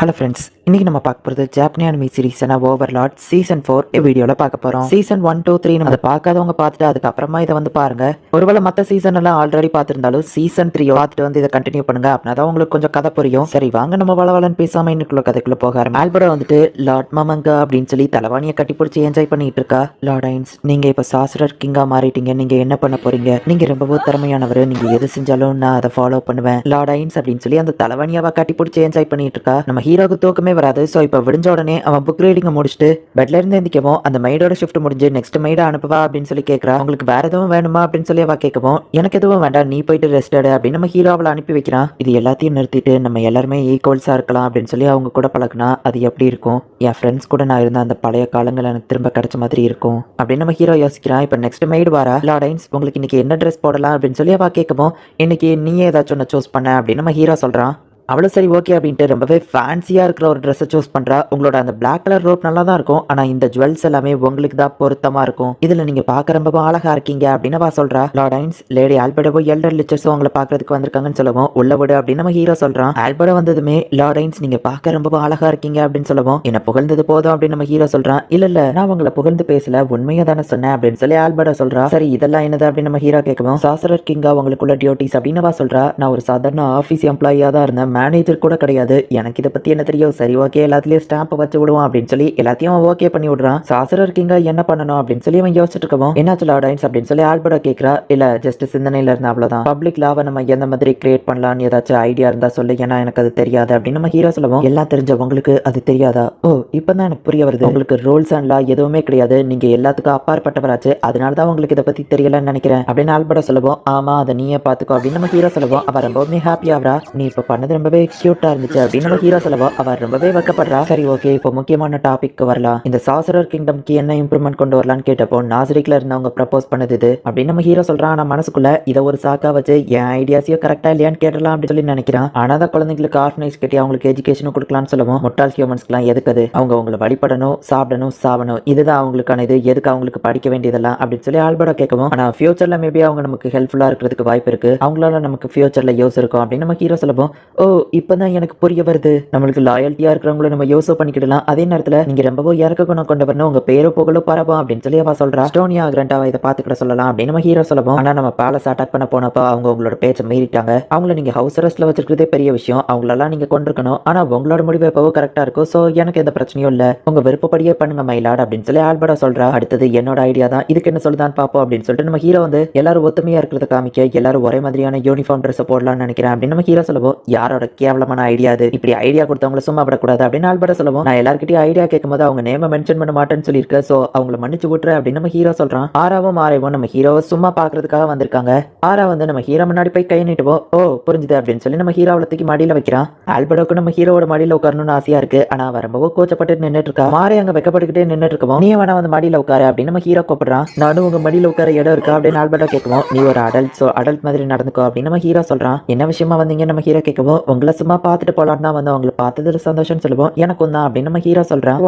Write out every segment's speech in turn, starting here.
Hello friends, இன்னைக்கு நம்ம பார்க்க போகிறது ஜாப்பனி அனிமி சீரிஸான ஓவர்லார்ட் சீசன் 4 வீடியோவில் பார்க்க போகிறோம். சீசன் 1, 2, 3 நம்ம அதை பார்க்காதவங்க பார்த்துட்டு அதுக்கப்புறமா இதை வந்து பாருங்க. ஒருவேளை மற்ற சீசன் எல்லாம் ஆல்ரெடி பார்த்துருந்தாலும் சீசன் 3 பார்த்துட்டு வந்து இதை கண்டினியூ பண்ணுங்க. அப்படின்னா தான் உங்களுக்கு கொஞ்சம் கதை புரியும். சரி வாங்க நம்ம வளவலன்னு பேசாம இன்னைக்குள்ள கதைக்குள்ள போக ஆரம்பி. ஆல்பர்டா வந்துட்டு லார்ட் மமங்கா அப்படின்னு சொல்லி தலைவாணியை கட்டி பிடிச்சி என்ஜாய் பண்ணிட்டு இருக்கா. லார்ட் ஐன்ஸ், நீங்க இப்ப சாசரர் கிங்கா மாறிட்டீங்க. நீங்க என்ன பண்ண போறீங்க? நீங்க ரொம்பவே திறமையானவர். நீங்க எது செஞ்சாலும் நான் அதை ஃபாலோ பண்ணுவேன். லார்ட் ஐன்ஸ் அப்படின்னு சொல்லி அந்த தலைவாணியாவை கட்டி பிடிச்சி என்ஜாய் பண்ணிட்டு இருக்கா. நம்ம ஹீரோக்கு தூக்கமே வராது. ஸோ இப்போ விடிஞ்ச உடனே அவன் புக் ரீடிங்கை முடிச்சுட்டு பெட்ல இருந்து எந்திக்கவும் அந்த மைடோட ஷிஃப்ட் முடிஞ்சு நெக்ஸ்ட் மைடை அனுப்புவா அப்படின்னு சொல்லி கேட்கறா. உங்களுக்கு வேற எதுவும் வேணுமா அப்படின்னு சொல்லி அவ கேட்கவும் எனக்கு எதுவும் வேண்டாம், நீ போயிட்டு ரெஸ்ட் எடு அப்படின்னு நம்ம ஹீரோ அவளை அனுப்பி வைக்கிறான். இது எல்லாத்தையும் நிறுத்திட்டு நம்ம எல்லாருமே ஈக்குவல்ஸா இருக்கலாம் அப்படின்னு சொல்லி அவங்க கூட பழகுனா அது எப்படி இருக்கும்? என் ஃப்ரெண்ட்ஸ் கூட நான் இருந்த அந்த பழைய காலங்கள் எனக்கு திரும்ப கிடைச்ச மாதிரி இருக்கும் அப்படின்னு நம்ம ஹீரோ யோசிக்கிறான். இப்போ நெக்ஸ்ட் மைடு வாரா. லார்ட் ஐன்ஸ், உங்களுக்கு இன்னைக்கு என்ன ட்ரெஸ் போடலாம் அப்படின்னு சொல்லி அவ கேட்கவும் இன்னைக்கு நீயே ஏதாச்சும் ஒன்று சூஸ் பண்ண அப்படின்னு நம்ம ஹீரோ சொல்றான். அவ்வளோ சரி ஓகே அப்படின்ட்டு ரொம்பவே ஃபேன்சியாக இருக்கிற ஒரு ட்ரெஸ்ஸை சூஸ் பண்ணுறா. உங்களோட அந்த பிளாக் கலர் ரோப் நல்லா தான் இருக்கும், ஆனால் இந்த ஜுவல்ஸ் எல்லாமே உங்களுக்கு தான் பொருத்தமாக இருக்கும். இதில் நீங்கள் பார்க்க ரொம்ப அழகாக இருக்கீங்க அப்படின்னு அவ சொல்கிறா. Lord Ainz, lady Albedo elder லிச்சர்ஸும் உங்களை பார்க்கறதுக்கு வந்திருக்காங்கன்னு சொல்லவும் உள்ள விடு அப்படின்னு நம்ம ஹீரோ சொல்கிறான். ஆல்பர்டோ வந்ததுமே லார்ட் ஐன்ஸ், நீங்கள் பார்க்க ரொம்ப அழகாக இருக்கீங்க அப்படின்னு சொல்லவும் என்ன புகழ்ந்தது போதும் அப்படின்னு நம்ம ஹீரோ சொல்கிறான். இல்லை நான் உங்களை புகழ்ந்து பேசல, உண்மையாக தானே சொன்னேன் அப்படின்னு சொல்லி ஆல்பர்டோ சொல்கிறா. சரி இதெல்லாம் என்னது அப்படின்னு நம்ம ஹீரோ கேட்கவும் சாசரர் கிங்கா உங்களுக்குள்ள டியூட்டிஸ் அப்படின்னு அவ சொல்கிறா. நான் ஒரு சாதாரண ஆஃபீஸ் எம்ப்ளாயியாக தான் இருந்தேன், மேனேஜர் கூட கிடையாது. எனக்கு இதை பத்தி என்ன தெரியும்? சரி ஓகே, எல்லாத்துலயும் ஸ்டாம்ப் வச்சு விடுவோம் அப்படின்னு சொல்லி எல்லாத்தையும் ஓகே பண்ணி விடுறான். சாசரர் கிங்கா என்ன பண்ணணும் அப்படின்னு சொல்லி அவன் யோசிச்சுட்டு இருக்கவும் என்னாச்சு லார்ட் ஐன்ஸ் அப்படின்னு சொல்லி ஆல்பர்டோ கேட்கிறா. இல்ல ஜஸ்ட் சிந்தனையில இருந்தா அவ்வளவுதான். பப்ளிக் லாவை நம்ம எந்த மாதிரி கிரியேட் பண்ணலாம்னு ஏதாச்சும் ஐடியா இருந்தா சொல்லு, ஏன்னா எனக்கு அது தெரியாது அப்படின்னு நம்ம ஹீரோ சொல்லவும் எல்லாம் தெரிஞ்ச உங்களுக்கு அது தெரியாதா? ஓ இப்பதான் எனக்கு புரிய வருது. உங்களுக்கு ரூல்ஸ் அண்ட் லா எதுவுமே கிடையாது, நீங்க எல்லாத்துக்கும் அப்பாற்பட்டவராச்சு, அதனாலதான் உங்களுக்கு இதை பத்தி தெரியலன்னு நினைக்கிறேன் அப்படின்னு ஆல்பர்டோ சொல்லுவோம். ஆமா அதை நீயே பாத்துக்கோ அப்படின்னு நம்ம ஹீரோ சொல்லுவோம். அவ ரொம்பவே ஹாப்பி ஆகிறா. நீ இப்ப பண்ணது ரொம்பவே கியூட்டா இருந்துச்சு அப்படின்னு நம்ம ஹீரோ சொல்லவோ அவர் ரொம்பவே வைக்கப்படுறா. சரி ஓகே, இப்போ முக்கியமான டாபிக் வரலாம். இந்த சாசரர் கிங்டம்க்கு என்ன இம்ப்ரூவ்மெண்ட் கொண்டு வரலான்னு கேட்டப்போ நாசரிக்ல இருந்தவங்க ப்ரப்போஸ் பண்ணது இது அப்படின்னு நம்ம ஹீரோ சொல்றான். ஆனா மனசுக்குள்ள இதை ஒரு சாக்கா வச்சு என் ஐடியாஸையும் கரெக்டா இல்லையான்னு கேட்டலாம் அப்படின்னு சொல்லி நினைக்கிறான். ஆனா தான் குழந்தைங்களுக்கு ஆர்ஃபனேஜ் கட்டி அவங்களுக்கு எஜுகேஷனும் கொடுக்கலாம்னு சொல்லுவோம். முட்டாள் ஹியூமன்ஸ்க்குலாம் எதுக்குது? அவங்க உங்களை வழிபடணும், சாப்பிடணும், சாவணும், இதுதான் அவங்களுக்கான இது, எதுக்கு அவங்களுக்கு படிக்க வேண்டியதெல்லாம் அப்படின்னு சொல்லி ஆல்பர்டோ கேட்கவும் ஆனா ஃபியூச்சர்ல மேபி அவங்க நமக்கு ஹெல்ப்ஃபுல்லா இருக்கிறதுக்கு வாய்ப்பு இருக்கு, அவங்களால நமக்கு ஃபியூச்சர்ல யூஸ் இருக்கும் அப்படின்னு நம்ம ஹீரோ சொல்லுவோம். ஓ இப்பதான் எனக்கு புரிய வருது, நம்மளுக்கு லாயல்ட்டியா இருக்கிறவங்கள நம்ம யூஸ் பண்ணிக்கிடலாம், அதே நேரத்துல நீங்க ரொம்பவும் இறக்க குணம் கொண்டு வரணும், உங்க பேரு புகழும் பரவும் அப்படின்னு சொல்லி அவ சொல்றா. ஸ்டோனியா கிரண்டாவை இதை பாத்துக்கிட சொல்லலாம் அப்படின்னு நம்ம ஹீரோ சொல்லவும் ஆனா நம்ம பேலஸ் அட்டாக் பண்ண போனப்போ அவங்க உங்களோட பேச்சை மீறிட்டாங்க, அவங்கள நீங்க ஹவுஸ் அரெஸ்ட்ல வச்சிருக்கிறதே பெரிய விஷயம், அவங்களெல்லாம் நீங்க கொண்டிருக்கணும், ஆனா உங்களோட முடிவு எப்பவும் கரெக்டா இருக்கும், சோ எனக்கு எந்த பிரச்சனையும் இல்ல, உங்க விருப்பப்படியே பண்ணுங்க மயிலாட் அப்படின்னு சொல்லி ஆல்பர்டோ சொல்றா. அடுத்தது என்னோட ஐடியா தான், இதுக்கு என்ன சொல்லுதான் பாப்போம் அப்படின்னு சொல்லிட்டு நம்ம ஹீரோ வந்து எல்லாரும் ஒத்துமையா இருக்கிறத காமிக்க எல்லாரும் ஒரே மாதிரியான யூனிஃபார்ம் ட்ரெஸ் போடலாம்னு நினைக்கிறேன் அப்படின்னு நம்ம ஹீரோ சொல்லுவோம். யாரோட கேவலமான ஐடியா அது? இப்படி ஐடியா கொடுத்தவங்கள சும்மா விடக்கூடாது அப்படின்னு ஆல்பர்டோ சொல்லுவோம். நான் எல்லார்கிட்டயும் ஐடியா கேட்கும்போது அவங்க நேம மென்ஷன் பண்ண மாட்டேன்னு சொல்லியிருக்கேன், சோ அவங்கள மன்னிச்சு விட்டுரு அப்படின்னு நம்ம ஹீரோ சொல்றான். ஆறாவும் ஆரைவும் நம்ம ஹீரோவை சும்மா பாக்குறதுக்காக வந்திருக்காங்க. ஆரா வந்து நம்ம ஹீரோ முன்னாடி போய் கை நீட்டுவோம். ஓ புரிஞ்சுது அப்படின்னு சொல்லி நம்ம ஹீரோவை தூக்கி மடியில வைக்கிறான். ஆல்பர்டோக்கு நம்ம ஹீரோவோட மடியில உட்காரணும்னு ஆசையா இருக்கு, ஆனா அவ ரொம்பவும் கோச்சப்பட்டு நின்றுட்டு இருக்கா. மாறி அங்க வெக்கப்பட்டுக்கிட்டே நின்றுட்டு இருக்கவும் நீ வேணா வந்து மடியில உட்காரு அப்படின்னு நம்ம ஹீரோ கூப்பிடுறான். நானும் உங்க மடியில உட்கார இடம் இருக்கா அப்படின்னு ஆல்பர்டோ கேட்கவும் நீ ஒரு அடல்ட், சோ அடல்ட் மாதிரி நடந்துக்கோ அப்படின்னு நம்ம ஹீரோ சொல்றான். என்ன விஷயமா வந்தீங்க நம்ம ஹீரோ கேட்கவும் உங்களை சும்மா பார்த்துட்டு போலான்னு தான் வந்து அவங்களை பார்த்தது சந்தோஷம் சொல்லுவோம். எனக்கும் தான் அப்படின்னு நம்ம ஹீரோ சொல்றான்.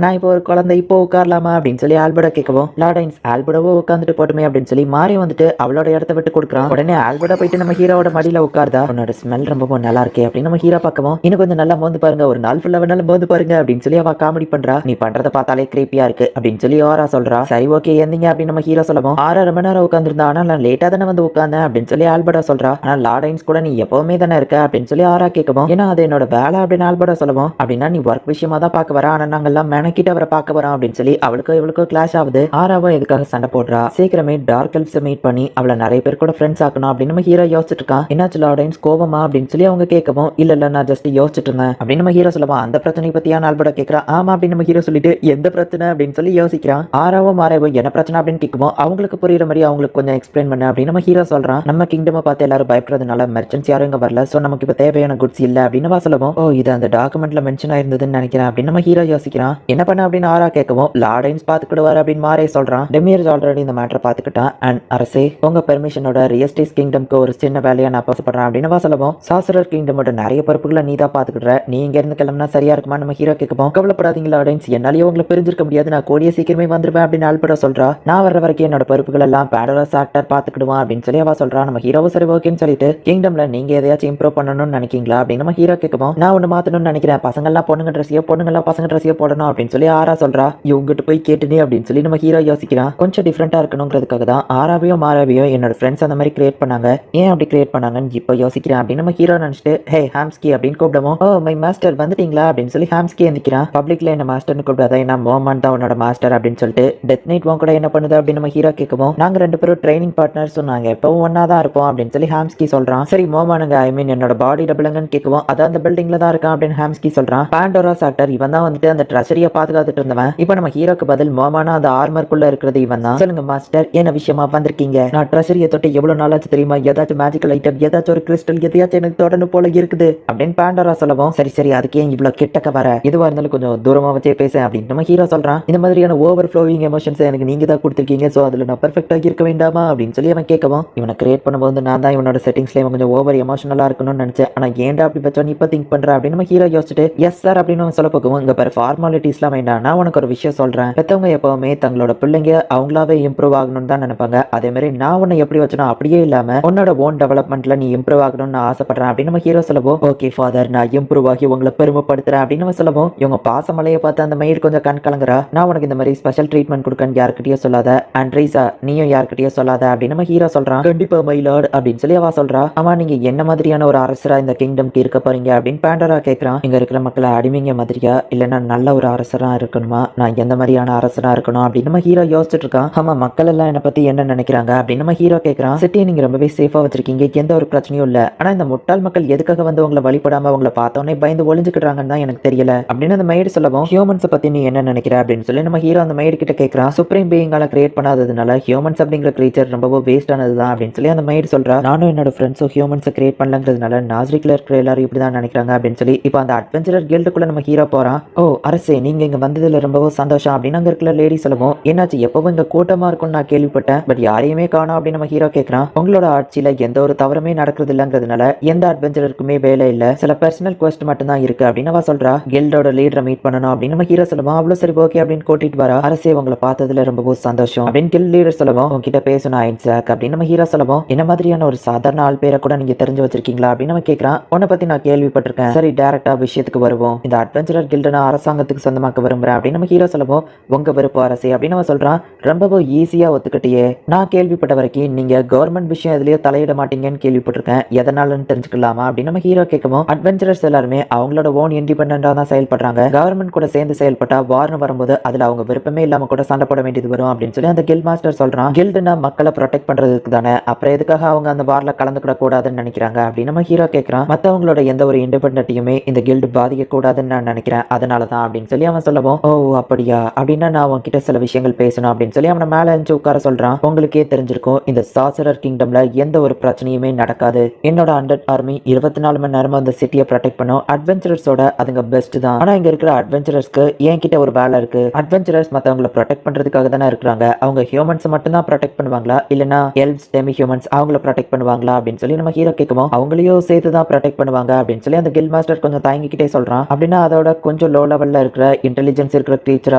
நான் இப்போ ஒரு குழந்தை, இப்போ உட்காரலாமா அப்படின்னு சொல்லி ஆல்பர்டோ கேட்கவும் லார்ட் ஐன்ஸ் ஆல்பர்டோவோ உட்காந்துட்டு போட்டுமே அப்படின்னு சொல்லி மாறி வந்துட்டு அவளோட இடத்த விட்டு கொடுக்குறான். உடனே ஆல்பர்டோ போயிட்டு நம்ம ஹீரோட மடியில உட்கார்தா. உன்னோட ஸ்மெல் ரொம்ப நல்லா இருக்கே அப்படின்னு நம்ம ஹீரோ பார்க்கவும் இன்னும் கொஞ்சம் நல்லா மோந்து பாருங்க, ஒரு நாள் ஃபுல்லா வேணாலும் மோந்து பாருங்க அப்படின்னு சொல்லி அவ காமெடி பண்றா. நீ பண்றத பார்த்தாலே கிரீப்பியா இருக்கு அப்படின்னு சொல்லி ஆரா சொல்றா. சரி ஓகே எந்தீங்க அப்படின்னு நம்ம ஹீரோ சொல்லவும் 6.5 மணி நேரம் உட்காந்துருந்தா, ஆனா நான் லேட்டா தானே வந்து உட்கார்ந்தேன் அப்படின்னு சொல்லி ஆல்பர்டோ சொல்றா. ஆனா லார்ட் ஐன்ஸ் கூட நீ எப்பவுமே தானே இருக்க அப்படின்னு சொல்லி ஆரா கேட்கவும் ஏன்னா அது என்னோட வேலை அப்படின்னு ஆல்பர்டோ சொல்லுவோம். அப்படின்னா நீ ஒர்க் விஷயமா தான் பார்க்க வர, ஆனா நாங்கெல்லாம் மெனக்கிட்டு அவரை பார்க்க வரோம் அப்படின்னு சொல்லி அவளுக்கும் இவளுக்கும் கிளாஷ் ஆகுது. ஆராவோ எதுக்காக சண்டை போடுறா? சீக்கிரமே டார்க் எல்ஃப்ஸை மீட் பண்ணி அவளை நிறைய பேர் கூட ஃப்ரெண்ட்ஸ் ஆக்கணும் அப்படின்னு நம்ம ஹீரோ யோசிச்சுட்டு இருக்கான். என்னாச்சு லார்ட் ஐன்ஸ் கோவமா அப்படின்னு சொல்லி அவங்க கேட்கவும் இல்ல நான் ஜஸ்ட் யோசிச்சுட்டு இருந்தேன் அப்படின்னு நம்ம ஹீரோ சொல்லுவான். அந்த பிரச்சனை பத்தியா ஆல்பர்டோ கேட்கறா. ஆமா அப்படின்னு நம்ம ஹீரோ சொல்லிட்டு எந்த பிரச்சனை அப்படின்னு சொல்லி யோசிக்கிறான். ஆராவும் மாறாவும் என்ன பிரச்சனை அப்படின்னு கேட்கவும் அவங்களுக்கு புரியுற மாதிரி அவங்களுக்கு கொஞ்சம் எக்ஸ்பிளைன் பண்ண அப்படின்னு நம்ம ஹீரோ சொல்றான். நம்ம கிங்டமை பார்த்து எல்லாரும் பயப்படுறதுனால மெர்ச்சன்ஸ் யாரும் இங்க வரல, சோ நமக்கு இப்ப தேவையான குட்ஸ் இல்ல அப்படின்னு சொல்லுவோம். ஓ இது அந்த டாக்குமெண்ட்ல மென்ஷன் ஆயிருந்ததுன்னு நினைக்கிறேன் அப்படின்னு நம்ம ஹீரோ யோசிக்கிறான். என்ன பண்ண அப்படின்னு ஆரா கேட்கவும் லார்ட் ஐன்ஸ் பாத்துக்கிடுவார் அப்படின்னு மாறே சொல்றான். டெமியர்ஸ் ஆல்ரெடி இந்த மேட்டரை பாத்துக்கிட்டான். அண்ட் அரசே உங்க பெர்மிஷனோட ரியஸ்டேஸ் கிங்டம்க்கு ஒரு சின்ன வேலையா நான் பாசப்படுறேன் அப்படின்னு சொல்லுவோம். சாசரர் கிங்டமோட நிறைய பொறுப்புகளை நீ தான் பாத்துக்கிடுற, நீ இங்க இருந்து கிளம்புனா சரியா இருக்குமா நம்ம ஹீரோ கேட்கவும் கவலைப்படாதீங்க லார்ட் ஐன்ஸ், என்னாலேயே உங்களை பிரிஞ்சிருக்க முடியாது, நான் கூடிய சீக்கிரமே வந்துருவேன் அப்படின்னு ஆல்பர்டோ சொல்றா. நான் வர்ற வரைக்கும் என்னோட பொறுப்புகள் எல்லாம் பேடோரஸ் ஆக்டர் பாத்துக்கிடுவான் அப்படின்னு சொல்லி அவ சொல்றா. நம்ம ஹீரோவும் சரி ஓகேன்னு சொல்லிட்டு கிங்டம்ல நீங்க எதையாச்சும் இம்ப்ரூவ் பண்ணணும்னு நினைக்கீங்களா அப்படின்னு நம்ம ஹீரோ கேட்கவும், நான் ஒன்று மாற்றணும்னு நினைக்கிறேன், பசங்கள்லாம் பொண்ணுங்க ட்ரெஸ்ஸையோ பொண்ணுங்கள்லாம் பசங்க ட்ரெஸ்ஸையோ போடணும் அப்படின்னு சொல்லி ஆரா சொல்றா. இவங்ககிட்ட போய் கேட்டுனே அப்படின்னு சொல்லி நம்ம ஹீரோ யோசிக்கிறான். கொஞ்சம் டிஃப்ரெண்டா இருக்கணுங்கிறதுக்காக தான் ஆராவையோ மாராவையோ என்னோட ஃப்ரெண்ட்ஸ் அந்த மாதிரி கிரியேட் பண்ணாங்க. ஏன் அப்படி கிரியேட் பண்ணாங்கன்னு இப்போ யோசிக்கிறேன் அப்படின்னு நம்ம ஹீரோ நினைச்சிட்டு, ஹே ஹாம்ஸ்கி அப்படின்னு கூப்பிடுவோம். ஓ மை மாஸ்டர் வந்துட்டீங்களா அப்படின்னு சொல்லி ஹாம்ஸ்கி எந்திக்கிறான். பப்ளிக்ல என்ன மாஸ்டர்னு கூப்பிடாத, என்ன மோமான் தான் உன்னோட மாஸ்டர் அப்படின்னு சொல்லிட்டு டெத் நைட் உன் கூட என்ன பண்ணுது அப்படின்னு நம்ம ஹீரோ கேட்கவும், நாங்க ரெண்டு பேரும் ட்ரைனிங் பார்ட்னர் சொன்னாங்க, எப்பவும் ஒன்னா தான் இருப்போம் அப்படின்னு சொல்லி ஹாம்ஸ்கி சொல்றான். சரி மோமானுங்க, ஐ மீன் என்னோட பாடி டபுளுங்கன்னு கேட்கவும், அதான் அந்த பில்டிங்ல தான் இருக்கான் அப்படின்னு ஹாம்ஸ்கி சொல்றான். பாண்டோரா சாக்டர் இவன் தான் வந்துட்டு அந்த ட்ரெஷரியை பாதுகாத்துட்டு இருந்தவன். இப்போ நம்ம ஹீரோக்கு பதில் மோமானா அந்த ஆர்மர்க்குள்ள இருக்கிறது இவன் தான். சொல்லுங்க மாஸ்டர், என்ன விஷயமா வந்திருக்கீங்க? நான் ட்ரெஷரியை தொட்டு எவ்வளவு நாளாச்சு தெரியுமா? ஏதாச்சும் மேஜிக்கல் ஐட்டம், ஏதாச்சும் ஒரு கிறிஸ்டல், எதையாச்சும் எனக்கு தொடர்ந்து போல இருக்குது அப்படின்னு பாண்டோரா சொல்லவும், சரி சரி அதுக்கு ஏன் இவ்வளவு கிட்டக்க வர, எதுவா இருந்தாலும் கொஞ்சம் தூரமா வச்சே பேச அப்படின்னு நம்ம ஹீரோ சொல்றான். இந்த மாதிரியான ஓவர் ஃப்ளோவிங் எமோஷன்ஸ் எனக்கு நீங்க தான் கொடுத்துருக்கீங்க, ஸோ அதில் நான் பெர்ஃபெக்டா இருக்க வேண்டாமா அப்படின்னு சொல்லி அவன் கேட்கவும், இவனை கிரியேட் பண்ணும்போது நான் தான் இவனோட செட்டிங்ஸ்ல இவன் கொஞ்சம் ஓவர் எமோஷனலா இருக்கணும்னு நினைச்சேன், ஆனா ஏன்டா அப்படி வச்சோம் இப்போ திங்க் பண்ற அப்படின்னு நம்ம ஹீரோ யோசிச்சுட்டு, எஸ் சார் அப்படின்னு அவன் சொல்ல போகவும், இங்க பாரு ஃபார்மாலிட்டிஸ்லாம் வேண்டாம், நான் உனக்கு ஒரு விஷயம் சொல்றேன். பெத்தவங்க எப்பவுமே தங்களோட பிள்ளைங்க அவங்களாவே இம்ப்ரூவ் ஆகணும்னு தான் நினைப்பாங்க. அதே மாதிரி நான் உன்னை எப்படி வச்சனோ அப்படியே இல்லாம உன்னோட ஓன் டெவலப்மெண்ட்ல நீ இம்ப்ரூவ் ஆகணும்னு நான் ஆசைப்படுறேன் அப்படின்னு நம்ம ஹீரோ சொல்லவும், ஓகே ஃபாதர் நான் இம்ப்ரூவ் ஆகி உங்களை பெருமைப்படுத்துறேன் அப்படின்னு நம்ம சொல்லவும், இவங்க பாசமலையை பார்த்து அந்த மயிர் கொஞ்சம் கண் கலங்குறா. நான் உனக்கு இந்த மாதிரி ஸ்பெஷல் ட்ரீட்மெண்ட் கொடுக்கன்னு யாருக்கிட்டயும் சொல்லாத, அண்ட் ரீசா நீயும் யாருக்கிட்டயும் சொல்லாத அப்படின்னு நம்ம ஹீரோ சொல்றான். கண்டிப்பா மைலார்ட் அப்படின்னு சொல்லி அவ சொல்றா. ஆமா நீங்க என்ன மாதிரியான ஒரு அரசரா இந்த கிங்டம்க்கு இருக்க போறீங்க அப்படின்னு பாண்டோரா கேட்கறான். இங்க இருக்கிற மக்களை அடிமைங்க மாதிரியா இல்லைன்னா நல்ல ஒரு அரசரா இருக்கணுமா, நான் எந்த மாதிரியான அரசரா இருக்கணும் அப்படின்னு நம்ம ஹீரோ யோசிச்சுட்டு இருக்கான். ஆமா மக்கள் எல்லாம் என்னை பத்தி என்ன நினைக்கிறாங்க அப்படின்னு நம்ம ஹீரோ கேட்கறான். சிட்டியை நீங்க ரொம்பவே சேஃபா வச்சிருக்கீங்க, எந்த ஒரு பிரச்சனையும் இல்ல, ஆனா இந்த முட்டாள் மக்கள் எதுக்காக வந்து உங்களை வழிபடாம உங்களை பார்த்தோன்னே பயந்து ஒளிஞ்சுக்கிட்டாங்கன்னு தான் எனக்கு தெரியல அப்படின்னு அந்த மைடு சொல்லவும், ஹியூமன்ஸை பத்தி நீ என்ன நினைக்கிற அப்படின்னு சொல்லி நம்ம ஹீரோ அந்த மைடு கிட்ட கேட்கறான். சுப்ரீம் பீயிங்கால கிரியேட் பண்ணாததுனால ஹியூமன்ஸ் அப்படிங்கிற கிரீச்சர் ரொம்பவே வேஸ்ட் ஆனது தான் அப்படின்னு சொல்லி அந்த மைடு சொல்றா. நானும் என்னோட ஃப்ரெண்ட்ஸும் ஹியூமன்ஸை கிரியேட் பண்ணலங்கிறதுனால நாஸ்ரிக்ல இருக்கிற எல்லாரும் இப்படி தான் நினைக்கிறாங்க அப்படின்னு சொல்லி இப்போ அந்த அட்வென்ச்சரர் கில்டுக்குள்ள நம்ம ஹீரோ போறான். ஓ அரசே நீங்க இங்க வந்ததுல ரொம்பவும் சந்தோஷம் அப்படின்னு அங்க இருக்கிற லேடி சொல்லவும், என்னாச்சு எப்பவும் இங்க கூட்டமா இருக்கும்னு நான் கேள்விப்பட்டேன், பட் யாரையுமே காணோம் அப்படின்னு நம்ம ஹீரோ கேட்கறான். உங்களோட ஆட்சியில எந்த ஒரு தவறுமே நடக்கிறது இல்லங்கிறதுனால எந்த அட்வென்ச்சருக்குமே வேலை இல்ல, சில பர்சனல் குவெஸ்ட் மட்டும் தான் இருக்கு அப்படின்னு அவ சொல்றா. கில்டோட லீடரை மீட் பண்ணணும் அப்படின்னு நம்ம ஹீரோ சொல்லுவோம். அவ்வளவு சரி ஓகே அப்படின்னு கூட்டிட்டு வரா. அரசே உங்களை பார்த்ததுல ரொம்பவும் சந்தோஷம் அப்படின்னு கில் லீடர் சொல்லுவோம். உங்ககிட்ட பேசணும் ஐன்சாக் அப்படின்னு நம்ம ஹீரோ சொல்லுவோம். என்ன மாதிரியான ஒரு சாதாரண ஆள் பேரை கூட நீங்க தெரிஞ்சு வச்சிருக்கீங்களா அப்படின்னு நம்ம கேட்கறான். உன்னை பத்தி நான் கேள்விப்பட்டிருக்கேன், சரி டைரக்டா விஷயத்துக்கு வருவோம். இந்த அட்வென்ச்சரர் கில்ட நான் அரசாங்கத்துக்கு சொந்தமாக்க விரும்புறேன் அப்படின்னு நம்ம ஹீரோ சொல்லுவோம். உங்க விருப்ப அரசே அப்படின்னு அவன் சொல்றான். ரொம்பவும் ஈஸியா ஒத்துக்கிட்டியே, நான் கேள்விப்பட்ட வரைக்கும் நீங்க கவர்மெண்ட் விஷயம் எதுலயோ தலையிட மாட்டீங்கன்னு கேள்விப்பட்டிருக்கேன், எதனாலன்னு தெரிஞ்சுக்கலாமா அப்படின்னு நம்ம ஹீரோ கேட்கவும், அட்வென்ச்சரர்ஸ் எல்லாருமே அவங்களோட ஓன் இண்டிபெண்டா தான் செயல்படுறாங்க, கவர்மெண்ட் கூட சேர்ந்து செயல்பட்டா வார்னு வரும்போது அதுல அவங்க விருப்பமே இல்லாம கூட சண்டை போட வேண்டியது வரும் அப்படின்னு சொல்லி அந்த கில் மாஸ்டர் சொல்றான். கில்டுனா மக்களை ப்ரொடெக்ட் பண்றதுக்கு தானே, அப்புறம் எதுக்காக அவங்க அந்த வார்ல கலந்துக்கிட கூடாதுன்னு நினைக்கிறாங்க அப்படின்னு நம்ம ஹீரோ கேட்கறான். மத்தவங்களோட எந்த ஒரு இண்டிபெண்டன்ட்டையுமே இந்த கில்டு பாதிக்க கூடாதுன்னு நான் நினைக்கிறேன், அதனாலதான் அப்படின்னு சொல்லி அவன் சொல்லவும், ஓ அப்படியா அப்படின்னா நான் உன்கிட்ட சில விஷயங்கள் பேசணும் அப்படின்னு சொல்லி அவனை மேல அஞ்சு உட்கார சொல்றான். உங்களுக்கே தெரிஞ்சிருக்கும் இந்த சாசரர் கிங்டம்ல எந்த ஒரு பிரச்சனையுமே நடக்காது, என்னோட 100 ஆர்மி 24 மணி நேரமும் அந்த சிட்டியை ப்ரொடெக்ட் பண்ணும், அட்வென்ச்சரர்ஸோட அதுங்க பெஸ்ட் தான், ஆனா இங்க இருக்கிற அட்வென்ச்சரர்ஸ்க்கு என்கிட்ட ஒரு வேலை இருக்கு, அட்வென்ச்சரர்ஸ் மத்தவங்களை ப்ரொடெக்ட் பண்றதுக்காக தானே இருக்கிறாங்க, அவங்க ஹியூமன்ஸ் மட்டும் தான் ப்ரொடெக்ட் பண்ணுவாங்களா இல்லனா எல்வ்ஸ் டெமி ஹியூமன்ஸ் அவங்கள ப்ரொடெக்ட் பண்ணுவாங்களா அப்படின்னு சொல்லி நம்ம ஹீரோ கேட்கவும், அவங்களையும் சேர்த்து தான் ப்ரொடெக்ட் பண்ணுவாங்க அப்படின்னு சொல்லி அந்த கில் மாஸ்டர் கொஞ்சம் தயங்கிக்கிட்டே சொல்றான். அப்படின்னா அதோட கொஞ்சம் லோ லெவல்ல இருக்கிற இன்டெலிஜென்ஸ் இருக்கிற கிரீச்சர்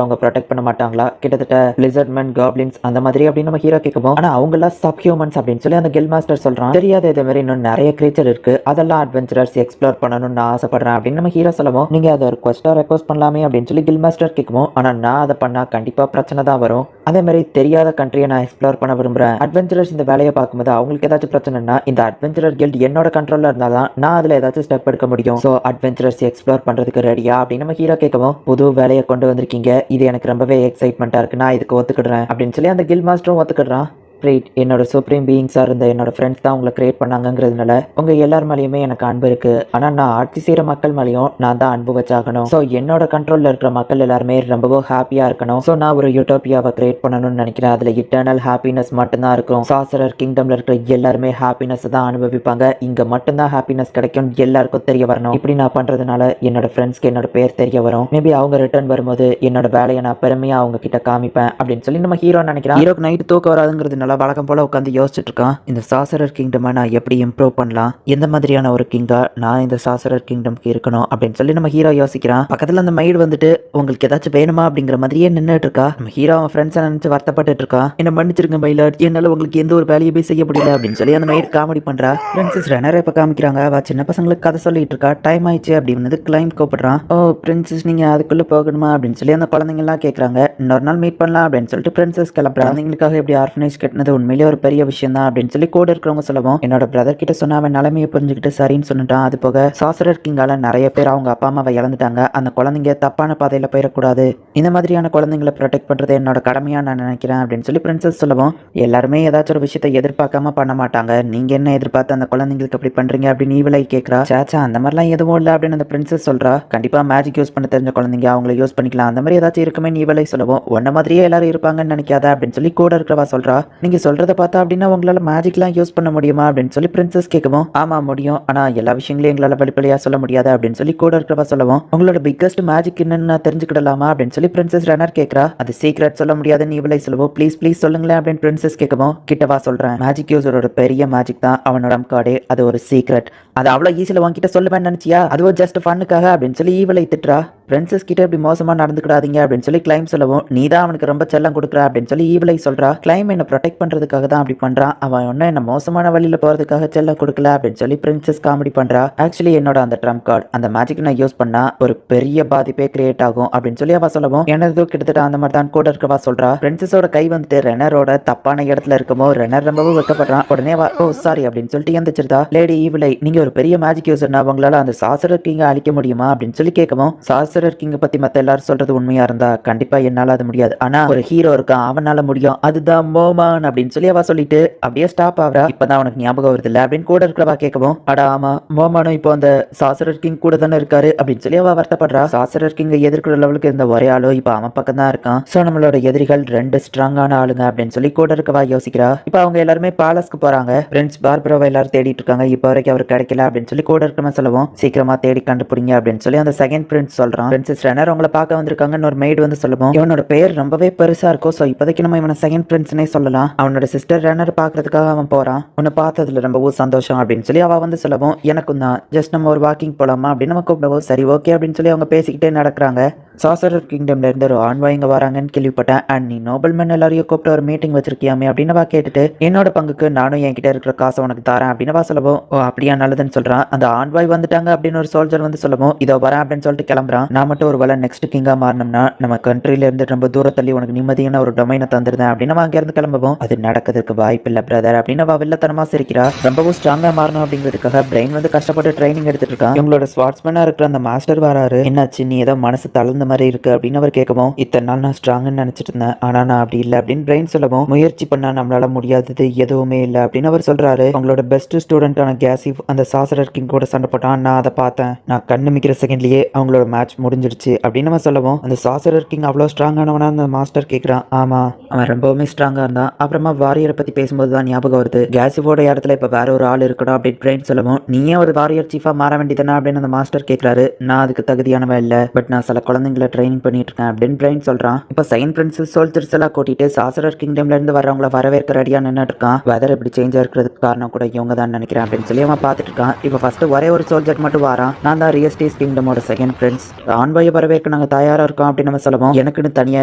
அவங்க ப்ரொடெக்ட் பண்ண மாட்டாங்களா, கிட்டத்தட்ட லிசர்ட்மேன் காப்ளின்ஸ் அந்த மாதிரி அப்படின்னு நம்ம ஹீரோ கேட்கவும், ஆனா அவங்க எல்லாம் சப் ஹியூமன்ஸ் அப்படின்னு சொல்லி அந்த கில் மாஸ்டர் சொல்றான். தெரியாத இதே மாதிரி இன்னும் நிறைய கிரீச்சர் இருக்கு, அதெல்லாம் அட்வென்ச்சரர்ஸ் எக்ஸ்ப்ளோர் பண்ணணும்னு நான் ஆசைப்படுறேன் அப்படின்னு நம்ம ஹீரோ சொல்லவும், நீங்க அதை ஒரு கொஸ்டா ரெக்வஸ்ட் பண்ணலாமே அப்படின்னு சொல்லி கில் மாஸ்டர் கேட்கவும், ஆனா நான் அதை பண்ணா கண்டிப்பா பிரச்சனை தான் வரும், அதே மாதிரி தெரியாத கண்ட்ரியை நான் எக்ஸ்ப்ளோர் பண்ண விரும்புறேன், அட்வென்ச்சரர்ஸ் இந்த வேலையை பார்க்கும்போது அவங்களுக்கு ஏதாச்சும் பிரச்சனைனா இந்த அட்வென்ச்சரர் கில்ட் என்னோட கண்ட்ரோல்ல இருந்தாதான் நான் அதுல ஏதாச்சும் ஸ்டெப் எடுக்க முடியும், சோ அட்வென்ச்சரர்ஸ் எக்ஸ்ப்ளோர் பண்றதுக்கு ரெடியா அப்படின்னு நம்ம ஹீரோ கேட்கவும், புது வேலையை கொண்டு வந்திருக்கீங்க, இது எனக்கு ரொம்பவே எக்ஸைட்மெண்டா இருக்கு, நான் இதுக்கு ஒத்துக்கிடுறேன் அப்படின்னு சொல்லி அந்த கில் மாஸ்டரும் ஒத்துக்கிடுறான். ரைட், என்னோட சுப்ரீம் பீயிங்ஸாக இருந்த என்னோட ஃப்ரெண்ட்ஸ் தான் உங்களை கிரியேட் பண்ணாங்கிறதுனால உங்கள் எல்லார் மேலேயுமே எனக்கு அன்பு இருக்குது, ஆனால் நான் ஆட்சி செய்கிற மக்கள் மேலேயும் நான் தான் அன்பு வச்சாகணும், ஸோ என்னோட கண்ட்ரோலில் இருக்கிற மக்கள் எல்லாருமே ரொம்பவும் ஹாப்பியாக இருக்கணும், ஸோ நான் ஒரு யூட்டோப்பியாவை கிரியேட் பண்ணணும்னு நினைக்கிறேன், அதில் இட்டர்னல் ஹாப்பினஸ் மட்டும்தான் இருக்கும், சாசரர் கிங்டமில் இருக்கிற எல்லாருமே ஹாப்பினஸ் தான் அனுபவிப்பாங்க, இங்கே மட்டும்தான் ஹாப்பினஸ் கிடைக்கும், எல்லாருக்கும் தெரிய வரணும், இப்படி நான் பண்ணுறதுனால என்னோட ஃப்ரெண்ட்ஸ்க்கு என்னோட பேர் தெரிய வரும், மேபி அவங்க ரிட்டர்ன் வரும்போது என்னோட வேலையை நான் பெருமையாக அவங்க கிட்ட காமிப்பேன் அப்படின்னு சொல்லி நம்ம ஹீரோ நினைக்கிறேன். ஹீரோக்கு நைட்டு தூக்கம் வராதுங்கிறதுனால நல்லா வழக்கம் போல உட்காந்து யோசிச்சுட்டு இருக்கான். இந்த சாசரர் கிங்டம் நான் எப்படி இம்ப்ரூவ் பண்ணலாம், எந்த மாதிரியான ஒரு கிங்கா நான் இந்த சாசரர் கிங்டம்க்கு இருக்கணும் அப்படின்னு சொல்லி நம்ம ஹீரோ யோசிக்கிறான். பக்கத்துல அந்த மைடு வந்துட்டு உங்களுக்கு ஏதாச்சும் வேணுமா அப்படிங்கிற மாதிரியே நின்றுட்டு இருக்கா. நம்ம ஹீரோ அவன் ஃப்ரெண்ட்ஸை நினைச்சு வருத்தப்பட்டு இருக்கான். என்ன மன்னிச்சிருங்க மைலாட், என்னால உங்களுக்கு எந்த ஒரு வேலையுமே செய்ய முடியல அப்படின்னு சொல்லி அந்த மைடு காமெடி பண்றா. பிரின்சஸ் ரெனரை இப்ப காமிக்கிறாங்க. அவ சின்ன பசங்களுக்கு கதை சொல்லிட்டு இருக்கா. டைம் ஆயிடுச்சு அப்படின்னு கிளைம் கூப்பிடுறான். ஓ பிரின்சஸ், நீங்க அதுக்குள்ள போகணுமா அப்படின்னு சொல்லி அந்த குழந்தைங்க எல்லாம் கேட்கறாங்க. இன்னொரு நாள் மீட் பண்ணலாம் அப்படின்னு சொல்லிட்டு பிரின்சஸ் கிளம்புறாங்க. குழந்தைங்களுக்காக எப்படி ஆர்ஃபனேஜ் கட்டினது உண்மையிலேயே ஒரு பெரிய விஷயம் தான் அப்படின்னு சொல்லி கூட இருக்கிறவங்க சொல்லவும், என்னோட பிரதர் கிட்ட சொன்ன அவன் நிலைமையை புரிஞ்சுக்கிட்டு சரின்னு சொல்லிட்டான். அது போக சாசரர் கிங்கால நிறைய பேர் அவங்க அப்பா அம்மாவை இழந்துட்டாங்க. அந்த குழந்தைங்க தப்பான பாதையில போயிடக்கூடாது. இந்த மாதிரியான குழந்தைங்களை ப்ரொடெக்ட் பண்றது என்னோட கடமையா நான் நினைக்கிறேன் அப்படின்னு சொல்லி பிரின்சஸ் சொல்லவும், எல்லாருமே ஏதாச்சும் ஒரு விஷயத்தை எதிர்பார்க்காம பண்ண மாட்டாங்க. நீங்க என்ன எதிர்பார்த்து அந்த குழந்தைங்களுக்கு அப்படி பண்றீங்க அப்படின்னு ஈவலை கேட்கறா. சாச்சா அந்த மாதிரிலாம் எதுவும் இல்லை அப்படின்னு அந்த பிரின்சஸ் சொல்றா. கண்டிப்பா மேஜிக் யூஸ் பண்ண தெரிஞ்ச குழந்தைங்க அவங்கள யூஸ் பண்ணிக்கலாம், அந்த மாதிரி ஏதாச்சும் இருக்குமே ஈவலை சொல்லவும், உன்ன மாதிரியே எல்லாரும் இருப்பாங்கன்னு நினைக்காத அப்படின்னு சொல்லி கூட இருக்கிறவா சொல்றா. நீங்க சொல்றத பார்த்தா அப்படின்னா உங்களால மேஜிக்லாம் யூஸ் பண்ண முடியுமா அப்படின்னு சொல்லி பிரின்சஸ் கேட்கவும், ஆமா முடியும், ஆனா எல்லா விஷயங்களையும் எங்களால வெளிப்படையா சொல்ல முடியாது அப்படின்னு சொல்லி கூட இருக்கிறவா சொல்லவும், உங்களோட பிக்கஸ்ட் மேஜிக் என்னன்னு நான் தெரிஞ்சுக்கிடலாமா அப்படின்னு சொல்லி பிரின்சஸ் ரன்னர் கேட்கறா. அது சீக்ரெட் சொல்ல முடியாதுன்னு இவளை சொல்லவும், ப்ளீஸ் ப்ளீஸ் சொல்லுங்களேன் அப்படின்னு பிரின்சஸ் கேட்கவும், கிட்டவா சொல்றேன், மேஜிக் யூஸரோட பெரிய மேஜிக் தான் அவனோட கார்டே, அது ஒரு சீக்ரெட், அது அவ்வளோ ஈஸியில் வாங்கிட்ட சொல்லுவேன்னு நினைச்சியா, அதுவும் ஜஸ்ட் ஃபன்னுக்காக அப்படின்னு சொல்லி ஈவலை திட்டுறா. பிரின்சஸ் கிட்ட இப்படி மோசமா நடந்துக்கிடாதீங்க அப்படின்னு சொல்லி கிளைம் சொல்லவும், நீ தான் அவனுக்கு ரொம்ப செல்லம் கொடுக்குற அப்படின்னு சொல்லி ஈவலை சொல்றா. கிளைம் என்ன ப்ரொடெக்ட் பண்றதுக்காக தான் அப்படி பண்றான், அவன் ஒன்னும் என்ன மோசமான வழியில போறதுக்காக செல்லம் கொடுக்கல அப்படின்னு சொல்லி பிரின்சஸ் காமெடி பண்றா. ஆக்சுவலி என்னோட அந்த ட்ரம் கார்டு அந்த மேஜிக் நான் யூஸ் பண்ணா ஒரு பெரிய பாதிப்பே கிரியேட் ஆகும் அப்படின்னு சொல்லி அவ சொல்லவும், எனது கிட்டத்தட்ட அந்த மாதிரி தான் கூட இருக்கவா சொல்றா. பிரின்சஸோட கை வந்துட்டு ரெனரோட தப்பான இடத்துல இருக்கமோ ரெனர் ரொம்பவும் வெக்கப்படுறான். உடனே ஓ சாரி அப்படின்னு சொல்லிட்டு எந்திரிச்சிருந்தா. லேடி ஈவலை, நீங்க ஒரு பெரிய மேஜிக் யூஸர்னா அவங்களால அந்த சாசரர் கிங்க அழிக்க முடியுமா அப்படின்னு சொல்லி கேட்கவும், சாசரர் கிங்க பத்தி மத்த எல்லாரும் சொல்றது உண்மையா இருந்தா கண்டிப்பா என்னால அது முடியாது, ஆனா ஒரு ஹீரோ இருக்கான் அவனால முடியும், அதுதான் மோமான் அப்படின்னு சொல்லி அவ சொல்லிட்டு அப்படியே ஸ்டாப் ஆகுறா. இப்பதான் அவனுக்கு ஞாபகம் வருது இல்ல அப்படின்னு கூட இருக்கிறவா கேட்கவும், அடா ஆமா மோமானும் இப்போ அந்த சாசரர் கிங் கூட தானே இருக்காரு அப்படின்னு சொல்லி அவ வருத்தப்படுறா. சாசரர் கிங்க எதிர்க்கிற லெவலுக்கு இருந்த ஒரே ஆளோ இப்ப அவன் பக்கம் தான் இருக்கான். சோ நம்மளோட எதிரிகள் ரெண்டு ஸ்ட்ராங்கான ஆளுங்க அப்படின்னு சொல்லி கூட இருக்கவா யோசிக்கிறா. இப்ப அவங்க எல்லாருமே பேலஸ்க்கு போறாங்க. பிரின்ஸ் பார்பரோவை எல்லாரும் தேடிட்டு இருக்காங்க. இப்ப வரைக்கும் அவர் கிடைக்கல அப்படின்னு சொல்லி கூட இருக்கிறவங்க சொல்லவும், சீக்கிரமா தேடி கண்டுபிடிங்க அப்படின்னு சொல்லி அந்த செகண்ட் பிரின்ஸ் சொல்றான். பிரின்சஸ் ரெனர் உங்களை பார்க்க வந்திருக்காங்கன்னு ஒரு மெய்டு வந்து சொல்லவும், இவனோட பேர் ரொம்பவே பெருசா இருக்கும், சோ இப்போதைக்கு நம்ம இவனை செகண்ட் பிரின்ஸ்னே சொல்லலாம். அவனோட சிஸ்டர் ரெனர் பாக்குறதுக்காக அவன் போறான். உன்னை பார்த்ததுல ரொம்பவும் சந்தோஷம் அப்படின்னு சொல்லி அவ வந்து சொல்லவும், எனக்கும் தான், ஜஸ்ட் நம்ம ஒரு வாக்கிங் போலாமா அப்படின்னு நம்ம கூப்பிடவும், சரி ஓகே அப்படின்னு சொல்லி அவங்க பேசிக்கிட்டே நடக்கிறாங்க. சாசரர் கிங்டம்ல இருந்து ஒரு ஆண்வா இங்க வராங்கன்னு கேள்விப்பட்டேன், அண்ட் நீ நோபல்மேன் எல்லாரையும் கூப்பிட்டு ஒரு மீட்டிங் வச்சிருக்கியாமே அப்படின்னு கேட்டுட்டு, என்னோட பங்குக்கு நானும் என்கிட்ட இருக்கிற காசை உனக்கு தரேன் அப்படின்னு சொல்லவும், ஓ அப்படியா நல்லதுன்னு சொல்றான். அந்த ஆண்வாய் வந்துட்டாங்க அப்படின்னு ஒரு சோல்ஜர் வந்து சொல்லவும், இதோ வரேன் அப்படின்னு சொல்லிட்டு கிளம்புறான். நான் மட்டும் ஒரு வேலை நெக்ஸ்ட் கிங்கா மாறணும்னா நம்ம கண்ட்ரில இருந்து ரொம்ப தூரம் தள்ளி உனக்கு நிம்மதியான ஒரு டொமைனை தந்துருந்தேன் அப்படின்னு அங்க இருந்து கிளம்பவும், அது நடக்கிறதுக்கு வாய்ப்பு இல்லை பிரதர் அப்படின்னு அவ வில்லத்தனமா சிரிக்கிறா. ரொம்பவும் ஸ்ட்ராங்கா மாறணும் அப்படிங்கிறதுக்காக பிரெயின் வந்து கஷ்டப்பட்டு ட்ரைனிங் எடுத்துட்டு இருக்கான். இவங்களோட ஸ்வாட்ஸ்மேனா இருக்கிற அந்த மாஸ்டர் வராரு. என்னாச்சு, நீ ஏதோ மனசு தளர்ந்த மாதிரி இருக்கு அப்படின்னு அவர் கேட்கவும், இத்தனை நாள் நான் ஸ்ட்ராங்னு நினைச்சிட்டு இருந்தேன், ஆனா நான் அப்படி இல்லை அப்படின்னு பிரெயின் சொல்லவும், முயற்சி பண்ணா நம்மளால முடியாதது எதுவுமே இல்லை அப்படின்னு அவர் சொல்றாரு. உங்களோட பெஸ்ட் ஸ்டூடெண்டான கேசிவ் அந்த சாசரர் கிங் கூட சண்டை போட்டான், நான் அதை பார்த்தேன், நான் கண்ணு மிக்கிற செகண்ட்லயே அவங்களோட மேட்ச் முடிஞ்சிடுச்சு அப்படின்னு நம்ம சொல்லவும், அந்த சாசரர் கிங் அவ்வளோ ஸ்ட்ராங்கானவனா அந்த மாஸ்டர் கேட்குறான். ஆமா அவன் ரொம்பவுமே ஸ்ட்ராங்கா இருந்தான். அப்புறமா வாரியரை பத்தி பேசும்போது தான் ஞாபகம் வருது, கேசிவோட இடத்துல இப்ப வேற ஒரு ஆள் இருக்கணும் அப்படின்னு பிரெயின் சொல்லவும், நீயே ஒரு வாரியர் சீஃபா மாற வேண்டியதானே அப்படின்னு அந்த மாஸ்டர் கேட்கிறாரு. நான் அதுக்கு தகுதியானவன் இல்லை, பட் நான் சில குழந்தைங்களை ட்ரைனிங் பண்ணிட்டு இருக்கேன் அப்படின்னு பிரெயின் சொல்றான். இப்ப சைன் பிரின்சஸ் சோல்ஜர்ஸ் எல்லாம் கூட்டிட்டு சாசரர் கிங்டம்ல இருந்து வரவங்களை வரவேற்க ரெடியா நின்னுட்டு இருக்கான். வெதர் இப்படி சேஞ்ச் இருக்கிறதுக்கு காரணம் கூட இவங்க தான் நினைக்கிறேன் அப்படின்னு சொல்லி அவன் பார்த்துட்டு இருக்கான். இப்ப ஃபர்ஸ்ட் ஒரே ஒரு சோல்ஜர் மட்டும் வரான். நான் தான் ரியஸ்டேஸ் கிங்டமோட செகண்ட் பிரின்ஸ், ஆண்பாயை வரவேற்க நாங்க தயாரா இருக்கோம் அப்படின்னு நம்ம சொல்லவும், எனக்குன்னு தனியா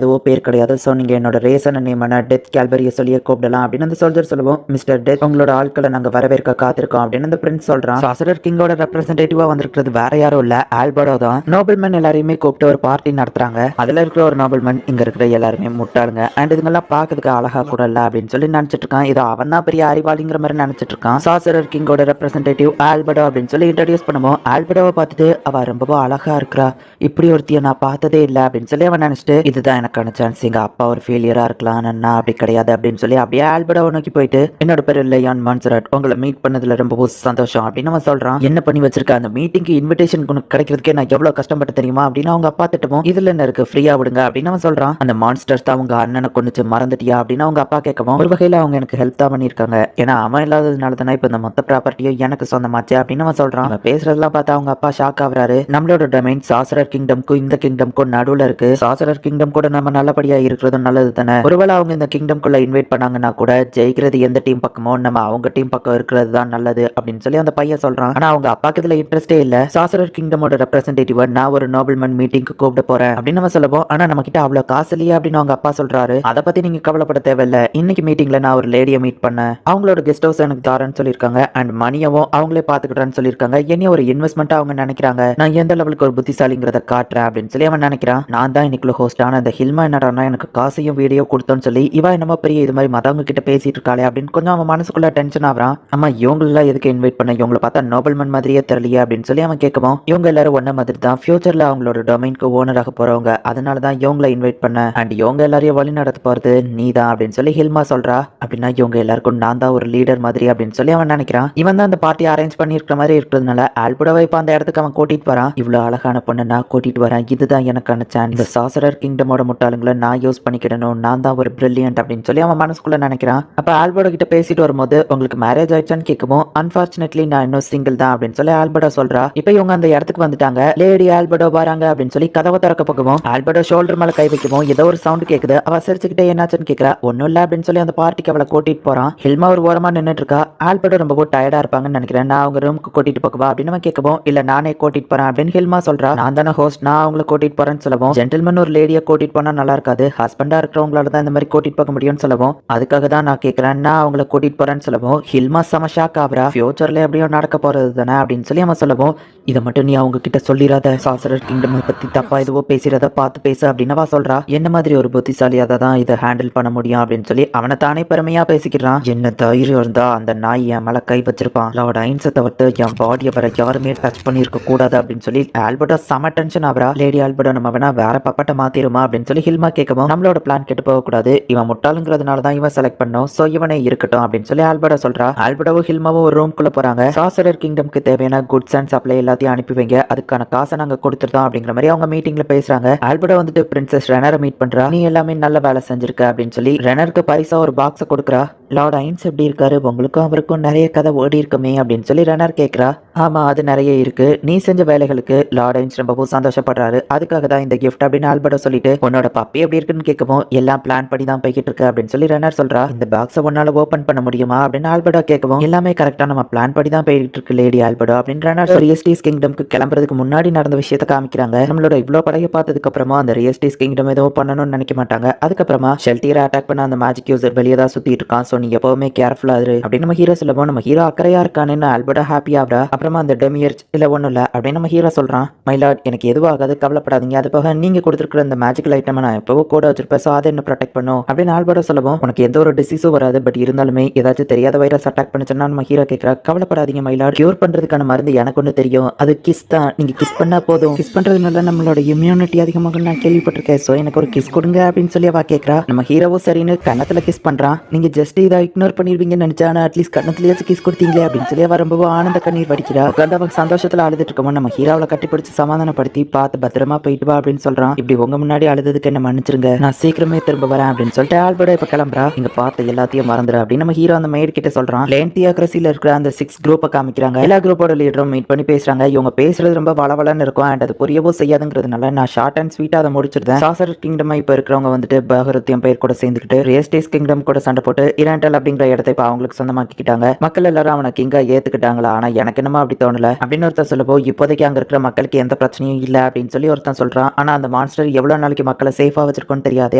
எதுவோ பேர் கிடையாது, சோ நீங்க என்னோட ரேசன் நேமான டெத் கேல்பரிய சொல்லியே கூப்பிடலாம் அப்படின்னு அந்த சோல்ஜர் சொல்லுவோம். மிஸ்டர் டெத், உங்களோட ஆட்களை நாங்க வரவேற்க காத்திருக்கோம் அப்படின்னு அந்த பிரின்ஸ் சொல்றான். சாசரர் கிங்கோட ரெப்ரசன்டேட்டிவா வந்திருக்கிறது வேற யாரும் இல்ல, ஆல்பர்டோ தான். நோபல்மேன் எல்லாரையுமே கூப்பிட்டு ஒரு பார்ட்டி நடத்துறாங்க. அதுல இருக்கிற ஒரு நோபல்மேன் இங்க இருக்கிற எல்லாருமே முட்டாளுங்க, அண்ட் இதுங்கெல்லாம் பாக்குறதுக்கு அழகா கூட இல்ல அப்படின்னு சொல்லி நினைச்சிட்டு இருக்கான். இதோ அவன் தான் பெரிய அறிவாளிங்கிற மாதிரி நினைச்சிட்டு இருக்கான். சாசரர் கிங்கோட ரெப்ரசன்டேட்டிவ் ஆல்பர்டோ அப்படின்னு சொல்லி இன்ட்ரோடியூஸ் பண்ணுவோம். ஆல்பர்டோவை பார்த்துட்டு அவ ரொம்பவும் அழகா இருக்கிறா, இப்படி ஒருத்திய நான் பார்த்ததே இல்லை அப்படின்னு சொல்லி அவன் நினைச்சிட்டு, இதுதான் எனக்கான சான்ஸ், எங்க அப்பா ஒரு ஃபெயிலியரா இருக்கலாம், நான் அப்படி கிடையாது அப்படின்னு சொல்லி அப்படியே ஆல்பர்டோவை நோக்கி போயிட்டு, என்னோட பேர் லியான் மான்சரட், உங்களை மீட் பண்ணதுல ரொம்பவும் சந்தோஷம் அப்படின்னு அவன் சொல்றான். என்ன பண்ணி வச்சிருக்க, அந்த மீட்டிங்க்கு இன்விடேஷன் கிடைக்கிறதுக்கே நான் எவ்வளவு கஷ்டப்பட்டு தெரியுமா அப்படின்னு அவங்க அப்பா திட்டவும், இதுல என்ன இருக்கு, ஃப்ரீயா விடுங்க அப்படின்னு அவன் சொல்றான். அந்த மான்ஸ்டர்ஸ் தான் அவங்க அண்ணனை கொண்டுச்சு மறந்துட்டியா அப்படின்னு அவங்க அப்பா கேட்கவும், ஒரு வகையில அவங்க எனக்கு ஹெல்ப் தான் பண்ணிருக்காங்க, ஏன்னா அவன் இல்லாததுனால தானே இப்ப இந்த மொத்த ப்ராப்பர்ட்டியும் எனக்கு சொந்தமாச்சு அப்படின்னு அவன் சொல்றான். அவன் பேசுறதெல்லாம் பார்த்தா அவங்க அப்பா ஷாக் ஆகுறாரு. நம்மளோட டொமைன் சாசரர் சாசரர் கிங்டம்க்கும் இந்த கிங்டம்க்கும் நடுவுல இருக்கு. சாசரர் கிங்டம் கூட நம்ம நல்லபடியா இருக்கிறது நல்லது தானே. ஒருவேளை அவங்க இந்த கிங்டம்குள்ள இன்வைட் பண்ணாங்கன்னா கூட ஜெயிக்கிறது எந்த டீம் பக்கமோ நம்ம அவங்க டீம் பக்கம் இருக்கிறது தான் நல்லது அப்படின்னு சொல்லி அந்த பையன் சொல்றான். ஆனா அவங்க அப்பாக்கு இதுல இன்ட்ரெஸ்டே இல்ல. சாசரர் கிங்டமோட ரெப்ரசன்டேட்டிவ் நான் ஒரு நோபல்மேன் மீட்டிங்க்கு கூப்பிட போறேன் அப்படின்னு நம்ம சொல்லுவோம். ஆனா நம்ம கிட்ட அவ்வளவு காசு இல்லையா அப்படின்னு அவங்க அப்பா சொல்றாரு. அதை பத்தி நீங்க கவலைப்பட தேவையில்ல. இன்னைக்கு மீட்டிங்ல நான் ஒரு லேடியை மீட் பண்ணேன். அவங்களோட கெஸ்ட் ஹவுஸ் எனக்கு தாரன்னு சொல்லியிருக்காங்க. அண்ட் மணியவும் அவங்களே பாத்துக்கிட்டான்னு சொல்லியிருக்காங்க. என்ன ஒரு இன்வெஸ்ட்மெண்ட் அவங்க நினைக்கிறாங்க. நான் எந்த லெவலுக்கு ஒரு புத்திசாலிங்கிறத காட்டுறேன் அப்படின்னு சொல்லி அவன் நினைக்கிறான். நான் தான் இன்னைக்குள்ள ஹோஸ்ட் ஆன அந்த ஹில்மா என்னடா எனக்கு காசையும் வீடியோ கொடுத்தோன்னு சொல்லி இவன் என்னமோ பெரிய இது மாதிரி மத்தவங்க கிட்ட பேசிட்டு இருக்காளே அப்படின்னு கொஞ்சம் அவன் மனசுக்குள்ள டென்ஷன் ஆகிறான். அம்மா இவங்களெல்லாம் எதுக்கு இன்வைட் பண்ண, இவங்களை பார்த்தா நோபல்மேன் மாதிரியே தெரியலையே அப்படின்னு சொல்லி அவன் கேட்கவும் இவங்க எல்லாரும் ஒன்ன மாதிரி தான் ஃபியூச்சர்ல அவங்களோட டொமைனுக்கு ஓனராக போறவங்க, அதனாலதான் இவங்களை இன்வைட் பண்ண. அண்ட் இவங்க எல்லாரையும் வழி நடத்த போறது நீ தான் அப்படின்னு சொல்லி ஹில்மா சொல்றா. அப்படின்னா இவங்க எல்லாருக்கும் நான் தான் ஒரு லீடர் மாதிரி அப்படின்னு சொல்லி அவன் நினைக்கிறான். இவன் தான் அந்த பார்ட்டி அரேஞ்ச் பண்ணி இருக்கிற மாதிரி இருக்கிறதுனால ஆல்பர்டாவை இப்ப அந்த இடத்துக்கு அவன் கூட்டிட்டு வரான். இவ்வளவு அழகான பொண்ணு நான் கூட்டிட்டு வரேன், இதுதான் எனக்கான சான்ஸ். இந்த சாசரர் கிங்டமோட முட்டாளுங்களை நான் யூஸ் பண்ணிக்கிடணும், நான் தான் ஒரு பிரில்லியன்ட் அப்படின்னு சொல்லி அவன் மனசுக்குள்ள நினைக்கிறான். அப்ப ஆல்பர்டோ கிட்ட பேசிட்டு வரும்போது உங்களுக்கு மேரேஜ் ஆயிடுச்சான்னு கேட்கவும் அன்பார்ச்சுனேட்லி நான் இன்னும் சிங்கிள் தான் அப்படின்னு சொல்லி ஆல்பர்டோ சொல்றா. இப்ப இவங்க அந்த இடத்துக்கு வந்துட்டாங்க. லேடி ஆல்பர்டோ வராங்க அப்படின்னு சொல்லி கதவை திறக்க போகவும் ஆல்பர்டோ ஷோல்டர் மேல கை வைக்கவும் ஏதோ ஒரு சவுண்ட் கேக்குது. அவ சிரிச்சுக்கிட்டே என்னாச்சுன்னு கேக்குறா. ஒன்னும் இல்ல அப்படின்னு சொல்லி அந்த பார்ட்டிக்கு அவளை கூட்டிட்டு போறான். ஹில்மா ஒரு ஓரமா நின்னுட்டு இருக்கா. ஆல்பர்டோ ரொம்ப டயர்டா இருப்பாங்கன்னு நினைக்கிறேன், நான் அவங்க ரூமுக்கு கூட்டிட்டு போகவா அப்படின்னு அவன் கேட்கவும் இல்ல நானே கூட்டிட்டு போறேன் அப்படின்னு ஹில்மா சொல்றா. நான் தானே ஹோஸ்ட், நான் அவங்களை கூட்டிட்டு போறேன்னு சொல்லவும் ஜென்டில்மேன் ஒரு லேடியை கூட்டிட்டு போனா நல்லா இருக்காது, ஹஸ்பண்டா இருக்கிறவங்களால தான் இந்த மாதிரி கூட்டிட்டு போக முடியும்னு சொல்லவும் அதுக்காக தான் நான் கேட்கறேன், நான் அவங்களை கூட்டிட்டு போறேன்னு சொல்லவும் ஹில்மா செம ஷாக் ஆகுறா. ஃபியூச்சர்ல எப்படியும் நடக்க போறது தானே அப்படின்னு சொல்லி அவன் சொல்லவும் இதை மட்டும் நீ அவங்க கிட்ட சொல்லிடாத, சாசரர் கிங்டம் பத்தி தப்பா எதுவோ பேசுறத பார்த்து பேச அப்படின்னு அவ சொல்றா. என்ன மாதிரி ஒரு புத்திசாலியாத தான் இதை ஹேண்டில் பண்ண முடியும் அப்படின்னு சொல்லி அவனை தானே பெருமையா பேசிக்கிறான். என்ன தைரியம் இருந்தா அந்த நாய் என் மேல கை வச்சிருப்பான், லார்ட் ஐன்ஸை தவிர்த்து என் பாடியை வர யாருமே டச் பண்ணி இருக்க கூடாது அப்படின்னு சொல்லி ஆல்பர்டோ செம டென்ஷன் ஆகுறா. லேடி ஆல்பர்டோ நம்ம வேணா வேற பப்பட்ட மாத்திருமா அப்படின்னு சொல்லி ஹில்மா கேட்கவும் நம்மளோட பிளான் கெட்டு போக கூடாது, இவன் முட்டாளுங்கிறதுனால தான் இவன் செலக்ட் பண்ணோம், சோ இவனே இருக்கட்டும் அப்படின்னு சொல்லி ஆல்பர்டோ சொல்றா. ஆல்பர்டோவும் ஹில்மாவும் ஒரு ரூம்குள்ள போறாங்க. சாசரர் கிங்டம்க்கு தேவையான குட்ஸ் அண்ட் சப்ளை எல்லாத்தையும் அனுப்பி வைங்க, அதுக்கான காசை நாங்க கொடுத்துருந்தோம் அப்படிங்கிற மாதிரி அவங்க மீட்டிங்ல பேசுறாங்க. ஆல்பர்டோ வந்துட்டு பிரின்சஸ் ரெனரை மீட் பண்றா. நீ எல்லாமே நல்ல வேலை செஞ்சிருக்க அப்படின்னு சொல்லி ரெனருக்கு பரிசா ஒரு பாக்ஸை கொடுக்குறா. லார்ட் ஐன்ஸ் எப்படி இருக்காரு, உங்களுக்கும் அவருக்கும் நிறைய கதை ஓடி இருக்குமே அப்படின்னு சொல்லி ரெனர் கேட்கிறா. ஆமா அது நிறைய இருக்கு, நீ செஞ்ச வேலைகளுக்கு லார்ட் ஐன்ஸ் ரொம்பவும் சந்தோஷப்படுறாரு, அதுக்காக தான் இந்த கிஃப்ட் அப்படின்னு ஆல்பர்டோ சொல்லிட்டு உன்னோட பப்பி எப்படி இருக்குன்னு கேட்கவும் எல்லாம் பிளான் பண்ணி தான் போய்கிட்டு இருக்கு அப்படின்னு சொல்லி ரெனர் சொல்றா. இந்த பாக்ஸை உன்னால ஓபன் பண்ண முடியுமா அப்படின்னு ஆல்பர்டோ கேட்கவும் எல்லாமே கரெக்டா நம்ம பிளான் பண்ணி தான் போயிட்டு இருக்கு லேடி ஆல்பர்டோ அப்படின்னு ரெனர் ரியஸ்டீஸ் கிங்டம்க்கு கிளம்புறதுக்கு முன்னாடி நடந்த விஷயத்தை காமிக்கிறாங்க. நம்மளோட இவ்வளவு படையை பார்த்ததுக்கு அப்புறமா அந்த ரியஸ்டீஸ் கிங்டம் ஏதோ பண்ணணும்னு நினைக்க மாட்டாங்க. அதுக்கப்புறமா ஷெல்டியரை அட்டாக் பண்ண அந்த மேஜிக் யூசர் வெளியே தான் சுத்திட்டு இருக்கான், சோ நீ எப்பவுமே கேர்ஃபுல்லா இரு அப்படின்னு நம்ம ஹீரோ சொல்லவும் நம்ம ஹீரோ அக்கறையா இருக்கான்னு ஆல்பர்டோ ஹாப்பி ஆகுறா. அப்புறமா அந்த டெமியர்ச் இல்ல ஒண்ணும் இல்ல அப்படின்னு நம்ம ஹீரோ சொல்றான். மை லார்ட் எனக்கு எதுவும் ஆகாது, கவலைப்படாதீங்க, அது போக நீங்க கொடுத்துருக்கிற அந்த மேஜிக்கல் ஐட்டம் நான் எப்பவோ கூட வச்சிருப்பேன், சோ அதை என்ன ப்ரொடெக்ட் பண்ணும் அப்படின்னு ஆல்பர்டோ சொல்லவும் உனக்கு எந்த ஒரு டிசீஸும் வராது, பட் இருந்தாலுமே ஏதாச்சும் தெரியாத வைரஸ் அட்டாக் பண்ணுச்சுன்னா நம்ம ஹீரோ கேட்கறா. கவலைப்படாதீங்க மை லார்ட், கியூர் பண்றதுக்கான மருந்து எனக்கு ஒன்று தெரியும், அது கிஸ் தான், நீங்க கிஸ் பண்ணா போதும், கிஸ் பண்றதுனால நம்மளோட இம்யூனிட்டி அதிகமாக நான் கேள்விப்பட்டிருக்கேன், சோ எனக்கு ஒரு கிஸ் கொடுங்க அப்படின்னு சொல்லி அவ கேட்கறா. நம்ம ஹீரோவும் சரின்னு கன்னத்துல கிஸ் பண்றான். நீங்க ஜஸ்ட் இதை இக்னோர் பண்ணிருவீங்கன்னு நினைச்சா அட்லீஸ்ட் கண்ணத்துலயாச்சும் கிஸ் கொடுத்தீங்களே அப்படின்னு சொல்லி அவ ரொம்ப ஆனந்த கண்ணீர் வடிக்கிறா. உட்காந்து அவன் சந்தோஷத்துல அழுதுட்டு இருக்கோம். நம்ம ஹீரோவை கட்டிப்பிடிச்சு சமாதானப்படுத்தி பார்த்து பத்திரமா போயிட்டு வா அப்படின்னு சொல்றான். இப்படி உங்க முன்னாடி அழுதுக்கு என்ன மன்னிச்சிருங்க, நான் சீக்கிரமே திரும்ப வரேன் அப்படின்னு சொல்லிட்டு ஆல்பர்டோ இப்ப கிளம்புறா. இங்க பார்த்து எல்லாத்தையும் மறந்துடு அப்படின்னு நம்ம ஹீரோ அந்த மெய்டு கிட்ட சொல்றான். லேன் தியோக்ரசில இருக்கிற அந்த 6 குரூப்பை காமிக்கிறாங்க. எல்லா குரூப்போட லீடரும் மீட் பண்ணி பேசுறாங்க. இவங்க பேசுறது ரொம்ப வளவலன்னு இருக்கும் அண்ட் அது புரியவோ செய்யாதுங்கிறதுனால நான் ஷார்ட் அண்ட் ஸ்வீட்டா அதை முடிச்சிருந்தேன். சாசரர் கிங்டம் இப்ப இருக்கிறவங்க வந்துட்டு பகரத்தியம் பேர் கூட சேர்ந்துக்கிட்டு ரியஸ்டேஸ் கிங்டம் கூட சண்டை போட்டு இரண்டல் அப்படிங்கிற இடத்தை இப்ப அவங்களுக்கு சொந்தமாக்கிட்டாங்க. மக்கள் எல்லாரும் அவனை கிங்கா ஏத்துக்கிட்டாங்களா, ஆனா எனக்கு என்னமோ அப்படி தோணல அப்படின்னு ஒருத்தன் சொல்லப்போ இப்போதைக்கு அங்க இருக்கிற மக்களுக்கு எந்த பிரச்சனையும் இல்ல அப்படின்னு சொல்லி ஒருத்தன் சொல்றான். ஆனா அந்த மான்ஸ்டர் எவ்வளவு நாளைக்கு மக்களை சேஃபா வச்சிருக்கோன்னு தெரியாது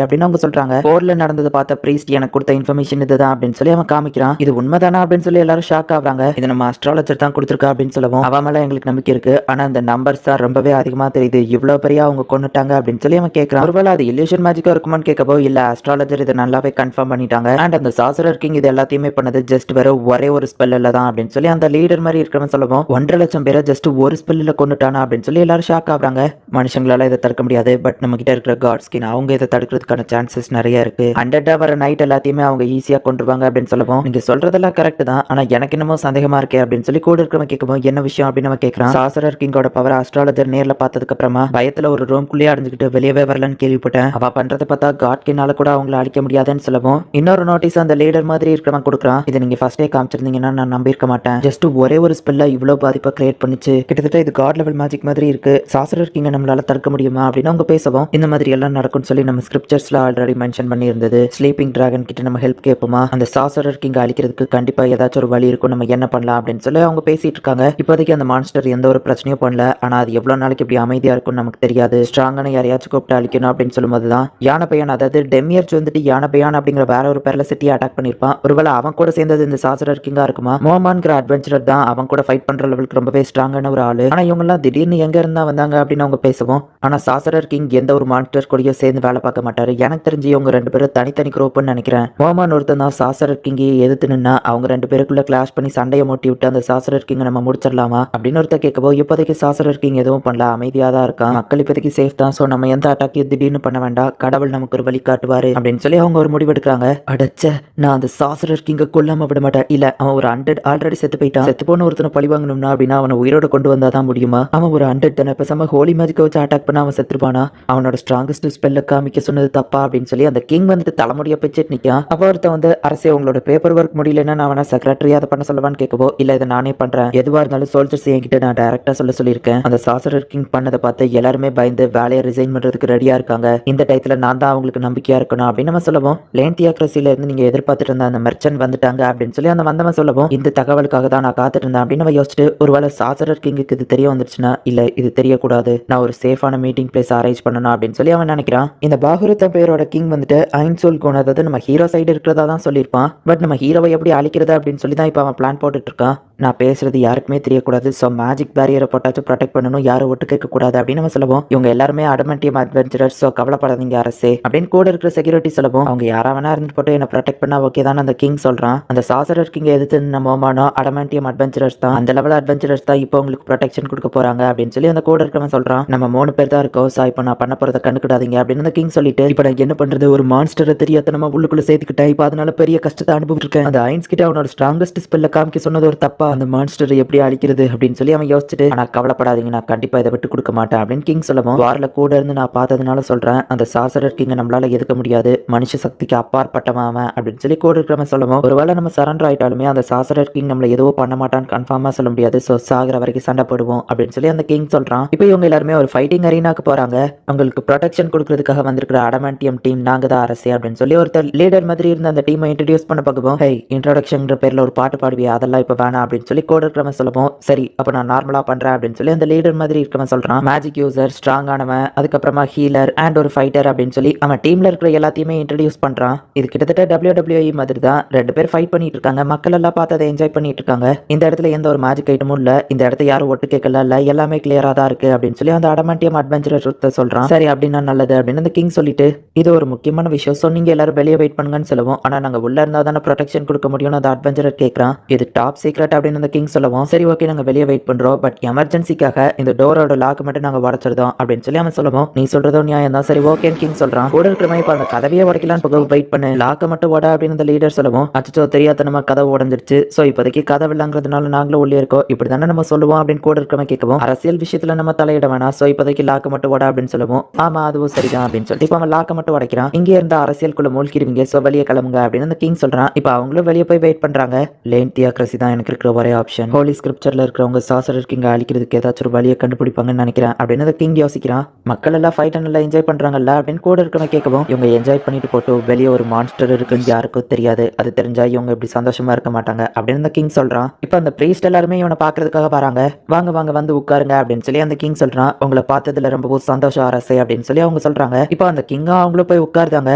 அப்படின்னு அவங்க சொல்றாங்க. போர்ல நடந்தது பார்த்த பிரீஸ்ட் எனக்கு கொடுத்த இன்ஃபர்மேஷன் இதுதான் அப்படின்னு சொல்லி அவன் காமிக்கிறான். இது உண்மைதானா அப்படின்னு சொல்லி எல்லாரும் ஷாக் ஆகுறாங்க. இது நம்ம அஸ்ட்ராலஜர் தான் கொடுத்துருக்கா அப்படின்னு சொல்லவும் அவன் மேல எங்களுக்கு நம்பிக்கை இருக்கு, ஆனா அந்த நம்பர்ஸ் தான் ரொம்பவே அதிகமா தெரியுது, இவ்வளவு பெரிய அவங்க கொண்டுட்டாங்க அப்படின்னு சொல்லி அவன் கேட்கறான். ஒருவேளை அது இல்லூஷன் மேஜிக்கா இருக்குமான்னு கேட்கப்போ இல்ல அஸ்ட்ராலஜர் இதை நல்லாவே கன்ஃபார்ம் பண்ணிட்டாங்க அண்ட் அந்த சாசரர் கிங் இது எல்லாத்தையுமே பண்ணது ஜஸ்ட் வேற ஒரே ஒரு ஸ்பெல்ல தான் அப்படின்னு சொல்லி அந்த லீடர் மாதிரி இருக்கிறவன் சொல்லவும் 1.5 லட்சம் பேரை ஜஸ்ட் ஒரு ஸ்பெல்ல கொண்டுட்டானா அப்படின்னு சொல்லி எல்லாரும் ஷாக் ஆகுறாங்க. மனுஷங்களால இதை தடுக்க முடியாது, பட் நம்ம கிட்ட இருக்கிற காட் ஸ்கின் அவங்க இதை தடுக்கிறதுக்கான சான்சஸ் நிறைய இருக்கு, 100 வர நைட் எல்லாத்தையுமே அவங்க ஈஸியா கொண்டுருவாங்க அப்படின்னு சொல்லவும் நீங்க சொல்றதெல்லாம் கரெக்ட் தான், ஆனா எனக்கு என்னமோ சந்தேகமா இருக்கே அப்படின்னு சொல்லி கூட இருக்கிறவன் கேட்கவும் என்ன விஷயம் அப்படின்னு நம்ம கேட்கறான். சாசரர் கிங்கோட பவர் அஸ்ட்ராலஜர் நேர்ல பார்த்ததுக்கு அப்புறமா பயத்துல ஒரு ரூம்குள்ளேயே அடைஞ்சுக்கிட்டு வெளியவே வரலன்னு கேள்விப்பட்டேன், அவ பண்றதை பார்த்தா காட் கின்னால கூட அவங்களை அழிக்க முடியாதுன்னு சொல்லவும் இன்னொரு நோட்டீஸ் அந்த லீடர் மாதிரி இருக்கிறவன் கொடுக்குறான். இதை நீங்க ஃபர்ஸ்டே காமிச்சிருந்தீங்கன்னா நான் நம்பியிருக்க மாட்டேன், ஜஸ்ட் ஒரே ஒரு ஸ்பெல்ல இவ்வளவு பாதிப்பை கிரியேட் பண்ணிச்சு, கிட்டத்தட்ட இது காட் லெவல் மேஜிக் மாதிரி இருக்கு, சாசரர் கிங்கை நம்மளால தடுக்க முடியுமா அப்படின்னு அவங்க பேசவும் இந்த மாதிரி எல்லாம் நடக்கும்னு சொல்லி நம்ம ஸ்கிரிப்சர்ஸ்ல ஆல்ரெடி மென்ஷன் பண்ணி இருந்தது. ஸ்லீப்பிங் டிராகன் கிட்ட நம்ம ஹெல்ப் கேட்போமா, அந்த சாசரர் கிங்கை அழிக்கிறதுக்கு கண்டிப்பா ஏதாச்சும் ஒரு வழி இருக்கும், நம்ம என்ன பண்ணலாம் அப்படின்னு சொல்லி அவங்க பேசிட்டு இருக்காங்க. இப்போதைக்கு அந்த மான்ஸ்டர் எந்த ஒரு பிரச்சனையும் பண்ணல, ஆனா அது எவ்வளவு நாளைக்கு இப்படி அமைதியா இருக்கும்னு நமக்கு தெரியாது. ஸ்ட்ராங்கான யாரையாச்சும் கூப்பிட்டு அழிக்கணும் அப்படின்னு சொல்லும்போது தான் யானை பையன், அதாவது டெமியர்ஸ் வந்துட்டு யானை பையன் அப்படிங்கிற வேற ஒரு பேர்ல சிட்டியை அட்டாக் பண்ணிருப்பான். ஒருவேளை அவன் கூட சேர்ந்தது இந்த சாசரர் கிங்கா இருக்குமா? மோமான்கிற அட்வென்ச்சரர் தான் அவன் கூட ஃபைட் பண்ற லெவலுக்கு ரொம்பவே ஸ்ட்ராங்கான ஒரு ஆளு. ஆனா இவங்க எல்லாம் திடீர்னு எங்க இருந்தா வந்தாங்க அப்படின்னு அவங்க பேசுவோம். ஆனா சாசரர் கிங் எந்த ஒரு மான்ஸ்டர் கூடயும் சேர்ந்து வேலை பார்க்க மாட்டாரு. எனக்கு தெரிஞ்சு இவங்க ரெண்டு பேரும் தனித்தனி குரூப்னு நினைக்கிறேன். மோமான் ஒருத்தன் தான் சாசரர் கிங்கையை எதிர்த்து நின்னா அவங்க ரெண்டு பேருக்குள்ள கிளாஷ் பண்ணி சண்டையை மூட்டி விட்டு அந்த சாசரர் கிங்கை நம்ம முடிச்சிடலாமா அப்படின்னு ஒருத்தர் கேட்கவோ, இப்போதைக்கு சாசரர் கிங் எதுவும் பண்ணல, அமைதியா தான் இருக்கான், மக்கள் இப்போதைக்கு சேஃப் தான், சோ நம்ம எந்த அட்டாக்கையும் திடீர்னு பண்ண வேண்டாம், கடவுள் நமக்கு ஒரு வழி காட்டுவாரு அப்படின்னு சொல்லி அவங்க ஒரு முடிவு எடுக்கிறாங்க. அடச்ச, நான் அந்த சாசரர் கிங்கை கொல்லாம விட மாட்டேன். இல்ல, அவன் ஒரு 100 ஆல்ரெடி செத்து போயிட்டான். செத்து போன ஒருத்தனை பழி வாங்கணும்னா அப்படின்னா அவனை உயிரோட கொண்டு வந்தாதான் முடியுமா? அவன் ஒரு 100 தானே, பேசாம ஹோலி மேஜிக்கை வச்சு அட்டாக் பண்ண அவன் செத்துருப்பானா? அவனோட ஸ்ட்ராங்கஸ்ட் ஸ்பெல்ல காமிக்க சொன்னது தப்பா அப்படின்னு சொல்லி அந்த கிங் வந்துட்டு தலைமுடிய பிச்சுட்டு நிக்கான். அப்ப ஒருத்தன் வந்து, அரசே உங்களோட பேப்பர் ஒர்க் முடியலன்னா நான் வேணா செக்ரட்டரி அதை பண்ண சொல்லவான்னு கேட்கவோ, இல்ல இதை நானே பண்றேன், எதுவா இருந்தாலும் சோல்ஜர்ஸ் என்கிட்ட நான் டைரக்டா சொல்லியிருக்கேன். அந்த சாசரர் கிங் பண்ணதை பார்த்து எல்லாருமே பயந்து வேலையை ரிசைன் பண்றதுக்கு ரெடியா இருக்காங்க. இந்த டயத்துல நான் தான் அவங்களுக்கு நம்பிக்கையா இருக்கணும் அப்படின்னு நம்ம சொல்லவும், லேன் தியாக்ரசில இருந்து நீங்க எதிர்பார்த்துட்டு இருந்த அந்த மெர்ச்சன்ட் வந்துட்டாங்க அப்படின்னு சொல்லி அந்த வந்தவன் சொல்லவும், இந்த தகவலுக்காக தான் நான் காத்துட்டு இருந்தேன் அப்படின்னு நம்ம யோசிச்சுட்டு, ஒருவேளை சாசரர் கிங்குக்கு இது தெரிய வந்துருச்சுன்னா, இல்ல இது தெரியக்கூடாது, நான் ஒரு சேஃபான மீட்டிங் பிளேஸ் அரேஞ்ச் பண்ணணும் அப்படின்னு சொல்லி அவன் நினைக்கிறான். இந்த பாகுரத்த பேரோட கிங் வந்துட்டு ஐன்சோல் கோன், அதாவது நம்ம ஹீரோ சைடு இருக்கிறதா தான் சொல்லியிருப்பான். பட் நம்ம ஹீரோவை எப்படி அழிக்கிறது அப்படின்னு சொல்லி தான் இப்போ அவன் பிளான் போட்டுட்டு இருக்கான். நான் பேசுறது யாருக்குமே தெரியக்கூடாது, ஸோ மேஜிக் பேரியரை போட்டாச்சும் ப்ரொடெக்ட் பண்ணணும், யாரும் ஒட்டு கேட்க கூடாது அப்படின்னு நம்ம சொல்லுவோம். இவங்க எல்லாருமே அடமண்டியம் அட்வென்ச்சரர்ஸ், ஸோ கவலைப்படாதீங்க அரசே அப்படின்னு கூட இருக்கிற செக்யூரிட்டி சொல்லுவோம். அவங்க யாரா வேணா இருந்து போட்டு என்ன ப்ரொடெக்ட் பண்ணா ஓகே தான் அந்த கிங் சொல்றான். அந்த சாசரர் கிங் எதிர்த்து நம்ம மோமானோ அடமண்டியம் அட்வென்ச்சரர்ஸ் தான், அந்த லெவல் அட்வென்ச்சரர்ஸ் தான் இப்போ உங்களுக்கு ப்ரொடெக்ஷன் கொடுக்க போறாங்க அப்படின்னு சொல்லி அந்த கூட இருக்கிறவன் சொல்றான். நம்ம 3 பேர் தான் இருக்கோம், ஸோ இப்போ நான் பண்ண போறதை கண்டுக்கிடாதீங்க அப்படின்னு அந்த கிங் சொல்லிட்டு, இப்போ நான் என்ன பண்றது, ஒரு மான்ஸ்டரை தெரியாதனமா உள்ளுக்குள்ள சேர்த்துக்கிட்டேன், இப்போ அதனால பெரிய கஷ்டத்தை அனுபவிச்சிருக்கேன். அந்த ஐன்ஸ் கிட்ட அவனோட ஸ்ட்ராங்கஸ்ட் ஸ்பெல்ல காமிக்க சொன்னது ஒரு தப்பா, அந்த மான்ஸ்டரை எப்படி அழிக்கிறது அப்படின்னு சொல்லி அவன் யோசிச்சுட்டு, ஆனா கவலைப்படாதீங்க நான் கண்டிப்பா இதை விட்டு கொடுக்க மாட்டேன் அப்படின்னு கிங் சொல்லவும், வார்ல கூட இருந்து நான் பார்த்ததுனால சொல்றேன், அந்த சாசரர் கிங்கை நம்மளால எதுக்க முடியாது, மனுஷ சக்திக்கு அப்பாற்பட்டவன் அவன் அப்படின்னு சொல்லி கூட இருக்கிறவன் சொல்லவும், ஒருவேளை நம்ம சரண்டர் ஆயிட்டாலுமே அந்த சாசரர் கிங் நம்மள எதுவும் பண்ண மாட்டான்னு கன்ஃபார்மா சொல்ல முடியாது, ஸோ சாகிற வரைக்கும் சண்டை போடுவோம் அப்படின்னு சொல்லி அந்த கிங் சொல்றான். இப்போ இவங்க எல்லாருமே ஒரு ஃபைட்டிங் அரீனாக்கு போறாங்க. அவங்களுக்கு ப்ரொடெக்ஷன் கொடுக்கறதுக்காக வந்திருக்கிற அடமண்டியம் டீம் நாங்க தான் அரசே அப்படின்னு சொல்லி ஒருத்தர் லீடர் மாதிரி இருந்த அந்த டீமை இன்ட்ரடியூஸ் பண்ண பார்க்கவும், ஹே இன்ட்ரோடக்ஷன் பேர்ல ஒரு பாட்டு பாடுவியா, அதெல்லாம் இப்போ வேணாம் அப்படின்னு சொல்லி கூட இருக்கிறவன் சொல்லவும், சரி அப்ப நான் நார்மலா பண்றேன் அப்படின்னு சொல்லி அந்த லீடர் மாதிரி இருக்கவன் சொல்றான். மேஜிக் யூசர், ஸ்ட்ராங்கானவன், அதுக்கப்புறமா ஹீலர் அண்ட் ஒரு ஃபைட்டர் அப்படின்னு சொல்லி அவன் டீம்ல இருக்கிற எல்லாத்தையுமே இன்ட்ரடியூஸ் பண்றான். இது கிட்டத்தட்ட WWE மாதிரி தான், 2 பேர் ஃபைட் பண்ணிட்டு இருக்காங்க, மக்கள் எல்லாம் பார்த்து அதை என்ஜாய் பண்ணிட்டு இருக்காங்க. இந்த இடத்துல எந்த ஒரு மேஜிக் ஐட்டமும் இல்ல, இந்த இடத்த யாரும் ஒட்டு கேட்கல, எல்லாமே கிளியரா தான் இருக்கு அப்படின்னு சொல்லி அந்த அடமண்டியம் அட்வென்ச்சரர் சொல்றான். சரி அப்படின்னா நல்லது அப்படின்னு அந்த கிங் சொல்லிட்டு, இது ஒரு முக்கியமான விஷயம், ஸோ நீங்க எல்லாரும் வெளியே வெயிட் பண்ணுங்கன்னு சொல்லுவோம். ஆனா நாங்க உள்ள இருந்தா தானே ப்ரொடெக்ஷன் கொடுக்க முடியும் அந்த அட்வென்ச்சரர் கேட்கறான். இது டாப் சீக்ரெட் அப்படின்னு அந்த கிங் சொல்லுவோம். சரி ஓகே நாங்க வெளியே வெயிட் பண்றோம், பட் எமர்ஜென்சிக்காக இந்த டோரோட லாக் மட்டும் நாங்க உடைச்சிருந்தோம் அப்படின்னு சொல்லி அவன் சொல்லுவோம். நீ சொல்றதும் நியாயம் தான், சரி ஓகே கிங் சொல்றான். கூட இருக்கிற இப்ப அந்த கதவையே உடைக்கலான்னு வெயிட் பண்ணு, லாக்க மட்டும் ஓட அப்படின்னு அந்த லீடர் சொல்லுவோம். அச்சோ தெரியாத நம்ம கதவை உடஞ்சிருச்சு, ஸோ இப்போதைக்கு கதவு இல்லங்கிறதுனால நாங்களும் உள்ளே இருக்கோம், இப்படி தானே நம்ம சொல்லுவோம் அப்படின்னு கூட இருக்கிறவன் கேட்கவும், அரசியல் விஷயத்துல நம்ம தலையிட வேணாம், ஸோ இப்போதைக்கு லாக்க மட்டும் ஓட அப்படின்னு சொல்லுவோம். ஆமா அதுவும் சரிதான் அப்படின்னு சொல்லிட்டு இப்போ அவன் லாக்க மட்டும் உடைக்கிறான். இங்கே இருந்த அரசியலுக்குள்ள மூழ்கிடுவீங்க, ஸோ வெளியே கிளம்புங்க அப்படின்னு அந்த கிங் சொல்றான். இப்போ அவங்களும் வெளியே போய் வெயிட் பண்றாங்க. லேன் தியாக்ரசி தான் எனக்கு இருக்கிற ஒரே ஆப்ஷன், ஹோலி ஸ்கிரிப்சர்ல இருக்கிறவங்க சாசரர் கிங்க அழிக்கிறதுக்கு ஏதாச்சும் ஒரு வழியை கண்டுபிடிப்பாங்கன்னு நினைக்கிறேன் அப்படின்னு அந்த கிங் யோசிக்கிறான். மக்கள் எல்லாம் ஃபைட் நல்லா என்ஜாய் பண்றாங்கல்ல அப்படின்னு கூட இருக்கிறவங்க கேட்கவும், இவங்க என்ஜாய் பண்ணிட்டு போட்டு வெளியே ஒரு மான்ஸ்டர் இருக்குன்னு யாருக்கும் தெரியாது, அது தெரிஞ்சா இவங்க இப்படி சந்தோஷமா இருக்க மாட்டாங்க அப்படின்னு அந்த கிங் சொல்றான். இப்போ அந்த பிரீஸ்ட் எல்லாருமே இவனை பாக்குறதுக்காக வராங்க. வாங்க வாங்க வந்து உட்காருங்க அப்படின்னு சொல்லி அந்த கிங் சொல்றான். உங்களை பார்த்ததுல ரொம்பவும் சந்தோஷம் அரசே அப்படின்னு சொல்லி அவங்க சொல்றாங்க. இப்போ அந்த கிங்கா அவங்களும் போய் உட்காருதாங்க.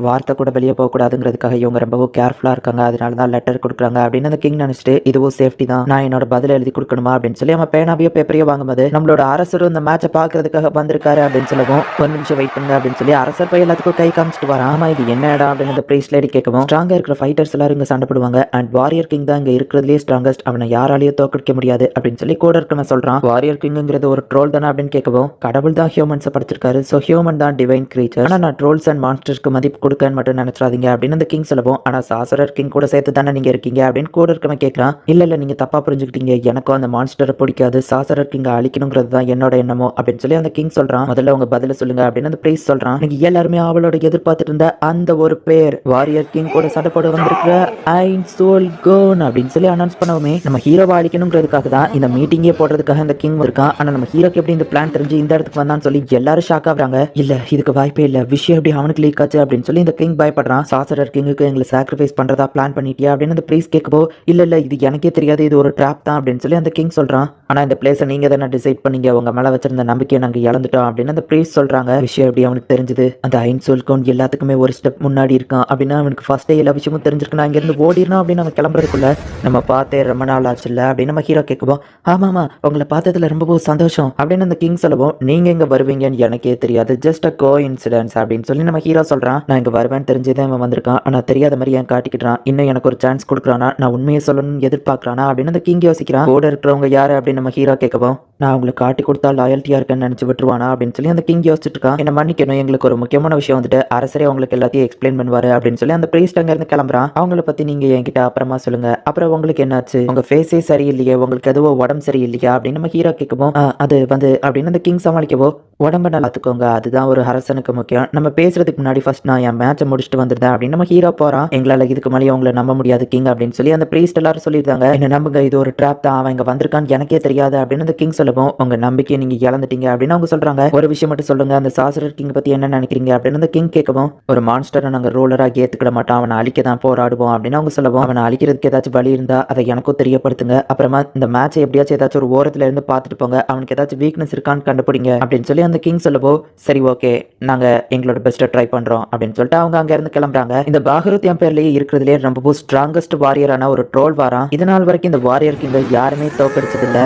வார்த்தை கூட வெளியே போகக்கூடாதுங்கிறதுக்காக இவங்க ரொம்பவும் கேர்ஃபுல்லாக இருக்காங்க, அதனால தான் லெட்டர் கொடுக்குறாங்க அப்படின்னு அந்த கிங் நினச்சிட்டு, இதுவும் சேஃப்டி தான், நான் என்னோட பதில் எழுதி கொடுக்கணுமா அப்படின்னு சொல்லி அவன் பேனாவையோ பேப்பரையோ வாங்கும்போது, நம்மளோட அரசரும் இந்த மேட்சை பார்க்கறதுக்காக வந்திருக்காரு அப்படின்னு சொல்லவும், ஒரு நிமிஷம் வெயிட் பண்ணுங்க அப்படின்னு சொல்லி அரசர் போய் எல்லாத்துக்கும் கை காமிச்சிட்டு வரான். ஆமா இது என்ன இடம் அப்படின்னு அந்த பிரீஸ்ட் லேடி கேட்கவும், ஸ்ட்ராங்கா இருக்கிற ஃபைட்டர்ஸ் எல்லாரும் இங்கே சண்டை போடுவாங்க, அண்ட் வாரியர் கிங் தான் இங்கே இருக்கிறதுலேயே ஸ்ட்ராங்கஸ்ட், அவனை யாராலையும் தோற்கடிக்க முடியாது அப்படின்னு சொல்லி கூட இருக்கவன் சொல்றான். வாரியர் கிங்கிறது ஒரு ட்ரோல் தானே அப்படின்னு கேட்கவும், கடவுள் தான் ஹியூமன்ஸை படிச்சிருக்காரு, ஸோ ஹியூமன் தான் டிவைன் கிரீச்சர், ஆனால் நான் ட்ரோல்ஸ் அண்ட் மான்ஸ்டர்ஸ்க்கு மதிப்பு கொடுக்கன்னு மட்டும் நினைச்சிடாதீங்க அப்படின்னு அந்த கிங் சொல்லவும், ஆனா சாசரர் கிங் கூட சேர்த்து தானே நீங்க இருக்கீங்க அப்படின்னு கூட இருக்கவன் கேட்கறான். இல்ல நீங்க தப்பா புரிஞ்சுக்கிட்டீங்க, எனக்கும் அந்த மான்ஸ்டரை பிடிக்காது, சாசரர் கிங்க அழிக்கணுங்கிறது தான் என்னோட எண்ணமோ அப்படின்னு சொல்லி அந்த கிங் சொல்றான். முதல்ல உங்க பதில சொல்லுங்க அப்படின்னு அந்த பிரீஸ் சொல்றான். நீங்க எல்லாருமே அவளோட எதிர்பார்த்துட்டு இருந்த அந்த ஒரு பேர் வாரியர் கிங் கூட சண்டை போட வந்திருக்கிற ஐன் சோல் கோன் அப்படின்னு சொல்லி அனௌன்ஸ் பண்ணவுமே நம்ம ஹீரோவை அழிக்கணுங்கிறதுக்காக தான் இந்த மீட்டிங்கே போடுறதுக்காக இந்த கிங் இருக்கான். ஆனா நம்ம ஹீரோக்கு எப்படி இந்த பிளான் தெரிஞ்சு இந்த இடத்துக்கு வந்தான்னு சொல்லி எல்லாரும் ஷாக் ஆகுறாங்க. இல்ல இதுக்கு வாய்ப்பே இல்ல, விஷயம் எப்படி அவனுக்கு லீக் ஆச்சு அப்படின்னு சொல்லி இந்த கிங் பயப்படுறான். சாசரர் கிங்குக்கு எங்களை சாக்ரிஃபைஸ் பண்றதா பிளான் பண்ணிட்டியா அப்படின்னு அந்த பிரீஸ் கேட்கப்போ, இல்ல இது எனக்கே தெரியாது, இது ஒரு ட்ராப் தான் அப்படின்னு சொல்லி அந்த கிங் சொல்றான். ஆனா இந்த பிளேஸை நீங்க தானே டிசைட் பண்ணீங்க, உங்க மேல வச்சிருந்த நம்பிக்கையை நாங்க இழந்துட்டோம் அப்படின்னு அந்த பிரீஸ் சொல்றாங்க. விஷயம் எப்படி அவனுக்கு தெரிஞ்சது, அந்த ஐன் சோல் கோன் எல்லாத்துக்குமே ஒரு ஸ்டெப் முன்னாடி இருக்கான் அப்படின்னா அவனுக்கு ஃபர்ஸ்டே எல்லா விஷயமும் தெரிஞ்சிருக்கு, நான் இங்கிருந்து ஓடிடணும் அப்படின்னு நம்ம கிளம்புறதுக்குள்ள நம்ம பார்த்தே ரொம்ப நாள் ஆச்சுல்ல அப்படின்னு நம்ம ஹீரோ கேட்குவோம். ஆமாமா உங்களை பார்த்ததுல ரொம்ப சந்தோஷம் அப்படின்னு அந்த கிங் சொல்லவும், நீங்க இங்க வருவீங்கன்னு எனக்கே தெரியாது, ஜஸ்ட் அ கோ இன்சிடென்ட்ஸ் அப்படின்னு சொல்லி நம்ம ஹீரோ சொல்றான். நான் இங்க வருவேன்னு தெரிஞ்சுதான் இவன் வந்திருக்கான், ஆனா தெரியாத மாதிரி ஏன் காட்டிக்கிட்டான், இன்னும் எனக்கு ஒரு சான்ஸ் கொடுக்குறானா, நான் உண்மையை சொல்லணும்னு எதிர்பார்க்கறானா அப்படின்னு அந்த கிங் யோசிக்கிறான். கூட இருக்கிறவங்க யாரு அப்படின்னு நம்ம ஹீரோ கேட்கவும், நான் உங்களுக்கு காட்டி கொடுத்தா லாயல்ட்டியா இருக்கேன்னு நினைச்சு விட்டுருவானா அப்படின்னு சொல்லி அந்த கிங் யோசிச்சுட்டு இருக்கான். என்ன மன்னிக்கணும், எங்களுக்கு ஒரு முக்கியமான விஷயம் வந்துட்டு அரசரே உங்களுக்கு எல்லாத்தையும் எக்ஸ்பிளைன் பண்ணுவாரு அப்படின்னு சொல்லி அந்த பிரீஸ்ட் அங்க இருந்து கிளம்புறான். அவங்கள பத்தி நீங்க என்கிட்ட அப்புறமா சொல்லுங்க, அப்புறம் உங்களுக்கு என்னாச்சு, உங்க ஃபேஸே சரியில்லையே, உங்களுக்கு எதுவோ உடம்பு சரியில்லையா அப்படின்னு நம்ம ஹீரோ கேட்கவும், அது வந்து அப்படின்னு அந்த கிங் சமாளிக்கவோ, உடம்ப நல்லாத்துக்கோங்க, அதுதான் ஒரு அரசனுக்கு முக்கியம், நம்ம பேசுறதுக்கு முன்னாடி ஃபர்ஸ்ட் நான் என் மேட்சை முடிச்சுட்டு வந்திருந்தேன் அப்படின்னு நம்ம ஹீரோ போறான். எங்களால இதுக்கு மேலே உங்களை நம்ப முடியாது கிங் அப்படின்னு சொல்லி அந்த பிரீஸ்ட் எல்லாரும் சொல்லியிருந்தாங்க. என்ன நம்புங்க, இது ஒரு ட்ராப் தான், அவன் இங்க வந்திருக்கான்னு எனக்கே தெரியாது அப்படின்னு அந்த கிங் சொல்லவும், உங்க நம்பிக்கையை நீங்க இழந்துட்டீங்க அப்படின்னு அவங்க சொல்றாங்க. ஒரு விஷயம் மட்டும் சொல்லுங்க, அந்த சாசரர் கிங் பத்தி என்ன நினைக்கிறீங்க அப்படின்னு அந்த கிங் கேட்கவும், ஒரு மான்ஸ்டரை நாங்க ரோலரா ஏத்துக்கிட மாட்டோம், அவனை அழிக்க தான் போராடுவோம் அப்படின்னு அவங்க சொல்லவும், அவனை அழிக்கிறதுக்கு ஏதாச்சும் வழி இருந்தா அதை எனக்கும் தெரியப்படுத்துங்க, அப்புறமா இந்த மேட்சை எப்படியாச்சும் ஏதாச்சும் ஒரு ஓரத்துல இருந்து பார்த்துட்டு போங்க, அவனுக்கு ஏதாச்சும் வீக்னஸ் இருக்கான்னு கண்டுபிடிங்க அப்படின்னு சொல்லி அந்த கிங் சொல்லவோ, சரி ஓகே நாங்க எங்களோட பெஸ்ட்டை ட்ரை பண்றோம் அப்படின்னு சொல்லிட்டு அவங்க அங்க இருந்து கிளம்புறாங்க. இந்த பாகருத் எம்பையர்லயே இருக்கிறதுலே ரொம்ப ஸ்ட்ராங்கஸ்ட் வாரியரான ஒரு ட்ரோல் வாரான். இதனால் வரைக்கும் இந்த வாரியர் கிங்க யாருமே தோக்கடிச்சது இல்ல,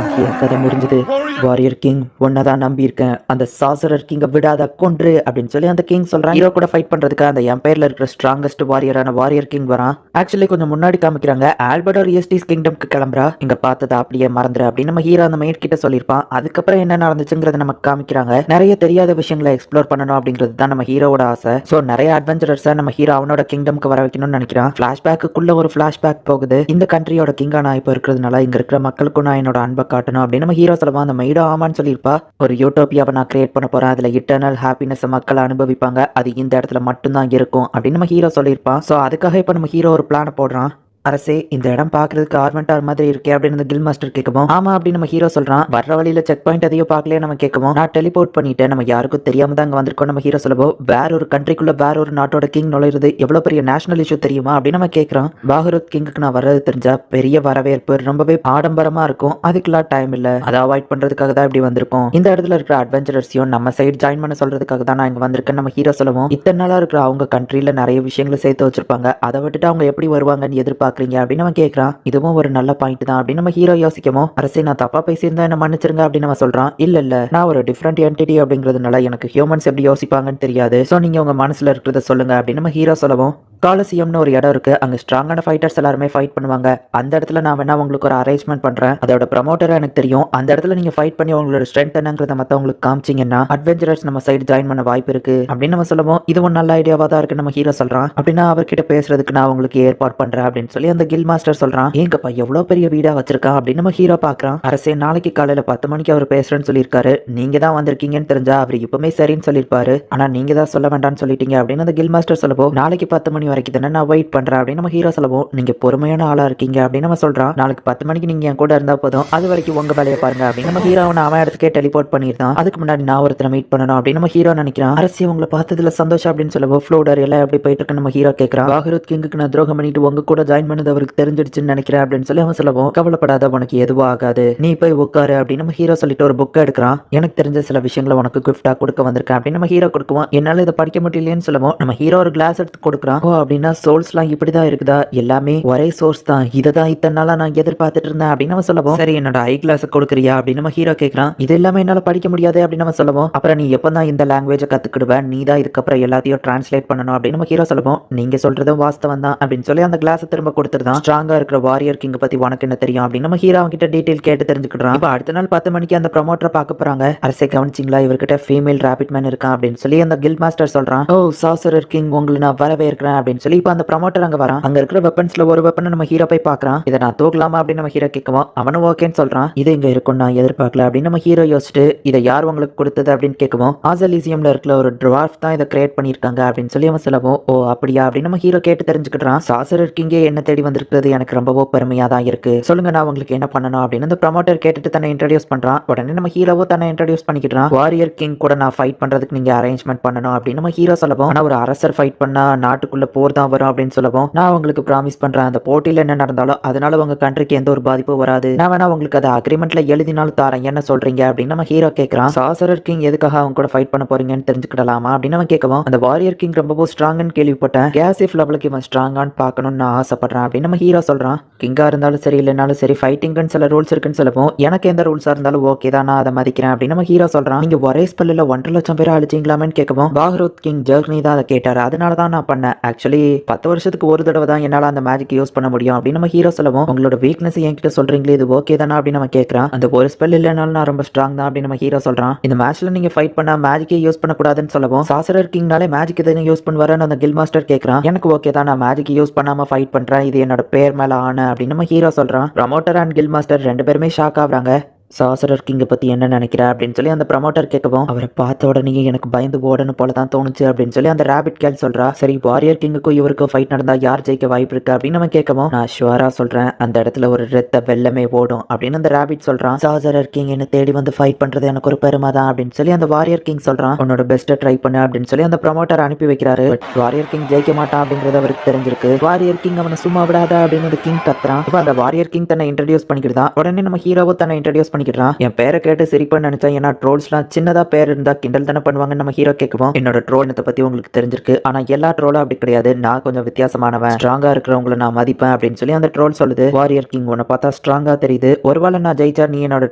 என் கதை முடிஞ்சது, வாரியர் கிங் ஒன்னதான் நம்பி இருக்கேன், அந்த சாசரர் கிங்க விடாத கொன்று அப்படின்னு சொல்லி அந்த கிங் சொல்றான். ஹீரோ கூட ஃபைட் பண்றதுக்கு அந்த எம்பையர்ல இருக்கிற ஸ்ட்ராங்கஸ்ட் வாரியரான வாரியர் கிங் வரான். ஆக்சுவலி கொஞ்சம் முன்னாடி காமிக்கிறாங்க, ஆல்பர்டோர் EST's கிங்டம்க்கு கிளம்புறா, இங்க பார்த்தது அப்படியே மறந்துரு அப்படின்னு நம்ம ஹீரோ அந்த மைட் கிட்ட சொல்லியிருப்பான். அதுக்கப்புறம் என்ன நடந்துச்சுங்கிறத நமக்கு காமிக்கிறாங்க. நிறைய தெரியாத விஷயங்களை எக்ஸ்ப்ளோர் பண்ணணும் அப்படிங்கிறது தான் நம்ம ஹீரோட ஆசை. ஸோ நிறைய அட்வென்ச்சரர்ஸை நம்ம ஹீரோ அவனோட கிங்டம்க்கு வர வைக்கணும்னு நினைக்கிறான். ஃபிளாஷ்பேக்குள்ள ஒரு ஃபிளாஷ்பேக் போகுது, இந்த கண்ட்ரியோட கிங்கா நான் இப்போ இருக்கிறதுனால இங்க இருக்கிற மக்களுக்கும் நான் என்னோட அன்பை காட்டணும் அப்படின்னு நம்ம ஹீரோ சொல்லுவான். அந்த மைடோ ஆமான்னு சொல்லியிருப்பா, ஒரு யூட்டோப்பியாவை நான் கிரியேட் பண்ண போறேன், அதுல இட்டர்னல் ஹாப்பினஸ் மக்கள் அனுபவிப்பாங்க, அது இந்த இடத்துல மட்டும்தான் இருக்கும் அப்படின்னு நம்ம ஹீரோ சொல்லியிருப்பான். ஸோ அதுக்காக இப்போ நம்ம ஹீரோ ஒரு பிளான் போடுறான். அரசே இந்த இடம் பாக்குறதுக்கு ஆர்மெண்டார் மாதிரி இருக்கே அப்படின்னு கில் மாஸ்டர் கேட்கவும், ஆமா அப்படின்னு நம்ம ஹீரோ சொல்றான். வர்ற வழியில செக் பாயிண்ட் அதையும் பார்க்கலையே நம்ம கேட்கவும், நான் டெலிபோர்ட் பண்ணிட்டேன், நம்ம யாருக்கும் தெரியாம தான் அங்க வந்திருக்கோம் நம்ம ஹீரோ சொல்லவோ, வேற ஒரு கண்ட்ரிக்குள்ள வேற ஒரு நாட்டோட கிங் நுழையிறது எவ்வளவு பெரிய நேஷனல் இஷ்யூ தெரியுமா அப்படின்னு நம்ம கேட்கறோம். பாகருத் கிங்குக்கு நான் வர்றது தெரிஞ்சா பெரிய வரவேற்பு, ரொம்பவே ஆடம்பரமா இருக்கும், அதுக்கெல்லாம் டைம் இல்ல, அதை அவாய்ட் பண்றதுக்காக தான் இப்படி வந்திருக்கோம், இந்த இடத்துல இருக்கிற அட்வென்ச்சரர்ஸையும் நம்ம சைடு ஜாயின் பண்ண சொல்றதுக்காக தான் நான் இங்க வந்திருக்கேன் நம்ம ஹீரோ சொல்லவும், இத்தனை நாளா இருக்கிற அவங்க கண்ட்ரில நிறைய விஷயங்களை சேர்த்து வச்சிருப்பாங்க, அதை விட்டுட்டு அவங்க எப்படி வருவாங்கன்னு எதிர்பார்க்கறீங்க அப்படின்னு நம்ம கேட்கறான். இதுவும் ஒரு நல்ல பாயிண்ட் தான் அப்படின்னு நம்ம ஹீரோ யோசிக்கவும், அரசே நான் தப்பா பேசியிருந்தா என்ன மன்னிச்சிருங்க அப்படின்னு நம்ம சொல்றான். இல்ல நான் ஒரு டிஃப்ரெண்ட் என்டிட்டி அப்படிங்கிறதுனால எனக்கு ஹியூமன்ஸ் எப்படி யோசிப்பாங்கன்னு தெரியாது, சோ நீங்க உங்க மனசுல இருக்கிறத சொல்லுங்க அப்படின்னு நம்ம ஹீரோ சொல்லவும், காலசியம்னு ஒரு இடம் இருக்கு, அங்க ஸ்ட்ராங்கான ஃபைட்டர்ஸ் எல்லாருமே ஃபைட் பண்ணுவாங்க, அந்த இடத்துல நான் வேணா உங்களுக்கு ஒரு அரேஞ்ச்மெண்ட் பண்றேன், அதோட ப்ரமோட்டர் எனக்கு தெரியும், அந்த இடத்துல நீங்க ஃபைட் பண்ணி உங்களோட ஸ்ட்ரென்த் என்னங்கிறத மத்தவங்களுக்கு காமிச்சீங்கன்னா அட்வென்ச்சரர்ஸ் நம்ம சைடு ஜாயின் பண்ண வாய்ப்பு இருக்கு அப்படின்னு நம்ம சொல்லவும், இதுவும் நல்ல ஐடியாவா தான் இருக்கு நம்ம ஹீரோ சொல்றான். அப்படின்னா அவர்கிட்ட பேசுறதுக்கு நான் உங்களுக்கு ஏற்பாடு பண்றேன் அப்படின்னு சொல்லி அந்த கில் மாஸ்டர் சொல்றான். ஏங்கப்பா எவ்வளவு பெரிய வீடா வச்சிருக்கான் அப்படின்னு நம்ம ஹீரோ பாக்குறான். அரசே நாளைக்கு காலையில 10 மணிக்கு அவர் பேசுறேன்னு சொல்லியிருக்காரு, நீங்க தான் வந்திருக்கீங்கன்னு தெரிஞ்சா அவர் இப்பவுமே சரின்னு சொல்லியிருப்பாரு, ஆனா நீங்க தான் சொல்ல வேண்டாம்னு சொல்லிட்டீங்க அப்படின்னு அந்த கில் மாஸ்டர் சொல்லவும், நாளைக்கு 10 மணி வரைக்கும் தானே நான் வெயிட் பண்றேன் அப்படின்னு நம்ம ஹீரோ சொல்லவும், நீங்க பொறுமையான ஆளா இருக்கீங்க அப்படின்னு நம்ம சொல்றான். நாளைக்கு 10 மணிக்கு நீங்க என் கூட இருந்தா போதும், அது வரைக்கும் உங்க வேலையை பாருங்க அப்படின்னு நம்ம ஹீரோ அவன் இடத்துக்கே டெலிபோர்ட் பண்ணிருந்தான். அதுக்கு முன்னாடி நான் ஒருத்தரை மீட் பண்ணணும் அப்படின்னு நம்ம ஹீரோ நினைக்கிறான். அரசி உங்களை பார்த்ததுல சந்தோஷம் அப்படின்னு சொல்லவும், ஃப்ளோடர் எல்லாம் எப்படி போயிட்டு இருக்கு நம்ம ஹீரோ கேட்கறான். பாகருத் கிங்குக்கு நான் துரோகம் பண்ணிட்டு உங்க கூட ஜாயின் பண்ணது அவருக்கு தெரிஞ்சிடுச்சுன்னு நினைக்கிறேன் அப்படின்னு சொல்லி அவன் சொல்லவும், கவலைப்படாத உனக்கு எதுவும் ஆகாது, நீ போய் உட்காரு அப்படின்னு நம்ம ஹீரோ சொல்லிட்டு ஒரு புக் எடுக்கிறான். எனக்கு தெரிஞ்ச சில விஷயங்களை உனக்கு கிஃப்டா கொடுக்க வந்திருக்கேன் அப்படின்னு நம்ம ஹீரோ கொடுக்குவோம். என்னால இதை படிக்க முடியலன்னு சொல்லவும் நம்ம ஹீரோ ஒரு கிளாஸ் எடுத்து கொடுக்குறான். ஓ அப்படின்னா சோல்ஸ்லாம் இப்படிதான் இருக்குதா, எல்லாமே ஒரே சோர்ஸ் தான், இதை தான் இத்தனை நாளா நான் எதிர்பார்த்துட்டு இருந்தேன் அப்படின்னு நம்ம சொல்லவும், சரி என்னோட ஐ கிளாஸ் கொடுக்குறியா அப்படின்னு நம்ம ஹீரோ கேட்கறான். இது எல்லாமே என்னால படிக்க முடியாது அப்படின்னு நம்ம சொல்லவும், அப்புறம் நீ எப்பதான் இந்த லாங்குவேஜை கத்துக்கிடுவேன், நீ தான் இதுக்கப்புறம் எல்லாத்தையும் டிரான்ஸ்லேட் பண்ணணும் அப்படின்னு நம்ம ஹீரோ சொல்லவும், நீங்க சொல்றதும் வாஸ்தவம் தான் அப்படின்னு சொல்லி அந்த கிளாஸ் திரும்ப கொடுத்துருதான். ஸ்ட்ராங்கா இருக்கிற வாரியர் கிங் பத்தி உனக்கு என்ன தெரியும் அப்படின்னு நம்ம ஹீரோ கிட்ட டீடைல் கேட்டு தெரிஞ்சுக்கிட்டான். இப்ப அடுத்த நாள் 10 மணிக்கு அந்த ப்ரமோட்டரை பார்க்க போறாங்க. அரசே கவனிச்சிங்களா, இவர்கிட்ட ஃபீமேல் ராபிட் மேன் இருக்கான் அப்படின்னு சொல்லி அந்த கில்ட் மாஸ்டர் சொல்றான். ஓ சாசரர் கிங், உங்களை நான் வரவே இருக்கிறேன் அப்படின்னு சொல்லி இப்ப அந்த ப்ரமோட்டர் அங்க வரான். அங்க இருக்கிற வெப்பன்ஸ்ல ஒரு வெப்பனை நம்ம ஹீரோ போய் பாக்குறான். இதை நான் தூக்கலாமா அப்படின்னு நம்ம ஹீரோ கேட்கவும் அவனும் ஓகேன்னு சொல்றான். இது இங்க இருக்கும் நான் எதிர்பார்க்கல அப்படின்னு நம்ம ஹீரோ யோசிச்சுட்டு இதை யார் உங்களுக்கு கொடுத்தது அப்படின்னு கேட்கவும் ஆசலிசியம்ல இருக்கிற ஒரு ட்வார்ஃப் தான் இதை கிரியேட் பண்ணிருக்காங்க அப்படின்னு சொல்லி அவன் சொல்லவும் ஓ அப்படியா அப்படின்னு நம்ம ஹீரோ கேட்டு தெரிஞ்சுக்கிட்டான். சாசரர் கிங்கே என்ன தேடி வந்திருக்கிறது எனக்கு ரொம்பவோ பெருமையா தான் இருக்கு. சொல்லுங்க நான் உங்களுக்கு என்ன பண்ணணும் அப்படின்னு அந்த ப்ரமோட்டர் கேட்டுட்டு தன்னை இன்ட்ரோடியூஸ் பண்றான். உடனே நம்ம ஹீரோவோ தன்னை இன்ட்ரோடியூஸ் பண்ணிக்கிட்டான். வாரியர் கிங் கூட நான் ஃபைட் பண்றதுக்கு நீங்க அரேஞ்ச்மெண்ட் பண்ணணும் அப்படின்னு நம்ம ஹீரோ சொல்லவும் ஆனா ஒரு அரசர் ஃபைட் பண்ணா நாட்டுக்குள்ள போர் தான் வரும் அப்படின்னு சொல்லவும் நான் உங்களுக்கு ப்ராமிஸ் பண்றேன் அந்த போட்டியில என்ன நடந்தாலும் அதனால உங்க கண்ட்ரிக்கு எந்த ஒரு பாதிப்பும் வராது. நான் வேணா உங்களுக்கு அதை அக்ரிமெண்ட்ல எழுதினாலும் தாரேன், என்ன சொல்றீங்க அப்படின்னு நம்ம ஹீரோ கேட்கறான். சாசரர் கிங் எதுக்காக அவங்க கூட ஃபைட் பண்ண போறீங்கன்னு தெரிஞ்சுக்கிடலாமா அப்படின்னு அவன் கேட்கவும் அந்த வாரியர் கிங் ரொம்பவும் ஸ்ட்ராங்னு கேள்விப்பட்டேன், கேசிஃப் லெவலுக்கு இவன் ஸ்ட்ராங்கான்னு பார்க்கணும்னு நான் ஆசைப்படுறேன் அப்படின்னு நம்ம ஹீரோ சொல்றான். கிங்கா இருந்தாலும் சரி இல்லைனாலும் சரி ஃபைட்டிங்னு சில ரூல்ஸ் இருக்குன்னு சொல்லவும் எனக்கு எந்த ரூல்ஸா இருந்தாலும் ஓகே தான், நான் அதை மதிக்கிறேன் அப்படின்னு நம்ம ஹீரோ சொல்றான். நீங்க ஒரே ஸ்பெல்லில் 1.5 லட்சம் பேரை அழிச்சிங்களாமேன்னு கேட்கவும் பாக்ரூத் கிங் ஜெர்னி தான் அதை கேட்டாரு, அதனால தான் நான் பண்ணேன். ஆக்சுவலி 10 வருஷத்துக்கு ஒரு தடவை தான் என்னால அந்த மேஜிக் யூஸ் பண்ண முடியும் அப்படின்னு நம்ம ஹீரோ சொல்லவும் உங்களோட வீக்னஸ் என்கிட்ட சொல்றீங்களே இது ஓகே தானா அப்படின்னு நம்ம கேட்கறான். அந்த ஒரு ஸ்பெல் இல்லைனாலும் நான் ரொம்ப ஸ்ட்ராங் தான் அப்படின்னு நம்ம ஹீரோ சொல்றான். இந்த மேட்ச்ல நீங்க ஃபைட் பண்ணா மேஜிக்கே யூஸ் பண்ணக்கூடாதுன்னு சொல்லவும் சாசரர் கிங்னாலே மேஜிக் எதை யூஸ் பண்ணுவாருன்னு அந்த கில் மாஸ்டர் கேட்கறான். எனக்கு ஓகே தான், நான் மேஜிக் யூஸ் பண்ணாம ஃபைட் பண்றேன், இது என்னோட பேர் மேல ஆன அப்படின்னு நம்ம ஹீரோ சொல்றான். ப்ரமோட்டர் அண்ட் கில் மாஸ்டர் 2 பேருமே ஷாக் ஆகுறாங்க. சாசரர் கிங்கை பற்றி என்ன நினைக்கிற அப்படின்னு சொல்லி அந்த ப்ரமோட்டர் கேட்கவும் அவரை பார்த்த உடனே எனக்கு பயந்து ஓடணும் போல தான் தோணுச்சு அப்படின்னு சொல்லி அந்த ராபிட் கேள் சொல்றா. சரி வாரியர் கிங்குக்கும் இவருக்கும் ஃபைட் நடந்தா யார் ஜெயிக்க வாய்ப்பு இருக்கு அப்படின்னு நம்ம கேட்கவும் நான் ஷுவரா சொல்றேன் அந்த இடத்துல ஒரு ரத்த வெள்ளமே ஓடும் அப்படின்னு அந்த ராபிட் சொல்றான். சாசரர் கிங் என்ன தேடி வந்து ஃபைட் பண்றது எனக்கு ஒரு பெருமை தான் அப்படின்னு சொல்லி அந்த வாரியர் கிங் சொல்றான். உன்னோட பெஸ்ட்டை ட்ரை பண்ணு அப்படின்னு சொல்லி அந்த ப்ரமோட்டர் அனுப்பி வைக்கிறாரு. வாரியர் கிங் ஜெயிக்க மாட்டான் அப்படிங்கிறது அவருக்கு தெரிஞ்சிருக்கு. வாரியர் கிங் அவனை சும்மா விடாத அப்படின்னு அந்த கிங் கத்துறான். இப்போ அந்த வாரியர் கிங் தன்னை இன்ட்ரடியூஸ் பண்ணிக்கிட்டான். உடனே நம்ம ஹீரோவோ தன்னை இன்ட்ரடியூஸ் பண்ணிக்கிட்டான். என் பேரை கேட்டு சிரிப்பா நினைச்சா ஏன்னா ட்ரோல்ஸ்லாம் சின்னதா பேர் இருந்தா கிண்டல் தானே பண்ணுவாங்கன்னு நம்ம ஹீரோ கேட்கவும் என்னோட ட்ரோல்னத்தை பத்தி உங்களுக்கு தெரிஞ்சிருக்கு, ஆனா எல்லா ட்ரோலும் அப்படி கிடையாது, நான் கொஞ்சம் வித்தியாசமானவன், ஸ்ட்ராங்கா இருக்கிறவங்களை நான் மதிப்பேன் அப்படின்னு சொல்லி அந்த ட்ரோல் சொல்லுது. வாரியர் கிங் உன்னை பார்த்தா ஸ்ட்ராங்கா தெரியுது, ஒருவேளை நான் ஜெயிச்சா நீ என்னோட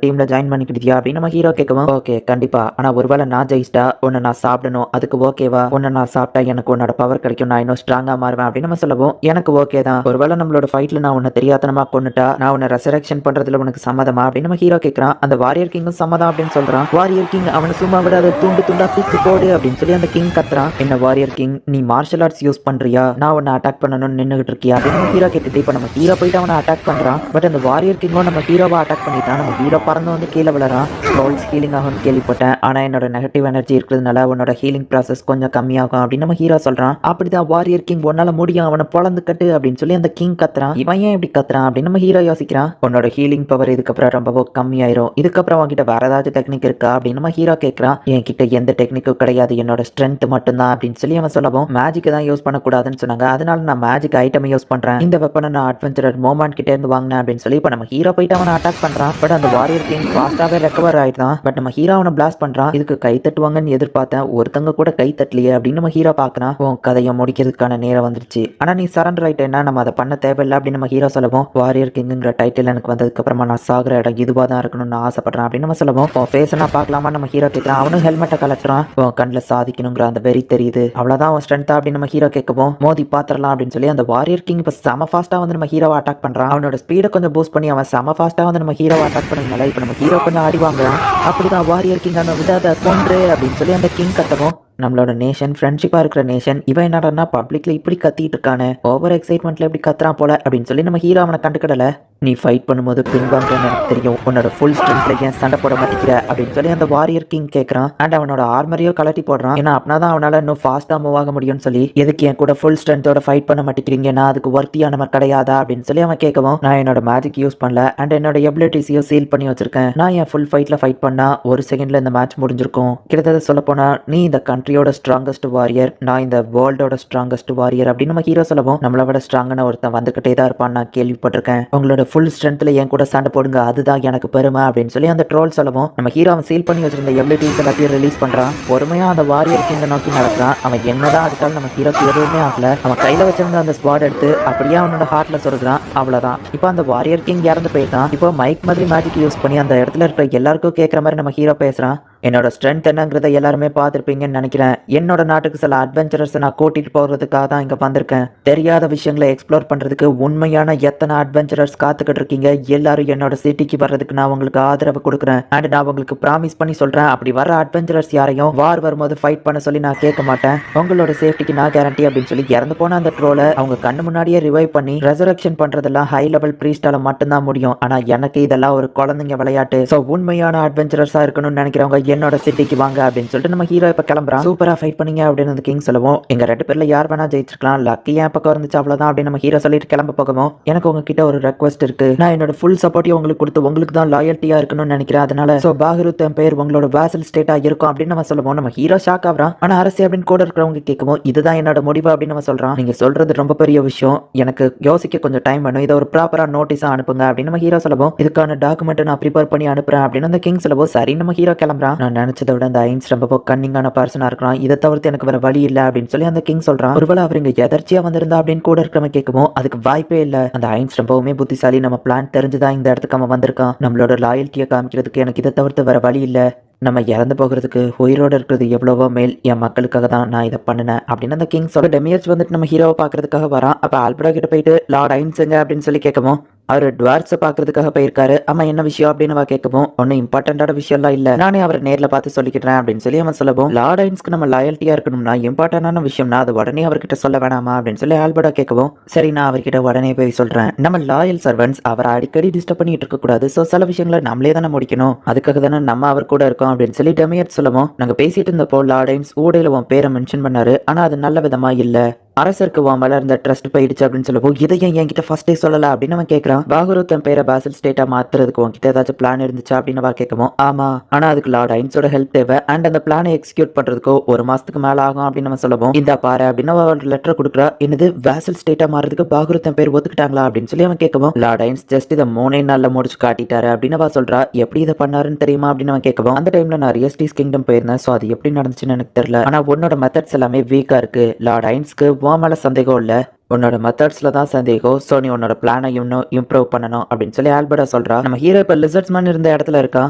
டீம்ல ஜாயின் பண்ணிக்கிட்டியா அப்படின்னு நம்ம ஹீரோ கேட்கவும் ஓகே கண்டிப்பா, ஆனா ஒருவேளை நான் ஜெயிச்சிட்டா உன்னை நான் சாப்பிடணும், அதுக்கு ஓகேவா, உன்னை நான் சாப்பிட்டா எனக்கு உன்னோட பவர் கிடைக்கும், நான் இன்னும் ஸ்ட்ராங்கா மாறுவேன் அப்படின்னு நம்ம சொல்லவும் எனக்கு ஓகே தான், ஒருவேளை நம்மளோட ஃபைட்ல நான் உன்னை தெரியாதனமா கொண்டுட்டா நான் உன்னை ரெசரக்ஷன் பண்றதுல உனக்கு சம்மதமா அப்படின்னு நம்ம ஹீரோ கேட்கறான். அந்த வாரியர் கிங் சம்மதம் அப்படின்னு சொல்றான். வாரியர் கிங் அவனை சும்மா விடாத துண்டு துண்டா தூக்கி போடு அப்படின்னு சொல்லி அந்த கிங் கத்துறான். என்ன வாரியர் கிங் நீ மார்ஷல் ஆர்ட்ஸ் யூஸ் பண்றியா, நான் உன்னை அட்டாக் பண்ணணும்னு நின்னுகிட்டு இருக்கியா அப்படின்னு நம்ம ஹீரோ கேட்டுட்டு இப்ப நம்ம ஹீரோ போயிட்டு அவனை அட்டாக் பண்றான். பட் அந்த வாரியர் கிங்கும் நம்ம ஹீரோவை அட்டாக் பண்ணிட்டான். நம்ம ஹீரோ பறந்து வந்து கீழே விழறான். ட்ரோல்ஸ் ஹீலிங் ஆகும்னு கேள்விப்பட்டேன், ஆனா என்னோட நெகட்டிவ் எனர்ஜி இருக்கிறதுனால உன்னோட ஹீலிங் ப்ராசஸ் கொஞ்சம் கம்மியாகும் அப்படின்னு நம்ம ஹீரோ சொல்றான். அப்படிதான் வாரியர் கிங் உன்னால முடியும், அவனை பொழந்து கட்டு அப்படின்னு சொல்லி அந்த கிங் கத்துறான். இவன் ஏன் இப்படி கத்துறான் அப்படின்னு நம்ம ஹீரோ யோசிக்கிறான். உன்னோட ஹீலிங் பவர் இதுக்கப்புறம் ரொம்பவோ கம்மியாயிரும், இதுக்கப்புறம் உங்ககிட்ட வேற ஏதாச்சும் டெக்னிக் இருக்கா அப்படின்னு நம்ம ஹீரோ கேட்கறான். என்கிட்ட எந்த டெக்னிக்கும் கிடையாது, என்னோட ஸ்ட்ரென்த் மட்டும்தான் அப்படின்னு சொல்லி அவன் சொல்லவும் மேஜிக் தான் யூஸ் பண்ணக்கூடாதுன்னு சொன்னாங்க, அதனால நான் மேஜிக் ஐட்டம் யூஸ் பண்றேன், இந்த வெப்பனை நான் அட்வென்ச்சரர் மோமெண்ட் கிட்டே இருந்து வாங்கினேன் அப்படின்னு சொல்லி இப்ப நம்ம ஹீரோ போயிட்டு அவனை அட்டாக் பண்றான். பட் அந்த வாரியர் கிங் ஃபாஸ்டாவே ரெக்கவர் ஆயிட்டான். பட் நம்ம ஹீரோ அவனை பிளாஸ்ட் பண்றான். இதுக்கு கை தட்டுவாங்கன்னு எதிர்பார்த்தேன், ஒருத்தங்க கூட கை தட்டலையே அப்படின்னு நம்ம ஹீரோ பாக்குறான். உன் கதையை முடிக்கிறதுக்கான நேரம் வந்துருச்சு, ஆனா நீ சரண்டர் ஆயிட்டேன்னா நம்ம அதை பண்ண தேவையில்லை அப்படின்னு நம்ம ஹீரோ சொல்லவும் வாரியர் கிங்குங்கிற டைட்டில் எனக்கு வந்ததுக்கு அப்புறமா நான் சாகுற இடம் இதுவா தான் இருக்கணும்னு ஆசைப்படுறேன் அப்படின்னு நம்ம சொல்லவும் ஃபேஸ் நான் பார்க்கலாமா நம்ம ஹீரோ கேட்கறான். அவனும் ஹெல்மெட்டை கலட்டுறான். உன் கண்ணில் சாதிக்கணுங்கிற அந்த வெறி தெரியுது, அவ்வளவுதான் உன் ஸ்ட்ரென்த்தா அப்படின்னு நம்ம ஹீரோ கேட்கவும் மோதி பாத்திரலாம் அப்படின்னு சொல்லி அந்த வாரியர் கிங் இப்ப செம ஃபாஸ்டா வந்து நம்ம ஹீரோவை அட்டாக் பண்றான். அவனோட ஸ்பீடை கொஞ்சம் பூஸ்ட் பண்ணி அவன் செம ஃபாஸ்டா வந்து நம்ம ஹீரோவை அட்டாக் பண்ணதுனால இப்ப நம்ம ஹீரோ கொஞ்சம் அடி வாங்குறான். அப்படிதான் வாரியர் கிங் அந்த விடாத கொன்று அப்படின்னு சொல்லி அந்த கிங் கத்தவும் நம்மளோட நேஷன் ஃப்ரெண்ட்ஷிப்பா இருக்கிற நேஷன் இவன் என்னடா பப்ளிக்ல இப்படி கத்திட்டு இருக்கானே, ஓவர் எக்ஸைட்மெண்ட்ல இப்படி கத்துறான் போல அப்படின்னு சொல்லி நம்ம ஹீரோ அவனை கண்டுக்கிடல. நீ ஃபைட் பண்ணும்போது பின்வாங்கன்னு எனக்கு தெரியும், உன்னோட ஃபுல் ஸ்ட்ரென்த்ல ஏன் சண்டை போட மாட்டேங்கிற அப்படின்னு சொல்லி அந்த வாரியர் கிங் கேட்கறான். அண்ட் அவனோட ஆர்மரையோ கலட்டி போடுறான். ஏன்னா அப்படின்னா அவனால இன்னும் ஃபாஸ்டா மூவ் ஆக முடியும்னு சொல்லி எதுக்கு என் கூட ஃபுல் ஸ்ட்ரென்த்தோட ஃபைட் பண்ண மாட்டேங்கிறீங்க, நான் அதுக்கு ஒர்த்தியானவர் கிடையாதா அப்படின்னு சொல்லி அவன் கேட்கவும் நான் என்னோட மேஜிக் யூஸ் பண்ணல அண்ட் என்னோட எபிலிட்டிஸையும் சீல் பண்ணி வச்சிருக்கேன், நான் என் ஃபுல் ஃபைட்ல ஃபைட் பண்ணா ஒரு செகண்ட்ல இந்த மேட்ச் முடிஞ்சிருக்கும், கிட்டத்தட்ட சொல்ல போனா நீ இந்த கண்ட்ரியோட ஸ்ட்ராங்கஸ்ட் வாரியர், நான் இந்த வேர்ல்டோட ஸ்ட்ராங்கஸ்ட் வாரியர் அப்படின்னு நம்ம ஹீரோ சொல்லவும் நம்மளை விட ஸ்ட்ராங்கான ஒருத்தன் வந்துகிட்டே தான் இருப்பான் நான் கேள்விப்பட்டிருக்கேன், உங்களோட ஃபுல் ஸ்ட்ரென்த்ல என் கூட சண்டை போடுங்க அதுதான் எனக்கு பெருமை அப்படின்னு சொல்லி அந்த ட்ரோல் சொல்லவும் நம்ம ஹீரோ அவன் சீல் பண்ணி வச்சிருந்த எபிலிட்டிஸ் எல்லாத்தையும் ரிலீஸ் பண்றான். பொறுமையா அந்த வாரியர் கிங்க நோக்கி நடக்கிறான். அவன் என்னதான் அடித்தாலும் நம்ம ஹீரோக்கு எதுவுமே ஆகல. அவன் கையில வச்சிருந்த அந்த ஸ்குவாட் எடுத்து அப்படியே அவனோட ஹார்ட்ல சொருகிறான். அவ்வளவுதான். இப்போ அந்த வாரியர் கிங் இறந்து போயிட்டான். இப்போ மைக் மாதிரி மேஜிக் யூஸ் பண்ணி அந்த இடத்துல இருக்கிற எல்லாருக்கும் கேட்கற மாதிரி நம்ம ஹீரோ பேசுறான். என்னோட ஸ்ட்ரென்த் என்னங்கிறத எல்லாருமே பார்த்துருப்பீங்கன்னு நினைக்கிறேன். என்னோட நாட்டுக்கு சில அட்வென்ச்சரர்ஸை நான் கூட்டிட்டு போகிறதுக்காக தான் இங்கே வந்திருக்கேன். தெரியாத விஷயங்களை எக்ஸ்ப்ளோர் பண்ணுறதுக்கு உண்மையான எத்தனை அட்வென்ச்சரர்ஸ் காத்துக்கிட்டு இருக்கீங்க. எல்லாரும் என்னோட சிட்டிக்கு வர்றதுக்கு நான் உங்களுக்கு ஆதரவு கொடுக்குறேன். அண்ட் நான் உங்களுக்கு ப்ராமிஸ் பண்ணி சொல்கிறேன், அப்படி வர அட்வென்ச்சரர்ஸ் யாரையும் வார் வரும்போது ஃபைட் பண்ண சொல்லி நான் கேட்க மாட்டேன். உங்களோட சேஃப்டிக்கு நான் கேரண்டி அப்படின்னு சொல்லி இறந்து போன அந்த ட்ரோலை அவங்க கண்ணு முன்னாடியே ரிவைவ் பண்ணி ரெசரக்ஷன் பண்ணுறதெல்லாம் ஹை லெவல் ப்ரீஸ்டால மட்டும்தான் முடியும். ஆனால் எனக்கு இதெல்லாம் ஒரு குழந்தைங்க விளையாட்டு. ஸோ உண்மையான அட்வென்ச்சரஸாக இருக்கணும்னு நினைக்கிறவங்க என்னோட சிட்டிக்கு வாங்க அப்படின்னு சொல்லிட்டு நம்ம ஹீரோ இப்ப கிளம்புறான். சூப்பரா ஃபைட் பண்ணீங்க அப்படின்னு அந்த கிங் சொல்லுவோம். எங்க 2 பேர்ல யார் வேணா ஜெயிச்சிருக்கலாம், லக்கி என் பக்கம் இருந்துச்சு அவ்வளவுதான் அப்படின்னு நம்ம ஹீரோ சொல்லிட்டு கிளம்ப போகவும், எனக்கு உங்ககிட்ட ஒரு ரெக்வஸ்ட் இருக்கு. நான் என்னோட ஃபுல் சப்போர்ட்டையும் உங்களுக்கு கொடுத்து உங்களுக்கு தான் லாயல்ட்டியா இருக்கணும்னு நினைக்கிறேன். அதனால சோ பாகருத் என் பேர் உங்களோட வாசல் ஸ்டேட்டா இருக்கும் அப்படின்னு நம்ம சொல்லுவோம். நம்ம ஹீரோ ஷாக் ஆகுறான். ஆனா அரசு அப்படின்னு கூட இருக்கிறவங்க கேட்கவும் இதுதான் என்னோட முடிவு அப்படின்னு நம்ம சொல்றான். நீங்க சொல்றது ரொம்ப பெரிய விஷயம், எனக்கு யோசிக்க கொஞ்சம் டைம் வேணும், இதை ஒரு ப்ராப்பரா நோட்டீஸா அனுப்புங்க அப்படின்னு நம்ம ஹீரோ சொல்லுவோம். இதுக்கான டாக்குமெண்ட் நான் ப்ரிப்பேர் பண்ணி அனுப்புறேன் அப்படின்னு அந்த கிங் சொல்லுவோம். சரி நம்ம ஹீரோ கிளம்புறான். நான் நினைச்சதை விட அந்த ஐன்ஸ் ரொம்ப கன்னிங்கான பர்சனா இருக்கிறான், இதை தவிர்த்து எனக்கு வேற வழி இல்லை அப்படின்னு சொல்லி அந்த கிங் சொல்றான். ஒருவேளை அவர் இங்க எதர்ச்சியா வந்திருந்தா அப்படின்னு கூட இருக்கிறவங்க கேட்கவும் அதுக்கு வாய்ப்பே இல்லை. அந்த ஐன்ஸ் ரொம்பவுமே புத்திசாலி, நம்ம பிளான் தெரிஞ்சுதான் இந்த இடத்துக்கு அவன் வந்திருக்கான். நம்மளோட லாயல்ட்டியை காமிக்கிறதுக்கு எனக்கு இதை தவிர்த்து வேற வழி இல்லை. நம்ம இறந்து போகிறதுக்கு உயிரோடு இருக்கிறது எவ்வளவோ மேல், என் மக்களுக்காக தான் நான் இதை பண்ணினேன் அப்படின்னு அந்த கிங் சொல்ல டெமியர்ஸ் வந்துட்டு நம்ம ஹீரோவை பார்க்கறதுக்காக வரான். அப்போ ஆல்பர்டா கிட்ட போயிட்டு லார்ட் ஐன்ஸுங்க அப்படின்னு சொல்லி கேட்கவும் அவர் டுவார்ட்ஸை பார்க்கறதுக்காக போயிருக்காரு. ஆமா என்ன விஷயம் அப்படின்னு கேட்கவும் ஒன்றும் இம்பார்ட்டண்டான விஷயம்லாம் இல்லை, நானே அவரை நேரில் பார்த்து சொல்லிக்கிறேன் அப்படின்னு சொல்லி அவன் சொல்லவும் லார்ட் ஐன்ஸ்க்கு நம்ம லாயல்ட்டியா இருக்கணும்னா இம்பார்ட்டண்டான விஷயம்னா அது உடனே அவர்கிட்ட சொல்ல வேணாமா அப்படின்னு சொல்லி ஆல்பர்டா கேட்கவும் சரி நான் அவர்கிட்ட உடனே போய் சொல்றேன். நம்ம லாயல் சர்வன்ஸ் அவரை அடிக்கடி டிஸ்டர்ப் பண்ணிட்டு இருக்க கூடாது. ஸோ சில விஷயங்களை நம்மளே தானே முடிக்கணும், அதுக்காக தானே நம்ம அவர் கூட இருக்கோம் அப்படின்னு சொல்லி டெமியர் சொல்லவும் நாங்க பேசிட்டு இருந்தப்போ லார்ட் ஐன்ஸ் ஊடையில உன் பேரை மென்ஷன் பண்ணாரு, ஆனா அது நல்ல விதமா இல்ல, அரசருக்கு உன் மேல இருந்த ட்ரஸ்ட் போயிடுச்சு அப்படின்னு சொல்லவும் இதையும் என்கிட்ட ஃபர்ஸ்டே சொல்லல அப்படின்னு அவன் கேட்கறான். பாகருத் என் பேரை பாசல் ஸ்டேட்டா மாத்துறதுக்கு உன்கிட்ட ஏதாச்சும் பிளான் இருந்துச்சா அப்படின்னு அவன் கேட்கவும் ஆமா, ஆனா அதுக்கு லார்ட் ஐன்ஸோட ஹெல்ப் தேவை அண்ட் அந்த பிளானை எக்ஸிக்யூட் பண்றதுக்கோ 1 மாசத்துக்கு மேல ஆகும் அப்படின்னு நம்ம சொல்லவும் இந்த பாரு அப்படின்னு அவன் லெட்டர் கொடுக்குறா. என்னது வாசல் ஸ்டேட்டா மாறதுக்கு பாகருத் என் பேர் ஒத்துக்கிட்டாங்களா அப்படின்னு சொல்லி அவன் கேட்கவும் லார்ட் ஐன்ஸ் ஜஸ்ட் இதை 3 நாள்ல முடிச்சு காட்டிட்டாரு அப்படின்னு அவன் சொல்றா. எப்படி இதை பண்ணாருன்னு தெரியுமா அப்படின்னு அவன் கேட்கவும் அந்த டைம்ல நான் ரியஸ்டிஸ் கிங்டம் போயிருந்தேன், ஸோ அது எப்படி நடந்துச்சுன்னு எனக்கு தெரியல, ஆனா உன்னோட மெத்தட்ஸ் எல்லாமே வீக்கா இருக்கு, லார்ட் ஐன்ஸ்க்கு உன் மேல சந்தேகம் இல்ல, உன்னோட மெத்தட்ஸ்ல தான் சந்தேகம், ஸோ நீ உன்னோட பிளானை இன்னும் இம்ப்ரூவ் பண்ணணும் அப்படின்னு சொல்லி ஆல்பர்டா சொல்றா. நம்ம ஹீரோ இப்போ லிசர்ட்ஸ்மேன் இருந்த இடத்துல இருக்கான்.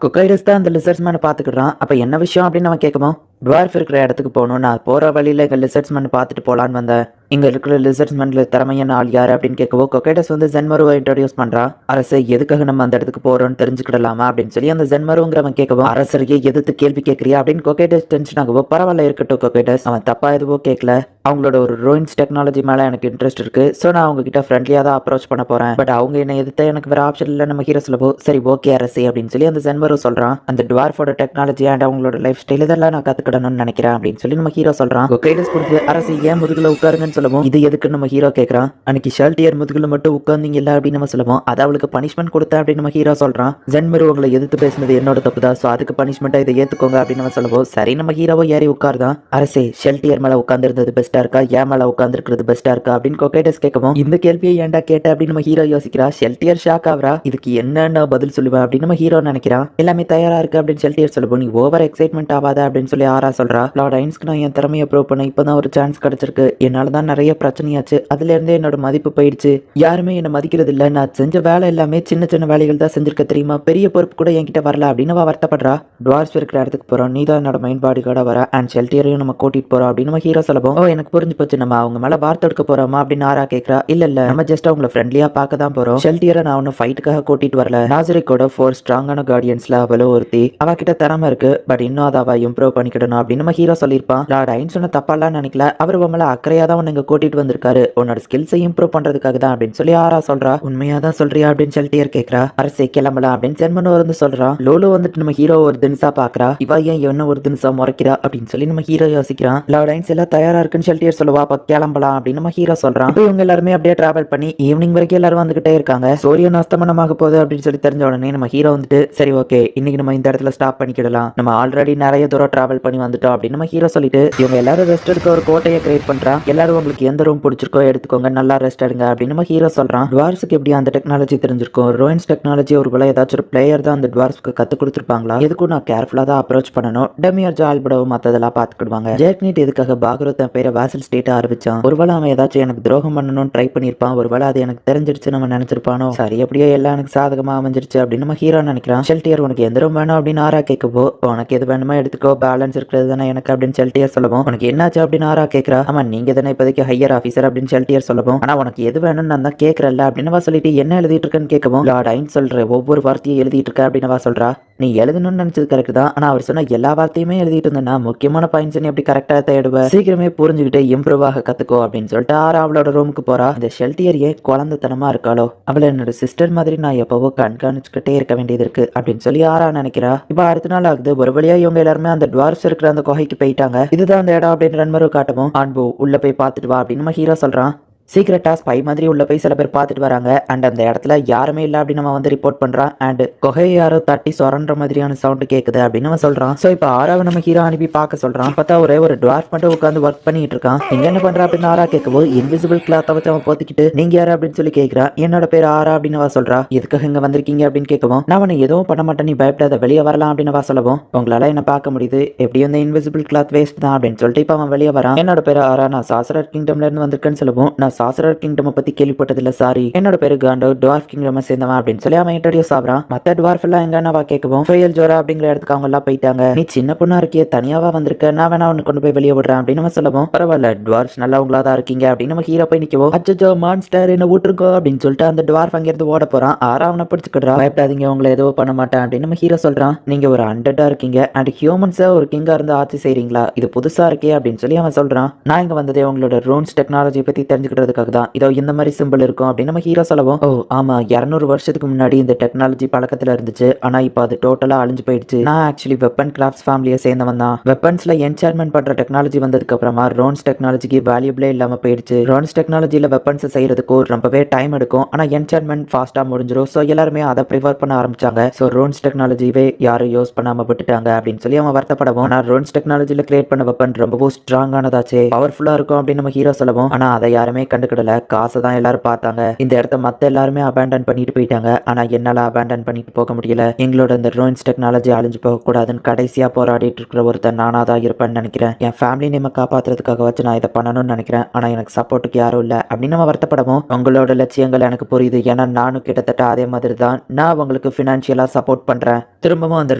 குக்கைடஸ் தான் அந்த லிசர்ட்ஸ்மேனை பாத்துக்கிட்டான். அப்ப என்ன விஷயம் அப்படின்னு அவன் கேட்கவும் டுவார்ஃப் இருக்கிற இடத்துக்கு போகணும், நான் போற வழியில எங்க லிசர்ட்ஸ்மேன் பார்த்துட்டு போலான்னு வந்தேன், இங்க இருக்கிற லிசர்ட்ஸ்மேன்ல திறமையான ஆள் யாரு அப்படின்னு கேட்கவும் கொக்கைடஸ் வந்து ஜென்மருவை இன்ட்ரோடியூஸ் பண்றா. அரசு எதுக்காக நம்ம அந்த இடத்துக்கு போறோம்னு தெரிஞ்சுக்கிடலாமா அப்படின்னு சொல்லி அந்த ஜென்மருங்கிறவன் கேட்கவும் அரசரையே எதிர்த்து கேள்வி கேட்கறியா அப்படின்னு கொக்கைடஸ் டென்ஷன் ஆகவும் பரவாயில்ல இருக்கட்டும் கொக்கைடஸ், அவன் தப்பா எதுவும் கேட்கல, அவங்களோட ஒரு ரூயின்ஸ் டெக்னாலஜி மேல எனக்கு இன்ட்ரெஸ்ட் இருக்கு, ஸோ நான் அவங்க கிட்ட ஃப்ரெண்ட்லியா தான் அப்ரோச் பண்ண போறேன், பட் அவங்க என்ன எதிர்த்து எனக்கு வேற ஆப்ஷன் இல்லை நம்ம ஹீரோ சொல்லவோ சரி ஓகே அரசு அப்படின்னு சொல்லி அந்த ஜென்மரு சொல்றான். அந்த டுவார்ஃபோட டெக்னாலஜி அண்ட் அவங்களோட லைஃப் ஸ்டைல் இதெல்லாம் நான் கத்துக்கிடணும்னு நினைக்கிறேன் அப்படின்னு சொல்லி நம்ம ஹீரோ சொல்றான். கொக்கைடஸ் கொடுத்து அரசு ஏன் முதுகுல உட்காருங்கன்னு சொல்லவும் இது எதுக்கு நம்ம ஹீரோ கேட்கறான். அன்னைக்கு ஷெல்டியர் முதுகுல மட்டும் உட்கார்ந்தீங்கல்ல அப்படின்னு நம்ம சொல்லுவோம், அது அவளுக்கு பனிஷ்மெண்ட் கொடுத்த அப்படின்னு நம்ம ஹீரோ சொல்றான். ஜென்மரு உங்களை எதிர்த்து பேசுனது என்னோட தப்பு தான், ஸோ அதுக்கு பனிஷ்மெண்ட்டா இதை ஏத்துக்கோங்க அப்படின்னு நம்ம சொல்லுவோம். சரி நம்ம ஹீரோவை ஏறி உட்கார்தான். அரசே ஷெல்டியர் மேல உட்கார்ந்து இருந்தது பெஸ்டா இருக்கா ஏன் மேல உட்கார்ந்து இருக்கிறது பெஸ்டா இருக்கா அப்படின்னு கொக்கைடஸ் கேட்கவும் இந்த கேள்வியை ஏன்டா கேட்ட அப்படின்னு நம்ம ஹீரோ யோசிக்கிறா. ஷெல்டியர் ஷாக் ஆகுறா. இதுக்கு என்ன பதில் சொல்லுவேன் அப்படின்னு நம்ம ஹீரோ நினைக்கிறான். எல்லாமே தயாரா இருக்கு அப்படின்னு ஷெல்டியர் சொல்லுவோம். நீ ஓவர் எக்ஸைட்மெண்ட் ஆகாத அப்படின்னு சொல்லி ஆரா சொல்றா. லார்ட் ஐன்ஸ்க்கு நான் என் திறமையை ப்ரூவ் பண்ண இப்பதான் ஒரு சான்ஸ் கிடைச்சிருக்கு, என்னால தான் நிறைய பிரச்சனையாச்சு, அதுல இருந்தே என்னோட மதிப்பு போயிடுச்சு, யாருமே என்ன மதிக்கிறது இல்ல, நான் செஞ்ச வேலை எல்லாமே சின்ன சின்ன வேலைகள் தான் செஞ்சிருக்க தெரியுமா, பெரிய பொறுப்பு கூட என்கிட்ட வரல அப்படின்னு அவ வருத்தப்படுறா. டுவார்ஸ் இருக்கிற இடத்துக்கு போறோம், நீ தான் என்னோட மைண்ட் பாடி கார்டா வர அண்ட் ஷெல்டியரையும் நம்ம கூட்டிட்டு போறோம் அப்படின்னு நம்ம ஹீரோ சொல்லவும் ஓ எனக்கு புரிஞ்சு போச்சு, நம்ம அவங்க மேல வார்த்தை எடுக்க போறோமா அப்படின்னு ஆரா கேட்கறா. இல்ல நம்ம ஜஸ்ட் அவங்கள ஃப்ரெண்ட்லியா பார்க்க தான் போறோம், ஷெல்டியரை நான் ஒன்னும் ஃபைட்டுக்காக கூட்டிட்டு வரல, நாசரிக்கோட 4 ஸ்ட்ராங்கான கார்டியன்ஸ்ல அவளும் ஒருத்தி, அவகிட்ட திறமை இருக்கு, பட் இன்னும் அதை அவ இம்ப்ரூவ் பண்ணிக்கிடணும் அப்படின்னு நம்ம ஹீரோ சொல்லியிருப்பான். லார்ட் ஐன்ஸ் சொன்ன தப்பாலாம் நினைக்கல, அவர் உங்களை அக்கறையா தான் உன்னை கூட்டிட்டு வந்திருக்காரு, உன்னோட ஸ்கில்ஸை இம்ப்ரூவ் பண்றதுக்காக தான் அப்படின்னு சொல்லி ஆரா சொல்றா. உண்மையா தான் சொல்றியா அப்படின்னு ஷெல்டியர் கேட்கறா. அரசே கிளம்பலாம் அப்படின்னு ஜெர்மனோ வந்து சொல்றான். லோலோ வந்துட்டு நம்ம ஹீரோ ஒரு தினசா பாக்குறா. இவ ஏன் என்ன ஒரு தினசா முறைக்கிறா அப்படின்னு சொல்லி நம்ம ஹீரோ யோசிக்கிறான். லார்ட் ஐன்ஸ் எல்லாம் தயாரா இருக்குன்னு ஷெல்டியர் சொல்லுவா. அப்ப கிளம்பலாம் அப்படின்னு நம்ம ஹீரோ சொல்றான். இப்போ இவங்க எல்லாருமே அப்படியே டிராவல் பண்ணி ஈவினிங் வரைக்கும் எல்லாரும் வந்துகிட்டே இருக்காங்க. சூரியன் அஸ்தமனமாக போகுது அப்படின்னு தெரிஞ்ச உடனே நம்ம ஹீரோ வந்துட்டு சரி ஓகே இன்னைக்கு நம்ம இந்த இடத்துல ஸ்டாப் பண்ணிக்கிடலாம், நம்ம ஆல்ரெடி நிறைய தூரம் டிராவல் பண்ணி வந்துட்டோம் அப்படின்னு நம்ம ஹீரோ சொல்லிட்டு இவங்க எல்லாரும் ரெஸ்ட் எடுக்க ஒரு கோட்டையை கிரியேட் பண்றான். எல்லாரும் உங்களுக்கு எந்த ரூம் பிடிச்சிருக்கோ எடுத்துக்கோங்க, நல்லா ரெஸ்ட் எடுங்க அப்படின்னு நம்ம ஹீரோ சொல்றான். டுவார்ஸ்க்கு எப்படி அந்த டெக்னாலஜி தெரிஞ்சிருக்கும்? ரோயின்ஸ் டெக்னாலஜி ஒருவேளை ஏதாச்சும் ஒரு பிளேயர் தான் அந்த டுவார்ஸ்க்கு கத்து கொடுத்துருப்பாங்களா? எதுக்கும் நான் கேர்ஃபுல்லா தான் அப்ரோச் பண்ணணும். டெமியர் ஜால்படவும் மத்ததெல்லாம் பாத்துக்கிடுவாங்க. ஜேக்னிட் எதுக்காக பாகரத் பேரை வாசல் ஸ்டேட்டா ஆரம்பிச்சான்? ஒருவேளை அவன் ஏதாச்சும் எனக்கு துரோகம் பண்ணணும்னு ட்ரை பண்ணிருப்பான். ஒருவேளை அது எனக்கு தெரிஞ்சிருச்சு நம்ம நினைச்சிருப்பானோ. சரி அப்படியே எல்லாம் எனக்கு சாதகமா அமைஞ்சிருச்சு அப்படின்னு நம்ம ஹீரோ நினைக்கிறான். ஷெல்டியர் உனக்கு எந்த ரூம் வேணும் அப்படின்னு ஆரா கேட்கப்போ உனக்கு எது வேணுமோ எடுத்துக்கோ, பேலன்ஸ் இருக்கிறது தானே எனக்கு அப்படின்னு ஷெல்டியர் சொல்லவும் உனக்கு என்னாச்சு அப்படின்னு ஆரா கேட்கறா. ஆமா நீங்க தானே இப்போதைக்கு ஹையர் ஆஃபீஸர் அப்படின்னு ஷெல்டியர் சொல்லவும் ஆனா உனக்கு எது வேணும்னு நான் தான் கேட்கறல்ல அப்படின்னு சொல்லிட்டு என்ன எழுதிட்டு இருக்கேன்னு கேட்கவும் லார்ட் ஐன் சொல்ற ஒவ்வொரு வார்த்தையும் எழுதிட்டு இருக்க அப்படின்னு சொல்றா. நீ எழுதணும்னு நினைச்சது கரெக்ட் தான், ஆனா அவர் சொன்ன எல்லா வார்த்தையுமே எழுதிட்டு இருந்தேன்னா முக்கியமான பாயிண்ட்ஸ் நீ எப்படி கரெக்டா தேடுவ, சீக்கிரமே புரிஞ்சுக்கிட்டு இம்ப்ரூவ் ஆக கத்துக்கோ அப்படின்னு சொல்லிட்டு ஆரா அவளோட ரூமுக்கு போறா. இந்த ஷெல்டியர் ஏன் குழந்தைத்தனமா இருக்காளோ, அவளை என்னோட சிஸ்டர் மாதிரி நான் எப்பவோ கண்காணிச்சுக்கிட்டே இருக்க வேண்டியது இருக்கு அப்படின்னு சொல்லி ஆரா நினைக்கிறா. இப்ப அடுத்த நாள் ஆகுது. ஒரு வழியா இவங்க எல்லாருமே அந்த டுவார்ஸ் இருக்கிற அந்த குகைக்கு போயிட்டாங்க. இதுதான் அந்த இடம் அப்படின்னு ரன்மரு காட்டவும் அன்பு உள்ள போய் பார்த்துட்டு வா அப்படின்னு நம்ம ஹீரோ சொல்றான். சீக்கிரட்டா ஸ்பை மாதிரி உள்ள போய் சில பேர் பார்த்துட்டு வராங்க. அண்ட் அந்த இடத்துல யாருமே இல்லை அப்படின்னு நம்ம வந்து ரிப்போர்ட் பண்றான். அண்ட் கொகையை யாரோ தட்டி சொரன்ற மாதிரியான சவுண்ட் கேட்குது அப்படின்னு நம்ம சொல்றான். ஸோ இப்போ ஆராவை நம்ம ஹீரோ அனுப்பி பார்க்க சொல்றான். பார்த்தா ஒரே ஒரு டுவார்ஃப் மட்டும் உட்காந்து ஒர்க் பண்ணிட்டு இருக்கான். நீங்க என்ன பண்றா அப்படின்னு ஆரா கேட்கவும் இன்விசிபிள் கிளாத்தை வச்சு அவன் போத்திக்கிட்டு நீங்க யாரு அப்படின்னு சொல்லி கேட்கிறான். என்னோட பேர் ஆரா அப்படின்னு சொல்றா. எதுக்காக இங்க வந்திருக்கீங்க அப்படின்னு கேட்கவும் நான் அவனை எதுவும் பண்ண மாட்டேன், நீ பயப்படாத, வெளியே வரலாம் அப்படின்னு சொல்லவும் உங்களால என்ன பார்க்க முடியுது, எப்படியும் இந்த இன்விசிபிள் கிளாத் வேஸ்ட் தான் அப்படின்னு சொல்லிட்டு இப்போ அவன் வெளியே வரான். என்னோட பேர் ஆரா, நான் சாசரர் கிங்டம்ல இருந்து வந்திருக்கேன்னு சொல்லவும் நான் சாசரர் கிங்டம் பத்தி கேள்விப்பட்டதில்ல, சாரி, என்னோட பேரு காண்டோ, டுவார்ஃப் கிங்டம் சேர்ந்தவன் அப்படின்னு சொல்லி அவன் இன்ட்ரோடியூஸ் ஆகிறான். மத்த டுவார்ஃப் எல்லாம் எங்கன்னு கேட்கவும் ஃபெயல் ஜோரா அப்படிங்கிற இடத்துக்கு அவங்க எல்லாம் போயிட்டாங்க. நீ சின்ன பொண்ணா இருக்கிய, தனியாவா வந்திருக்க, நான் வேணா அவனு கொண்டு போய் வெளியே விடுறேன் அப்படின்னு நம்ம சொல்லவும் பரவாயில்ல டுவார்ஃப்ஸ் நல்லவங்களா தான் இருக்கீங்க அப்படின்னு நம்ம ஹீரோ போய் நிற்கவும் அச்சோ மான்ஸ்டர் என்ன விட்டுருக்கோ அப்படின்னு சொல்லிட்டு அந்த டுவார்ஃப் அங்கிருந்து ஓட போறான். ஆரா அவனை பிடிச்சிக்கிடுறா. பயப்படாதீங்க, உங்களை எதுவும் பண்ண மாட்டேன் அப்படின்னு நம்ம ஹீரோ சொல்றான். நீங்க ஒரு அண்டர்டா இருக்கீங்க அண்ட் ஹியூமன்ஸா ஒரு கிங்கா இருந்து ஆட்சி செய்றீங்களா, இது புதுசா இருக்கே அப்படின்னு சொல்லி அவன் சொல்றான். நான் இங்க வந்ததே உங்களோட ரோன்ஸ் டெக்னாலஜி பத்தி தெரிஞ்சுக்கிறதுக்காக தான். இதோ இந்த மாதிரி சிம்பிள் இருக்கும் அப்படின்னு நம்ம ஹீரோ சொல்லவும் ஓ ஆமா 200 வருஷத்துக்கு முன்னாடி இந்த டெக்னாலஜி பழக்கத்துல இருந்துச்சு, ஆனா இப்போ அது டோட்டலா அழிஞ்சு போயிடுச்சு. நான் ஆக்சுவலி வெப்பன் கிராஃப்ட்ஸ் ஃபேமிலியை சேர்ந்தவன் தான். வெப்பன்ஸ்ல என்சான்மெண்ட் பண்ற டெக்னாலஜி வந்ததுக்கு அப்புறமா ரோன்ஸ் டெக்னாலஜிக்கு வேல்யூபிளே இல்லாம போயிடுச்சு. ரோன்ஸ் டெக்னாலஜில வெப்பன்ஸ் செய்யறதுக்கு ரொம்பவே டைம் எடுக்கும், ஆனா என்சான்மெண்ட் ஃபாஸ்டா முடிஞ்சிடும். ஸோ எல்லாருமே அதை ப்ரிஃபர் பண்ண ஆரம்பிச்சாங்க. ஸோ ரோன்ஸ் டெக்னாலஜிவே யாரும் யூஸ் பண்ணாம விட்டுட்டாங்க அப்படின்னு சொல்லி அவன் வருத்தப்படவும் ஆனா ரோன்ஸ் டெக்னாலஜில கிரியேட் பண்ண வெப்பன் ரொம்பவும் ஸ்ட்ராங்கானதாச்சு, பவர்ஃபுல்லா இருக்கும் அப்படின்னு நம்ம ஹீரோ சொல்லவும் ஆனா அதை யாருமே கண்டுக்கிடல, காசை தான் எல்லாரும் பார்த்தாங்க. இந்த இடத்த மத்த எல்லாருமே அபேண்டன் பண்ணிட்டு போயிட்டாங்க, ஆனா என்னால அபேண்டன் பண்ணிட்டு போக முடியல. எங்களோட இந்த ரோயின்ஸ் டெக்னாலஜி அழிஞ்சு போக கூடாதுன்னு கடைசியா போராடிட்டு இருக்கிற ஒருத்தர் நானா தான் இருப்பேன்னு நினைக்கிறேன். என் ஃபேமிலி நேம காப்பாத்துறதுக்காக வச்சு நான் இதை பண்ணணும்னு நினைக்கிறேன், ஆனா எனக்கு சப்போர்ட்டுக்கு யாரும் இல்லை அப்படின்னு நம்ம வருத்தப்படவும் உங்களோட லட்சியங்கள் எனக்கு புரியுது, ஏன்னா நானும் கிட்டத்தட்ட அதே மாதிரி தான். நான் உங்களுக்கு ஃபினான்ஷியலா சப்போர்ட் பண்றேன், திரும்பவும் அந்த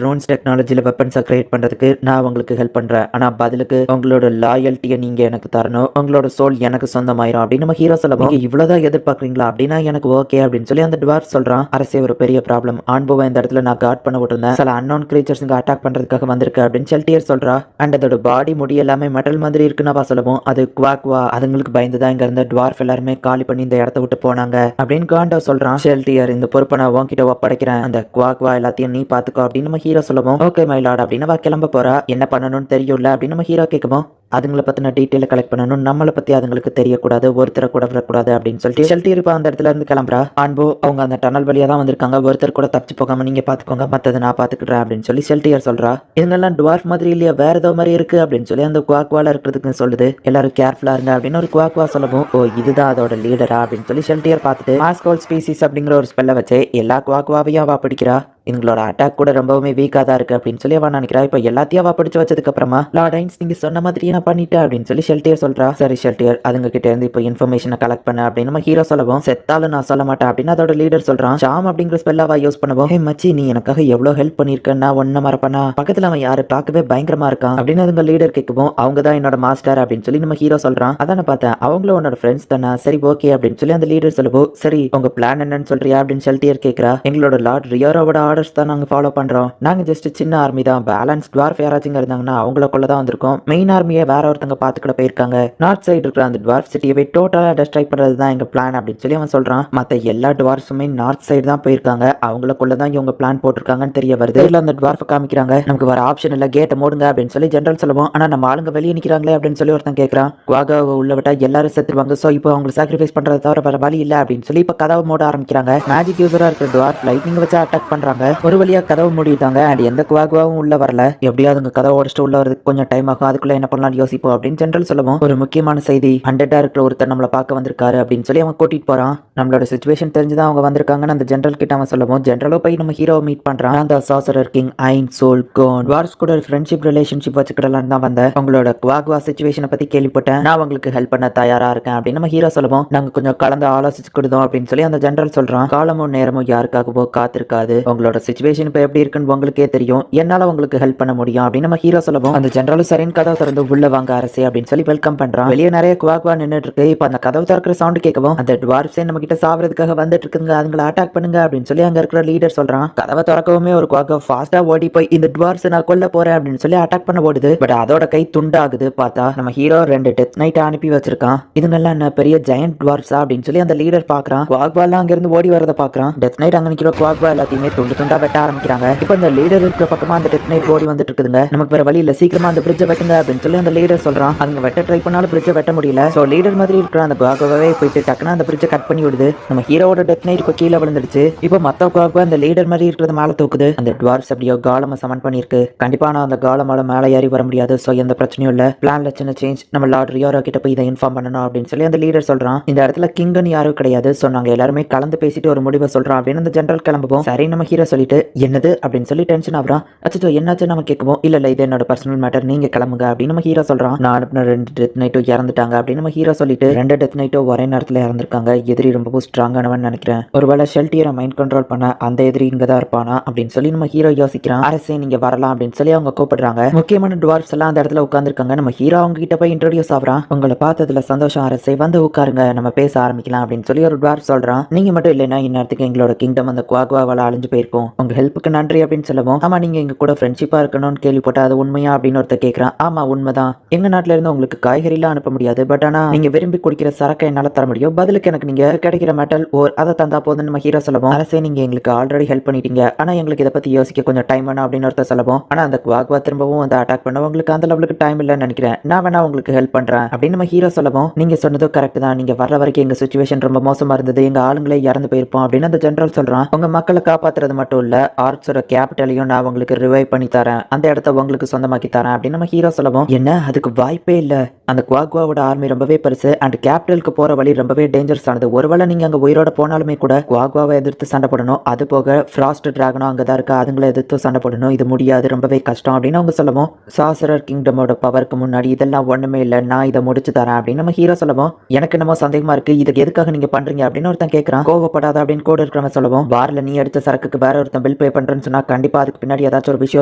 ரோன்ஸ் டெக்னாலஜில வெப்பன்ஸை கிரியேட் பண்றதுக்கு நான் உங்களுக்கு ஹெல்ப் பண்றேன், ஆனா பதிலுக்கு உங்களோட லாயல்ட்டியை நீங்க எனக்கு தரணும், உங்களோட சோல் எனக்கு சொந்தமாயிரும் அப்படின்னு நம்ம ஹீரோ சொல்லவும் இவ்வளவுதான் எதிர்பார்க்குறீங்களா அப்படின்னா எனக்கு ஓகே அப்படின்னு சொல்லி அந்த டுவார்ஃப் சொல்றான். அரசே ஒரு பெரிய ப்ராப்ளம், ஆண்புவை இந்த இடத்துல நான் கார்ட் பண்ண விட்டுருந்தேன், சில அன்னோன் கிரீச்சர்ஸ் இங்க அட்டாக் பண்றதுக்காக வந்திருக்கு அப்படின்னு ஷெல்டியர் சொல்றா. அண்ட் அதோட பாடி முடி எல்லாமே மெட்டல் மாதிரி இருக்குன்னு சொல்லவும் அது குவாக்வா, அதுங்களுக்கு பயந்துதான் இங்க இருந்த டுவார்ஃப் எல்லாருமே காலி பண்ணி இந்த இடத்த விட்டு போனாங்க அப்படின்னு காண்டோ சொல்றான். ஷெல்டியர் இந்த பொறுப்பை நான் உன்கிட்ட ஒப்படைக்கிறேன், அந்த குவாக்வா எல்லாத்தையும் நீ பாத்துக்கோ அப்படின்னு நம்ம ஹீரோ சொல்லவும் ஓகே மை லார்ட் அப்படின்னு கிளம்ப போறா. என்ன பண்ணணும்னு தெரியும்ல அப்படின்னு நம்ம ஹீரோ கேட்கவும் அதுங்களை பத்தின டீட்டெயில கலெக்ட் பண்ணணும், நம்மளை பத்தி அதுங்களுக்கு தெரியக்கூடாது, ஒருத்தரை கூட வரக்கூடாது அப்படின்னு சொல்லிட்டு ஷெல்டியர் இப்போ அந்த இடத்துல இருந்து கிளம்புறா. அன்பு அவங்க அந்த டனல் வழியா தான் வந்திருக்காங்க, ஒருத்தர் கூட தப்பிச்சு போகாம நீங்க பாத்துக்கோங்க, மத்ததை நான் பாத்துக்கிறேன் அப்படின்னு சொல்லி ஷெல்டியர் சொல்றா. இவங்கெல்லாம் டுவார்ஃப் மாதிரி இல்லையா, வேற ஏதோ மாதிரி இருக்கு அப்படின்னு சொல்லி அந்த குவாக்வால இருக்கிறதுக்கு சொல்லுது. எல்லாரும் கேர்ஃபுல்லா இருங்க அப்படின்னு ஒரு குவாக்வா சொல்லவும் ஓ இதுதான் அதோட லீடரா அப்படின்னு சொல்லி ஷெல்டியர் பார்த்துட்டு மாஸ்கோல் ஸ்பீசிஸ் அப்படிங்கிற ஒரு ஸ்பெல்லை வச்சு எல்லா குவாக்வாவையும் அவ பிடிக்கிறா. இவங்களோட அட்டாக் கூட ரொம்பவுமே வீக்காக தான் இருக்கு அப்படின்னு சொல்லி அவன் நினைக்கிறா. இப்போ எல்லாத்தையும் அவ பிடிச்சு வச்சதுக்கு அப்புறமா லார்ட் ஐன்ஸ் நீங்க சொன்ன மாதிரியே நான் பண்ணிட்டேன் அப்படின்னு சொல்லி ஷெல்டியர் சொல்றா. சரி ஷெல்டியர் அதுங்க கிட்ட இருந்து இப்போ இன்ஃபர்மேஷனை கலெக்ட் பண்ண அப்படின்னு நம்ம ஹீரோ சொல்லவும் செத்தாலும் நான் சொல்ல மாட்டேன் அப்படின்னு அதோட லீடர் சொல்றான். ஷாம் அப்படிங்கிற ஸ்பெல் அவ யூஸ் பண்ணுவோம். ஹே மச்சி நீ எனக்காக எவ்வளவு ஹெல்ப் பண்ணிருக்கேன், நான் ஒன்ன மறப்பனா, பக்கத்துல அவன் யாரு பார்க்கவே பயங்கரமா இருக்கான் அப்படின்னு அதுங்க லீடர் கேட்கவும் அவங்க தான் என்னோட மாஸ்டர் அப்படின்னு சொல்லி நம்ம ஹீரோ சொல்றான். அதான பார்த்தேன் அவங்களும் உன்னோட ஃப்ரெண்ட்ஸ் தானே, சரி ஓகே அப்படின்னு சொல்லி அந்த லீடர் சொல்லவும் சரி உங்க பிளான் என்னன்னு சொல்றியா அப்படின்னு ஷெல்டியர் கேட்கிறா. எங்களோட லார்ட் ரியோரோட ஆர்டர்ஸ் தான் நாங்க ஃபாலோ பண்றோம், நாங்க ஜஸ்ட் சின்ன ஆர்மி தான், பேலன்ஸ் டுவார்ஃப் யாராச்சும் இருந்தாங்கன்னா அவங்களுக்குள்ள தான் வந்திருக்கோம், மெயின் ஆர்மியை வேற ஒருத்தங்க பாத்துக்கிட போயிருக்காங்க, நார்த் சைடு இருக்கிற அந்த டுவார்ஃப் சிட்டியை டோட்டலா டெஸ்ட்ராய் பண்றது தான் எங்க பிளான் அப்படின்னு சொல்லி அவன் சொல்றான். மத்த எல்லா டுவார்ஃப்ஸுமே நார்த் சைடு தான் போயிருக்காங்க, அவங்களுக்குள்ள தான் இவங்க பிளான் போட்டிருக்காங்கன்னு தெரிய வருது. இல்ல அந்த டுவார்ஃப் காமிக்கிறாங்க, நமக்கு வேற ஆப்ஷன் இல்ல, கேட்டை மூடுங்க அப்படின்னு சொல்லி ஜெனரல் சொல்லுவோம். ஆனா நம்ம ஆளுங்க வெளியே நிக்கிறாங்களே அப்படின்னு சொல்லி ஒருத்தன் கேட்கறான். குவாகாவை உள்ள விட்டா எல்லாரும் செத்துருவாங்க, சோ இப்போ அவங்க சாக்ரிஃபைஸ் பண்றதை தவிர வேற வழி இல்ல அப்படின்னு சொல்லி இப்ப கதவை மூட ஆரம்பிக்கிறாங்க. மேஜிக் யூசரா இருக்கிற டுவார்ஃப் லைட்னிங் வச்சு அட்டாக் பண்றாங்க. ஒரு வழியா கதவு மூடிட்டாங்க. அண்ட் எந்த குவாகுவாவும் உள்ள வரல. எப்படியாவது உங்க கதவை உடச்சிட்டு உள்ள வரதுக்கு கொஞ்சம் டைம் ஆகும். அதுக்குள்ள என்ன பண்ணலாம் யோசிப்போம் அப்படின்னு ஜெனரல் சொல்லவும், ஒரு முக்கியமான செய்தி, ஹண்டட்டா இருக்கிற ஒருத்தர் நம்மளை பார்க்க வந்திருக்காரு அப்படின்னு சொல்லி அவன் கூட்டிட்டு போறான். நம்மளோட சிச்சுவேஷன் தெரிஞ்சுதான் அவங்க வந்திருக்காங்கன்னு அந்த ஜெனரல் கிட்ட அவன் சொல்லவும், ஜெனரலோ போய் நம்ம ஹீரோவை மீட் பண்றான். அந்த சாசரர் கிங் ஐன் சோல் கோன் வார்ஸ் கூட ஒரு ஃப்ரெண்ட்ஷிப் ரிலேஷன்ஷிப் வச்சுக்கிடலாம் தான் வந்தேன். உங்களோட குவாகுவா சிச்சுவேஷனை பத்தி கேள்விப்பட்டேன். நான் உங்களுக்கு ஹெல்ப் பண்ண தயாரா இருக்கேன் அப்படின்னு நம்ம ஹீரோ சொல்லவும், நாங்க கொஞ்சம் கலந்து ஆலோசிச்சு கொடுத்தோம் அப்படின்னு சொல்லி அந்த ஜெனரல் சொல்றான். காலமும் நேரமும் யாருக்காகவோ காத்திருக்காது. உங்களோட சிச்சுவேஷன் இப்ப எப்படி இருக்குன்னு உங்களுக்கே தெரியும். என்னால உங்களுக்கு ஹெல்ப் பண்ண முடியும் அப்படின்னு நம்ம ஹீரோ சொல்லவும், அந்த ஜெனரலும் சரின்னு கதவை திறந்து உள்ள வாங்க அரசே அப்படின்னு சொல்லி வெல்கம் பண்றான். வெளியே நிறைய குவாகுவா நின்னுட்டு இருக்கு. இப்ப அந்த கதவு திறக்கிற சவுண்ட் கேட்கவும், அந்த டுவார்ஃப்ஸே நம்ம கிட்ட சாவறதுக்காக வந்துட்டு இருக்குங்க, அதுங்களை அட்டாக் பண்ணுங்க அப்படின்னு சொல்லி அங்க இருக்கிற லீடர் சொல்றான். கதவை திறக்கவுமே ஒரு குவாகுவா ஃபாஸ்டா ஓடி போய் இந்த டுவார்ஃப்ஸ் நான் கொல்ல போறேன் அப்படின்னு சொல்லி அட்டாக் பண்ண ஓடுது. பட் அதோட கை துண்டாகுது. பார்த்தா நம்ம ஹீரோ 2 டெத் நைட் அனுப்பி வச்சிருக்கான். இதுங்கெல்லாம் என்ன பெரிய ஜெயண்ட் டுவார்ஃப்ஸா அப்படின்னு சொல்லி அந்த லீடர் பாக்குறான். குவாகுவா எல்லாம் அங்க இருந்து ஓடி வரத பாக்குறான். டெத் நைட் அங்க நிக்கிற குவாகுவா எல்லாத்தையுமே துண்டு துண்டா வெட்ட ஆரம்பிக்கிறாங்க. இப்ப இந்த லீடர் இருக்கிற பக்கமா அந்த டெத் நைட் ஓடி வந்துட்டு இருக்குதுங்க. நமக்கு வேற வழி இல்ல, சீக்கிரமா அந்த பிரிட்ஜை வெட்டுங்க அப்படின்னு சொல்லி அந்த லீடர் சொல்றான். அங்க வெட்ட ட்ரை பண்ணாலும் பிரிட்ஜை வெட்ட முடியல. சோ லீடர் மாதிரி இருக்கிற அந்த குவாகுவாவே போயிட்டு டக்குனா அந்த பிரிட்ஜை கட் பண்ணி விடுது. நம்ம ஹீரோவோட டெத் நைட் இப்போ கீழே விழுந்துடுச்சு. இப்போ மத்த குவாகுவா அந்த லீடர் மாதிரி இருக்கிறத மேல தூக்குது. அந்த டுவார்ஸ் அப்படியோ காலம சமன் பண்ணிருக்கு. கண்டிப்பா நான் அந்த காலமால மேல ஏறி வர முடியாது. சோ எந்த பிரச்சனையும் இல்ல. பிளான்ல சின்ன சேஞ்ச். நம்ம லார்ட் ரியோரா கிட்ட போய் இதை இன்ஃபார்ம் பண்ணணும் அப்படின்னு சொல்லி அந்த லீடர் சொல்றான். இந்த இடத்துல கிங்னு யாரும் கிடையாது. சோ நாங்க எல்லாருமே கலந்து பேசிட்டு ஒரு முடிவை சொல்றோம் அப்படின்னு அந்த ஜெனரல் கிளம்புவோம். சரி நம்ம ஹீரோ சொல்லிட்டு என்னது அப்படின்னு சொல்லி டென்ஷன் ஆகுறான். அச்சோ என்னாச்சு நம்ம கேட்கவும், இல்ல இது என்னோட பர்சனல் மேட்டர், நீங்க கிளம்புங்க அப்படின்னு நம்ம ஹீரோ சொல்றான். நான் அனுப்பின 2 டெத் நைட்டும் இறந்துட்டாங்க அப்படின்னு நம்ம ஹீரோ சொல்லிட்டு, 2 டெத் நைட்டும் ஒரே நேரத்துல இறந்துருக்காங்க. எதிரி ரொம்பவும் ஸ்ட்ராங்கானவன் நினைக்கிறேன். ஒருவேளை ஷெல்டியரை மைண்ட் கண்ட்ரோல் பண்ண அந்த எதிரி இங்க தான் இருப்பானா அப்படின்னு சொல்லி நம்ம ஹீரோ யோசிக்கிறான். அரசே நீங்க வரலாம் அப்படின்னு சொல்லி அவங்க கூப்பிடுறாங்க. முக்கியமான டுவார்ஃப்ஸ் எல்லாம் அந்த இடத்துல உட்காந்துருக்காங்க. நம்ம ஹீரோ அவங்க கிட்ட போய் இன்ட்ரோடியூஸ் ஆகுறான். உங்களை பார்த்ததுல சந்தோஷம் அரசே, வந்து உட்காருங்க, நம்ம பேச ஆரம்பிக்கலாம் அப்படின்னு சொல்லி ஒரு டுவார்ஃப் சொல்றான். நீங்க மட்டும் இல்லைன்னா இந்நேரத்துக்கு எங்களோட கிங்டம் அந்த குவாகுவாவால அழிஞ்சு போயிருக்கும். உங்க ஹெல்ப்புக்கு நன்றி அப்படின்னு சொல்லவும், ஆமா நீங்க எங்க கூட ஃப்ரெண்ட்ஷிப்பா இருக்கணும்னு கேள்விப்பட்ட, அது உண்மையா அப்படின்னு ஒருத்தர் கேட்கறான். ஆமா உண்மைதான். எங்க நாட்டுல இருந்து உங்களுக்கு காய்கறிலாம் அனுப்ப முடியாது. பட் ஆனா நீங்க விரும்பி குடிக்கிற சரக்கை என்னால தர முடியும். பதிலுக்கு எனக்கு நீங்க கிடைக்கிற மெட்டல் ஓர் அதை தந்தா போதும் நம்ம ஹீரோ சொல்லவும், அரசே நீங்க எங்களுக்கு ஆல்ரெடி ஹெல்ப் பண்ணிட்டீங்க. ஆனா எங்களுக்கு இதை பத்தி யோசிக்க கொஞ்சம் டைம் வேணும் அப்படின்னு ஒருத்தர் சொல்லவும், ஆனா அந்த குவாகுவா திரும்பவும் வந்து அட்டாக் பண்ண உங்களுக்கு அந்த லெவலுக்கு டைம் இல்லைன்னு நினைக்கிறேன். நான் வேணா உங்களுக்கு ஹெல்ப் பண்றேன் அப்படின்னு நம்ம ஹீரோ சொல்லவும், நீங்க சொன்னதும் கரெக்ட் தான். நீங்க வர்ற வரைக்கும் எங்க சிச்சுவேஷன் ரொம்ப மோசமா இருந்தது. எங்க ஆளுங்களே இறந்து போயிருப்போம் அப்படின்னு அந்த ஜெனரல் சொல்றான். உங்க மக்களை காப்பாத்துறது மட்டும் இல்ல, ஆர்ட்ஸோட கேபிட்டலையும் நான் உங்களுக்கு ரிவைவ் பண்ணி தரேன். அந்த இடத்த உங்களுக்கு சொந்தமாக்கி தரேன் அப்படின்னு நம்ம ஹீரோ சொல்லவும், என்ன அதுக்கு வாய்ப்பே இல்ல. அந்த குவாகுவாவோட ஆர்மி ரொம்பவே பெருசு அண்ட் கேபிட்டலுக்கு போற வழி ரொம்பவே டேஞ்சரஸ் ஆனது. ஒருவேளை நீங்க அங்க உயிரோட போனாலுமே கூட குவாகுவாவை எதிர்த்து சண்டை போடணும். அது போக ஃப்ராஸ்ட் டிராகனும் அங்கதான் இருக்கா, அதுங்களை எதிர்த்து சண்டை போடணும். இது முடியாது, ரொம்பவே கஷ்டம் அப்படின்னு அவங்க சொல்லவும், சாசரர் கிங்டமோட பவருக்கு முன்னாடி இதெல்லாம் ஒண்ணுமே இல்ல, நான் இதை முடிச்சு தரேன் அப்படின்னு நம்ம ஹீரோ சொல்லவும், எனக்கு என்னமோ சந்தேகமா இருக்கு, இதுக்கு எதுக்காக நீங்க பண்றீங்க அப்படின்னு ஒருத்தன் கேட்கறான். கோவப்படாத அப்படின்னு கூட இருக்கிறவங்க சொல்லவும், பார்ல நீ அடிச்ச சரக்குக்கு வேற ஒருத்தன் பில் பே பண்றேன்னு சொன்னா கண்டிப்பா அதுக்கு பின்னாடி ஏதாச்சும் ஒரு விஷயம்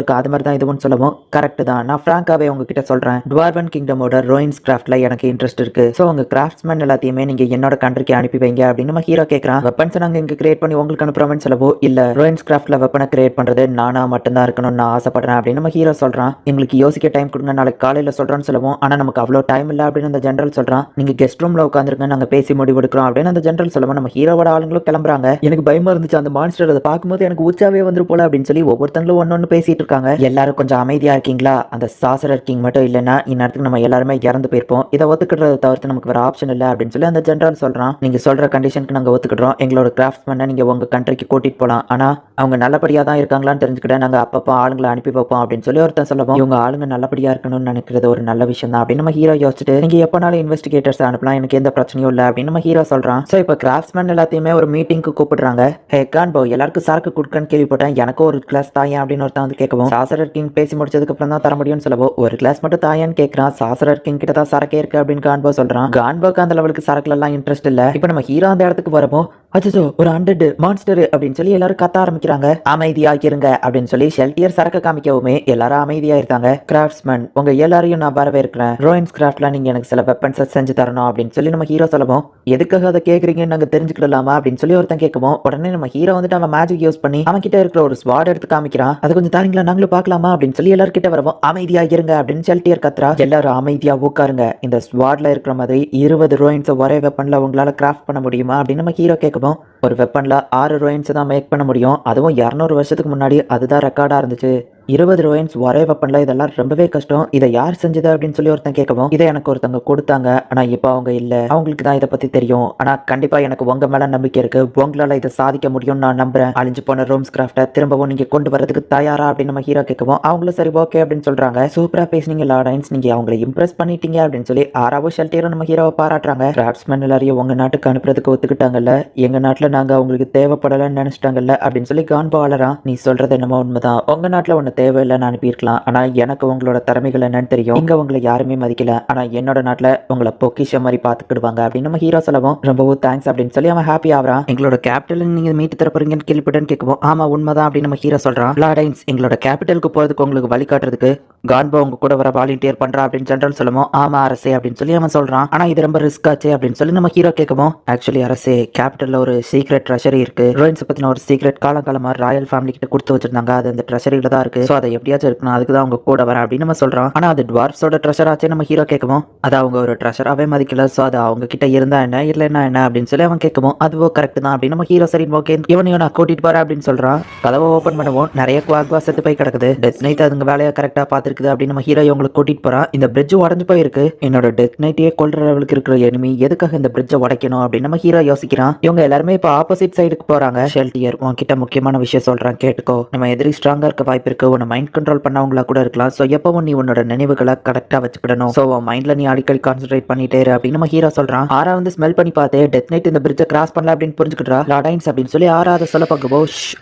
இருக்கு. அது மாதிரி தான் இதுவும் சொல்லவும், கரெக்ட் தான், நான் பிராங்காவே உங்ககிட்ட சொல்றேன். டுவார்வன் கிங்டமோட ரோயின்ஸ் கிராஃப்ட்ல எனக்கு இன்ட்ரெஸ்ட் இருக்கு. சோ உங்க கிராஃப்ட்ஸ்மேன் எல்லாத்தையுமே நீங்க என்னோட கண்ட்ரிக்கு அனுப்பி வைங்க அப்படின்னு நம்ம ஹீரோ கேட்கறான். வெப்பன்ஸ் நாங்க இங்க கிரியேட் பண்ணி உங்களுக்கு அனுப்புறோம்னு சொல்லவோ, இல்ல ரோயின்ஸ் கிராஃப்ட்ல வெப்பனை கிரியேட் பண்றது நானா மட்டும்தான் இருக்கணும்னு நான் ஆசைப்படுறேன் அப்படின்னு நம்ம ஹீரோ சொல்றான். எங்களுக்கு யோசிக்க டைம் கொடுங்க, நாளைக்கு காலையில சொல்றேன்னு சொல்லவும், ஆனா நமக்கு அவ்வளோ டைம் இல்ல அப்படின்னு அந்த ஜெனரல் சொல்றான். நீங்க கெஸ்ட் ரூம்ல உட்காந்துருங்க, நாங்க பேசி முடிவெடுக்கிறோம் அப்படின்னு அந்த ஜெனரல் சொல்லவும், நம்ம ஹீரோவோட ஆளுங்களும் கிளம்புறாங்க. எனக்கு பயமா இருந்துச்சு அந்த மான்ஸ்டர், அதை பார்க்கும்போது எனக்கு உச்சாவே வந்துரு போல அப்படின்னு சொல்லி ஒவ்வொருத்தங்களும் ஒன்னொன்னு பேசிட்டு இருக்காங்க. எல்லாரும் கொஞ்சம் அமைதியா இருக்கீங்களா? அந்த சாசரர் கிங் மட்டும் இல்லைன்னா இந்நேரத்துக்கு நம்ம எல்லாருமே இறந்து போயிருப்போம். இதை ஒத்துக்கிடுறத தவிர்த்து நமக்கு வேற ஆப்ஷன் இல்லை அப்படின்னு சொல்லி அந்த ஜெனரல் சொல்றான். நீங்க சொல்ற கண்டிஷனுக்கு நாங்க ஒத்துக்கிடுறோம். எங்களோட கிராஃப்ட்ஸ்மேனை நீங்க உங்க கண்ட்ரிக்கு கூட்டிட்டு போலாம். ஆனா அவங்க நல்லபடியா தான் இருக்காங்களான்னு தெரிஞ்சுக்கிட்ட நாங்க அப்பப்போ ஆளுங்களை அனுப்பி வைப்போம் அப்படின்னு சொல்லி ஒருத்தன் சொல்லவும், இவங்க ஆளுங்க நல்லபடியா இருக்கணும்னு நினைக்கிறது ஒரு நல்ல விஷயம் தான் அப்படின்னு நம்ம ஹீரோ யோசிச்சுட்டு, நீங்க எப்பனாலும் இன்வெஸ்டிகேட்டர்ஸ் அனுப்பலாம், எனக்கு எந்த பிரச்சனையும் இல்லை அப்படின்னு நம்ம ஹீரோ சொல்றான். சோ இப்போ கிராஃப்ட்ஸ்மேன் எல்லாத்தையுமே ஒரு மீட்டிங்க்கு கூப்பிடுறாங்க. ஹே கான்போ, எல்லாருக்கும் சரக்கு குடுக்கன்னு கேள்விப்பட்டேன், எனக்கும் ஒரு கிளாஸ் தாயன் அப்படின்னு ஒருத்தன் வந்து கேட்கவும், சாசரர் கிங் பேசி முடிச்சதுக்கு அப்புறம் தான் தர முடியும்னு சொல்லவோ, ஒரு கிளாஸ் மட்டும் தாயான்னு கேட்கறான். சாசரர் கிங் கிட்ட தான் சரக்கே இருக்கு அப்படின்னு கான்போ சொல்றான். கான்போக்கு அந்த லெவலுக்கு சரக்குல எல்லாம் இன்ட்ரெஸ்ட் இல்ல. இப்போ நம்ம ஹீரோ அந்த இடத்துக்கு வரப்போ, அச்சோ ஒரு 100 மான்ஸ்டர் அப்படின்னு சொல்லி எல்லாரும் கத்த ஆரம்பிக்கிறாங்க. அமைதியா இருங்க அப்படின்னு சொல்லி ஷெல்டியர் சரக்கு காமிக்கவுமே எல்லாரும் அமைதியா இருக்காங்க. கிராஃப்ட்ஸ்மேன் உங்க எல்லாரையும் நான் வரவேற்கிறேன். ரோயின்ஸ் கிராஃப்ட்ல நீங்க எனக்கு சில வெப்பன்ஸ் செஞ்சு தரணும் அப்படின்னு சொல்லி நம்ம ஹீரோ சொல்லவும், எதுக்காக அதை கேக்குறீங்கன்னு நாங்க தெரிஞ்சுக்கிடலாமா அப்படின்னு சொல்லி ஒருத்தன் கேட்கவும், உடனே நம்ம ஹீரோ வந்துட்டு அவன் மேஜிக் யூஸ் பண்ணி அவன் கிட்ட இருக்கிற ஒரு ஸ்வாட் எடுத்து காமிக்கிறான். அது கொஞ்சம் தாரீங்களா, நாங்களும் பார்க்கலாமா அப்படின்னு சொல்லி எல்லாரும் கிட்ட வரவும், அமைதியா இருங்க அப்படின்னு ஷெல்டியர் கத்துறா. எல்லாரும் அமைதியா உட்காருங்க. இந்த ஸ்வாட்ல இருக்கிற மாதிரி 20 ரோயின்ஸ் ஒரே வெப்பன்ல உங்களால கிராஃப்ட் பண்ண முடியுமா அப்படின்னு நம்ம ஹீரோ கேட்கவும், ஒரு வெப்பன்ல 6 ரோயின்ஸ் தான் மேக் பண்ண முடியும். அதுவும் 200 வருஷத்துக்கு முன்னாடி அதுதான் ரெக்கார்டா இருந்துச்சு. 20 ரோயின்ஸ் ஒரே வெப்பன்ல இதெல்லாம் ரொம்பவே கஷ்டம். இதை யார் செஞ்சது அப்படின்னு சொல்லி ஒருத்தன் கேட்கவும், இதை எனக்கு ஒருத்தவங்க கொடுத்தாங்க. ஆனா இப்போ அவங்க இல்ல. அவங்களுக்கு தான் இதை பத்தி தெரியும். ஆனா கண்டிப்பா எனக்கு உங்க மேல நம்பிக்கை இருக்கு. உங்களால இதை சாதிக்க முடியும்னு நான் நம்புறேன். அழிஞ்சு போன ரூம்ஸ் கிராஃப்ட திரும்பவும் நீங்க கொண்டு வரதுக்கு தயாரா அப்படின்னு நம்ம ஹீரோ கேட்கவும், அவங்களும் சரி ஓகே அப்படின்னு சொல்றாங்க. சூப்பரா பேசுனீங்க லார்டைன்ஸ், நீங்க அவங்களை இம்ப்ரெஸ் பண்ணிட்டீங்க அப்படின்னு சொல்லி ஆறாவோ ஷெல்டியரும் நம்ம ஹீரோவை பாராட்டுறாங்க. கிராஃப்ட்ஸ்மேன் எல்லாரையும் உங்க நாட்டுக்கு அனுப்புறதுக்கு ஒத்துக்கிட்டாங்கல்ல, எங்க நாட்டுல நாங்க அவங்களுக்கு தேவைப்படலன்னு நினைச்சிட்டாங்கல்ல அப்படின்னு சொல்லி கான்போ வளரான். நீ சொல்றது என்னமோ உண்மைதான். உங்க நாட்டுல ஒண்ணு தேவையில்லைன்னு அனுப்பியிருக்கலாம். ஆனா எனக்கு உங்களோட திறமைகள் என்னன்னு தெரியும். இங்க உங்களை யாருமே மதிக்கல. ஆனா என்னோட நாட்டுல உங்களை பொக்கிஷம் மாதிரி பாத்துக்கிடுவாங்க அப்படின்னு நம்ம ஹீரோ சொல்லவும், ரொம்பவும் தேங்க்ஸ் அப்படின்னு சொல்லி அவன் ஹாப்பி ஆகிறான். எங்களோட கேபிட்டல் நீங்க மீட்டு தரப்போறீங்கன்னு கேள்விப்பட்டேன்னு கேட்கவும், ஆமா உண்மைதான் அப்படின்னு நம்ம ஹீரோ சொல்றான். லார்டைன்ஸ், எங்களோட கேபிட்டலுக்கு போறதுக்கு உங்களுக்கு வழி காட்டுறதுக்கு கான்போ உங்க கூட வர வாலண்டியர் பண்றா அப்படின்னு ஜெனரல் சொல்லவும், ஆமா அரசே அப்படின்னு சொல்லி அவன் சொல்றான். ஆனா இது ரொம்ப ரிஸ்க் ஆச்சு அப்படின்னு சொல்லி நம்ம ஹீரோ கேட்கவும், ஆக்சுவலி அரசே, கேபிட்டல்ல ஒரு சீக்ரெட் ட்ரெஷரி இருக்கு. ரோயின்ஸ் பத்தின ஒரு சீக்ரெட் காலங்காலமா ராயல் ஃபேமிலி கிட்ட கொடுத்து வச்சிருந்தாங்க. அது அந்த ட்ரெஷரியில தான் இருக்கு. சோ அதை எப்படியாச்சும் இருக்கணும், அதுக்கு தான் அவங்க கூட வரேன் அப்படின்னு நம்ம சொல்றான். ஆனா அது டுவார்ஃப்ஸோட ட்ரெஷர் ஆச்சு நம்ம ஹீரோ கேட்கவும், அது அவங்க ஒரு ட்ரெஷராவே மதிக்கல. சோ அது அவங்க கிட்ட இருந்தா என்ன இல்லைன்னா என்ன அப்படின்னு சொல்லி அவன் கேட்கவும், அதுவோ கரெக்ட் தான் அப்படின்னு நம்ம ஹீரோ சரி ஓகே இவனையும் நான் கூட்டிட்டு போறேன் அப்படின்னு சொல்றான். கதவை ஓபன் பண்ணவும் நிறைய குவாக்வா செத்து போய் கிடக்குது. டெத் நைட் அதுங்க வேலையை கரெக்டா பாத்துருக்குது அப்படின்னு நம்ம ஹீரோ இவங்களை கூட்டிட்டு போறான். இந்த பிரிட்ஜ் உடஞ்சு போயிருக்கு. என்னோட டெத் நைட்டையே கொல்ற லெவலுக்கு இருக்கிற எனிமி எதுக்காக இந்த பிரிட்ஜை உடைக்கணும் அப்படின்னு நம்ம ஹீரோ யோசிக்கிறான். இவங்க எல்லாருமே இப்ப ஆப்போசிட் சைடுக்கு போறாங்க. ஷெல்டியர், உன்கிட்ட முக்கியமான விஷயம் சொல்றான் கேட்டுக்கோ. நம்ம எதிரி ஸ்ட்ராங்கா இருக்க வாய்ப்பு இருக்கு. உன்னை மைண்ட் கண்ட்ரோல் பண்ணவங்களா கூட இருக்கலாம். சோ எப்பவும் நீ உன்னோட நினைவுகளை கரெக்டா வச்சுக்கிடணும். சோ உன் மைண்ட்ல நீ அடிக்கடி கான்சென்ட்ரேட் பண்ணிட்டே இரு அப்படின்னு நம்ம ஹீரோ சொல்றான். ஆரா வந்து ஸ்மெல் பண்ணி பார்த்தே டெத் நைட் இந்த பிரிட்ஜை கிராஸ் பண்ணல அப்படின்னு புரிஞ்சுக்கிட்டா. லார்டைன்ஸ் அப்படின்னு சொல்லி ஆரா அதை சொல்ல பார்க்கவோ,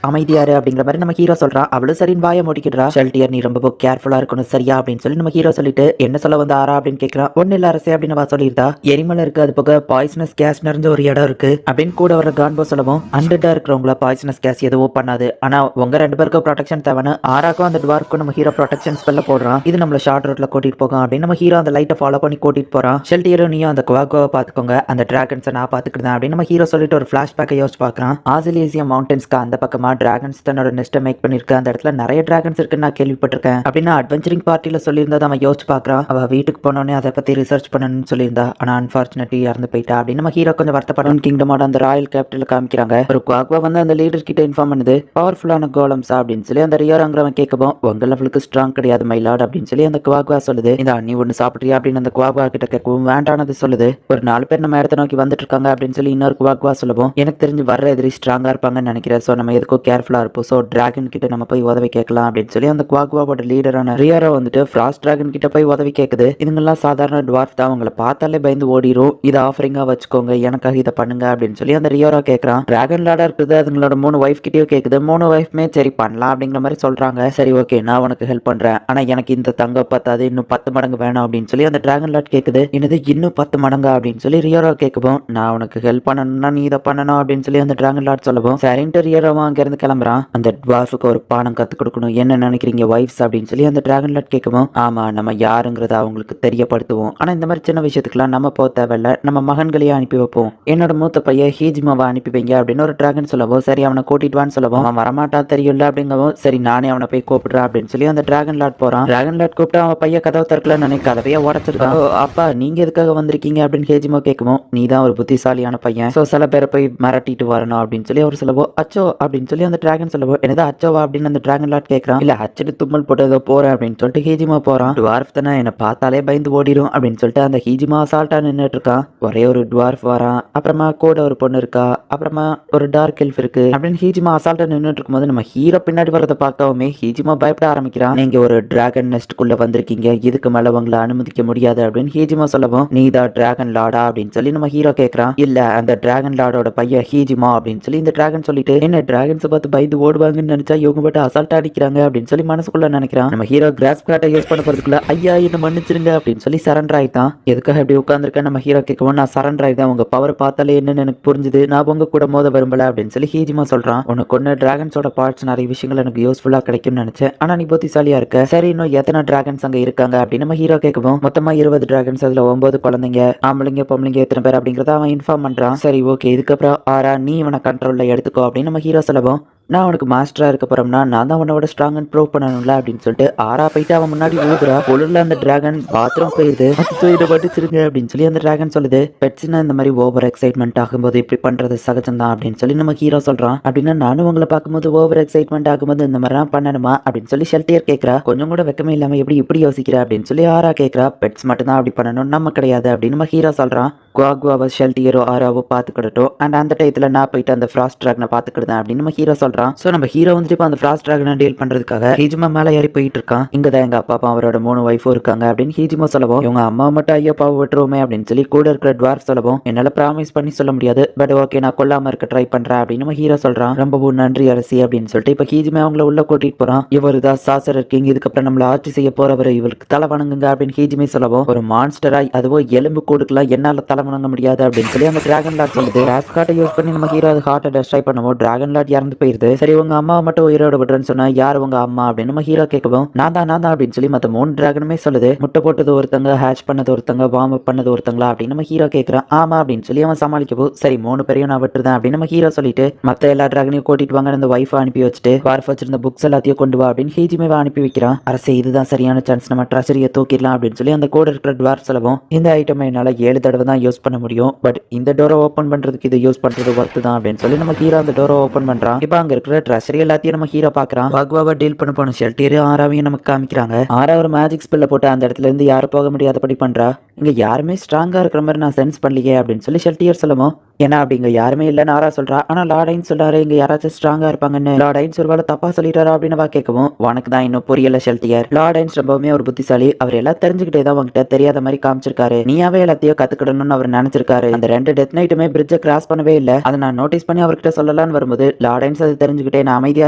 அமைதியாரு அப்படிங்கிற மாதிரி நம்ம ஹீரோ சொல்றான். அவளும் சரின்னு வாய மூடிக்கிட்டா. ஷெல்டியர், நீ ரொம்ப கேர்ஃபுல்லா இருக்கணும் சரியா அப்படின்னு சொல்லி நம்ம ஹீரோ சொல்லிட்டு, என்ன சொல்ல வந்து ஆரா அப்படின்னு கேட்கறான். ஒன்னு இல்ல அரசே அப்படின்னு சொல்லியிருந்தா. எரிமலை இருக்கு, அது போக பாய்சனஸ் கேஸ் நிறைஞ்ச ஒரு இடம் இருக்கு அப்படின்னு கூட வர கான்போ சொல்லவும், அண்டர்டா இருக்கிறவங்கள பாய்சனஸ் கேஸ் எதுவும் பண்ணாது. ஆனா உங்க ரெண்டு பேருக்கும் ப்ரொடெக்ஷன் தேவைன்னு ஆராக்கும் அந்த டுவார்க்கும் நம்ம ஹீரோ ப்ரொடெக்ஷன் ஸ்பெல்ல போடுறான். இது நம்மள ஷார்ட் ரூட்ல கூட்டிட்டு போகும் அப்படின்னு நம்ம ஹீரோ அந்த லைட்டை ஃபாலோ பண்ணி கூட்டிட்டு போறான். ஷெல்டியரும் நீயும் அந்த குவாகோவை பாத்துக்கோங்க, அந்த டிராகன்ஸை நான் பாத்துக்கிட்டேன் அப்படின்னு நம்ம ஹீரோ சொல்லிட்டு ஒரு பிளாஷ்பேக்கை யோசிச்சு பாக்குறான். ஆசிலேசியா மவுண்டன்ஸ்க்கு அந்த பக்கமா டிராகன்ஸ் தன்னோட நெஸ்ட்டை மேக் பண்ணிருக்கு. அந்த இடத்துல நிறைய டிராகன்ஸ் இருக்குன்னு நான் கேள்விப்பட்டிருக்கேன் அப்படின்னு அட்வென்ச்சரிங் பார்ட்டில சொல்லியிருந்தா அவன் யோசிச்சு பாக்குறான். அவ வீட்டுக்கு போனோடனே அதை பத்தி ரிசர்ச் பண்ணணும்னு சொல்லியிருந்தா. ஆனா அன்பார்ச்சுனேட்லி இறந்து போயிட்டா அப்படின்னு நம்ம ஹீரோ கொஞ்சம் வருத்தப்படும். கிங்டமோட அந்த ராயல் கேபிட்டல் காமிக்கிறாங்க. ஒரு குவாக்வா வந்து அந்த லீடர் கிட்ட இன்ஃபார்ம் பண்ணுது, பவர்ஃபுல்லான கோலம்ஸா அப்படின்னு சொல்லி அந்த ரியோராங்கிறவன் கேட்கவும், உங்க லெவலுக்கு ஸ்ட்ராங் கிடையாது மைலாட் அப்படின்னு சொல்லி அந்த குவாக்வா சொல்லுது. இந்த நீ ஒன்று சாப்பிட்றியா அப்படின்னு அந்த குவாக்வா கிட்ட கேட்கவும் வேண்டானது சொல்லுது. ஒரு 4 பேர் நம்ம இடத்த நோக்கி வந்துட்டு இருக்காங்க அப்படின்னு சொல்லி இன்னொரு குவாக்வா சொல்லவும், எனக்கு தெரிஞ்சு வர்ற எதிரி ஸ்ட்ராங்கா இருப்பாங்கன்னு நினைக்கிறேன். சோ நம்ம எதுக்கும் கேர்ஃபுல்லா இருப்போம். சோ டிராகன் கிட்ட நம்ம போய் உதவி கேட்கலாம் அப்படின்னு சொல்லி அந்த குவாக்வாவோட லீடரான ரியோரா வந்துட்டு ஃப்ராஸ்ட் டிராகன் கிட்ட போய் உதவி கேட்குது. இதுங்கெல்லாம் சாதாரண டுவார்ஃப் தான், உங்களை பார்த்தாலே பயந்து ஓடிரும். இதை ஆஃபரிங்கா வச்சுக்கோங்க, எனக்காக இதை பண்ணுங்க அப்படின்னு சொல்லி அந்த ரியோரா கேட்கறான். டிராகன் லாடா இருக்குது, அதுங்களோட 3 வைஃப் கிட்டயும் கேட்குது. 3 வைஃப்மே சரி பண்ணலாம் அப்படிங்கிற மாதிரி சொல்றாங்க. சரி ஓகே, நான் உனக்கு ஹெல்ப் பண்றேன். ஆனா எனக்கு இந்த தங்கம் பத்தாது, இன்னும் 10 மடங்கு வேணும் அப்படின்னு சொல்லி அந்த டிராகன் லாட் கேட்குது. என்னது இன்னும் 10 மடங்கா அப்படின்னு சொல்லி ரியோரா கேட்கவும், நான் உனக்கு ஹெல்ப் பண்ணணும்னா நீ இதை பண்ணணும் அப்படின்னு சொல்லி அந்த டிராகன் லாட் சொல்லவும், சரின்ட்டு ரியோராவும் அங்க இருந்து கிளம்புறான். அந்த டுவார்ஃபுக்கு ஒரு பாடம் கத்து கொடுக்கணும், என்ன நினைக்கிறீங்க வைஃப்ஸ் அப்படின்னு சொல்லி அந்த டிராகன் லாட் கேட்கவும், ஆமா நம்ம யாருங்கிறத அவங்களுக்கு தெரியப்படுத்துவோம். ஆனா இந்த மாதிரி சின்ன விஷயத்துக்குலாம் நம்ம போக தேவையில்ல, நம்ம மகன்களையே அனுப்பி வைப்போம். என்னோட மூத்த பையன் ஹீஜ்மாவை அனுப்பி வைங்க அப்படின்னு ஒரு டிராகன் சொல்லவும், சரி அவனை கூட்டிட்டு வான்னு சொல்லவும், அவன் வரமாட்டான் தெரியல அப்படிங்கவும், சரி நானே அவனை போய் கூப்பிடுறேன் அப்படின்னு சொல்லி அந்த டிராகன் லாட் போறான். டிராகன் லாட் கூப்பிட்டு அவன் பையன் கதவை திறக்கல நினைக்க கதவையே உடச்சிருக்கான். அப்பா நீங்க எதுக்காக வந்திருக்கீங்க அப்படின்னு ஹேஜிமா கேட்கவும், நீ தான் ஒரு புத்திசாலியான பையன், சோ சில பேரை போய் மிரட்டிட்டு வரணும் அப்படின்னு சொல்லி அவர் சொல்லவோ, அச்சோ அப்படின்னு சொல்லி அந்த டிராகன் சொல்லவோ, என்னது அச்சோவா அப்படின்னு அந்த டிராகன் லாட் கேட்கறான். இல்ல அச்சடி தும்மல் போட்டு ஏதோ போறேன் அப்படின்னு சொல்லிட்டு ஹேஜிமா போறான். டுவார்ஃப் தானே, என்னை பார்த்தாலே பயந்து ஓடிடும் அப்படின்னு சொல்லிட்டு அந்த ஹீஜிமா அசால்ட்டா நின்னுட்டு இருக்கான். ஒரே ஒரு டுவார்ஃப் வரான், அப்புறமா கூட ஒரு பொண்ணு இருக்கா, அப்புறமா ஒரு டார்க் எல்ஃப் இருக்கு அப்படின்னு ஹீஜிமா அசால்ட்டா நின்னுட்டு இருக்கும்போது நம்ம ஹீரோ பின்னாடி வரதை பார்க்கவுமே ஹீஜிமா பயப்பட ஆரம்பிக்கிறான். நீங்க ஒரு டிராகன் நெஸ்ட்குள்ள வந்திருக்கீங்க, இதுக்கு மேல உங்களை அனுமதிக்க முடியாது அப்படின்னு ஹீஜிமா சொல்லவும், நீ தான் டிராகன் லாடா அப்படின்னு சொல்லி நம்ம ஹீரோ கேட்கறான். இல்ல அந்த டிராகன் லாடோட பையன் ஹீஜிமா அப்படின்னு சொல்லி இந்த டிராகன் சொல்லிட்டு, என்ன டிராகன்ஸை பார்த்து பயந்து ஓடுவாங்கன்னு நினைச்சா இவங்க மட்டும் அசால்ட்டா அடிக்கிறாங்க அப்படின்னு சொல்லி மனசுக்குள்ள நினைக்கிறான். நம்ம ஹீரோ கிராஸ் கார்ட்டை யூஸ் பண்ண போறதுக்குள்ள ஐயா என்ன மன்னிச்சிருங்க அப்படின்னு சொல்லி சரண்டர் ஆயிட்டான். எதுக்காக இப்படி உட்காந்துருக்கேன் நம்ம ஹீரோ கேட்கவும், நான் சரண்டர் ஆயிதான், உங்க பவர் பார்த்தாலே என்னன்னு எனக்கு புரிஞ்சுது, நான் உங்க கூட மோத விரும்பல அப்படின்னு சொல்லி ஹீஜிமா சொல்றான். உனக்கு ஒன்னு டிராகன்ஸோட பார்ட்ஸ் நிறைய விஷயங்கள் எனக்கு யூஸ்ஃபுல்லா கிடைக்கும்னு நினைச்சேன், ஆனா நீ புத்திசாலியா இருக்க. சரி இன்னும் எத்தனை டிராகன்ஸ் அங்க இருக்காங்க அப்படின்னு நம்ம ஹீரோ கேட்கவும், மொத்தமா 20 டிராகன்ஸ், அதுல 9 குழந்தைங்க, ஆம்பளைங்க பொம்பளைங்க எத்தனை பேர் அப்படிங்கறத அவன் இன்ஃபார்ம் பண்றான். சரி ஓகே, இதுக்கப்புறம் ஆரா நீ இவனை கண்ட்ரோல்ல எடுத்துக்கோ அப்படின்னு நம்ம ஹீரோ சொல்லவும், நான் உனக்கு மாஸ்டரா இருக்க போறோம்னா நான் தான் உன்னோட ஸ்ட்ராங் அண்ட் ப்ரூவ் பண்ணணும்ல அப்படின்னு சொல்லிட்டு ஆறா போயிட்டு அவன் முன்னாடி ஊதுறா. பொருள்ல அந்த டிராகன் பாத்ரூம் போயிருது. இதை பட்டுச்சிருங்க அப்படின்னு சொல்லி அந்த டிராகன் சொல்லுது. பெட்ஸ்னா இந்த மாதிரி ஓவர் எக்ஸைட்மெண்ட் ஆகும்போது இப்படி பண்றது சகஜம் தான் அப்படின்னு சொல்லி நம்ம ஹீரோ சொல்றான். அப்படின்னா நானும் உங்களை பார்க்கும்போது ஓவர் எக்ஸைட்மெண்ட் ஆகும்போது இந்த மாதிரிலாம் பண்ணணுமா அப்படின்னு சொல்லி ஷெல்டியர் கேட்கறா. கொஞ்சம் கூட வெக்கமே இல்லாம எப்படி இப்படி யோசிக்கிற அப்படின்னு சொல்லி ஆரா கேட்கறா. பெட்ஸ் மட்டும் தான் அப்படி பண்ணணும், நம்ம கிடையாது அப்படின்னு நம்ம ஹீரோ சொல்றான். குவாகுவாவை ஷெல்டியரோ ஆராவோ பார்த்துக்கிடட்டும், அண்ட் அந்த டயத்தில் நான் போயிட்டு அந்த ஃப்ராஸ்ட் டிராகனை பார்த்துக்கிடுதேன் அப்படின்னு நம்ம ஹீரோ சொல்றான். ஸோ நம்ம ஹீரோ வந்துட்டு இப்போ அந்த ஃப்ராஸ்ட் டிராகனை டீல் பண்றதுக்காக ஹீஜிமா மேலே ஏறி போயிட்டு இருக்கான். இங்க தான் எங்க அப்பா அவரோட 3 ஒய்ஃபும் இருக்காங்க அப்படின்னு ஹீஜிமா சொல்லவும், இவங்க அம்மா மட்டும் ஐயோப்பாவை விட்டுருவோமே அப்படின்னு சொல்லி கூட இருக்கிற டுவார்ஃப் சொல்லவும், என்னால ப்ராமிஸ் பண்ணி சொல்ல முடியாது, பட் ஓகே நான் கொல்லாம இருக்க ட்ரை பண்றேன் அப்படின்னு நம்ம ஹீரோ சொல்றான். ரொம்பவும் நன்றி அரசி அப்படின்னு சொல்லிட்டு இப்போ ஹீஜிமா அவங்கள உள்ள கூட்டிட்டு போறான். இவர் தான் சாசரர் கிங், இதுக்கப்புறம் நம்மள ஆட்சி செய்ய போறவர், இவருக்கு தலை வணங்குங்க அப்படின்னு ஹீஜிமே சொல்லவும், ஒரு மான்ஸ்டராய் அதுவோ எலும்பு கூடுக்கலாம் என்னால தலை வணங்க முடியாது அப்படின்னு சொல்லி அந்த டிராகன் லார்ட் சொல்லுது. கிராஸ் கார்டை யூஸ் பண்ணி நம்ம ஹீரோ அது ஹார்ட்டை டெஸ்ட்ராய் பண்ணுவோம். டிராகன் லார்ட் இறந்து போயிருது. சரி உங்க அம்மாவை மட்டும் உயிரோட விடுறேன்னு சொன்னா யார் உங்க அம்மா அப்படின்னு நம்ம ஹீரோ கேட்கவும், நான் தான் அப்படின்னு சொல்லி மற்ற 3 டிராகனுமே சொல்லுது. முட்டை போட்டது ஒருத்தங்க, ஹேட்ச் பண்ணது ஒருத்தங்க, வார்ம் அப் பண்ணது ஒருத்தங்களா அப்படின்னு நம்ம ஹீரோ கேட்கறான். ஆமா அப்படின்னு சொல்லி அவன் சமாளிக்கவும், சரி 3 பேரையும் நான் விட்டுருந்தேன் அப்படின்னு நம்ம ஹீரோ சொல்லிட்டு மற்ற எல்லா டிராகனையும் கூட்டிட்டு வாங்க, அந்த ஒய்ஃபை அனுப்பி வச்சுட்டு வார்ஃப் வச்சிருந்த புக்ஸ் எல்லாத்தையும் கொண்டு வா அப்படின்னு ஹீஜிமேவை அனுப்பி வைக்கிறான். அரசே இதுதான் சரியான சான்ஸ், நம்ம ட்ரெஷரியை தூக்கிடலாம் அப்படின்னு சொல்லி அந்த கூட இருக்கிற டுவார்ஃப் சொல்லவும், இந்த ஐட்டம் என்னால 7 தடவை தான் யூஸ் பண்ண முடியும், பட் இந்த டோரை ஓப்பன் பண்றதுக்கு இதை யூஸ் பண்றது ஒர்த்து தான் அப்படின்னு சொல்லி நம்ம ஹீரோ அந்த டோரை ஓப்பன் பண்றான். இப்போ அங்க இருக்கிற ட்ரெஷரி எல்லாத்தையும் நம்ம ஹீரோ பாக்குறான். பக்வாவை டீல் பண்ண போன ஷெல்டியர் ஆராவையும் நமக்கு காமிக்கிறாங்க. ஆரா ஒரு மேஜிக் ஸ்பெல்ல போட்டு அந்த இடத்துல இருந்து யாரும் போக முடியாதபடி பண்றா. இங்க யாருமே ஸ்ட்ராங்கா இருக்கிற மாதிரி நான் சென்ஸ் பண்ணலையே அப்படின்னு சொல்லி ஷெல்டியர் சொல்லவும், ஏன்னா அப்படிங்க யாருமே இல்லைன்னு ஆரா சொல்றா. ஆனா லார்டைன் சொல்றாரு இங்க யாராச்சும் ஸ்ட்ராங்கா இருப்பாங்கன்னு. லார்டைன்ஸ் ஒருவேளை தப்பா சொல்லிட்டாரா அப்படின்னு வா கேட்கவும், உனக்கு தான் இன்னும் புரியல ஷெல்டியர், லார்டைன்ஸ் ரொம்பவுமே ஒரு புத்திசாலி, அவர் எல்லாம் தெரிஞ்சுக்கிட்டே தான் உங்ககிட்ட தெரியாத மாதிரி காமிச்சிருக்காரு, நீயாவே எல்லாத்தையும் கத்துக்கிடணும்னு அவர் நினைச்சிருக்காரு. அந்த 2 டெத் நைட்டுமே பிரிட்ஜை கிராஸ் பண்ணவே இல்லை, அதை நான் நோட்டீஸ் பண்ணி அவர்கிட்ட சொல்லலான்னு வரும்போது லார்டைன்ஸ் அதை தெரிஞ்சுக்கிட்டே நான் அமைதியா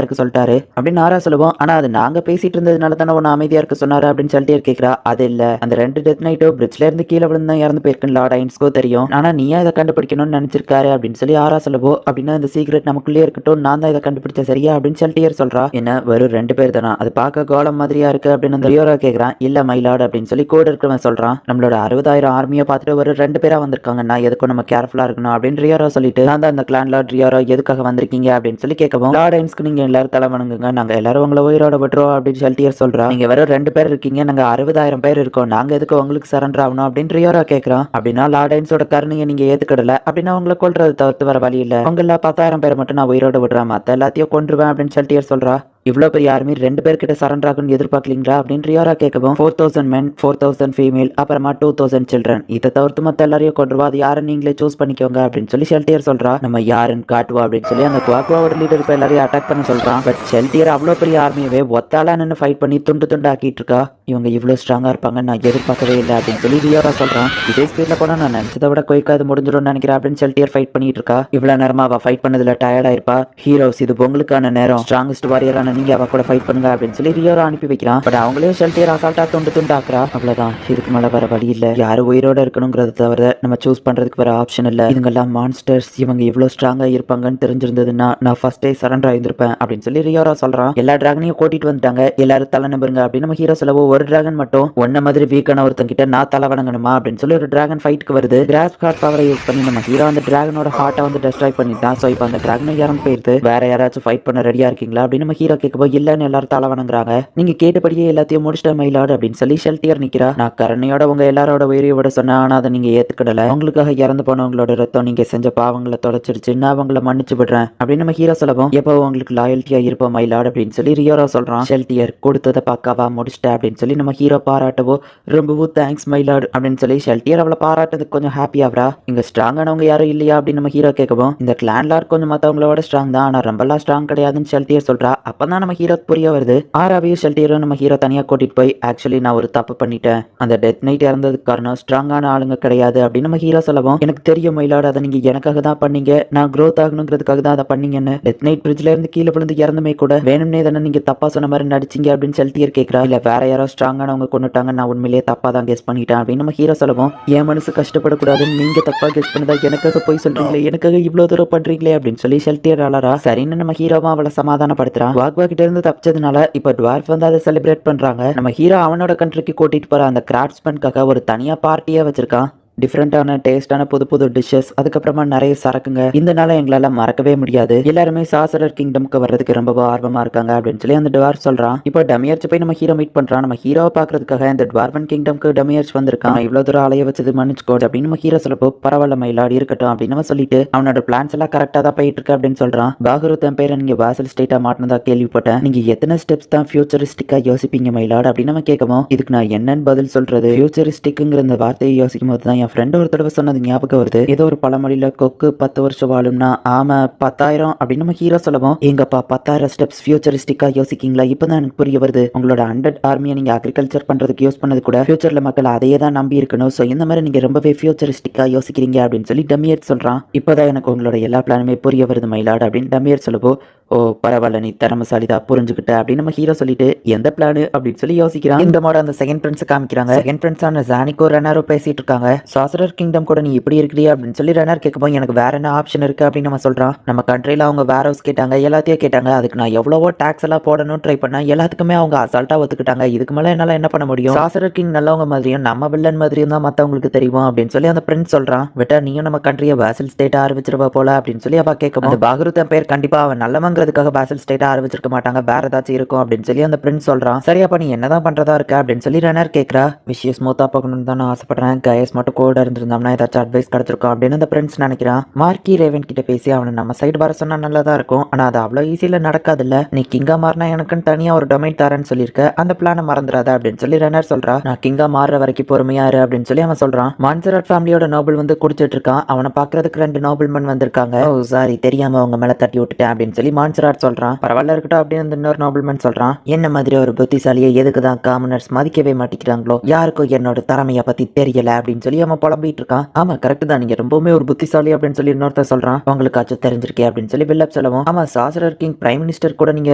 இருக்க சொல்லிட்டாரு அப்படின்னு ஆரா சொல்லுவோம். ஆனா அது நாங்க பேசிட்டு இருந்ததுனால தானே ஒன்னு அமைதியா இருக்க சொன்னாரு அப்படின்னு ஷெல்டியர் கேட்கிறா. அது இல்ல, அந்த 2 டெத் நைட்டோ பிரிட்ஜ்ல இருந்து கீழே விழுந்து இறந்து போயிருக்குன்னு லார்டைன்ஸ்க்கோ தெரியும், ஆனா நீயா இதை கண்டுபிடிக்கணும்னு நினைச்சிருக்காரு அப்படின்னு சொல்லி ஆரா சொல்லவோ, அப்படின்னா இந்த சீக்ரெட் நமக்குள்ளே இருக்கட்டும், நான் தான் இதை கண்டுபிடிச்ச சரியா அப்படின்னு ஷெல்டியர் சொல்றா. என்ன வெறும் 2 பேர் தானா, அது பார்க்க கோலம் மாதிரியா இருக்கு அப்படின்னு அந்த ரியோரா கேட்கறான். இல்ல மைலாட் அப்படின்னு சொல்லி கூட இருக்கிறவன் சொல்றான். நம்மளோட 60,000 ஆர்மியை பார்த்துட்டு ஒரு 2 பேரா வந்திருக்காங்க, நான் எதுக்கும் நம்ம கேர்ஃபுல்லா இருக்கணும் அப்படின்னு ரியோரா சொல்லிட்டு, நான் தான் அந்த கிளான் லார்ட் ரியோரா எதுக்காக வந்திருக்கீங்க அப்படின்னு சொல்லி கேட்கவும், லார்டைன்ஸ்க்கு நீங்க எல்லாரும் தலை வணங்குங்க, நாங்க எல்லாரும் உங்களை உயிரோட விட்டுறோம் அப்படின்னு ஷெல்டியர் சொல்றா. நீங்க வெறும் 2 பேர் இருக்கீங்க, நாங்க 60,000 பேர் இருக்கோம், நாங்க எதுக்கு உங்களுக்கு சரண்டர் ஆகணும் அப்படின்னு ரியோரா கேட்கறான். அப்படின்னா லார்டைன்ஸோட கருணையை நீங்க ஏத்துக்கிடல அப்படின்னா உங்களை கொல்றதை தவிர்த்து வர வழி இல்ல, உங்கள 10,000 பேரை மட்டும் நான் உயிரோட விடுறேன், மத்த எல்லாத்தையும் கொன்றுவேன் அப்படின்னு ஷெல்டியர் சொல்றா. இவ்வளோ பெரிய ஆர்மி 2 பேர்கிட்ட சரண்டர் ஆகும்னு எதிர்பார்க்கலீங்களா அப்படின்னு ரியோரா கேட்கவும், 4,000 men 4,000 ஃபீமேல் அப்புறமா 2,000 சில்ட்ரன், இதை தவிர்த்து மற்ற எல்லாரையும் கொண்டுருவா, அது யாருன்னு நீங்களே சூஸ் பண்ணிக்கோங்க அப்படின்னு சொல்லி ஷெல்டியர் சொல்றா. நம்ம யாருன்னு காட்டுவா அப்படின்னு சொல்லி அந்த குவாக்குவாவோட லீடர் இப்போ எல்லாரையும் அட்டாக் பண்ண சொல்றான். பட் ஷெல்டியர் அவ்வளோ பெரிய ஆர்மியவே ஒத்தாலா நின்று ஃபைட் பண்ணி துண்டு துண்டு ஆக்கிட்டு இருக்கா. இவங்க இவ்வளோ ஸ்ட்ராங்கா இருப்பாங்க நான் எதிர்பார்க்கவே இல்லை அப்படின்னு சொல்லி ரியோரா சொல்றான். இதே ஸ்பீட்ல போனா நான் நினைச்சதை விட குயிக்காது முடிஞ்சிடும் நினைக்கிறேன் அப்படின்னு ஷெல்டியர் ஃபைட் பண்ணிட்டு இருக்கா. இவ்வளவு நேரமா அவ ஃபைட் பண்ணதுல டயர்டா இருப்பா. ஹீரோஸ் இது உங்களுக்கான நேரம், ஸ்ட்ராங்கஸ்ட் வாரியரான நீங்க அவ கூட ஃபைட் பண்ணுங்க அப்படின்னு சொல்லி ரியோரா அனுப்பி வைக்கிறான். பட் அவங்களே ஷெல்டியர் அசால்ட்டா துண்டு துண்டு ஆக்குறா. அவ்வளவுதான், இதுக்கு மேல வர வழி இல்ல, யாரு உயிரோட இருக்கணுங்கிறத தவிர நம்ம சூஸ் பண்றதுக்கு வர ஆப்ஷன் இல்ல, இதுங்கெல்லாம் மான்ஸ்டர்ஸ், இவங்க இவ்வளவு ஸ்ட்ராங்கா இருப்பாங்கன்னு தெரிஞ்சிருந்ததுன்னா நான் ஃபர்ஸ்டே சரண்டர் ஆயிருந்திருப்பேன் அப்படின்னு சொல்லி ரியோரா சொல்றான். எல்லா டிராகனையும் கூட்டிட்டு வந்துட்டாங்க, எல்லாரும் தலை நம்பருங்க அப்படின்னு நம்ம ஹீரோ சொல்லவோ, ஒரு டிராகன் மட்டும் ஒன்ன மாதிரி வீக்கான ஒருத்தங்கிட்ட நான் தலை வணங்கணுமா அப்படின்னு சொல்லி ஒரு டிராகன் ஃபைட்டுக்கு வருது. கிராஸ் ஹார்ட் பவரை யூஸ் பண்ணி நம்ம ஹீரோ அந்த டிராகனோட ஹார்ட்டை வந்து டெஸ்ட்ராய் பண்ணிட்டான். ஸோ இப்போ அந்த டிராகனை இறந்து போயிடுது. வேற யாராச்சும் ஃபைட் பண்ண ரெடியா இருக்கீங்களா அப்படின்னு நம்ம ஹீரோ கேட்கப்போ, இல்லன்னு எல்லாரும் தலை வணங்குறாங்க. நீங்க கேட்டபடியே எல்லாத்தையும் முடிச்சிட்ட மயிலாடு அப்படின்னு சொல்லி ஷெல்டியர் நிக்கிறா. நான் கருணையோட உங்க எல்லாரோட உயிரை விட சொன்னேன், ஆனா அதை நீங்க ஏத்துக்கிடல, உங்களுக்காக இறந்து போனவங்களோட ரத்தம் நீங்க செஞ்ச பாவங்களை தொடச்சிருச்சு, நான் அவங்களை மன்னிச்சு விடுறேன் அப்படின்னு நம்ம ஹீரோ சொல்லவும், எப்போ உங்களுக்கு லாயல்ட்டியா இருப்போம் மயிலாடு அப்படின்னு சொல்லி ரியோரா சொல்றான். ஷெல்டியர் கொடுத்ததை பக்காவா முடிச்சிட்ட அப்படின்னு சொல்லி நம்ம ஹீரோ பாராட்டவோ, ரொம்பவும் தேங்க்ஸ் மைலாட் அப்படின்னு சொல்லி ஷெல்டியர் அவளை பாராட்டதுக்கு கொஞ்சம் ஹாப்பி ஆகுறா. இங்க ஸ்ட்ராங்கானவங்க யாரும் இல்லையா அப்படின்னு நம்ம ஹீரோ கேட்கவும், இந்த கிளான் லார்ட் கொஞ்சம் மற்றவங்களோட ஸ்ட்ராங் தான், ஆனா ரொம்பலாம் ஸ்ட்ராங் கிடையாதுன்னு ஷெல்டியர் சொல்றா. அப்பதான் நம்ம ஹீரோ புரிய வருது. ஆராவையும் ஷெல்டியரும் நம்ம ஹீரோ தனியா கூட்டிட்டு போய், ஆக்சுவலி நான் ஒரு தப்பு பண்ணிட்டேன், அந்த டெத் நைட் இறந்ததுக்கு காரணம் ஸ்ட்ராங்கான ஆளுங்க கிடையாது அப்படின்னு நம்ம ஹீரோ சொல்லவும், எனக்கு தெரியும் மயிலாடு, அதை நீங்க எனக்காக தான் பண்ணீங்க, நான் க்ரோத் ஆகணுங்கிறதுக்காக தான் அதை பண்ணீங்கன்னு. டெத் நைட் பிரிட்ஜ்ல இருந்து கீழே விழுந்து இறந்துமே கூட வேணும்னே தானே நீங்க தப்பா சொன்ன மாதிரி நடிச்சீங்க அப்படின்னு ஷெல்டியர் கேட்கறா. இல்ல வேற யாரோ ஸ்ட்ராங்கானவங்க கொண்டுட்டாங்க, நான் உண்மையிலேயே தப்பா தான் கெஸ் பண்ணிட்டேன் அப்படின்னு நம்ம ஹீரோ சொல்லவும், என் மனசு கஷ்டப்படக்கூடாதுன்னு நீங்க தப்பா கெஸ் பண்ணதா எனக்காக போய் சொல்றீங்களே, எனக்காக இவ்வளவு தூரம் பண்றீங்களே அப்படின்னு சொல்லி ஷெல்டியர் அலறா. சரின்னு நம்ம ஹீரோவா அவளை சமாதானப்படுத்துறான். வாக்வா கிட்ட இருந்து தப்பிச்சதுனால இப்ப டுவார்ஃப் வந்து அதை செலிப்ரேட் பண்றாங்க. நம்ம ஹீரோ அவனோட கண்ட்ரிக்கு கூட்டிட்டு போற அந்த கிராஃப்ட்ஸ்மேனுக்காக ஒரு தனியா பார்ட்டியா வச்சிருக்கான். டிஃப்ரெண்டான டேஸ்டான புது புது டிஷ்ஷஸ், அதுக்கப்புறமா நிறைய சரக்குங்க. இந்த நாளை எங்களால மறக்கவே முடியாது. எல்லாருமே சாசரர் கிங்டம்க்கு வர்றதுக்கு ரொம்ப ஆர்வமா இருக்காங்க அப்படின்னு சொல்லி அந்த டுவார்ஃப் சொல்றான். இப்போ டமியர்ஸ் போய் நம்ம ஹீரோ மீட் பண்றான். நம்ம ஹீரோவை பாக்குறதுக்காக இந்த டுவார்வன் கிங்டம்க்கு டமியர்ஸ் வந்திருக்கான். இவ்வளவு தூரம் அலைய வச்சது மன்னிச்சுக்கோ அப்படின்னு நம்ம ஹீரோ சொல்லப்போ, பரவாயில்ல மயிலாடி இருக்கட்டும் அப்படின்னு நம்ம சொல்லிட்டு அவனோட பிளான்ஸ் எல்லாம் கரெக்டா தான் போயிட்டு இருக்கு அப்படின்னு சொல்றான். பாகுரு தன் பேரை நீங்க வாசல் ஸ்டேட்டா மாட்டினதா கேள்விப்பட்டேன். நீங்க எத்தனை ஸ்டெப்ஸ் தான் ஃபியூச்சரிஸ்டிக்கா யோசிப்பீங்க மயிலாடு அப்படின்னு நம்ம கேட்கவும், இதுக்கு நான் என்னன்னு பதில் சொல்றது? ஃபியூச்சரிஸ்டிக்ங்கிற இந்த வார்த்தையை யோசிக்கும் போது தான் என் ஃப்ரெண்ட் ஒரு தடவை சொன்னது ஞாபகம் வருது. ஏதோ ஒரு பழமொழியில கொக்கு 10 வருஷம் வாழும்னா ஆமா 10,000 அப்படின்னு நம்ம ஹீரோ சொல்லவும், எங்கப்பா 10,000 ஸ்டெப்ஸ் ஃபியூச்சரிஸ்டிக்கா யோசிக்கீங்களா? இப்பதான் எனக்கு புரிய வருது. உங்களோட 100 ஆர்மியை நீங்க அக்ரிகல்ச்சர் பண்றதுக்கு யூஸ் பண்ணது கூட ஃபியூச்சர்ல மக்கள் அதையே தான் நம்பி இருக்கணும். சோ இந்த மாதிரி நீங்க ரொம்பவே ஃபியூச்சரிஸ்டிக்கா யோசிக்கிறீங்க அப்படின்னு சொல்லி டமியர் சொல்றான். இப்போதான் எனக்கு உங்களோட எல்லா பிளானுமே புரிய வருது மயிலாடு அப்படின்னு டமியர் சொல்லவோ, ஓ பரவாயில்ல நீ திறமசாலிதான் புரிஞ்சுக்கிட்ட அப்படின்னு நம்ம ஹீரோ சொல்லிட்டு எந்த பிளானு அப்படின்னு சொல்லி யோசிக்கிறான். இந்த மாதிரி அந்த செகண்ட் பிரின்ஸ் காமிக்கிறாங்க. செகண்ட் பிரின்ஸான ஜானிக்கோ ரெனாரோ பேசிட்டு இருக்காங்க. சாசரர் கிங்டம் கூட நீ இப்படி இருக்கிறியா அப்படின்னு சொல்லி ரெனார் கேட்கும்போது, எனக்கு வேற என்ன ஆப்ஷன் இருக்கு அப்படின்னு நம்ம சொல்றான். நம்ம கண்ட்ரில அவங்க வேர் ஹவுஸ் கேட்டாங்க, எல்லாத்தையும் கேட்டாங்க. அதுக்கு நான் எவ்வளவோ டாக்ஸ் எல்லாம் போடணும் ட்ரை பண்ணேன். எல்லாத்துக்குமே அவங்க அசால்ட்டா ஒத்துக்கிட்டாங்க. இதுக்கு மேல என்னால என்ன பண்ண முடியும்? சாசரர் கிங் நல்லவங்க மாதிரியும் நம்ம வில்லன் மாதிரியும் தான் மத்தவங்களுக்கு தெரியும் அப்படின்னு சொல்லி அந்த பிரின்ஸ் சொல்றான். விட்டா நீயும் நம்ம கண்ட்ரியை வாசல் ஸ்டேட்டா ஆரம்பிச்சிருவா போல அப்படின்னு சொல்லி அவ கேட்கும். அந்த பாகுருத்தன் பேர் கண்டிப்பா அவன் நல்லவங்கிறதுக்காக வாசல் ஸ்டேட்டா ஆரம்பிச்சிருக்க மாட்டாங்க, வேற ஏதாச்சும் இருக்கும் அப்படின்னு சொல்லி அந்த பிரின்ஸ் சொல்றான். சரியாப்பா நீ என்னதான் பண்றதா இருக்க அப்படின்னு சொல்லி ரெனார் கேட்கறா. விஷயம் ஸ்மூத்தா போகணும்னு தான் நான் ஆசைப்படுறேன். கைஸ் மட்டும் கூட இருந்திருந்தோம்னா ஏதாச்சும் அட்வைஸ் கிடைச்சிருக்கும் அப்படின்னு அந்த பிரின்ஸ் நினைக்கிறான். மார்க்கி ரேவன் கிட்ட பேசி அவனை நம்ம சைடு வர சொன்னா நல்லதா இருக்கும். ஆனா அது அவ்வளவு ஈஸியில நடக்காதுல்ல. நீ கிங்கா மாறினா எனக்குன்னு தனியா ஒரு டொமைன் தரேன்னு சொல்லியிருக்க, அந்த பிளானை மறந்துடாத அப்படின்னு சொல்லி ரெனார் சொல்றா. நான் கிங்கா மாறுற வரைக்கும் பொறுமையா இரு அப்படின்னு சொல்லி அவன் சொல்றான். மான்சராட் ஃபேமிலியோட நோபல் வந்து குடிச்சிட்டு இருக்கான். அவனை பாக்குறதுக்கு 2 நோபல்மன் வந்திருக்காங்க. ஓ சாரி தெரியாம அவங்க மேல தட்டி விட்டுட்டேன் அப்படின்னு சொல்லி மான்சராட் சொல்றான். பரவாயில்ல இருக்கட்டும் அப்படின்னு அந்த இன்னொரு நோபல்மேன் சொல்றான். என்ன மாதிரி ஒரு புத்திசாலியை எதுக்கு தான் காமனர்ஸ் மதிக்கவே மாட்டேங்கிறாங்களோ, யாருக்கும் என்னோட திறமைய பத்தி தெரியல அப்படின்னு சொல்லி அவன் புலம்பிட்டு இருக்கான். ஆமா கரெக்ட் தான், நீங்க ரொம்பவுமே ஒரு புத்திசாலி அப்படின்னு சொல்லி இன்னொருத்தர் சொல்றான். உங்களுக்காச்சும் தெரிஞ்சிருக்கே அப்படின்னு சொல்லி வில்லப் சொல்லவும், ஆமா சாசரர் கிங் பிரைம் மினிஸ்டர் கூட நீங்க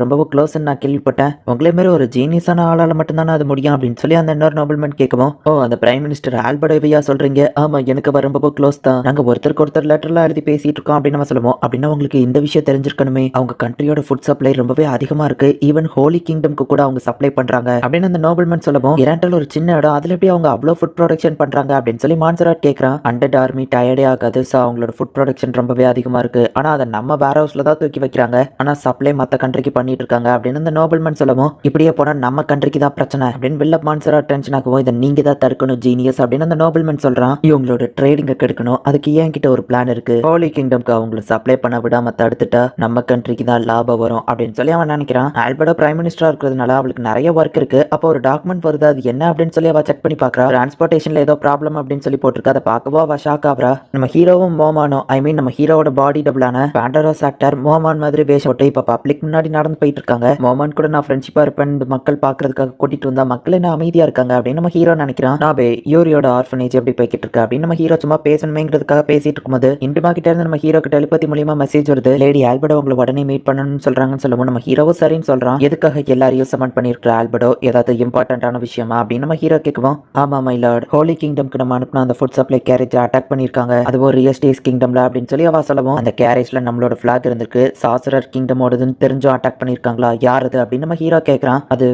ரொம்ப க்ளோஸ் நான் கேள்விப்பட்டேன். உங்களே மாதிரி ஒரு ஜீனியஸான ஆளால மட்டும்தானே அது முடியும் அப்படின்னு சொல்லி அந்த இன்னொரு நோபல்மேன் கேட்கவும், ஓ அந்த பிரைம் மினிஸ்டர் ஆல்பர்டோவையா சொல்றீங்க? ஆமா எனக்கு ரொம்ப க்ளோஸ் தான். நாங்க ஒருத்தருக்கு ஒருத்தர் லெட்டர்லாம் எழுதி பேசிட்டு இருக்கோம் அப்படின்னு நம்ம சொல்லுவோம். அப்படின்னா உங்களுக்கு இந்த விஷயம் தெரிஞ்சிருக்கணுமே, அவங்க கண்ட்ரியோட ஃபுட் சப்ளை ரொம்பவே அதிகமா இருக்கு. ஈவன் ஹோலி கிங்டம்க்கு கூட அவங்க சப்ளை பண்றாங்க அப்படின்னு அந்த நோபல்மேன் சொல்லவும், இரண்டல் ஒரு சின்ன இடம், அதுல எப்படி அவங்க அவ்வளவு ஃபுட் ப்ரொடக்ஷன் பண்றாங்க அப்படின்னு சொல்லி மான்சராட் கேட்கறான். 100 ஆர்மி டயர்டே ஆகாது. சோ அவங்களோட ஃபுட் ப்ரொடக்ஷன் ரொம்பவே அதிகமா இருக்கு. ஆனா அதை நம்ம வேர் ஹவுஸ்ல தான் தூக்கி வைக்கிறாங்க. ஆனா சப்ளை மத்த கண்ட்ரிக்கு பண்ணிட்டு இருக்காங்க அப்படின்னு அந்த நோபல்மேன் சொல்லவும், இப்படியே போனா நம்ம கண்ட்ரிக்கு தான் பிரச்சனை அப்படின்னு வில்லப் மான்சராட் டென்ஷன் ஆகவும், இதை நீங்க தான் தடுக்கணும் ஜீனியஸ் அப்படின்னு அந்த நோபல்மேன் சொல்றான். இவங்களோட ட்ரேடிங்க கெடுக்கணும், அதுக்கு ஏன் கிட்ட ஒரு பிளான் இருக்கு. ஹோலி கிங்டம்க்கு அவங்களை சப்ளை பண்ண விடாம தடுத்துட்டா நம்ம கண்ட்ரிக்கு தான் லாபம் வரும் அப்படின்னு சொல்லி அவன் நினைக்கிறான். ஆல்பர்டோ பிரைம் மினிஸ்டரா இருக்கிறதுனால அவளுக்கு நிறைய ஒர்க் இருக்கு. அப்போ ஒரு டாக்குமெண்ட் வருது, அது என்ன அப்படின்னு சொல்லி அவ செக் பண்ணி பாக்குறா. டிரான்ஸ்போர்டேஷன்ல ஏதோ ப்ராப்ளம் அப்படின்னு சொல்லி போட்டிருக்கு. அதை பார்க்கவோ அவ ஷாக் ஆகுறா. நம்ம ஹீரோவும் மோமானோ, ஐ மீன் நம்ம ஹீரோவோட பாடி டபுளான பேண்டரோஸ் ஆக்டர் மோமான் மாதிரி வேஷம் போட்டு இப்ப பப்ளிக் முன்னாடி நடந்து போயிட்டு இருக்காங்க. மோமான் கூட நான் ஃப்ரெண்ட்ஷிப்பா இருப்பேன், மக்கள் பாக்குறதுக்காக கூட்டிட்டு வந்தா மக்கள் என்ன அமைதியா இருக்காங்க அப்படின்னு நம்ம ஹீரோ நினைக்கிறான். நாபே யூரியோட ஆர்ஃபனேஜ் எப்படி போய்கிட்டு இருக்கு அப்படின்னு நம்ம ஹீரோ சும்மா பேசணுமேங்கிறதுக்காக பேசிட்டு இருக்கும்போது இண்டுமா கிட்ட இருந்து நம்ம ஹீரோக்கு டெலிபதி மூலியமா மெசேஜ் வருது. லேடி ஆல்பர்டோ உங்களை உடனே மீட் பண்ணணும்னு சொல்றாங்கன்னு சொல்லுவோம். நம்ம ஹீரோவும் சரின்னு சொல்றான். எதுக்காக எல்லாரையும் சமன் பண்ணிருக்கிற ஆல்பர்டோ, ஏதாவது இம்பார்ட்டன்டான விஷயமா அப்படின்னு நம்ம ஹீரோ கேட்குவோம். ஆமா மை லார்ட், ஹோலி கிங்டம்க்கு நம்ம அனுப்பின அந்த ஃபுட் சப்ளை கேரேஜ் அட்டாக் பண்ணிருக்காங்க. அதுவும் ரியஸ்டேஸ் கிங்டம்ல அப்படின்னு சொல்லி அவ சொல்லவும், அந்த கேரேஜ்ல நம்மளோட பிளாக் இருந்திருக்கு. சாசரர் கிங்டமோடதுன்னு தெரிஞ்சும் அட்டாக் பண்ணிருக்காங்களா, யார் அது அப்படின்னு நம்ம ஹீரோ கேட்கறான். அது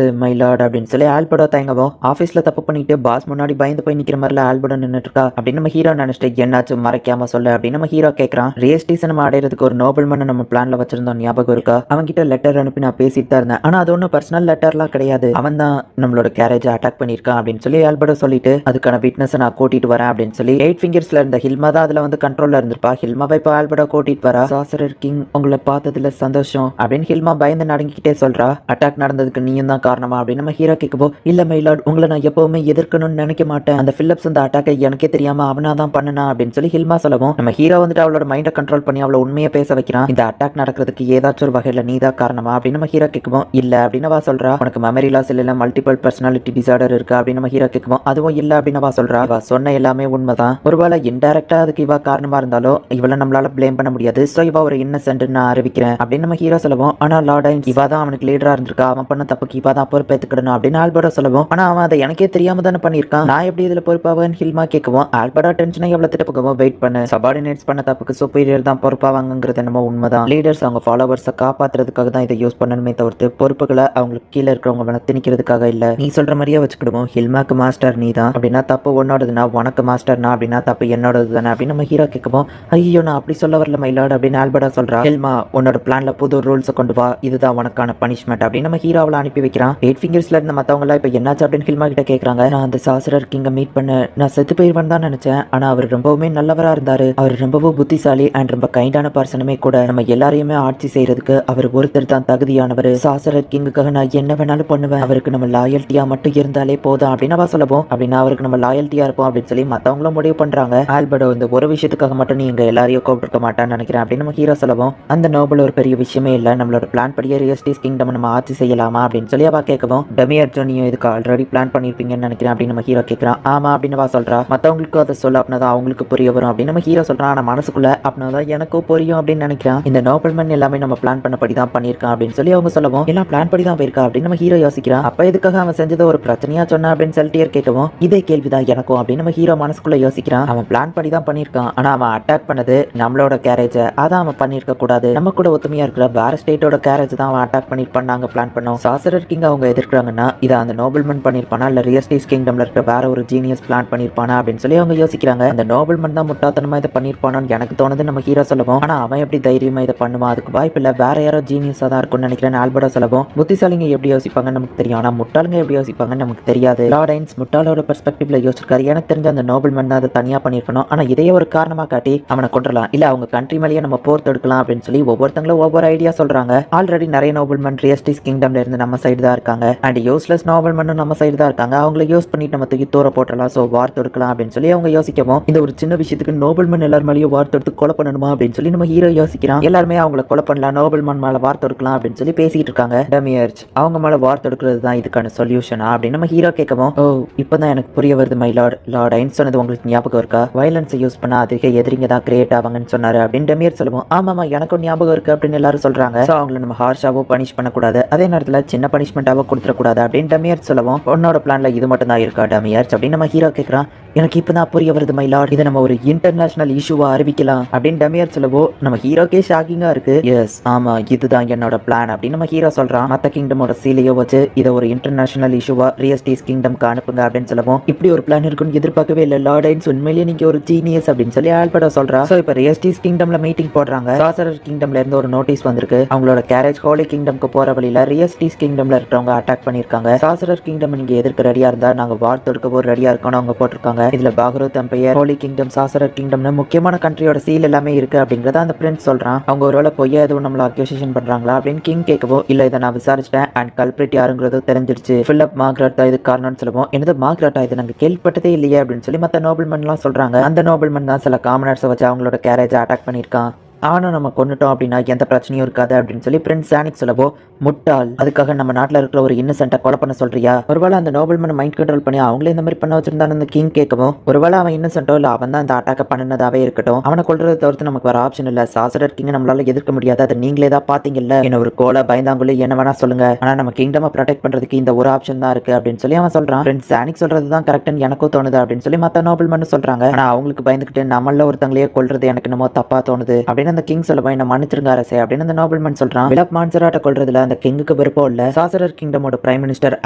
மை லார்ட் அப்படின்னு சொல்லி ஆல்பர்டோ தயங்கவும், ஆபீஸ்ல தப்பு பண்ணிட்டு பாஸ் முன்னாடி பயந்து போய் நிக்கிற மாதிரில ஆல்பர்டோ நின்னுட்டு இருக்கா அப்படின்னு நம்ம ஹீரோ நினைச்சிட்டு, என்னாச்சும் மறைக்காம சொல்ல அப்படின்னு நம்ம ஹீரோ கேட்கறான். ரியஸ்டேஸ் நம்ம அடையிறதுக்கு ஒரு நோபல்மேன் நம்ம பிளான்ல வச்சிருந்தோம், ஞாபகம் இருக்கா? அவங்க கிட்ட லெட்டர் அனுப்பி நான் பேசிட்டு தான் இருந்தேன். ஆனா அது ஒன்றும் பர்சனல் லெட்டர்லாம் கிடையாது. அவன் தான் நம்மளோட கேரேஜை அட்டாக் பண்ணியிருக்கான் அப்படின்னு சொல்லி ஆல்பர்டோ சொல்லிட்டு, அதுக்கான விட்னஸ் நான் கூட்டிட்டு வரேன் அப்படின்னு சொல்லி 8 ஃபிங்கர்ஸ்ல இருந்த ஹில்மா தான் அதுல வந்து கண்ட்ரோல்ல இருந்திருப்பா. ஹில்மாவை இப்போ ஆல்பர்டோ கூட்டிட்டு வரா. சாசரர் கிங் உங்களை பார்த்ததுல சந்தோஷம் அப்படின்னு ஹில்மா பயந்து நடுங்கிக்கிட்டே சொல்றா. அட்டாக் நடந்ததுக்கு நீயும் தான் காரணமா அப்படின்னு நம்ம ஹீரோ கேட்கப்போ, இல்ல மைலாட் உங்களை நான் எப்பவுமே எதிர்க்கணும்னு நினைக்க மாட்டேன். அந்த பிலிப்ஸ் அந்த அட்டாக்கை எனக்கே தெரியாம அவனா தான் பண்ணனா அப்படின்னு சொல்லி ஹில்மா சொல்லவும், நம்ம ஹீரோ வந்துட்டு அவளோட மைண்டை கண்ட்ரோல் பண்ணி அவளை உண்மையை பேச வைக்கிறான். இந்த அட்டாக் நடக்கிறதுக்கு ஏதாச்சும் ஒரு வகையில நீதான் காரணமா அப்படின்னு நம்ம ஹீரோ கேட்கவும், இல்ல அப்படின்னு வா சொல்றா. உனக்கு மெமரி லாஸ் இல்ல மல்டிபிள் பர்சனாலிட்டி டிசார்டர் இருக்கு அப்படின்னு நம்ம ஹீரோ கேட்கவும், அதுவும் இல்ல அப்படின்னு வா சொல்றா. இவ சொன்ன எல்லாமே உண்மைதான். ஒருவேளை இன்டைரக்டா அதுக்கு இவ காரணமா இருந்தாலும் இவளை நம்மளால பிளேம் பண்ண முடியாது. சோ இவ ஒரு இன்னசென்ட் நான் அறிவிக்கிறேன் அப்படின்னு நம்ம ஹீரோ சொல்லவும், ஆனா லார்டைன்ஸ் இவ தான் அவனுக்கு லீடரா இருந்திருக்கா, அவன் பண்ண தப்புக்கு இவ தான் பொறுப்பேற்றுக்கணும் அப்படின்னு ஆல்பர்டோ சொல்லவும், ஆனா அவன் அதை எனக்கே தெரியாம தானே பண்ணியிருக்கான், நான் எப்படி இதுல பொறுப்பாவன்னு ஹில்மா கேட்கவும், ஆல்பர்டோ டென்ஷனை எவ்வளவு திட்ட போகவும், வெயிட் பண்ணு, சபார்டினேட்ஸ் பண்ண தப்புக்கு சுப்பீரியர் தான் பொறுப்பாவாங்கிறது என்னமோ உண்மைதான். லீடர்ஸ் அவங்க அவங்க ஃபாலோவர்ஸை காப்பாத்துறதுக்காக தான் இதை யூஸ் பண்ணணுமே தவிர்த்து பொறுப்புகளை அவங்களுக்கு கீழே இருக்கிறவங்க மேல திணிக்கிறதுக்காக இல்ல. நீ சொல்ற மாதிரியே வச்சுக்கிடுவோம், ஹில்மாக்கு மாஸ்டர் நீ தான் அப்படின்னா தப்பு உன்னோடதுன்னா, உனக்கு மாஸ்டர்னா அப்படின்னா தப்பு என்னோடது தானே அப்படின்னு நம்ம ஹீரோ கேட்கவும், ஐயோ நான் அப்படி சொல்ல வரல மைலாட் அப்படின்னு ஆல்பர்டா சொல்றா. ஹில்மா உன்னோட பிளான்ல புது ரூல்ஸை கொண்டு வா, இதுதான் உனக்கான பனிஷ்மெண்ட் அப்படின்னு நம்ம ஹீரோவில் அனுப்பி வைக்கிறான். 8 ஃபிங்கர்ஸ்ல இருந்த மத்தவங்க எல்லாம் இப்ப என்னாச்சு அப்படின்னு ஹில்மா கிட்ட கேக்குறாங்க. நான் அந்த சாசரர் கிங்க மீட் பண்ண நான் செத்து போயிருவேன் தான் நினைச்சேன், ஆனா அவர் ரொம்பவுமே நல்லவரா இருந்தாரு, அவர் ரொம்பவும் புத்திசாலி அண்ட் ரொம்ப கைண்டான பர்சனுமே கூட, நம்ம எல்லாரையுமே ஆட்சி செய்யறதுக்கு அவர் ஒருத்தர் தான் தகுதியானவர், சாசரர் கிங்குக்காக நான் என்ன வேணாலும் பண்ணுவேன், அவருக்கு நம்ம லாயல்ட்டியா மட்டும் இருந்தாலே போதும் அப்படின்னு அவ சொல்லவும், அப்படின்னா அவருக்கு நம்ம லாயல்ட்டியா இருப்போம் அப்படின்னு சொல்லி மத்தவங்களும் முடிவு பண்றாங்க. ஆல்பர்டோ இந்த ஒரு விஷயத்துக்காக மட்டும் நீ எங்க எல்லாரையும் கூப்பிட்டுருக்க மாட்டான்னு நினைக்கிறேன் அப்படின்னு நம்ம ஹீரோ சொல்லவும், அந்த நோபல் ஒரு பெரிய விஷயமே இல்ல, நம்மளோட பிளான் படியே ரியஸ்டிஸ் கிங்டம் நம்ம ஆட்சி செய்யலாமா அப்படின்னு சொல்லி அவ கேட்கவும், டெமியர் ஜோனியும் இதுக்கு ஆல்ரெடி பிளான் பண்ணிருப்பீங்கன்னு நினைக்கிறேன் அப்படின்னு நம்ம ஹீரோ கேட்கிறான். ஆமா அப்படின்னு அவ சொல்றா. மத்தவங்களுக்கு அதை சொல்ல அப்படின்னா அவங்களுக்கு புரிய வரும் அப்படின்னு நம்ம ஹீரோ சொல்றான். ஆனா மனசுக்குள்ள அப்படின்னா எனக்கும் புரியும் அப்படின்னு நினைக்கிறான். இந்த நோபல்மேன் எல்லாமே நம்ம பிளான் பண்ணபடி தான் பண்ணிருக்கான் அப்படின்னு சொல்லி அவங்க சொல்லவும், எல்லாம் பிளான் படி தான் போயிருக்கா அப்படின்னு நம்ம ஹீரோ யோசிக்கிறான். அப்ப எதுக்காக அவன் செஞ்சது ஒரு பிரச்சனையா சொன்னா அப்படின்னு சொல்லிட்டு கேட்கவும், இதே கேள்விதான் எனக்கும் அப்படின்னு நம்ம ஹீரோ மனசுக்குள்ள யோசிக்கிறான். அவன் பிளான் படி தான் பண்ணிருக்கான், ஆனா அவன் அட்டாக் பண்ணது நம்மளோட கேரேஜ், அதான் அவன் பண்ணிருக்க கூடாது, நம்ம கூட ஒத்துமையா இருக்கிற வேற ஸ்டேட்டோட கேரேஜ் தான் அவன் அட்டாக் பண்ணிருப்பான் நாங்க பிளான் பண்ணோம். சாசரர் கிங் அவங்க எதிர்க்கிறாங்கன்னா இதை அந்த நோபல்மேன் பண்ணிருப்பானா இல்ல ரியஸ்டிஸ் கிங்டம்ல இருக்க வேற ஒரு ஜீனியஸ் பிளான் பண்ணிருப்பானா அப்படின்னு சொல்லி அவங்க யோசிக்கிறாங்க. அந்த நோபல்மேன் தான் முட்டாத்தனமா இதை பண்ணிருப்பானு எனக்கு தோணுது நம்ம ஹீரோ சொல்லவும், ஆனா அவன் எப்படி தைரியமா இதை பண்ணுவான், அதுக்கு வாய்ப்பு இல்ல, வேற யாரோ ஜீனியஸா தான் இருக்கும்னு நினைக்கிறேன் ஆல்பர்டா சொல்லவும், புத்திசாலிங்க எப்படி யோசிப்பாங்கன்னு நமக்கு தெரியும், ஆனா முட்டாளுங்க எப்படி யோசிப்பாங்கன்னு நமக்கு தெரியாது. லார்டைன்ஸ் முட்டாளோட பெர்ஸ்பெக்டிவ்ல யோசிச்சிருக்காரு. எனக்கு தெரிஞ்ச அந்த நோபல்மேன் தான் அதை தனியா பண்ணிருக்கணும், ஆனா இதையே ஒரு காரணமா காட்டி அவனை கொண்டுலாம் இல்ல அவங்க கண்ட்ரி மேலேயே நம்ம போர் தொடுக்கலாம் அப்படின்னு சொல்லி ஒவ்வொருத்தங்களும் ஒவ்வொரு ஐடியா சொல்றாங்க. ஆல்ரெடி நிறைய நோபல்மேன் ரியஸ்டிஸ் கிங்டம்ல இருந்து நம்ம சைடு தான் இருக்காங்க அண்ட் யூஸ்லெஸ் நோபல்மேனும் நம்ம சைடு தான் இருக்காங்க, அவங்கள யூஸ் பண்ணிட்டு நம்ம தூக்கி தூர போட்டலாம், சோ வார் தொடுக்கலாம் அப்படின்னு சொல்லி அவங்க யோசிக்கவும், இந்த ஒரு சின்ன விஷயத்துக்கு நோபல்மேன் எல்லாரும் மேலேயும் வார் தொடுத்து கொலை பண்ணணுமா அப்படின்னு சொல்லி நம்ம ஹீரோ யோசிக்கிறான். எல்லாருமே அவங்கள கொலை பண்ணலாம், நோபல்மேன் மேல வார் தொடுக்கலாம் அப்படின்னு சொல்லி பேசிட்டு இருக்காங்க. டெமியர்ஸ் அவங்க மேல வார் தொடுக்கிறது தான் இதுக்கான சொல்யூஷனா அப்படின்னு நம்ம ஹீரோ கேட்கவும், ஓ இப்பதான் எனக்கு புரிய வருது மை லார்ட், லார்ட் ஐன்ஸ் சொன்னது உங்களுக்கு ஞாபகம் இருக்கா, வயலன்ஸை யூஸ் பண்ணா அதிக எதிரிங்க தான் கிரியேட் ஆவாங்கன்னு சொன்னாரு அப்படின்னு டெமியர் சொல்லுவோம். ஆமாமா எனக்கும் ஞாபகம் இருக்கு அப்படின்னு எல்லாரும் சொல்றாங்க. சோ அவங்களை நம்ம ஹார்ஷாவோ பனிஷ் பண்ணக்கூடாது, அதே நேரத்துல சின்ன பனிஷ்மெண்டாவோ கொடுத்துடக்கூடாது அப்படின்னு டெமியர் சொல்லுவோம். உன்னோட பிளான்ல இது மட்டும் தான் இருக்கா டெமியர்ஸ் அப்படின்னு நம்ம ஹீரோ கேட்கறான். எனக்கு இப்பதான் புரிய வருது மை லார்ட், இதை நம்ம ஒரு இன்டர்நேஷனல் இஷ்யூவா அறிவிக்கலாம் அப்படின்னு டெமியர் சொல்லவோ நம்ம ஹீரோக்கே ஷாக்கிங்கா இருக்கு. எஸ் ஆமா இதுதான் என்னோட பிளான் அப்படின்னு நம்ம ஹீரோ சொல்றான். மத்த கிங்டமோட சீலையோ வச்சு இதை ஒரு இன்டர்நேஷனல் இஷ்யூவா ரியஸ்டிஸ் கிங்டம்க்கு அனுப்புங்க அப்படின்னு சொல்லவும், இப்படி ஒரு பிளான் இருக்குன்னு எதிர்பார்க்கவே இல்லை லார்டைன்ஸ், உண்மையிலேயே நீங்க ஒரு ஜீனியஸ் அப்படின்னு சொல்லி ஆல்பர்டா சொல்றா. சோ இப்ப ரியஸ்டிஸ் கிங்டம்ல மீட்டிங் போடுறாங்க. சாசரர் கிங்டம்ல இருந்து ஒரு நோட்டீஸ் வந்திருக்கு, அவங்களோட கேரேஜ் ஹோலி கிங்டம்க்கு போற வழியில ரியஸ்டிஸ் கிங்டம்ல இருக்கிறவங்க அட்டாக் பண்ணிருக்காங்க, சாசரர் கிங்டம் நீங்க எதிர்க்க ரெடியா இருந்தா நாங்க வார் தொடுக்க ரெடியா இருக்கோம்னு அவங்க போட்டிருக்காங்க. இதுல பாகரோத் எம்பையர், ஹோலி கிங்டம், சாசரர் கிங்டம்னு முக்கியமான கண்ட்ரியோட சீல் எல்லாமே இருக்கு அப்படிங்கறத அந்த பிரின்ஸ் சொல்றான். அவங்க ஒருவேளை பொய்யா எதுவும் நம்மள அக்யூசேஷன் பண்றாங்களா அப்படின்னு கிங் கேட்கவும், இல்ல இதை நான் விசாரிச்சிட்டேன் அண்ட் கல்பிரிட் யாருங்கிறது தெரிஞ்சிருச்சு, பிலிப் மார்கரெட் தான் இது காரணம்னு சொல்லுவோம். என்னது மார்கரெட்டா, இது நாங்க கேள்விப்பட்டதே இல்லையே அப்படின்னு சொல்லி மத்த நோபல்மேன் எல்லாம் சொல்றாங்க. அந்த நோபல்மேன் தான் சில காமனர்ஸை வச்சு அவங்களோட கேரேஜை அட்டாக் பண்ணிருக்கான், ஆனா நம்ம கொண்டுட்டோம் அப்படின்னா எந்த பிரச்சனையும் இருக்காது அப்படின்னு சொல்லி பிரின்ஸ் சானிக் சொல்லவோ, முட்டாள் அதுக்காக நம்ம நாட்டில் இருக்கிற ஒரு இன்னசென்ட்டை கொலை பண்ண சொல்றியா, ஒருவேளை அந்த நோபல்மேன் மைண்ட் கண்ட்ரோல் பண்ணி அவங்களே இந்த மாதிரி பண்ண வச்சிருந்தான்னு அந்த கிங் கேட்கவும், ஒருவேளை அவன் இன்னசென்ட்டோ இல்ல அவன் தான் இந்த அட்டாக் பண்ணினதாவே இருக்கட்டும், அவனை கொள்றதை தவிர்த்து நமக்கு வேற ஆப்ஷன் இல்ல, சாசரர் கிங் நம்மளால எதிர்க்க முடியாது, அதை நீங்களே தான் பாத்தீங்கல்ல, என்ன ஒரு கோலை பயந்தாங்குள்ளே என்ன வேணா சொல்லுங்க, ஆனா நம்ம கிங்டமை ப்ரொடெக்ட் பண்றதுக்கு இந்த ஒரு ஆப்ஷன் தான் இருக்கு அப்படின்னு சொல்லி அவன் சொல்றான். பிரின்ஸ் சானிக் சொல்றது தான் கரெக்ட்னு எனக்கும் தோணுது அப்படின்னு சொல்லி மத்த நோபல்மேன் சொல்றாங்க. ஆனா அவங்களுக்கு பயந்துகிட்டு நம்மள ஒருத்தங்களே கொல்றது எனக்கு என்னமோ தப்பா தோணுது அப்படின்னு அந்த கிங் சொல்லுவான். என்ன மன்னிச்சிருங்க அரசே அப்படின்னு அந்த நோபல்மேன் சொல்றான். பிலிப் மான்சராட்ட கொல்றதுல அந்த கிங்குக்கு விருப்பம் இல்ல, சாசரர் கிங்டமோட பிரைம் மினிஸ்டர்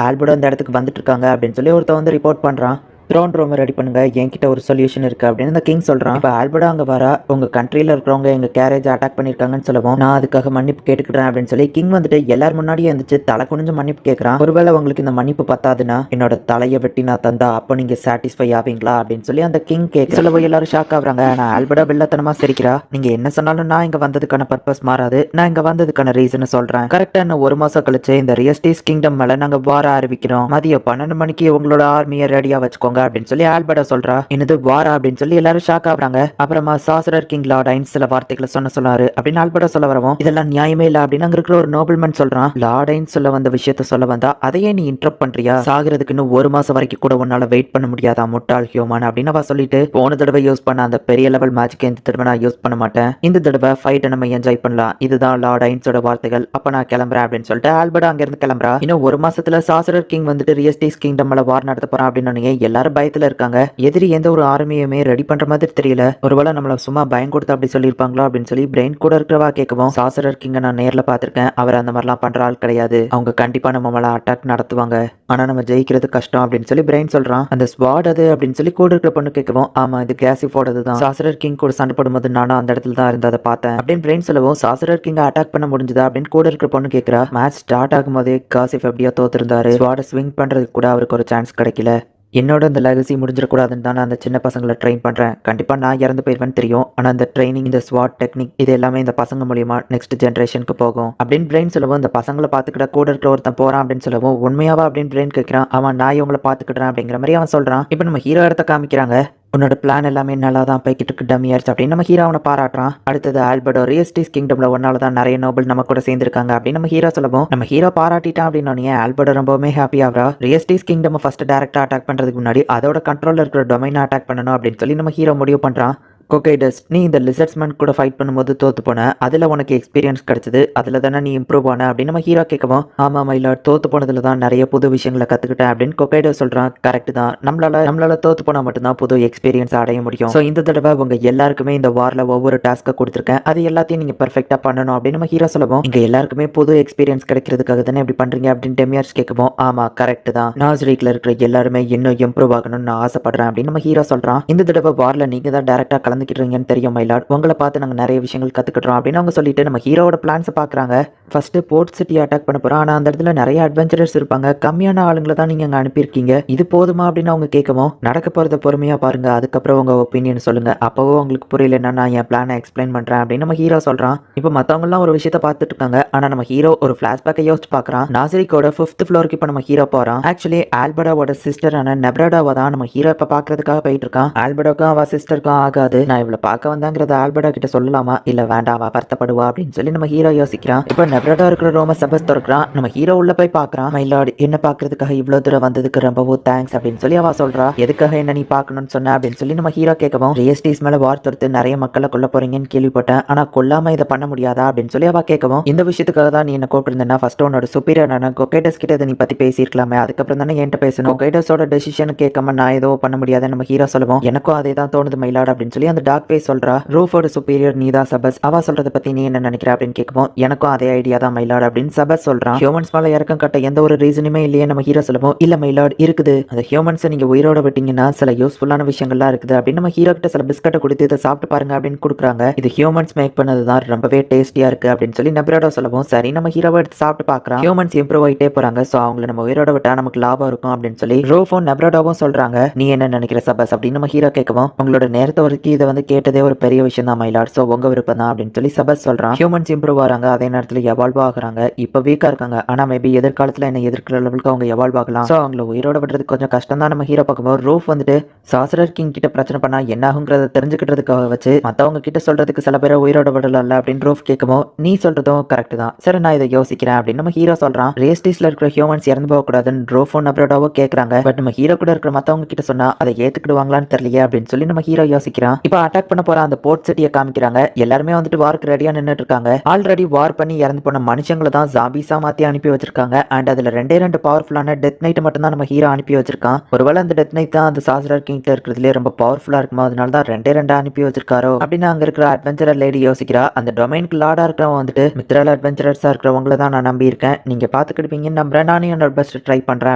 ஆல்பர்டோ அந்த இடத்துக்கு வந்துட்டு இருக்காங்க அப்படின்னு சொல்லி ஒருத்தன் வந்து ரிப்போர்ட் பண்றான். த்ரோன் ரூம் ரெடி பண்ணுங்க, என்கிட்ட ஒரு சொல்யூஷன் இருக்கு அப்படின்னு இந்த கிங் சொல்றான். இப்போ ஆல்பர்டா அங்க வர, உங்க கண்ட்ரியில இருக்கிறவங்க எங்க கேரேஜ் அட்டாக் பண்ணிருக்காங்கன்னு சொல்லுவோம், நான் அதுக்காக மன்னிப்பு கேட்டுக்கிறேன் அப்படின்னு சொல்லி கிங் வந்துட்டு எல்லாரும் முன்னாடியே இருந்துச்சு தலை குனிஞ்சு மன்னிப்பு கேட்கறான். ஒருவேளை உங்களுக்கு இந்த மன்னிப்பு பத்தாதுன்னா என்னோட தலையை வெட்டி நான் தந்தா அப்போ நீங்க சாட்டிஸ்ஃபை ஆவீங்களா அப்படின்னு சொல்லி அந்த கிங் கேட்க சொல்லவோ எல்லாரும் ஷாக் ஆகுறாங்க. நான் ஆல்பர்டா வில்லத்தனமா சிரிக்கிறா. நீங்க என்ன சொன்னாலும் நான் இங்க வந்ததுக்கான பர்பஸ் மாறாது, நான் இங்க வந்ததுக்கான ரீசன் சொல்றேன். கரெக்டா இன்னும் ஒரு மாசம் கழிச்சு இந்த ரியஸ்டிஸ் கிங்டம் மேல நாங்க வார ஆரம்பிக்கிறோம், மதியம் 12 மணிக்கு உங்களோட ஆர்மியை ரெடியா வச்சுக்கோங்க அப்படின்னு சொல்லி ஆல்பர்டா சொல்றா. என்னது வாரா அப்படின்னு சொல்லி எல்லாரும் ஷாக் ஆகுறாங்க. அப்புறமா சாசரர் கிங் லார்டைன்ஸ் சில வார்த்தைகளை சொன்னாரு அப்படின்னு ஆல்பர்டா சொல்ல வரவும், இதெல்லாம் நியாயமே இல்ல அப்படின்னு அங்க இருக்கிற ஒரு நோபல்மேன் சொல்றான். லார்டைன்ஸ் சொல்ல வந்த விஷயத்த சொல்ல வந்தா அதையே நீ இன்டரப்ட் பண்றியா, சாகிறதுக்கு இன்னும் ஒரு மாசம் வரைக்கும் கூட உன்னால வெயிட் பண்ண முடியாதா முட்டாள் ஹியூமன் அப்படின்னு அவ சொல்லிட்டு, போன தடவை யூஸ் பண்ண அந்த பெரிய லெவல் மேஜிக் இந்த தடவை நான் யூஸ் பண்ண மாட்டேன், இந்த தடவை ஃபைட்டை நம்ம என்ஜாய் பண்ணலாம், இதுதான் லார்டைன்ஸோட வார்த்தைகள், அப்ப நான் கிளம்புறேன் அப்படின்னு சொல்லிட்டு ஆல்பர்டா அங்க இருந்து கிளம்புறா. இன்னும் ஒரு மாசத்துல சாசரர் கிங் வந்துட்டு ரியஸ்டிஸ் கிங்டம் மேல வார் நடத்த போறான் அப்படின்னு எல்லாரும் எல்லாரும் பயத்துல இருக்காங்க. எதிரி எந்த ஒரு ஆர்மியுமே ரெடி பண்ற மாதிரி தெரியல. ஒருவேளை நம்மள சும்மா பயம் கொடுத்து அப்படி சொல்லியிருப்பாங்களோ அப்படின்னு சொல்லி பிரெயின் கூட இருக்கிறவா கேட்கவும், சாசரர் கிங்க நான் நேர்ல பார்த்திருக்கேன். அவர் அந்த மாதிரிலாம் பண்ற ஆள் கிடையாது. அவங்க கண்டிப்பா நம்ம மேல அட்டாக் நடத்துவாங்க. ஆனா நம்ம ஜெயிக்கிறது கஷ்டம் அப்படின்னு சொல்லி பிரெயின் சொல்றான். அந்த ஸ்வாட் அது அப்படின்னு சொல்லி கூட இருக்கிற பொண்ணு கேட்கவும், ஆமா இது கேசிஃபோடது தான். சாசரர் கிங் கூட சண்டை போடும்போது நானும் அந்த இடத்துல தான் இருந்து அதை பார்த்தேன் அப்படின்னு பிரெயின் சொல்லவும், சாசரர் கிங்க அட்டாக் பண்ண முடிஞ்சதா அப்படின்னு கூட இருக்கிற பொண்ணு கேட்கிறா. மேட்ச் ஸ்டார்ட் ஆகும் போதே காசிஃப் எப்படியோ தோத்திருந்தாரு. ஸ்வாட ஸ்விங் பண்றதுக்கு கூட அவருக்கு ஒரு சான்ஸ் கிடைக்கல. என்னோட இந்த லெகசி முடிஞ்சிடக்கூடாதுன்னு தான் நான் அந்த சின்ன பசங்களை ட்ரெயின் பண்ணுறேன். கண்டிப்பாக நான் இறந்து போயிடுவேன்னு தெரியும். ஆனால் இந்த ட்ரைனிங், இந்த ஸ்வாட் டெக்னிக் இது எல்லாமே இந்த பசங்க மூலியமா நெக்ஸ்ட் ஜென்ரேஷனுக்கு போகும் அப்படின்னு பிரெயின் சொல்லவும், இந்த பசங்களை பார்த்துக்கிட்ட கூட இருக்கிற ஒருத்தன் போகிறான் அப்படின்னு சொல்லவும், உண்மையாவா அப்படின்னு பிரெயின் கேட்குறான். அவன் நான் இவங்களை பார்த்துக்கிட்டேன் அப்படிங்கிற மாதிரி அவன் சொல்கிறான். இப்போ நம்ம ஹீரோ இடத்த காமிக்கிறாங்க. உன்னோட பிளான் எல்லாமே நல்லா தான் போய்கிட்டு இருக்கு டம்மி ஆயிடுச்சு அப்படின்னு நம்ம ஹீரோ அவனை பாராட்டுறான். அடுத்தது ஆல்பர்டோ ரியஸ்டிஸ் கிங்டம்ல ஒன்னால தான் நிறைய நோபல் நம்ம கூட சேர்ந்திருக்காங்க அப்படின்னு நம்ம ஹீரோ சொல்லவும், நம்ம ஹீரோ பாராட்டிட்டான் அப்படின்னு ஆல்பர்டோ ரொம்பவுமே ஹாப்பி ஆகிறா. ரியஸ்டிஸ் கிங்டம் ஃபர்ஸ்ட் டைரக்டா அட்டாக் பண்றதுக்கு முன்னாடி அதோட கண்ட்ரோல்ல இருக்கிற டொமைனை அட்டாக் பண்ணணும் அப்படின்னு சொல்லி நம்ம ஹீரோ முடிவு பண்றான். கொக்கைடஸ், நீ இந்த லிசர்ட்ஸ்மேன் கூட ஃபைட் பண்ணும்போது தோத்து போன, அதில் உனக்கு எக்ஸ்பீரியன்ஸ் கிடைச்சது, அதில் தானே நீ இம்ப்ரூவ் ஆன அப்படின்னு நம்ம ஹீரோ கேட்கவும், ஆமாம் மயிலாட், தோத்து போனதில் தான் நிறைய புது விஷயங்களை கற்றுக்கிட்டேன் அப்படின்னு கொக்கைடஸ் சொல்கிறான். கரெக்ட் தான், நம்மளால தோத்து போனால் மட்டும்தான் புது எக்ஸ்பீரியன்ஸ் அடைய முடியும். ஸோ இந்த தடவை உங்க எல்லாருக்குமே இந்த வாரில் ஒவ்வொரு டாஸ்க்கை கொடுத்துருக்கேன், அது எல்லாத்தையும் நீங்கள் பெர்ஃபெக்டாக பண்ணணும் அப்படின்னு நம்ம ஹீரோ சொல்லவும், இங்கே எல்லாருக்குமே புது எக்ஸ்பீரியன்ஸ் கிடைக்கிறதுக்காக தானே இப்படி பண்ணுறீங்க அப்படின்னு டெமியார்ஸ் கேட்கவும், ஆமாம் கரெக்ட் தான், நாஸ்ரீக்கில் இருக்கிற எல்லாருமே இன்னும் இம்ப்ரூவ் ஆகணும்னு நான் ஆசைப்படுறேன் அப்படின்னு நம்ம ஹீரோ சொல்கிறான். இந்த தடவை வாரில் நீங்கள் தான் டேரெக்டாக கலந்துக்கிட்டுறீங்கன்னு தெரியும் மயிலாட், உங்களை பார்த்து நாங்கள் நிறைய விஷயங்கள் கற்றுக்கிட்டோம் அப்படின்னு அவங்க சொல்லிட்டு நம்ம ஹீரோட பிளான்ஸை பார்க்குறாங்க. ஃபர்ஸ்ட் போர்ட் சிட்டி அட்டாக் பண்ண போகிறோம், ஆனால் அந்த இடத்துல நிறைய அட்வென்ச்சரர்ஸ் இருப்பாங்க, கம்மியான ஆளுங்களை தான் நீங்கள் அங்கே அனுப்பியிருக்கீங்க, இது போதுமா அப்படின்னு அவங்க கேட்கவும், நடக்க போகிறத பொறுமையாக பாருங்க, அதுக்கப்புறம் உங்கள் ஒப்பீனியன் சொல்லுங்கள், அப்போவோ உங்களுக்கு புரியலன்னா நான் என் பிளானை எக்ஸ்பிளைன் பண்ணுறேன் அப்படின்னு நம்ம ஹீரோ சொல்கிறான். இப்போ மற்றவங்கலாம் ஒரு விஷயத்த பார்த்துட்டு இருக்காங்க, ஆனால் நம்ம ஹீரோ ஒரு ஃப்ளாஷ்பேக்கை யோசிச்சு பார்க்குறான். நாசரிக்கோட 5th ஃப்ளோருக்கு இப்போ நம்ம ஹீரோ போகிறான். ஆக்சுவலி ஆல்பர்டாவோட சிஸ்டரான நெப்ராடாவை தான் நம்ம ஹீரோ இப்போ பார்க்கறதுக்காக போயிட்டு இருக்கான். ஆல்பர்டாவுக்கும் அவ சிஸ்டருக்கும் ஆகாது, நான் இவ்வளோ பார்க்க வந்தாங்கிறத ஆல்பர்டா கிட்ட சொல்லலாமா இல்ல வேண்டாமா, வருத்தப்படுவா அப்படின்னு சொல்லி நம்ம ஹீரோ யோசிக்கிறான். இப்போ நெப்ராடா இருக்கிற ரோம சபஸ் திறக்கிறான். நம்ம ஹீரோ உள்ள போய் பார்க்கறான். மை லார்ட், என்ன பார்க்கறதுக்காக இவ்வளவு தூரம் வந்ததுக்கு ரொம்பவும் தேங்க்ஸ் அப்படின்னு சொல்லி அவ சொல்றா. எதுக்காக என்ன நீ பார்க்கணும்னு சொன்ன அப்படின்னு சொல்லி நம்ம ஹீரோ கேட்கவும், ரியஸ்டிஸ் மேல வார் தொடுத்து நிறைய மக்களை கொல்ல போறீங்கன்னு கேள்விப்பட்டேன், ஆனா கொல்லாம இதை பண்ண முடியாதா அப்படின்னு சொல்லி அவ கேட்கவும், இந்த விஷயத்துக்காக தான் நீ என்ன கூப்பிட்டுருந்தா, ஃபர்ஸ்ட் உன்னோட சுப்பீரியரான கொக்கைடஸ் கிட்ட இதை நீ பத்தி பேசியிருக்கலாமே, அதுக்கப்புறம் தானே என்கிட்ட பேசணும். கொக்கைடஸோட டெசிஷன் கேட்காம நான் ஏதோ பண்ண முடியாதுன்னு நம்ம ஹீரோ சொல்லுவோம். எனக்கும் அதே தான் தோணுது மயிலாட் அப்படின்னு சொல்லி அந்த டாக் பேஸ் சொல்றா. ரூஃபோட சுப்பீரியர் நீதா சபஸ், அவ சொல்றத பத்தி நீ என்ன நினைக்கிற அப்படின்னு கேட்கவும், எனக்கும் அதே ஐடியா தான் மயிலாட் அப்படின்னு சபஸ் சொல்றான். ஹியூமன்ஸ் மேல இறக்கம் கட்ட எந்த ஒரு ரீசனுமே இல்லையே நம்ம ஹீரோ சொல்லுவோம். இல்ல மயிலாட் இருக்குது, அந்த ஹியூமன்ஸை நீங்க உயிரோட விட்டீங்கன்னா சில யூஸ்ஃபுல்லான விஷயங்கள்லாம் இருக்குது அப்படின்னு நம்ம ஹீரோ கிட்ட சில பிஸ்கட்டை கொடுத்து இதை சாப்பிட்டு பாருங்க அப்படின்னு கொடுக்குறாங்க. இது ஹியூமன்ஸ் மேக் பண்ணது தான் ரொம்பவே டேஸ்டியா இருக்கு அப்படின்னு சொல்லி நெப்ராடோ சொல்லவும், சரி நம்ம ஹீரோவை எடுத்து சாப்பிட்டு பார்க்கறான். ஹியூமன்ஸ் இம்ப்ரூவ் ஆகிட்டே போறாங்க, ஸோ அவங்களை நம்ம உயிரோட விட்டா நமக்கு லாபம் இருக்கும் அப்படின்னு சொல்லி ரோஃபோன் நெப்ராடோவும் சொல்றாங்க. நீ என்ன நினைக்கிற சபஸ் அப்படின்னு நம்ம ஹீரோ கேட்கவும், உங்களோட நேரத்தை வரைக்கும் இதை வந்து கேட்டதே ஒரு பெரிய விஷயம் தான் மயிலாட், ஸோ உங்க விருப்பம் தான் அப்படின்னு சொல்லி சபஸ் சொல்றான். ஹியூமன்ஸ் இம்ப்ரூவ் ஆகிறாங்க, அதே நேரத்தில் எவால்வ் ஆகுறாங்க. இப்போ வீக்கா இருக்காங்க, ஆனா மேபி எதிர்காலத்தில் என்ன எதிர்க்கிற லெவலுக்கு அவங்க எவால்வ் ஆகலாம். ஸோ அவங்கள உயிரோட விடுறது கொஞ்சம் கஷ்டம் தான் நம்ம ஹீரோ பார்க்கும்போது, ரூஃப் வந்துட்டு சாசரர் கிங் கிட்ட பிரச்சனை பண்ணா என்ன ஆகுங்கிறத தெரிஞ்சுக்கிட்டதுக்காக வச்சு மற்றவங்க கிட்ட சொல்றதுக்கு சில பேரை உயிரோட விடலாம்ல அப்படின்னு ரூஃப் கேட்கவும், நீ சொல்றதும் கரெக்ட் தான், சரி நான் இதை யோசிக்கிறேன் அப்படின்னு நம்ம ஹீரோ சொல்றான். ரேஸ்டிஸ்ல இருக்கிற ஹியூமன்ஸ் இறந்து போகக்கூடாதுன்னு ரோஃபோன் அப்ரோடாவோ கேட்கறாங்க. பட் நம்ம ஹீரோ கூட இருக்கிற மற்றவங்க கிட்ட சொன்னா அதை ஏத்துக்கிடுவாங்களான்னு தெரியலையே அப்படின்னு சொல்லி நம்ம ஹீரோ யோசிக்கிறான். இப்போ அட்டாக் பண்ண போற அந்த போர்ட் சிட்டியை காமிக்கிறாங்க. எல்லாருமே வந்துட்டு வார்க்கு ரெடியா நின்றுட்டு இருக்காங்க. ஆல்ரெடி வார் பண்ணி இறந்து போன மனுஷங்களை தான் ஜாம்பிஸா மாத்தி அனுப்பி வச்சிருக்காங்க. அண்ட் அதுல ரெண்டு பவர்ஃபுல்லான டெத் நைட் மட்டும் தான் நம்ம ஹீரோ அனுப்பி வச்சிருக்கான். ஒருவேளை அந்த டெத் நைட் தான் அந்த சாசரர் கிங்ல இருக்கிறதுலே ரொம்ப பவர்ஃபுல்லா இருக்குமா, அதனால தான் ரெண்டு அனுப்பி வச்சிருக்காரோ அப்படின்னு அங்க இருக்கிற அட்வென்ச்சரர் லேடி யோசிக்கிறா. அந்த டொமைனுக்கு லார்டா இருக்கிறவங்க வந்துட்டு மித்ரால அட்வென்ச்சரர்ஸா இருக்கிறவங்கள தான் நான் நம்பி இருக்கேன், நீங்க பாத்துக்கிடுப்பீங்கன்னு நம்புறேன், நானும் என்னோட பெஸ்ட் ட்ரை பண்றேன்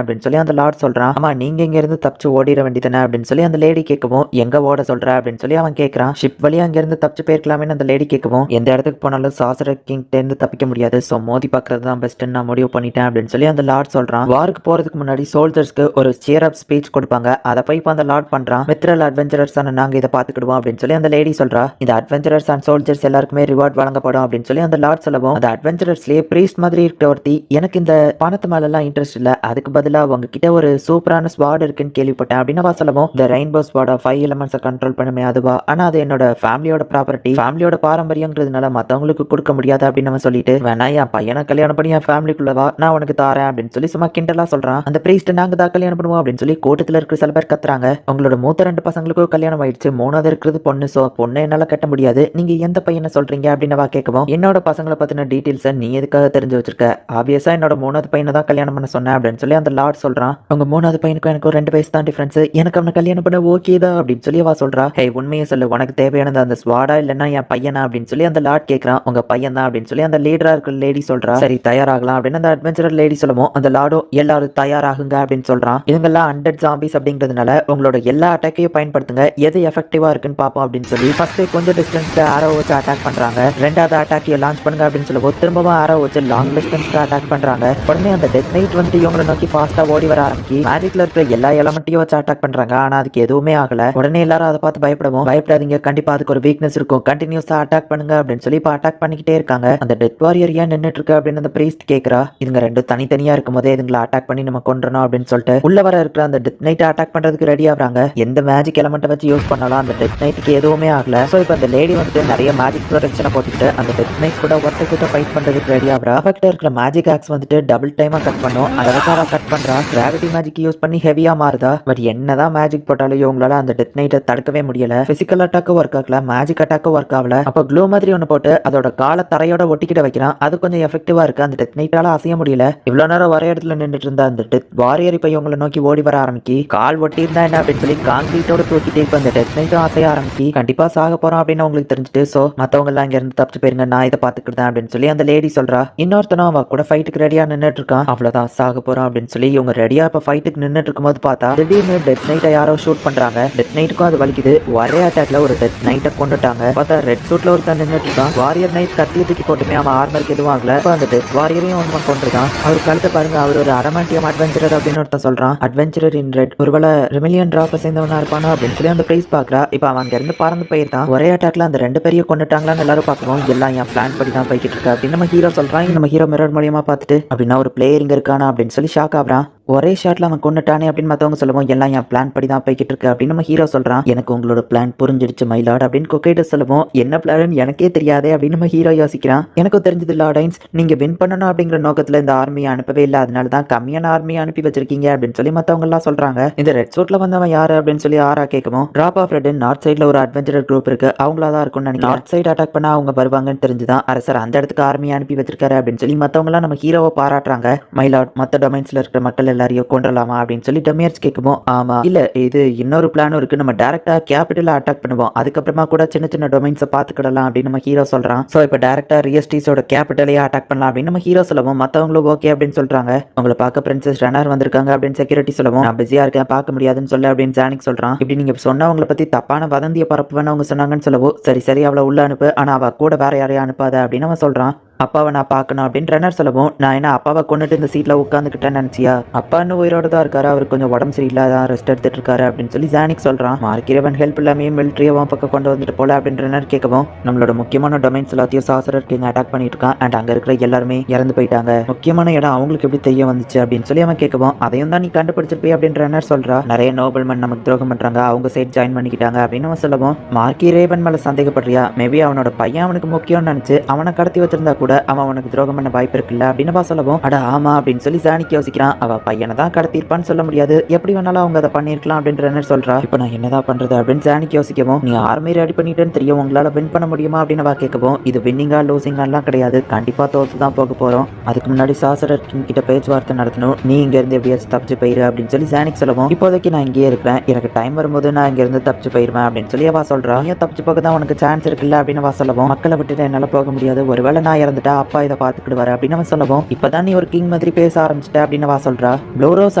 அப்படின்னு சொல்லி அந்த லார்ட் சொல்றான். ஆமா நீங்க இங்க இருந்து தப்பிச்சு ஓடிட வேண்டியதானே அப்படின்னு சொல்லி அந்த லேடி கேட்கவும், எங்க ஓட சொல்ற அப்படின்னு சொல்லி அவன் கேட்கறான். ஷிப் வழியா அங்க இருந்து தப்பிச்சு போயிருக்கலாமே அந்த லேடி கேட்கவும், எந்த இடத்துக்கு போனாலும் சாசரர் கிங்ல இருந்து தப்பிக்க முடியாது, சோ மோதி பாக்குறது தான் பெஸ்ட் நான் முடிவு பண்ணிட்டேன் அப்படின்னு சொல்லி அந்த லார்ட் சொல்றான். வாருக்கு போறதுக்கு முன்னாடி சோல்ஜர்ஸ்க்கு ஒரு சியர் அப் ஸ்பீச் கொடுப்பாங்க, அதை போய் இப்போ அந்த லார்ட் பண்றான். மித்ரல் அட்வென்ச்சரர்ஸ் நாங்க இதை பாத்துக்கிடுவோம் அப்படின்னு சொல்லி அந்த லேடி சொல்றா. இந்த அட்வென்ச்சரர்ஸ் அண்ட் சோல்ஜர்ஸ் எல்லாருக்குமே ரிவார்ட் வழங்கப்படும் அப்படின்னு சொல்லி அந்த லார்ட் சொல்லவும், அந்த அட்வென்ச்சரர்ஸ்லயே பிரீஸ்ட் மாதிரி இருக்கிற ஒருத்தி, எனக்கு இந்த பணத்து மேல எல்லாம் இன்ட்ரெஸ்ட் இல்ல, அதுக்கு பதிலா உங்ககிட்ட ஒரு சூப்பரான ஸ்வாட் இருக்குன்னு கேள்விப்பட்டேன் அப்படின்னு அவ சொல்லவும், இந்த ரெயின்போ ஸ்வாட் 5 எலிமெண்ட்ஸை கண்ட்ரோல் பண்ணுமே அதுவா ஆனா அது என்னோட ஃபேமிலியோட ப்ராப்பர்ட்டி, ஃபேமிலியோட பாரம்பரியங்கிறதுனால மத்தவங்களுக்கு கொடுக்க முடியாது அப்படின்னு அவன் சொல்லிட்டு, வேணா என் பையனை கல்யாணம் பண்ணி என் ஃபேமிலிக்குள்ள வா, நான் உனக்கு தாரேன் அப்படின்னு சொல்லி சும்மா கிண்டலா சொல்றான். அந்த பிரீஸ்ட் நாங்க தான் கல்யாணம் பண்ணுவோம் அப்படின்னு சொல்லி கூட்டத்துல இருக்கிற சில பேர் கத்துறாங்க. உங்களோட மூத்த 2 பசங்களுக்கும் கல்யாணம் ஆயிடுச்சு, 3வது இருக்கிறது பொண்ணு, சோ பொண்ணு என்னால கட்ட முடியாது, நீங்க எந்த பையனை சொல்றீங்க அப்படின்னு அவ கேட்கவும், என்னோட பசங்களை பத்தின டீடைல்ஸை நீ எதுக்காக தெரிஞ்சு வச்சிருக்க, ஆப்வியஸா என்னோட 3வது பையனை தான் கல்யாணம் பண்ண சொன்னேன் அப்படின்னு சொல்லி அந்த லார்ட் சொல்றான். உங்க 3வது பையனுக்கும் எனக்கு 2 வயசு தான் டிஃபரன்ஸ், எனக்கு அவனை கல்யாணம் பண்ண ஓகே தான் அப்படின்னு சொல்லி அவ சொல்றா. ஹே உண்மையை சொல்லு, உனக்கு தேவையானது அந்த ஸ்வாடா இல்லைன்னா என் பையனா அப்படின்னு சொல்லி அந்த லார்ட் கேட்கறான். உங்க பையன் தான் அப்படின்னு சொல்லி அந்த லீடரா இருக்கிற லேடி சொல்றா. சரி தயாராகலாம் அப்படின்னு அந்த அட்வென்ச்சரர் லேடி சொல்லவும் அந்த லார்டும் எல்லாரும் தயாராகுங்க அப்படின்னு சொல்றான். இவங்கெல்லாம் 100 ஜாம்பிஸ் அப்படிங்கிறதுனால உங்களோட எல்லா அட்டாக்கையும் பயன்படுத்துங்க, எது எஃபெக்டிவா இருக்குன்னு பாப்போம் அப்படின்னு சொல்லி ஃபர்ஸ்ட் கொஞ்சம் டிஸ்டன்ஸ்க்கு ஆரோ வச்சு அட்டாக் பண்றாங்க. 2வது அட்டாக்கையும் லான்ச் பண்ணுங்க அப்படின்னு சொல்லுவோம், திரும்பவும் ஆரோ வச்சு லாங் டிஸ்டன்ஸ்க்கு அட்டாக் பண்றாங்க. உடனே அந்த டெத் நைட் வந்துட்டு இவங்களை நோக்கி ஃபாஸ்டா ஓடி வர ஆரம்பிச்சு மேஜிக்ல இருக்கிற எல்லா எலமெண்ட்டையும் வச்சு அட்டாக் பண்றாங்க. ஆனா அதுக்கு எதுவுமே ஆகல. உடனே எல்லாரும் அதை பார்த்து பயப்படவும், பயப்படாதீங்க, கண்டிப்பா அதுக்கு ஒரு வீக்னஸ் இருக்கும், கண்டினியூஸா அட்டாக் பண்ணுங்க அப்படின்னு சொல்லி இப்ப அட்டாக் பண்ணிக்கிட்டே இருக்காங்க. அந்த டெத் வாரியர் ஏன் நின்னுட்டு இருக்கு அப்படின்னு அந்த பிரீஸ்ட் கேக்குறா. இதுங்க ரெண்டும் தனித்தனியா இருக்கும் போதே இதுங்களை அட்டாக் பண்ணி நம்ம கொன்றணும் அப்படின்னு சொல்லிட்டு உள்ள வர இருக்கிற அந்த டெத் நைட் அட்டாக் பண்றதுக்கு ரெடி ஆகுறாங்க. எந்த மேஜிக் எலமெண்ட் வச்சு யூஸ் பண்ணலாம், அந்த டெத் நைட்டுக்கு எதுவுமே ஆகல. சோ இப்ப அந்த லேடி வந்துட்டு நிறைய மேஜிக் ப்ரொடெக்ஷனை போட்டுட்டு அந்த டெத் நைட் கூட ஒருத்தர் ஃபைட் பண்றதுக்கு ரெடி ஆகுறா. பக்கத்துல இருக்கிற மேஜிக் ஆக்ஸ் வந்துட்டு டபுள் டைமா கட் பண்ணும், அதை வச்சு அவ கட் பண்றா. கிராவிட்டி மேஜிக் யூஸ் பண்ணி ஹெவியா மாறுதா. பட் என்னதான் மேஜிக் போட்டாலும் இவங்களால அந்த டெத் நைட்டை தடுக்கவே முடியல. பிசிக்கல் அட்டாக்கும் ஒர்க் ஆகல, மேஜிக் அட்டாக்கும் ஒர்க் ஆகல. அப்ப க்ளூ மாதிரி ஒன்று போட்டு அதோட காலை தரையோட ஒட்டிக்கிட்ட வைக்கிறான். அது கொஞ்சம் எஃபெக்டிவா இருக்கு. அந்த டெத் நைட்டால அசைய முடியல. இவ்வளவு நேரம் ஒரே இடத்துல நின்றுட்டு இருந்த அந்த டெத் வாரியர் இப்ப இவங்களை நோக்கி ஓடி வர ஆரம்பிக்கி, கால் ஒட்டி இருந்தா என்ன அப்படின்னு சொல்லி கான்கிரீட்டோட தூக்கிட்டு இப்ப அந்த டெத் நைட்டும் அசைய ஆரம்பிக்கி, கண்டிப்பா சாக போறோம் அப்படின்னு உங்களுக்கு தெரிஞ்சுட்டு, சோ மத்தவங்க எல்லாம் இங்க இருந்து தப்பிச்சு போயிருங்க, நான் இதை பாத்துக்கிட்டேன் அப்படின்னு சொல்லி அந்த லேடி சொல்றா. இன்னொருத்தனும் அவ கூட ஃபைட்டுக்கு ரெடியா நின்றுட்டு இருக்கான். அவ்வளவுதான் சாக போறோம் அப்படின்னு சொல்லி இவங்க ரெடியா இப்ப ஃபைட்டுக்கு நின்றுட்டு இருக்கும்போது பார்த்தா திடீர்னு டெத் நைட்டை யாரோ ஷூட் பண்றாங்க. டெத் நைட்டுக்கும் அது வலிக்குது. ஒரே அட்டாக்ல ஒரு டெத் நைட்டை கொண்டுட்டாங்க. பார்த்தா ரெட் சூட்ல ஒருத்தன் நின்றுட்டு இருக்கான். வாரியர் நைட் கத்தி தூக்கி போட்டுமே அவன் ஆர்மருக்கு எதுவும் ஆகல. அந்த டெத் வாரியரையும் ஒருவன் கொண்டிருக்கான். அவர் கழுத்தை பாருங்க, அவர் ஒரு அடமாண்டியம் அட்வென்ச்சரர் அப்படின்னு ஒருத்தன் சொல்றான். அட்வென்ச்சரர் இன் ரெட், ஒருவேளை ரிமிலியன் டிராப்பை சேர்ந்தவனா இருப்பானா அப்படின்னு சொல்லி அந்த பிரைஸ் பாக்குறா. இப்ப அவன் அங்க இருந்து பறந்து போயிருந்தான். ஒரே அட்டாக்ல அந்த 2 பேரையும் கொண்டுட்டாங்களான்னு எல்லாரும் பாக்குறோம். எல்லாம் என் பிளான் படி தான் போய்கிட்டு இருக்கு அப்படின்னு நம்ம ஹீரோ சொல்றான். நம்ம ஹீரோ மிரர் மூலியமா பார்த்துட்டு அப்படின்னா ஒரு பிளேயர் இங்க இருக்கானா அப்படின்னு சொல்லி ஷாக் ஆகுறான். ஒரே ஷாட்ல அவன் கொண்டுட்டானே அப்படின்னு மத்தவங்க சொல்லுவோம், எல்லாம் என் பிளான் படி தான் போய்கிட்டு இருக்கு அப்படின்னு நம்ம ஹீரோ சொல்றான். எனக்கு உங்களோட பிளான் புரிஞ்சிடுச்சு மைலாட் அப்படின்னு கொக்கைட்ட சொல்லுவோம். என்ன பிளான் எனக்கே தெரியாதே அப்படின்னு நம்ம ஹீரோ யோசிக்கிறான். எனக்கும் தெரிஞ்சது லார்டைன்ஸ், நீங்க வின் பண்ணணும் அப்படிங்கிற நோக்கத்துல இந்த ஆர்மியை அனுப்பவே இல்லை, அதனால தான் கம்மியான ஆர்மியை அனுப்பி வச்சிருக்கீங்க அப்படின்னு சொல்லி மத்தவங்க எல்லாம் சொல்றாங்க. இந்த ரெட் சூட்ல வந்தவன் யாரு அப்படின்னு சொல்லி ஆரா கேட்கவும், டிராப் ஆஃப் ரெட் நார்த் சைட்ல ஒரு அட்வென்ச்சரர் குரூப் இருக்கு, அவங்களா தான் இருக்கும்னு நினைக்கிறேன். நார்த் சைடு அட்டாக் பண்ணா அவங்க வருவாங்கன்னு தெரிஞ்சுதான் அரசர் அந்த இடத்துக்கு ஆர்மியை அனுப்பி வச்சிருக்காரு அப்படின்னு சொல்லி மத்தவங்க எல்லாம் நம்ம ஹீரோவை பாராட்டுறாங்க. மைலாட், மத்த டொமைன்ஸ்ல இருக்கிற மக்கள் எல்லாரையும் கொன்றலாமா அப்படின்னு சொல்லி டமியர்ஸ் கேட்கவும், ஆமா இல்ல இது இன்னொரு பிளானும் இருக்கு, நம்ம டைரக்டா கேபிட்டல அட்டாக் பண்ணுவோம், அதுக்கப்புறமா கூட சின்ன சின்ன டொமைன்ஸை பாத்துக்கிடலாம் அப்படின்னு நம்ம ஹீரோ சொல்றான். சோ இப்ப டைரக்டா ரியஸ்டிஸோட கேபிட்டலையே அட்டாக் பண்ணலாம் அப்படின்னு நம்ம ஹீரோ சொல்லவும் மத்தவங்களும் ஓகே அப்படின்னு சொல்றாங்க. உங்களை பார்க்க பிரின்சஸ் ரனர் வந்திருக்காங்க அப்படின்னு செக்யூரிட்டி சொல்லவும், நான் பிஸியா இருக்கேன் பார்க்க முடியாதுன்னு சொல்ல அப்படின்னு ஜானிக் சொல்றான். இப்படி நீங்க சொன்னவங்களை பத்தி தப்பான வதந்திய பரப்புவேன்னு அவங்க சொன்னாங்கன்னு சொல்லவும், சரி அவளை உள்ள அனுப்பு, ஆனா அவ கூட வேற யாரையும் அனுப்பாத அப்படின்னு அவன் சொல்றான். அப்பாவை நான் பார்க்கணும் அப்படின்னு ரன்னர் சொல்லவும், நான் என்ன அப்பாவை கொண்டுட்டு இந்த சீட்ல உட்காந்துக்கிட்டேன்னு நினைச்சியா, அப்பா இன்னும் உயிரோட தான் இருக்காரு, அவருக்கு கொஞ்சம் உடம்பு சரியில்லாத ரெஸ்ட் எடுத்துட்டு இருக்காரு அப்படின்னு சொல்லி ஜானிக் சொல்றான். மார்க்கிரவன் ஹெல்ப் இல்லாமே மிலிட்ரியவும் பக்கம் கொண்டு வந்துட்டு போல அப்படின்னு ரன்னர் கேட்கவும், நம்மளோட முக்கியமான டொமைன்ஸ் எல்லாத்தையும் சாசரர் கிங் அட்டாக் பண்ணிட்டு இருக்கான் அண்ட் அங்க இருக்கிற எல்லாருமே இறந்து போயிட்டாங்க, முக்கியமான இடம் அவங்களுக்கு எப்படி தெரிய வந்துச்சு அப்படின்னு சொல்லி அவன் கேட்கவும், அதையும் தான் நீ கண்டுபிடிச்சிருப்பே அப்படின்னு ரன்னர் சொல்றா. நிறைய நோபல்மன் நமக்கு துரோகம் பண்றாங்க, அவங்க சைட் ஜாயின் பண்ணிக்கிட்டாங்க அப்படின்னு அவன் சொல்லவும், மார்க்கி ரேவன் மேல சந்தேகப்படுறியா, மேபி அவனோட பையன் அவனுக்கு முக்கியம்னு நினைச்சு அவனை கடத்தி வச்சிருந்தா கூட அவன் அவனுக்கு துரோகம் பண்ண வாய்ப்பு இருக்குல்ல அப்படின்னு சொல்லவும், அட ஆமா அப்படின்னு சொல்லி ஜானிக் யோசிக்கிறான். அவ பையனை தான் கடத்திருப்பான்னு சொல்ல முடியாது, எப்படி வேணாலும் அவங்க அதை பண்ணிருக்கலாம் அப்படின்னு ரன்னர் சொல்றா. இப்போ நான் என்னதான் பண்றது அப்படின்னு ஜானிக் யோசிக்கவும், நீ ஆர்மி ரெடி பண்ணிட்டேன்னு தெரியும், உங்களால வின் பண்ண முடியுமா அப்படின்னு கேட்கவும், இது வின்னிங்கா லூசிங்காலாம் கிடையாது, கண்டிப்பா தோத்து தான் போக போறோம், அதுக்கு முன்னாடி சாசரர் கிங் கிட்ட பேச்சுவார்த்தை நடத்தணும், நீ இங்க இருந்து எப்படியாச்சும் தப்பிச்சு போயிரு அப்படின்னு சொல்லி ஜானிக் சொல்லவும், இப்போதைக்கு நான் இங்கேயே இருக்கிறேன், எனக்கு டைம் வரும்போது நான் இங்க இருந்து தப்பிச்சு போயிருவேன் அப்படின்னு சொல்லி அவ சொல்றா. ஏன் தப்பிச்சு போக தான் உனக்கு சான்ஸ் இருக்குல்ல அப்படின்னு சொல்லவும், மக்களை விட்டுட்டு என்னால போக முடியாது, ஒருவேளை நான் இறந்துட்டா அப்பா இதை பாத்துக்கிடுவாரு அப்படின்னு அவன் சொல்லவும், இப்பதான் நீ ஒரு கிங் மாதிரி பேச ஆரம்பிச்சிட்ட அப்படின்னு சொல்றா. ப்ளூ ரோஸ்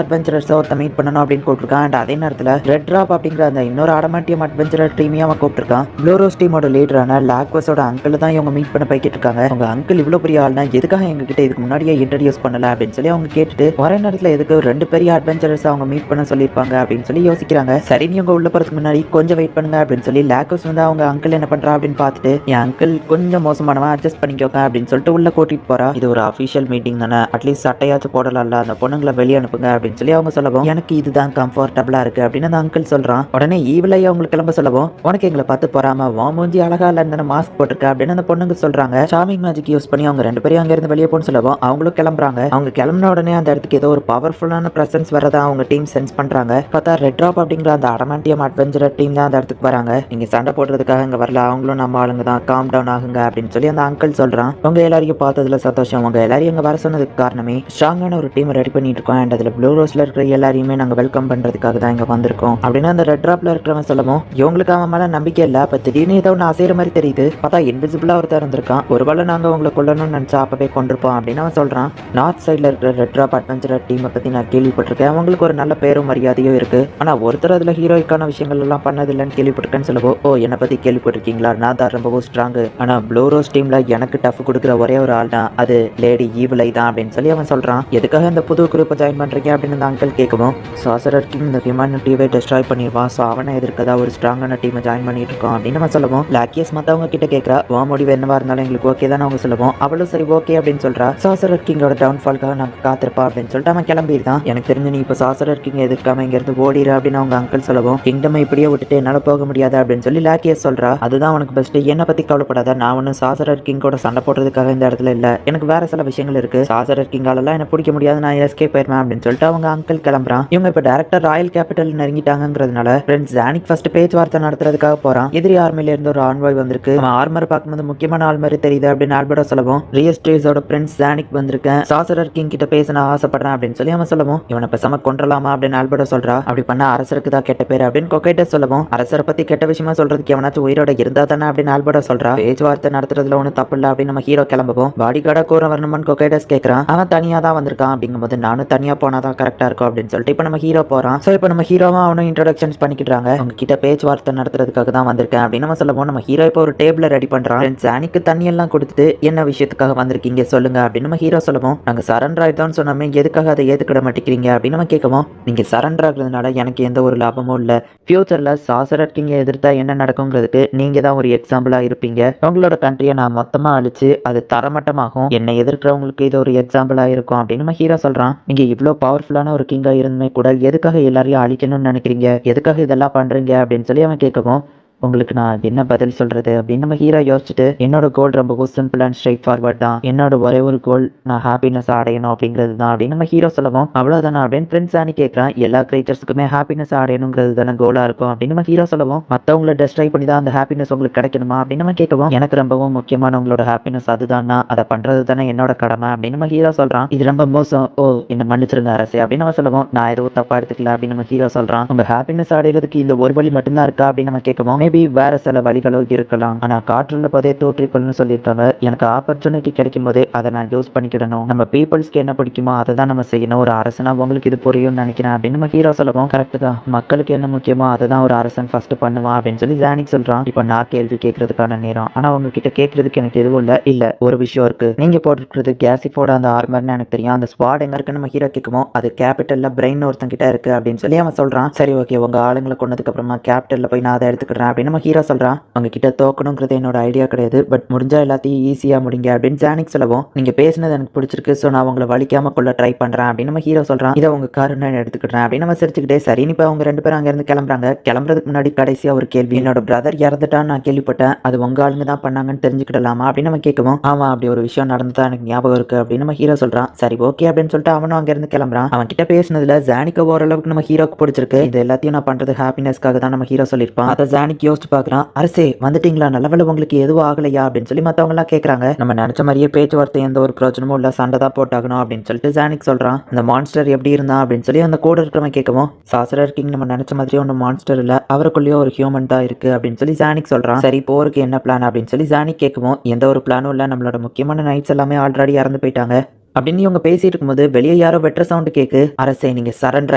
அட்வென்ச்சரர்ஸ் ஒருத்த மீட் பண்ணணும் அப்படின்னு கூப்பிட்டுருக்கான் அண்ட் அதே நேரத்துல ரெட் டிராப் அப்படிங்கிற அந்த இன்னொரு அடமாண்டியம் அட்வென்ச்சரர் டீமையும் அவன் கூப்பிட்டுருக்கான். ப்ளூ ரோஸ் டீமோட லீடரான லாக்வஸோட அங்கிள் தான் இவங்க மீட் பண்ண போய்கிட்டு இருக்காங்க. அவங்க அங்கிள் இவ்வளவு பெரிய ஆள்னா எதுக்காக எங்க கிட்ட இதுக்கு முன்னாடியே இன்ட்ரடியூஸ் பண்ணல அப்படின்னு சொல்லி அவங்க கேட்டுட்டு, ஒரே நேரத்துல எதுக்கு 2 பெரிய அட்வென்ச்சரர்ஸ் அவங்க மீட் பண்ண சொல்லியிருப்பாங்க அப்படின்னு சொல்லி யோசிக்கிறாங்க. சரி நீங்க உள்ள போறதுக்கு முன்னாடி கொஞ்சம் வெயிட் பண்ணுங்க அப்படின்னு சொல்லி லாக்வஸ் வந்து அவங்க அங்கிள் என்ன பண்றா அப்படின்னு பார்த்துட்டு, என் அங்கிள் கொஞ்சம் மோசமானவன், அட்ஜஸ்ட் பண்ணிக்கோங்க அப்படின்னு அப்படின்னு சொல்லிட்டு உள்ள கூட்டிட்டு போறா. இது ஒரு அபிஷியல் மீட்டிங் தானே, அட்லீஸ்ட் சட்டையாச்சும் போடலாம்ல, அந்த பொண்ணுங்களை வெளியே அனுப்புங்க அப்படின்னு சொல்லி அவங்க சொல்லவும் எனக்கு இதுதான் கம்ஃபர்டபுளா இருக்கு அப்படின்னு அந்த அங்கிள் சொல்றான். உடனே ஈவிலையா அவங்களுக்கு கிளம்ப சொல்லவும் உனக்கு எங்களை பார்த்து போறாம வா மூஞ்சி அழகா இல்ல மாஸ்க் போட்டிருக்க அப்படின்னு அந்த பொண்ணுங்க சொல்றாங்க. ஷாமிங் மேஜிக் யூஸ் பண்ணி அவங்க 2 பேரும் அங்க இருந்து வெளியே போன்னு சொல்லவும் அவங்களும் கிளம்புறாங்க. அவங்க கிளம்பின உடனே அந்த இடத்துக்கு ஏதோ ஒரு பவர்ஃபுல்லான பிரசன்ஸ் வரதா அவங்க டீம் சென்ஸ் பண்றாங்க. பார்த்தா ரெட் ட்ராப் அப்படிங்கிற அந்த அடமாண்டியம் அட்வென்ச்சர் டீம் தான் அந்த இடத்துக்கு வராங்க. நீங்க சண்டை போடுறதுக்காக இங்க வரல, அவங்களும் நம்ம ஆளுங்க தான், காம் டவுன் ஆகுங்க அப்படின்னு சொல்லி அந்த அங்கிள் சொல்றான். உங்க எல்லாரையும் பார்த்ததுல சந்தோஷம். உங்க எல்லாரையும் இங்க வர சொன்னதுக்கு காரணமே ஸ்ட்ராங்கான ஒரு டீம் ரெடி பண்ணிட்டு இருக்கோம். அண்ட் அதுல ப்ளூ ரோஸ்ல இருக்கிற எல்லாரையுமே நாங்க வெல்கம் பண்றதுக்காக தான் இங்க வந்திருக்கோம் அப்படின்னு அந்த ரெட் ட்ராப்ல இருக்கிறவன் சொல்லவும் இவங்களுக்கு அவன் மேல நம்பிக்கை இல்ல. அப்ப திடீர்னு ஏதோ ஒன்று அசைற மாதிரி தெரியுது. பார்த்தா இன்விசிபிளா ஒருத்தர் இருந்திருக்கான். ஒருவேளை நாங்க உங்களை கொல்லணும்னு நினைச்சா அப்பவே கொண்டிருப்போம் அப்படின்னு அவன் சொல்றான். நார்த் சைட்ல இருக்கிற ரெட் ட்ராப் அட்வென்ச்சர் டீமை பத்தி நான் கேள்விப்பட்டிருக்கேன். அவங்களுக்கு ஒரு நல்ல பேரும் மரியாதையும் இருக்கு. ஆனா ஒருத்தர் அதுல ஹீரோய்க்கான விஷயங்கள் எல்லாம் பண்ணது இல்லைன்னு கேள்விப்பட்டிருக்கேன்னு சொல்லவோ ஓ என்னை பத்தி கேள்விப்பட்டிருக்கீங்களா, நான் தான் ரொம்பவும் ஸ்ட்ராங். ஆனா ப்ளூ ரோஸ் டீம்ல எனக்கு டஃப் கொடுக்குற ஒரே ஒரு ஆள் தான், அது லேடி ஈவிலை தான் அப்படின்னு சொல்லி அவன் சொல்றான். எதுக்காக இந்த புது குரூப்பை ஜாயின் பண்றீங்க அப்படின்னு அந்த அங்கிள் கேட்கவும் சாசரர் கிங் இந்த ஹியூமனிட்டியை டெஸ்ட்ராய் பண்ணிடுவான், ஸோ அவனை எதிர்க்கதா ஒரு ஸ்ட்ராங்கான டீமை ஜாயின் பண்ணிட்டு இருக்கோம் அப்படின்னு நம்ம சொல்லுவோம். லாக்கியஸ் மற்றவங்க கிட்ட கேட்கறா வா முடிவு என்னவா இருந்தாலும் எங்களுக்கு ஓகே தான் அவங்க சொல்லுவோம். அவளும் சரி ஓகே அப்படின்னு சொல்றா. சாசரர் கிங்கோட டவுன்ஃபால்காக நாங்கள் காத்திருப்பா அப்படின்னு சொல்லிட்டு அவன் கிளம்பிடுதான். எனக்கு தெரிஞ்சு நீ இப்போ சாசரர் கிங் எதிர்க்காம இங்க இருந்து ஓடிடு அப்படின்னு அவங்க அங்கிள் சொல்லவும் கிங்டம் இப்படியே விட்டுட்டு என்னால போக முடியாது அப்படின்னு சொல்லி லாக்கியஸ் சொல்றா. அதுதான் உனக்கு பெஸ்ட், என்னை பத்தி கவலைப்படாத, நான் ஒன்னும் சாசரர் கிங்கோட சண்டை போடுறதுக்காக இந்த இடத்துல இல்ல, எனக்கு வேற சில விஷயங்கள் இருக்கு, சாசரர் கிங்காலெல்லாம் என்ன பிடிக்க முடியாது, நான் எஸ்கேப் போயிருவேன் அப்படின்னு சொல்லிட்டு அவங்க அங்கிள் கிளம்புறான். இவங்க இப்ப டைரக்டர் ராயல் கேபிட்டல் நெருங்கிட்டாங்கிறதுனால ஃப்ரெண்ட்ஸ் ஜானிக் ஃபர்ஸ்ட் பேச்சுவார்த்தை நடத்துறதுக்காக போறான். எதிரி ஆர்மில இருந்து ஒரு ஆன்வாய் வந்திருக்கு. அவன் ஆர்மர் பார்க்கும்போது முக்கியமான ஆள் மாதிரி தெரியுது அப்படின்னு ஆல்பர்டோ சொல்லவும் ரியஸ்ட்ரேஸோட பிரின்ஸ் ஜானிக் வந்திருக்கேன், சாசரர் கிங் கிட்ட பேச நான் ஆசைப்படுறேன் அப்படின்னு சொல்லி அவன் சொல்லவும் இவனை பேசாம கொன்றலாமா அப்படின்னு ஆல்பர்டோ சொல்றா. அப்படி பண்ண அரசருக்கு தான் கெட்ட பேர் அப்படின்னு கொக்கைட்ட சொல்லவும் அரசரை பத்தி கெட்ட விஷயமா சொல்றதுக்கு எவனாச்சும் உயிரோட இருந்தா தானே அப்படின்னு ஆல்பர்டோ சொல்றா. பேச்சுவார்த்தை நடத்துறதுல ஒன்றும் தப்பு இல்லை அப்படின்னு நம்ம ஹீரோ கிளம்பவும் பாடி கார்டா கூற வரணும்னு கொக்கைடஸ் கேட்கறான். அவன் தனியா தான் வந்திருக்கான் அப்படிங்கும்போது நானும் தனியா போனாதான் கரெக்டா இருக்கும் அப்படின்னு சொல்லிட்டு இப்போ நம்ம ஹீரோ போறான். ஸோ இப்போ நம்ம ஹீரோவா அவனும் இன்ட்ரோடக்ஷன்ஸ் பண்ணிக்கிறாங்க. அவங்க கிட்ட பேச்சுவார்த்தை நடத்துறதுக்காக தான் வந்திருக்கேன் அப்படின்னு நம்ம சொல்லவும் நம்ம ஹீரோ இப்போ ஒரு டேபிள ரெடி பண்றான். ஜானிக்கு தண்ணி எல்லாம் கொடுத்துட்டு என்ன விஷயத்துக்காக வந்திருக்கீங்க சொல்லுங்க அப்படின்னு நம்ம ஹீரோ சொல்லவும் நாங்க சரண்டர் ஆயிட்டோம்னு சொன்னோமே எதுக்காக அதை ஏத்துக்கிட மாட்டேங்கிறீங்க அப்படின்னு நம்ம கேட்கவும் நீங்க சரண்டர் ஆகுறதுனால எனக்கு எந்த ஒரு லாபமும் இல்ல, ஃபியூச்சர்ல சாசரர் கிங்க எதிர்த்தா என்ன நடக்குங்கிறதுக்கு நீங்க தான் ஒரு எக்ஸாம்பிளா இருப்பீங்க, உங்களோட கண்ட்ரியை நான் மொத்தமா அழிச்சு அது தரமட்டமாகும், என்னை எதிர்க்கிறவங்களுக்கு இது ஒரு எக்ஸாம்பிளா இருக்கும் அப்படின்னு நம்ம ஹீரோ சொல்றான். நீங்க இவ்வளவு பவர்ஃபுல்லான ஒரு கிங்கா இருந்துமே கூட எதுக்காக எல்லாரையும் அழிக்கணும்னு நினைக்கிறீங்க, எதுக்காக இதெல்லாம் பண்றீங்க அப்படின்னு சொல்லி அவன் கேட்கவும் உங்களுக்கு நான் என்ன பதில் சொல்றது அப்படின்னு நம்ம ஹீரோ யோசிச்சுட்டு என்னோட கோல் ரொம்ப சிம்பிள் அண்ட் ஸ்ட்ரைட் ஃபார்வர்ட் தான், என்னோட ஒரே ஒரு கோல் நான் ஹாப்பினஸ் அடையணும் அப்படிங்கிறது தான் அப்படின்னு நம்ம ஹீரோ சொல்லவும் அவ்வளவுதானா அப்படின்னு பிரின்ஸ் ஆனி கேட்கறான். எல்லா கிரியேட்டர்ஸுக்குமே ஹாப்பினஸ் அடையணுங்கிறது தானே கோலா இருக்கும் அப்படின்னு நம்ம ஹீரோ சொல்லவும் மற்றவங்கள டெஸ்ட்ராய் பண்ணி தான் அந்த ஹாப்பினஸ் உங்களுக்கு கிடைக்கணுமா அப்படின்னு நம்ம கேட்கவும் எனக்கு ரொம்பவும் முக்கியமான உங்களோட ஹாப்பினஸ் அதுதான்னா அதை பண்றது தானே என்னோட கடமை அப்படின்னு நம்ம ஹீரோ சொல்றான். இது ரொம்ப மோசம், ஓ என்ன மன்னிச்சிருங்க அரசே அப்படின்னு நம்ம சொல்லவும் நான் எதுவும் தப்பா எடுத்துக்கல அப்படின்னு நம்ம ஹீரோ சொல்றான். உங்க ஹாப்பினஸ் அடைகிறதுக்கு இந்த ஒரு வழி மட்டும்தான் இருக்கா அப்படின்னு நம்ம கேட்கவும் மேபி வேற சில வழிகளோ இருக்கலாம், ஆனா காற்றுள்ள போதே தோற்றிக்கொள்ளுன்னு சொல்லியிருக்காங்க, எனக்கு ஆப்பர்ச்சுனிட்டி கிடைக்கும் போதே அதை நான் யூஸ் பண்ணிக்கிடணும், நம்ம பீப்புள்ஸ்க்கு என்ன பிடிக்குமோ அதை தான் நம்ம செய்யணும், ஒரு அரசனா உங்களுக்கு இது புரியும்னு நினைக்கிறேன் அப்படின்னு நம்ம ஹீரோ சொல்லவும் கரெக்ட் தான், மக்களுக்கு என்ன முக்கியமோ அதை தான் ஒரு அரசன் ஃபர்ஸ்ட் பண்ணுவான் அப்படின்னு சொல்லி ஜானிக் சொல்றான். இப்போ நான் கேள்வி கேட்கறதுக்கான நேரம், ஆனா உங்ககிட்ட கேட்கறதுக்கு எனக்கு எதுவும் இல்ல ஒரு விஷயம் இருக்கு, நீங்க போட்டுருக்கிறது கேசிஃபோட அந்த ஆர்மர்னு எனக்கு தெரியும், அந்த ஸ்குவாட் எங்க இருக்குன்னு நம்ம ஹீரோ கேட்கும் அது கேபிட்டல்ல பிரெயின் ஒருத்தன் கிட்ட இருக்கு அப்படின்னு சொல்லி அவன் சொல்றான். சரி ஓகே, உங்க ஆளுங்களை கொண்டதுக்கு அப்புறமா கேபிட்டல்ல போய் நான் அதை எடுத்துக்கிறேன் அப்படின்னு நம்ம ஹீரோ சொல்றான். அவங்க கிட்ட தோக்கணுங்கிறது என்னோட ஐடியா கிடையாது, பட் முடிஞ்சா எல்லாத்தையும் ஈஸியா முடிங்க அப்படின்னு ஜானிக் சொல்லவும் நீங்க பேசினது எனக்கு பிடிச்சிருக்கு, ஸோ நான் அவங்களை வலிக்காம கொள்ள ட்ரை பண்றேன் அப்படின்னு நம்ம ஹீரோ சொல்றான். இதை உங்க காரு நான் எடுத்துக்கிட்டேன் அப்படின்னு நம்ம சிரிச்சுக்கிட்டே சரி இப்போ அவங்க 2 பேரும் அங்க இருந்து கிளம்புறாங்க. கிளம்புறதுக்கு முன்னாடி கடைசியா ஒரு கேள்வி, என்னோட பிரதர் இறந்துட்டான்னு நான் கேள்விப்பட்டேன், அது உங்க ஆளுங்க தான் பண்ணாங்கன்னு தெரிஞ்சுக்கிடலாமா அப்படின்னு நம்ம கேட்கவும் ஆமா அப்படி ஒரு விஷயம் நடந்துதான் எனக்கு ஞாபகம் இருக்கு அப்படின்னு நம்ம ஹீரோ சொல்றான். சரி ஓகே அப்படின்னு சொல்லிட்டு அவனும் அங்க இருந்து கிளம்புறான். அவன் கிட்ட பேசினதுல ஜானிக்கு ஓரளவுக்கு நம்ம ஹீரோக்கு பிடிச்சிருக்கு, இது எல்லாத்தையும் நான் பண்றது ஹாப்பினஸ்க்காக தான் நம்ம ஹீரோ சொல்லியிருப்பான். அதை ஜானிக் யோசிச்சு பார்க்கறான். அரசே வந்துட்டீங்களா, நல்லவேளை உங்களுக்கு எதுவும் ஆகலையா அப்படின்னு சொல்லி மற்றவங்க எல்லாம் கேட்கறாங்க. நம்ம நினைச்ச மாதிரியே பேச்சுவார்த்தை எந்த ஒரு பிரச்சனமும் இல்ல, சண்டை தான் போட்டாகணும் அப்படின்னு சொல்லிட்டு ஜானிக் சொல்றான். அந்த மான்ஸ்டர் எப்படி இருந்தா அப்படின்னு சொல்லி அந்த கூட இருக்கிறவன் கேட்கவும் சாசரர் கிங் நம்ம நினைச்ச மாதிரியே ஒன்றும் மான்ஸ்டர் இல்ல, அவருக்குள்ளேயே ஒரு ஹியூமன் தான் இருக்கு அப்படின்னு சொல்லி ஜானிக் சொல்றான். சரி போருக்கு என்ன பிளான் அப்படின்னு சொல்லி ஜானிக் கேட்கவும் எந்த ஒரு பிளானும் இல்ல, நம்மளோட முக்கியமான நைட்ஸ் எல்லாமே ஆல்ரெடி இறந்து போயிட்டாங்க, அப்படின்னு இவங்க பேசிட்டு இருக்கும்போது வெளியே யாரோ வெற்ற சவுண்ட் கேக்கு. அரசே நீங்க சரண்டர்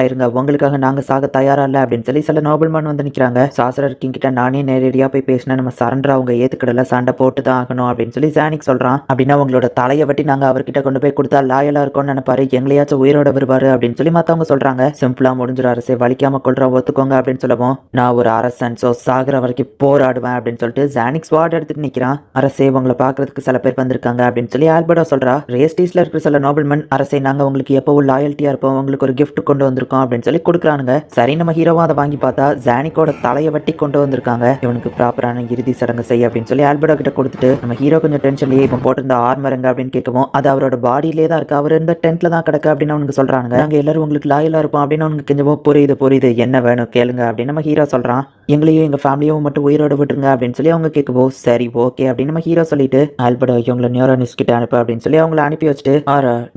ஆயிருங்க, உங்களுக்காக நாங்க சாக தயாரா இல்ல அப்படின்னு சொல்லி சில நோபல்மான் வந்து நிக்கிறாங்க. சாசரர் கிங் கிட்ட நானே நேரடியா போய் பேசினேன், நம்ம சரண்டர் அவங்க ஏத்துக்கிடல, சண்டை போட்டு தான் ஆகணும் அப்படின்னு சொல்லி ஜானிக் சொல்றான். அப்படின்னா உங்களோட தலையை வெட்டி நாங்க அவர்கிட்ட கொண்டு போய் கொடுத்தா லாயலா இருக்கும்னு நினைப்பாரு, எங்களையாச்சும் உயிரோட வருவாரு அப்படின்னு சொல்லி மத்தவங்க சொல்றாங்க. சிம்பிளா முடிஞ்சிடும் அரசே, வலிக்காம கொள்றோம் ஒத்துக்கோங்க அப்படின்னு சொல்லவும், நான் ஒரு அரசன், சோ சாகுற வரைக்கும் போராடுவேன் அப்படின்னு சொல்லிட்டு ஜானிக் ஸ்வாட் எடுத்துட்டு நிக்கிறான். அரசே உங்களை பாக்குறதுக்கு சில பேர் வந்திருக்காங்க அப்படின்னு சொல்லி ஆல்பர்டோ சொல்றா. ரேஸ்டீஸ்ல இருக்கிற சில நோபல்மன், அரசே நாங்க உங்களுக்கு எப்பவும் லாயல்ட்டியா இருப்போம், உங்களுக்கு ஒரு கிஃப்ட் கொண்டு வந்திருக்கோம் அப்படின்னு சொல்லி கொடுக்குறானுங்க. சரி நம்ம ஹீரோவா அதை வாங்கி பார்த்தா ஜானிக்கோட தலையை வெட்டி கொண்டு வந்திருக்காங்க. இவனுக்கு ப்ராப்பரான இறுதி சடங்கு செய்ய அப்படின்னு சொல்லி ஆல்பர்டோ கிட்ட கொடுத்துட்டு நம்ம ஹீரோ கொஞ்சம் டென்ஷன்லயே இப்போ போட்டிருந்த ஆர்மருங்க அப்படின்னு கேட்கவும், அது அவரோட பாடியிலே தான் இருக்கு, அவர் இந்த டென்ட்ல தான் கிடக்கு அப்படின்னு அவனுக்கு சொல்றாங்க. நாங்க எல்லாரும் உங்களுக்கு லாயலா இருப்போம் அப்படின்னு அவனுக்கு கொஞ்சம் புரியுது புரியுது, என்ன வேணும் கேளுங்க அப்படின்னு நம்ம ஹீரோ சொல்றான். எங்களையும் எங்க ஃபேமிலியும் மட்டும் உயிரோட விட்டுருங்க அப்படின்னு சொல்லி அவங்க கேட்கவும், சரி ஓகே அப்படின்னு நம்ம ஹீரோ சொல்லிட்டு ஆல்பர்டோ இவங்களை நியூரோனிஸ்ட் கிட்ட அனுப்பு அப்படின்னு சொல்லி அவங்களை அனுப்பி வச்சுட்டு,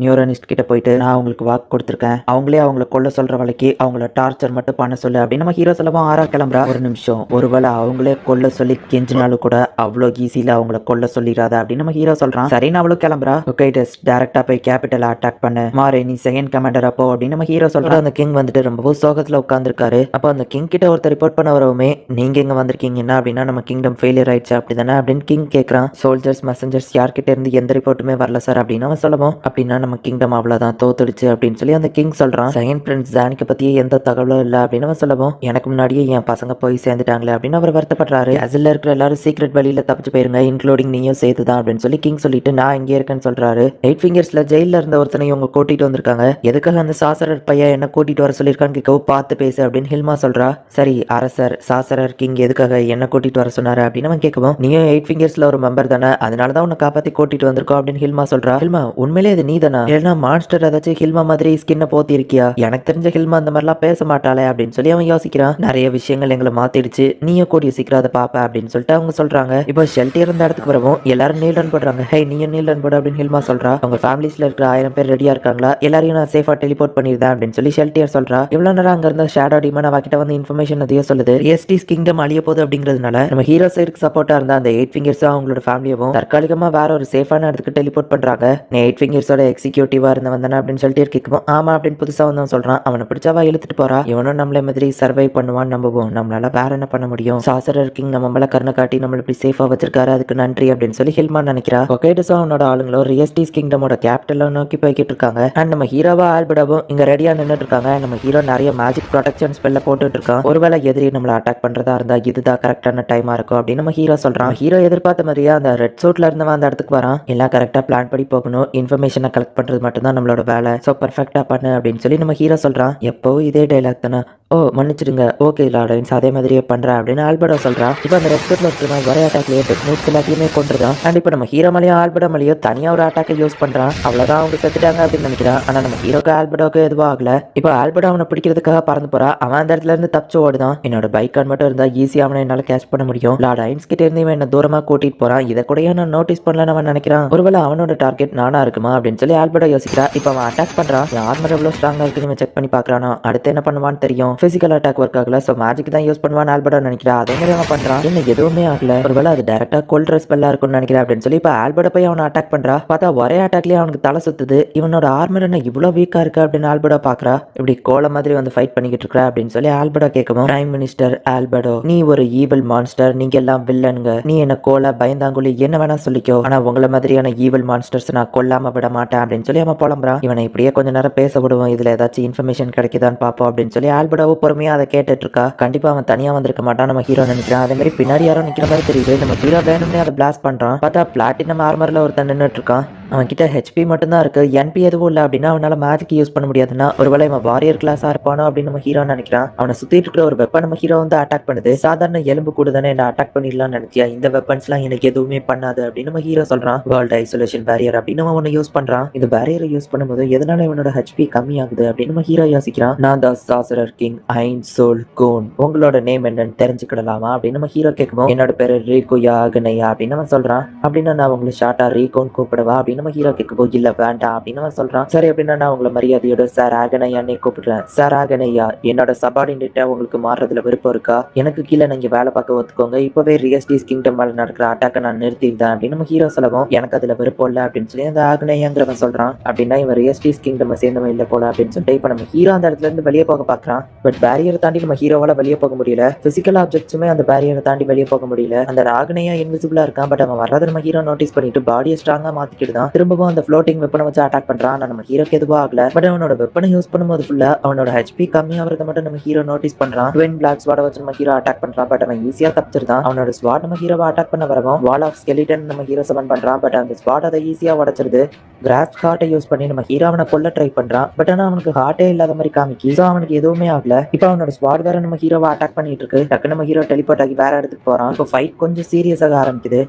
நியூரோனிஸ்ட் கிட்ட போயிட்டு நான் அவங்களுக்கு வாக்கு கொடுத்துருக்கேன், அவங்களே அவங்கள கொல்ல சொல்ற வழிக்கு அவங்கள டார்ச்சர் மட்டும் பண்ண சொல்லு அப்படின்னு நம்ம ஹீரோ சொல்லவும் ஆறா கிளம்புறா. ஒரு நிமிஷம், ஒருவேளை அவங்களே கொல்ல சொல்லி கெஞ்சினாலும் கூட அவ்வளோ ஈஸியில அவங்கள கொல்ல சொல்லிடாத அப்படின்னு நம்ம ஹீரோ சொல்றான். சரின்னு அவளும் கிளம்புறா. ஓகே டைரக்டா போய் கேபிட்டல் அட்டாக் பண்ணு, மாறே நீ செகண்ட் கமாண்டர் அப்போ அப்படின்னு நம்ம ஹீரோ சொல்றா. அந்த கிங் வந்துட்டு ரொம்ப சோகத்துல உட்காந்துருக்காரு. அப்போ அந்த கிங் கிட்ட ஒருத்தர் ரிப்போர்ட் பண்ண வரவுமே, நீங்க எங்க வந்திருக்கீங்கன்னா அப்படின்னா நம்ம கிங்டம் ஃபெயிலியர் ஆயிடுச்சு அப்படிதானே அப்படின்னு கிங் கேட்கறான். சோல்ஜர்ஸ் மெசஞ்சர்ஸ் யார்கிட்ட இருந்து எந்த ரிப்போர்ட்டுமே வரல சார் அப்படின்னு அவன் சொல்லவும், அப்படின்னா நம்ம கிங்டம் அவ்வளவுதான் தோத்துடுச்சு அப்படின்னு சொல்லி அந்த கிங் சொல்றான். செகண்ட் பிரின்ஸ் ஜானிக்க பத்தியே எந்த தகவலும் இல்ல அப்படின்னு அவன் சொல்லவும், எனக்கு முன்னாடியே என் பசங்க போய் சேர்ந்துட்டாங்களே அப்படின்னு அவர் வருத்தப்படுறாரு. அசில் இருக்கிற எல்லாரும் சீக்ரெட் வழியில தப்பிச்சு போயிருங்க, இன்க்ளூடிங் நீயும் சேர்த்துதான் அப்படின்னு சொல்லி கிங் சொல்லிட்டு நான் இங்கே இருக்கேன்னு சொல்றாரு. 8 ஃபிங்கர்ஸ்ல ஜெயில இருந்த ஒருத்தனை இவங்க கூட்டிட்டு வந்திருக்காங்க, எதுக்காக அந்த சாசரர் பையன் என்ன கூட்டிட்டு வர சொல்லியிருக்கான்னு கேட்கவும், பார்த்து பேசு அப்படின்னு ஹில்மா சொல்றா. சரி அரசர் சாசரர் கிங் எதுக்காக என்ன கூட்டிட்டு வர சொன்னாரு அப்படின்னு அவன் கேட்கவும், நீயும் 8 ஃபிங்கர்ஸ்ல ஒரு மெம்பர் தானே, அதனாலதான் உன்னை காப்பாத்தி கூட்டிட்டு வந்திருக்கோம் அப்படின்னு ஹில்மா சொல்றா. ஹில்மா உண்மையிலே இது நீ தானா, இல்லைன்னா மான்ஸ்டர் ஏதாச்சும் ஹில்மா மாதிரி ஸ்கின்னை போத்தி இருக்கியா, எனக்கு தெரிஞ்ச ஹில்மா அந்த மாதிரிலாம் பேச மாட்டாளே அப்படின்னு சொல்லி அவன் யோசிக்கிறான். நிறைய விஷயங்கள் எங்களை மாத்திடுச்சு, நீயும் கூடிய சீக்கிரம் அதை பாப்ப அப்படின்னு சொல்லிட்டு அவங்க சொல்றாங்க. இப்போ ஷெல்டர் இருந்த இடத்துக்கு வரவும் எல்லாரும் நீல் ரன் போடுறாங்க. ஹே நீயும் நீல் ரன் போட அப்படின்னு ஹில்மா சொல்றா. அவங்க ஃபேமிலிஸ்ல இருக்கிற 1000 பேர் ரெடியா இருக்காங்களா, எல்லாரையும் நான் சேஃபா டெலிபோர்ட் பண்ணிருந்தேன் அப்படின்னு சொல்லி ஷெல்டியர் சொல்றா. இவ்வளவு நேரம் அங்க இருந்த ஷேடோ டீமன் அவகிட்ட வந்து இன்ஃபர்மேஷன் அதையும் சொல்லுது. எஸ்டிஸ் கிங்டம் அழிய போகுது அப்படிங்கிறதுனால நம்ம ஹீரோ சைடுக்கு சப்போர்ட்டா இருந்த அந்த 8 ஃபிங்கர்ஸ் அவங்களோட ஃபேமிலியும் தற்காலிகமா வேற ஒரு சேஃபான இடத்துக்கு டெலிபோர்ட் பண்றாங்க. நீ 8 ஃபிங்கர்ஸோட எக்ஸிக்யூட்டிவா இருந்தவன் தானே அப்படின்னு சொல்லிட்டு கேட்கும். ஆமா அப்படின்னு புதுசா வந்து சொல்றான். அவனை பிடிச்சவா இழுத்துட்டு போறா. இவனும் நம்மள மாதிரி சர்வை பண்ணுவான்னு நம்புவோம், நம்மளால வேற என்ன பண்ண முடியும், சாசரர் கிங் நம்ம மேல கருணை காட்டி நம்மள இப்படி சேஃபா வச்சிருக்காரு, அதுக்கு நன்றி அப்படின்னு சொல்லி ஹில்மா நினைக்கிறா. ஒகேடஸும் அவனோட ஆளுங்களும் ரியஸ்டிஸ் கிங்டமோட கேபிட்டல நோக்கி போய்கிட்டு இருக்காங்க. அண்ட் நம்ம ஹீரோவா ஆல்பர்டாவும் இங்க ரெடியா நின்னுட்டு இருக்காங்க. நம்ம ஹீரோ நிறைய மேஜிக் ப்ரொடெக்ஷன் ஸ்பெல்ல போட்டுட்டு இருக்கான். ஒருவேளை எதிரி நம்மள அட்டாக் பண்றதா இருந்தா இதுதான் கரெக்டான டைமா இருக்கும் அப்படின்னு நம்ம ஹீரோ சொல்றான். ஹீரோ எதிர்பார்த்த மாதிரியா அந்த ரெட் சூட்ல இருந்தவன் அந்த இடத்துக்கு வரான். எல்லாம் கரெக்டா பிளான் படி போகணும், இன்ஃபர்மேஷனை கலெக்ட் பண்றது மட்டும் தான் நம்மளோட வேலை, சோ பெர்ஃபெக்ட்டா பண்ணு அப்படின்னு சொல்லி நம்ம ஹீரோ சொல்றான். எப்பவும் இதே டைலாக் தானே, ஓ மன்னிச்சிடுங்க ஓகே லார்டன்ஸ் அதே மாதிரியே பண்றேன் அப்படின்னு ஆல்பர்டோ சொல்றா. இப்போ அந்த ரெஸ்பெக்ட்ல இருக்கிற ஒரே அட்டாக்லயே டெக்னிக்ஸ் எல்லாத்தையுமே கொண்டுதான். அண்ட் இப்போ நம்ம ஹீரோ மலையும் ஆல்பர்டோ மலையும் தனியா ஒரு அட்டாக்கை யூஸ் பண்றான். அவ்வளவுதான் அவங்க செத்துட்டாங்க அப்படின்னு நினைக்கிறான். ஆனா நம்ம ஹீரோக்கு ஆல்பர்டோக்கு எதுவும் ஆகல. இப்போ ஆல்பர்டோ அவனை பிடிக்கிறதுக்காக பறந்து போறா. அவன் அந்த இடத்துல இருந்து தப்பிச்சு ஓடுதான். என்னோட பைக் கான் மட்டும் இருந்தா ஈஸியா அவனை என்னால கேட்ச் பண்ண முடியும். லார்ட் ஐன்ஸ் கிட்ட இருந்து இவன் என்ன தூரமா கூட்டிட்டு போறான், இதை கூட நான் நோட்டீஸ் பண்ணலன்னு அவன் நினைக்கிறான். ஒருவேளை அவனோட டார்கெட் நானா இருக்குமா அப்படின்னு சொல்லி ஆல்பர்டோ யோசிக்கிறா. இப்போ அவன் அட்டாக் பண்றான். ஆர்மர் எவ்வளவு ஸ்ட்ராங்கா இருக்குன்னு செக் பண்ணி பாக்குறானோ, அடுத்து என்ன பண்ணுவான்னு தெரியும். பிசிக்கல் அட்டாக் ஒர்க் ஆகல, சோ மேஜிக் தான் யூஸ் பண்ணுவான்னு ஆல்பர்டோ நினைக்கிறா. அதே மாதிரி அவன் பண்றான். என்ன எதுவுமே ஆகல, ஒருவேளை அது டைரக்டா கொல்ற ஸ்பெல்லா இருக்கும்னு நினைக்கிறேன் அப்படின்னு சொல்லி இப்போ ஆல்பர்டோ போய் அவனை அட்டாக் பண்றா. பார்த்தா ஒரே அட்டாக்லயே அவனுக்கு தலை சுத்துது. இவனோட ஆர்மர் என்ன இவ்வளவு வீக்கா இருக்கு அப்படின்னு ஆல்பர்டோ பாக்குறா. இப்படி கோல மாதிரி வந்து ஃபைட் பண்ணிக்கிட்டு இருக்கா அப்படின்னு சொல்லி ஆல்பர்டோ கேட்கவும், பிரைம் மினிஸ்டர் ஆல்பர்டோ நீ ஒரு ஈவில் மான்ஸ்டர், நீங்க எல்லாம் வில்லனுங்க, நீ என்ன கோல பயந்தாங்குழி என்ன வேணா சொல்லிக்கோ, ஆனா உங்களை மாதிரியான ஈவில் மான்ஸ்டர்ஸ் நான் கொல்லாம விட மாட்டேன் அப்படின்னு சொல்லி அவன் புலம்புறான். இவனை இப்படியே கொஞ்ச நேரம் பேச விடுவோம், இதுல ஏதாச்சும் இன்ஃபர்மேஷன் கிடைக்குதான்னு பாப்போம் அப்படின்னு சொல்லி ஆல்பர்டோ பொறுமையா அதை கேட்டுட்டு இருக்கா. கண்டிப்பா அவன் தனியா வந்திருக்க மாட்டான் நம்ம ஹீரோ நினைக்கிறான். அதே மாதிரி பின்னாடி யாரோ நிக்கிற மாதிரி தெரியுது. நம்ம ஹீரோ வேணும்னே அதை பிளாஸ்ட் பண்றான். பார்த்தா பிளாட்டினம் ஆர்மர்ல ஒருத்தன் நின்னுட்டு இருக்கான். அவன் கிட்ட ஹெச்பி மட்டும் தான் இருக்கு, என்பி எதுவும் இல்லை அப்படின்னா அவனால மேஜிக் யூஸ் பண்ண முடியாதுன்னா ஒருவேளை இவன் வாரியர் கிளாஸா இருப்பானோ அப்படின்னு நம்ம ஹீரோ நினைக்கிறான். அவனை சுத்திட்டு இருக்கிற ஒரு வெப்பன் நம்ம ஹீரோ வந்து அட்டாக் பண்ணுது. சாதாரண எலும்பு கூட தானே என்ன அட்டாக் பண்ணிடலாம்னு நினைச்சியா, இந்த வெப்பன்ஸ் எல்லாம் எனக்கு எதுவுமே பண்ணாது அப்படின்னு நம்ம ஹீரோ சொல்றான். வேர்ல்ட் ஐசோலேஷன் பேரியர் அப்படின்னு அவன் ஒன்று யூஸ் பண்றான். இந்த பேரியரை யூஸ் பண்ணும்போது எதனால இவனோட ஹெச்பி கம்மி ஆகுது அப்படின்னு நம்ம ஹீரோ யோசிக்கிறான். நான் தான் சாசரர் கிங், ஐன் சோல் கூன், உங்களோட நேம் என்னன்னு தெரிஞ்சுக்கிடலாமா அப்படின்னு நம்ம ஹீரோ கேட்கும். என்னோட பேரு ரீகுயா அகனையா அப்படின்னு அவன் சொல்றான். அப்படின்னா நான் உங்களை ஷார்ட்டா ரீகோன்னு கூப்பிடவா அப்படின்னு நம்ம ஹீரோ கேட்கும். இல்ல வேண்டாம் அப்படின்னு அவன் சொல்றான். சரி அப்படின்னா நான் உங்களை மரியாதையோட சார் ஆகனையான்னு கூப்பிடுறேன். சார் ஆகனையா, என்னோட சபார்டினேட்டா உங்களுக்கு மாறுறதுல விருப்பம் இருக்கா? எனக்கு கீழே நீங்க வேலை பார்க்க ஒத்துக்கோங்க. இப்பவே ரியஸ்டிஸ் கிங்டம் மேல நடக்கிற அட்டாக்கை நான் நிறுத்திடுறேன் அப்படின்னு நம்ம ஹீரோ சொல்லவும், எனக்கு அதுல விருப்பம் இல்லை அப்படின்னு சொல்லி அந்த ஆகனையாங்கிறவன் சொல்றான். அப்படின்னா இவன் ரியஸ்டிஸ் கிங்டம் சேர்ந்தவன் இல்லை போல அப்படின்னு சொல்லிட்டு இப்ப நம்ம ஹீரோ அந்த இடத்துல இருந்து வெளியே போக பாக்குறான். பட் பேரியரை தாண்டி நம்ம ஹீரோவால வெளியே போக முடியல. பிசிக்கல் ஆப்ஜெக்ட்ஸுமே அந்த பேரியரை தாண்டி வெளியே போக முடியல. அந்த ஆகனையா இன்விசிபிளா இருக்கான். பட் அவன் வர்றதை நம்ம ஹீரோ நோட்டீஸ் பண்ணிட்டு பாடியை ஸ்ட்ராங்கா மாத்திக்கிட்டு தான் திரும்பவும் அந்த ஃப்ளோட்டிங் வெப்பனை வச்சு அட்டாக் பண்றான். நம்ம ஹீரோக்கு எதுவும் ஆகல. பட் அவனோட வெப்பனை யூஸ் பண்ணும்போது ஃபுல்லா அவனோட ஹெச்பி கம்மியாகிறத மட்டும் நம்ம ஹீரோ நோட்டீஸ் பண்றான். ட்வின் பிளாக் ஸ்வாட வச்சு நம்ம ஹீரோ அட்டாக் பண்றான். பட் அவன் ஈஸியா தப்பிச்சிருந்தான். அவனோட ஸ்வாட் நம்ம ஹீரோவை அட்டாக் பண்ண வரவும் வால் ஆஃப் ஸ்கெலிட்டன் நம்ம ஹீரோ சமன் பண்றான். பட் அந்த ஸ்வாட் அதை ஈஸியா உடைச்சிருது. கிராஸ் ஹார்ட்டை யூஸ் பண்ணி நம்ம ஹீரோ அவனை கொல்ல ட்ரை பண்றான். பட் ஆனா அவனுக்கு ஹார்ட்டே இல்லாத மாதிரி காமிக்கி. ஸோ அவனுக்கு எதுவுமே ஆகல. இப்போ அவனோட ஸ்வாட் வேற நம்ம ஹீரோவை அட்டாக் பண்ணிட்டு இருக்கு. டக்கு நம்ம ஹீரோ டெலிபோர்ட் ஆகி வேற இடத்துக்கு போறான். இப்போ ஃபைட் கொஞ்சம் சீரியஸாக ஆரம்பிக்குது.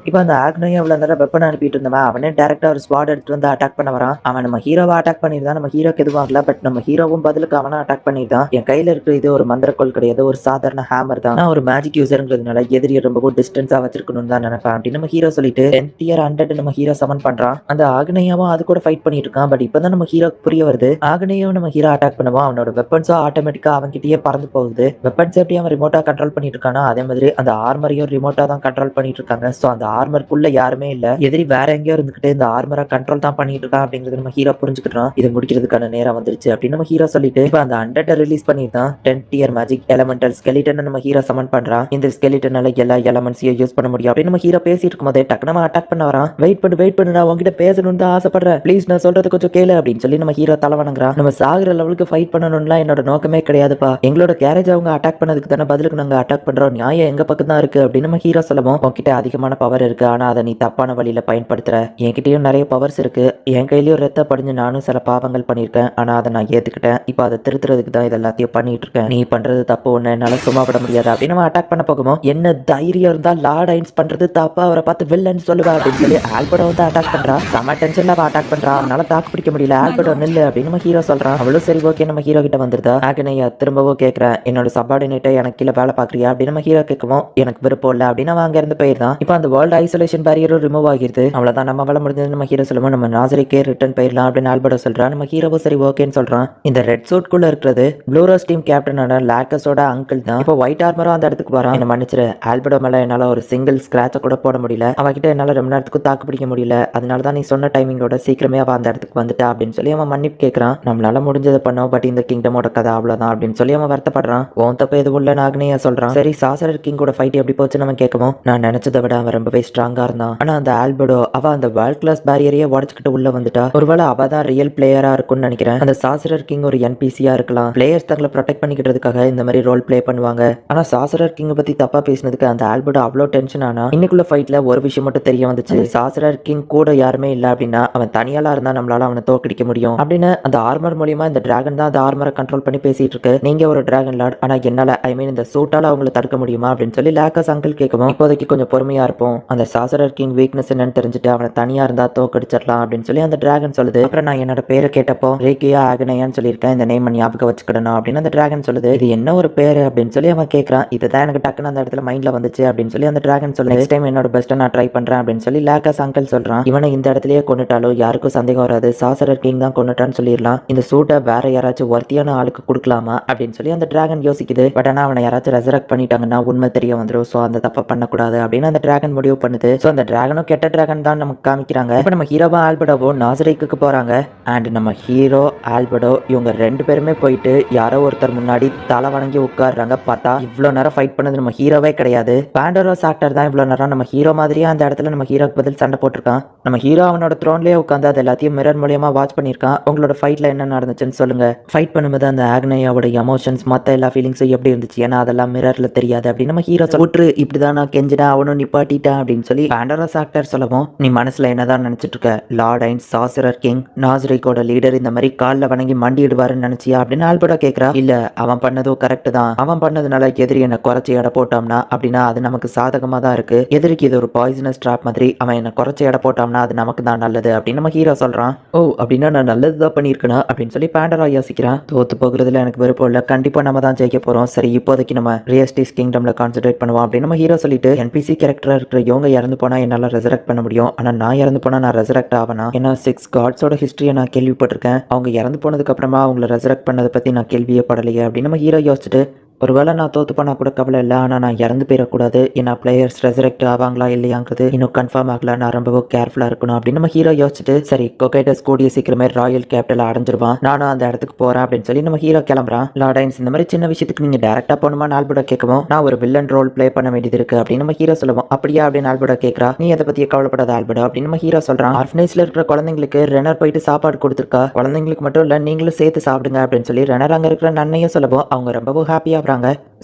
இப்போ அந்த ஆக்னோயா அவ்வளவு நேரம் வெப்பன் அனுப்பிட்டு இருந்தவன் அவனே டேரக்டா ஒரு ஸ்வாட் எடுத்து வந்து அட்டாக் பண்ண வரான். அவன் நம்ம ஹீரோவை அட்டாக் பண்ணிருந்தான். நம்ம ஹீரோக்கு எதுவும் ஆகல. பட் நம்ம ஹீரோவும் பதிலுக்கு அவனை அட்டாக் பண்ணிருந்தான். என் கையில இருக்கிற இது ஒரு மந்திரக்கோள் கிடையாது, ஒரு சாதாரண ஹேமர் தான். நான் ஒரு மேஜிக் யூசர்ங்கிறதுனால எதிரியை ரொம்பவும் டிஸ்டன்ஸா வச்சிருக்கணும்னு தான் நினைப்பேன் அப்படின்னு நம்ம ஹீரோ சொல்லிட்டு 10th tier 100 நம்ம ஹீரோ சமன் பண்றான். அந்த ஆக்னேயாவும் அது கூட ஃபைட் பண்ணிட்டு இருக்கான். பட் இப்பதான் நம்ம ஹீரோக்கு புரிய வருது, ஆக்னேயாவும் நம்ம ஹீரோ அட்டாக் பண்ணுவோம் அவனோட வெப்பன்ஸும் ஆட்டோமேட்டிக்கா அவன் கிட்டயே பறந்து போகுது. வெப்பன்ஸ் எப்படி அவன் ரிமோட்டா கண்ட்ரோல் பண்ணிட்டு இருக்கானோ அதே மாதிரி அந்த ஆர்மரையும் ரிமோட்டா தான் கண்ட்ரோல் பண்ணிட்டு இருக்காங்க. சோ அந்த ஆர்மருக்குள்ள யாருமே இல்ல, எதிரி வேற எங்கேயோ இருந்துகிட்டு இந்த ஆர்மரை கண்ட்ரோல் தான் பண்ணிட்டு இருக்கான் அப்படிங்கறது நம்ம ஹீரோ புரிஞ்சுக்கிட்டோம். இதை முடிக்கிறதுக்கான நேரம் வந்துருச்சு அப்படின்னு நம்ம ஹீரோ சொல்லிட்டு இப்ப அந்த 100 ரிலீஸ் பண்ணிருந்தான். 10th tier magic elemental skeleton நம்ம ஹீரோ சமன் பண்றான். இந்த ஸ்கெலிட்டனால எல்லா எலமெண்ட்ஸையும் யூஸ் பண்ண முடியும் அப்படின்னு நம்ம ஹீரோ பேசிட்டு இருக்கும்போதே டக்கு நம்ம அட்டாக் பண்ண வரான். வெயிட் பண்ணு நான் உங்ககிட்ட பேசணும்னு தான் ஆசைப்படுறேன், ப்ளீஸ் நான் சொல்றது கொஞ்சம் கேளு அப்படின்னு சொல்லி நம்ம ஹீரோ தலை வணங்குறான். நம்ம சாகுற லெவலுக்கு ஃபைட் பண்ணணும்லாம் என்னோட நோக்கமே கிடையாதுப்பா. எங்களோட கேரேஜ் அவங்க அட்டாக் பண்ணதுக்கு தானே பதிலுக்கு நாங்க அட்டாக் பண்றோம், நியாயம் எங்க பக்கம் தான் இருக்கு அப்படின்னு நம்ம ஹீரோ சொல்லவும், உன்கிட்ட அதிகமான பவர் இருக்கு ஆனா அதை நீ தப்பான வழியில பயன்படுத்துற. என்கிட்டயும் நிறைய பவர்ஸ் இருக்கு, என் கையிலயும் ரத்த படிஞ்சு நானும் சில பாவங்கள் பண்ணிருக்கேன். ஆனா அதை நான் ஏத்துக்கிட்டேன். இப்போ அதை திருத்துறதுக்கு தான் இது எல்லாத்தையும் பண்ணிட்டு இருக்கேன். நீ பண்றது தப்பு, ஒண்ணு என்னால சும்மா விட முடியாது அப்படின்னு நம்ம அட்டாக் பண்ண போகுமோ, என்ன தைரியம் இருந்தா லார்ட் ஐன்ஸ் பண்றது தப்பா அவரை பார்த்து வில்லன்னு சொல்லுவா அப்படின்னு சொல்லி ஆல்பர்டோ வந்து அட்டாக் பண்றா. செம டென்ஷன்ல அட்டாக் பண்றா. அவனால தாக்கு பிடிக்க முடியல. ஆல்பர்டோ நில்லு அப்படின்னு நம்ம ஹீரோ சொல்றான். அவளும் சரி ஓகே நம்ம ஹீரோ கிட்ட வந்துருதா. ஆகனையா திரும்பவும் கேட்கிறேன், என்னோட சபார்டினேட்டை எனக்கு கீழே வேலை பாக்குறியா அப்படின்னு நம்ம ஹீரோ கேட்கவும், எனக்கு விருப்பம் இல்லை அப்படின்னு அவன் அங்க இருந்து போயிருந்தான். இப்போ அந்த வேர்ல்டு ஐசோலேஷன் பேரியரும் ரிமூவ் ஆகிருது. அவ்வளவுதான், நம்ம வேலை முடிஞ்சது நம்ம ஹீரோ சொல்லுவோம், நம்ம நாசரிக்கே ரிட்டர்ன் போயிடலாம் அப்படின்னு ஆல்பர்டோ சொல்றான். நம்ம ஹீரோவும் சரி ஓகேன்னு சொல்றான். இந்த ரெட் சூட் குள்ள இருக்கிறது ப்ளூரோஸ் டீம் கேப்டனான லாக்கஸோட அங்கிள் தான். இப்போ ஒயிட் ஆர்மரும் அந்த இடத்துக்கு வரான். என்ன மன்னிச்சிரு, ஆல்பர்டோ மேல என்னால ஒரு சிங்கிள் ஸ்கிராட்ச கூட போட முடியல, அவகிட்ட என்னால ரொம்ப நேரத்துக்கு தாக்கு பிடிக்க முடியல, அதனாலதான் நீ சொன்ன டைமிங்கோட சீக்கிரமே அவன் அந்த இடத்துக்கு வந்துட்டா அப்படின்னு சொல்லி அவன் மன்னிப்பு கேட்கறான். நம்மளால முடிஞ்சதை பண்ணோம், பட் இந்த கிங்டமோட கதை அவ்வளவுதான் அப்படின்னு சொல்லி அவன் வருத்தப்படுறான். உன் தப்பு எதுவும் இல்ல நாகனையா சொல்றான். சரி சாசரர் கிங் கூட ஃபைட் எப்படி போச்சு நம்ம கேட்கவும், நான் நினைச்சதை விட அவன் ரொம்பவே ஸ்ட்ராங்கா இருந்தான். ஆனா அந்த ஆல்பர்டோ அவ அந்த வேர்ல்ட் கிளாஸ் பேரியரையே உடச்சுக்கிட்டு உள்ள வந்துட்டா. ஒருவேளை அவ தான் ரியல் பிளேயரா இருக்கும்னு நினைக்கிறேன். அந்த சாசரர் கிங் ஒரு என்பிசியா இருக்கலாம். பிளேயர்ஸ் தங்களை ப்ரொடெக்ட் பண்ணிக்கிறதுக்காக இந்த மாதிரி ரோல் பிளே பண்ணுவாங்க. ஆனா சாசரர் கிங் பத்தி தப்பா பேசினதுக்கு அந்த ஆல்பர்டோ அவ்வளோ டென்ஷன் ஆனா. இன்னைக்குள்ள ஃபைட்ல ஒரு விஷயம் மட்டும் தெரிய வந்துச்சு, சாசரர் கிங் கூட யாருமே இல்ல அப்படின்னா அவன் தனியாலா இருந்தா நம்மளால அவனை தோக்கடிக்க முடியும் அப்படின்னு அந்த ஆர்மர் மூலியமா இந்த டிராகன் தான் அந்த ஆர்மரை கண்ட்ரோல் பண்ணி பேசிட்டு இருக்கு. நீங்க ஒரு டிராகன் லார்ட், ஆனா என்னால ஐ மீன் இந்த சூட்டால அவங்களை தடுக்க முடியுமா அப்படின்னு சொல்லி லாக்கஸ் அங்கிள் கேட்கவும், இப்போதைக்கு கொஞ்சம் பொறுமையா இருப்போம், அந்த சாசரர் கிங் வீக்னஸ் என்னன்னு தெரிஞ்சுட்டு அவனை தனியா இருந்தா தோக்கடிச்சிடலாம் அப்படின்னு சொல்லி அந்த டிராகன் சொல்லுது. அப்புறம் நான் என்னோட பேரை கேட்டப்போ ரேக்கியா ஆகனையான்னு சொல்லியிருக்கேன், இந்த நேம் ஞாபகம் வச்சுக்கிடணும் அப்படின்னு அந்த டிராகன் சொல்லுது. இது என்ன ஒரு பேரு அப்படின்னு சொல்லி அவன் கேட்கறான். இதுதான் எனக்கு டக்குன்னு அந்த இடத்துல மைண்ட்ல வந்துச்சு அப்படின்னு சொல்லி அந்த டிராகன் சொல்லு. நெக்ஸ்ட் டைம் என்னோட பெஸ்ட்டை நான் ட்ரை பண்றேன் அப்படின்னு சொல்லி லாக்கஸ் அங்கிள் சொல்றான். இவனை இந்த இடத்துலயே கொண்டுட்டாலும் யாருக்கும் சந்தேகம் வராது, சாசரர் கிங் தான் கொண்டுட்டான்னு சொல்லிடலாம். இந்த சூட்டை வேற யாராச்சும் ஒர்த்தியான ஆளுக்கு கொடுக்கலாமா அப்படின்னு சொல்லி அந்த டிராகன் யோசிக்குது. பட் ஆனா அவனை யாராச்சும் ரெசரக்ட் பண்ணிட்டாங்கன்னா உண்மை தெரிய வந்துடும், சோ அந்த தப்பை பண்ணக்கூடாது அப்படின்னு அந்த டிராகன் முடிவு பண்ணுது. சோ அந்த டிராகனும் கெட்ட டிராகன் தான் நமக்கு காமிக்கிறாங்க. இப்போ நம்ம ஹீரோவா ஆல்பர்டோவோ நாசரேக்குக்கு போறாங்க. அண்ட் நம்ம ஹீரோ ஆல்பர்டோ இவங்க ரெண்டு பேருமே போயிட்டு யாரோ ஒருத்தர் முன்னாடி தலை வணங்கி உட்காடுறாங்க. பார்த்தா இவ்வளவு நேரம் ஃபைட் பண்ணது நம்ம ஹீரோவே கிடையாது, பாண்டரோஸ் ஆக்டர் தான் இவ்வளவு நேரம் நம்ம ஹீரோ மாதிரியே அந்த இடத்துல நம்ம ஹீரோக்கு பதில் சண்டை போட்டிருக்கான். நம்ம ஹீரோ அவனோட த்ரோன்லயே உட்காந்து அது எல்லாத்தையும் மிரர் மூலியமா வாட்ச் பண்ணிருக்கான். உங்களோட ஃபைட்ல என்ன நடந்துச்சுன்னு சொல்லுங்க. ஃபைட் பண்ணும்போது அந்த ஆக்னையாவோட எமோஷன்ஸ் மத்த எல்லா ஃபீலிங்ஸும் எப்படி இருந்துச்சு, ஏன்னா அதெல்லாம் மிரர்ல தெரியாது அப்படின்னு நம்ம ஹீரோ விட்டுரு, இப்படிதான் நான் கெஞ்சினா அவனும் நிப்பாட்டிட்டான் அப்படின்னு சொல்லி பாண்டரோஸ் ஆக்டர் சொல்லவும், நீ மனசுல என்னதான் நினைச்சிட்டு இருக்க, லார்ட் ஐன்ஸ் சாசரர் கிங் நாசரிக்கோட லீடர் இந்த மாதிரி காலில் வணங்கி மண்டிடுவாருன்னு நினைச்சியா அப்படின்னு ஆல்பர்டோ கேட்கறா. இல்ல அவன் பண்ணதும் கரெக்ட் தான், அவன் பண்ணதுனால எதிரி என்ன குறைச்சி எடை போட்டோம்னா அப்படின்னா அது நமக்கு சாதகமா தான் இருக்கு, எதிரிக்கு இது ஒரு பாய்சனஸ் ட்ராப் மாதிரி, அவன் என்ன குறைச்சி எடை போட்டோம்னா அது நமக்கு தான் நல்லது அப்படின்னு நம்ம ஹீரோ சொல்றான். ஓ அப்படின்னா நான் நல்லதுதான் பண்ணியிருக்கேனா அப்படின்னு சொல்லி பாண்டரா யோசிக்கிறான். தோத்து போகிறதுல எனக்கு விருப்பம் இல்ல கண்டிப்பா நம்ம தான் ஜெயிக்க போறோம். சரி இப்போதைக்கு நம்ம ரியஸ்டிஸ் கிங்டம்ல கான்சென்ட்ரேட் பண்ணுவோம் அப்படின்னு நம்ம ஹீரோ சொல்லிட்டு என்பிசி கேரக்டரா இருக்கிற இவங்க இறந்து போனா என்னால ரெசரக்ட் பண்ண முடியும். ஆனா நான் இறந்து போனா நான் ரெசரக்ட் ஆவேனா? ஏன்னா 6 காட்ஸோட ஹிஸ்டரியை நான் கேள்விப்பட்டிருக்கேன். அவங்க இறந்து போனதுக்கு அப்புறமா அவங்கள ரெசரக்ட் பண்ணதை பத்தி நான் கேள்வியே படலையே அப்படின்னு நம்ம ஹீரோ யோசிச்சுட்டு ஒருவேளை நான் தோத்து போனா கூட கவலை இல்லை, ஆனால் நான் இறந்து போயிடக்கூடாது. ஏன்னா பிளேயர்ஸ் ரெசரெக்ட் ஆவாங்களா இல்லையாங்கிறது இன்னும் கன்ஃபார்ம் ஆகல. நான் ரொம்பவும் கேர்ஃபுல்லாக இருக்கணும் அப்படின்னு நம்ம ஹீரோ யோசிச்சுட்டு சரி கொகைடஸ் கூடிய சீக்கிரமே ராயல் கேபிட்டல் அடைஞ்சிருவான், நானும் அந்த இடத்துக்கு போறேன் அப்படின்னு சொல்லி நம்ம ஹீரோ கிளம்புறான். லாடைன்ஸ் இந்த மாதிரி சின்ன விஷயத்துக்கு நீங்க டேரக்டா போகணுமா ஆல்பர்டா கேட்கவும் நான் ஒரு வில்லன் ரோல் பிளே பண்ண வேண்டியது இருக்கு அப்படின்னு நம்ம ஹீரோ சொல்லுவோம். அப்படியா அப்படின்னு ஆல்பர்டா கேட்கறா. நீ அதை பத்தி கவலைப்படாத ஆல்பர்டா அப்படின்னு நம்ம ஹீரோ சொல்றான். ஆர்ஃபனேஜ்ல இருக்கிற குழந்தைங்களுக்கு ரெனர் போயிட்டு சாப்பாடு கொடுத்துருக்கா, குழந்தைங்களுக்கு மட்டும் இல்ல நீங்களும் சேர்த்து சாப்பிடுங்க அப்படின்னு சொல்லி ரெனர் அங்க இருக்கிற நன்னையும் சொல்லவும் அவங்க ரொம்பவும் ஹாப்பியாகிறாங்க.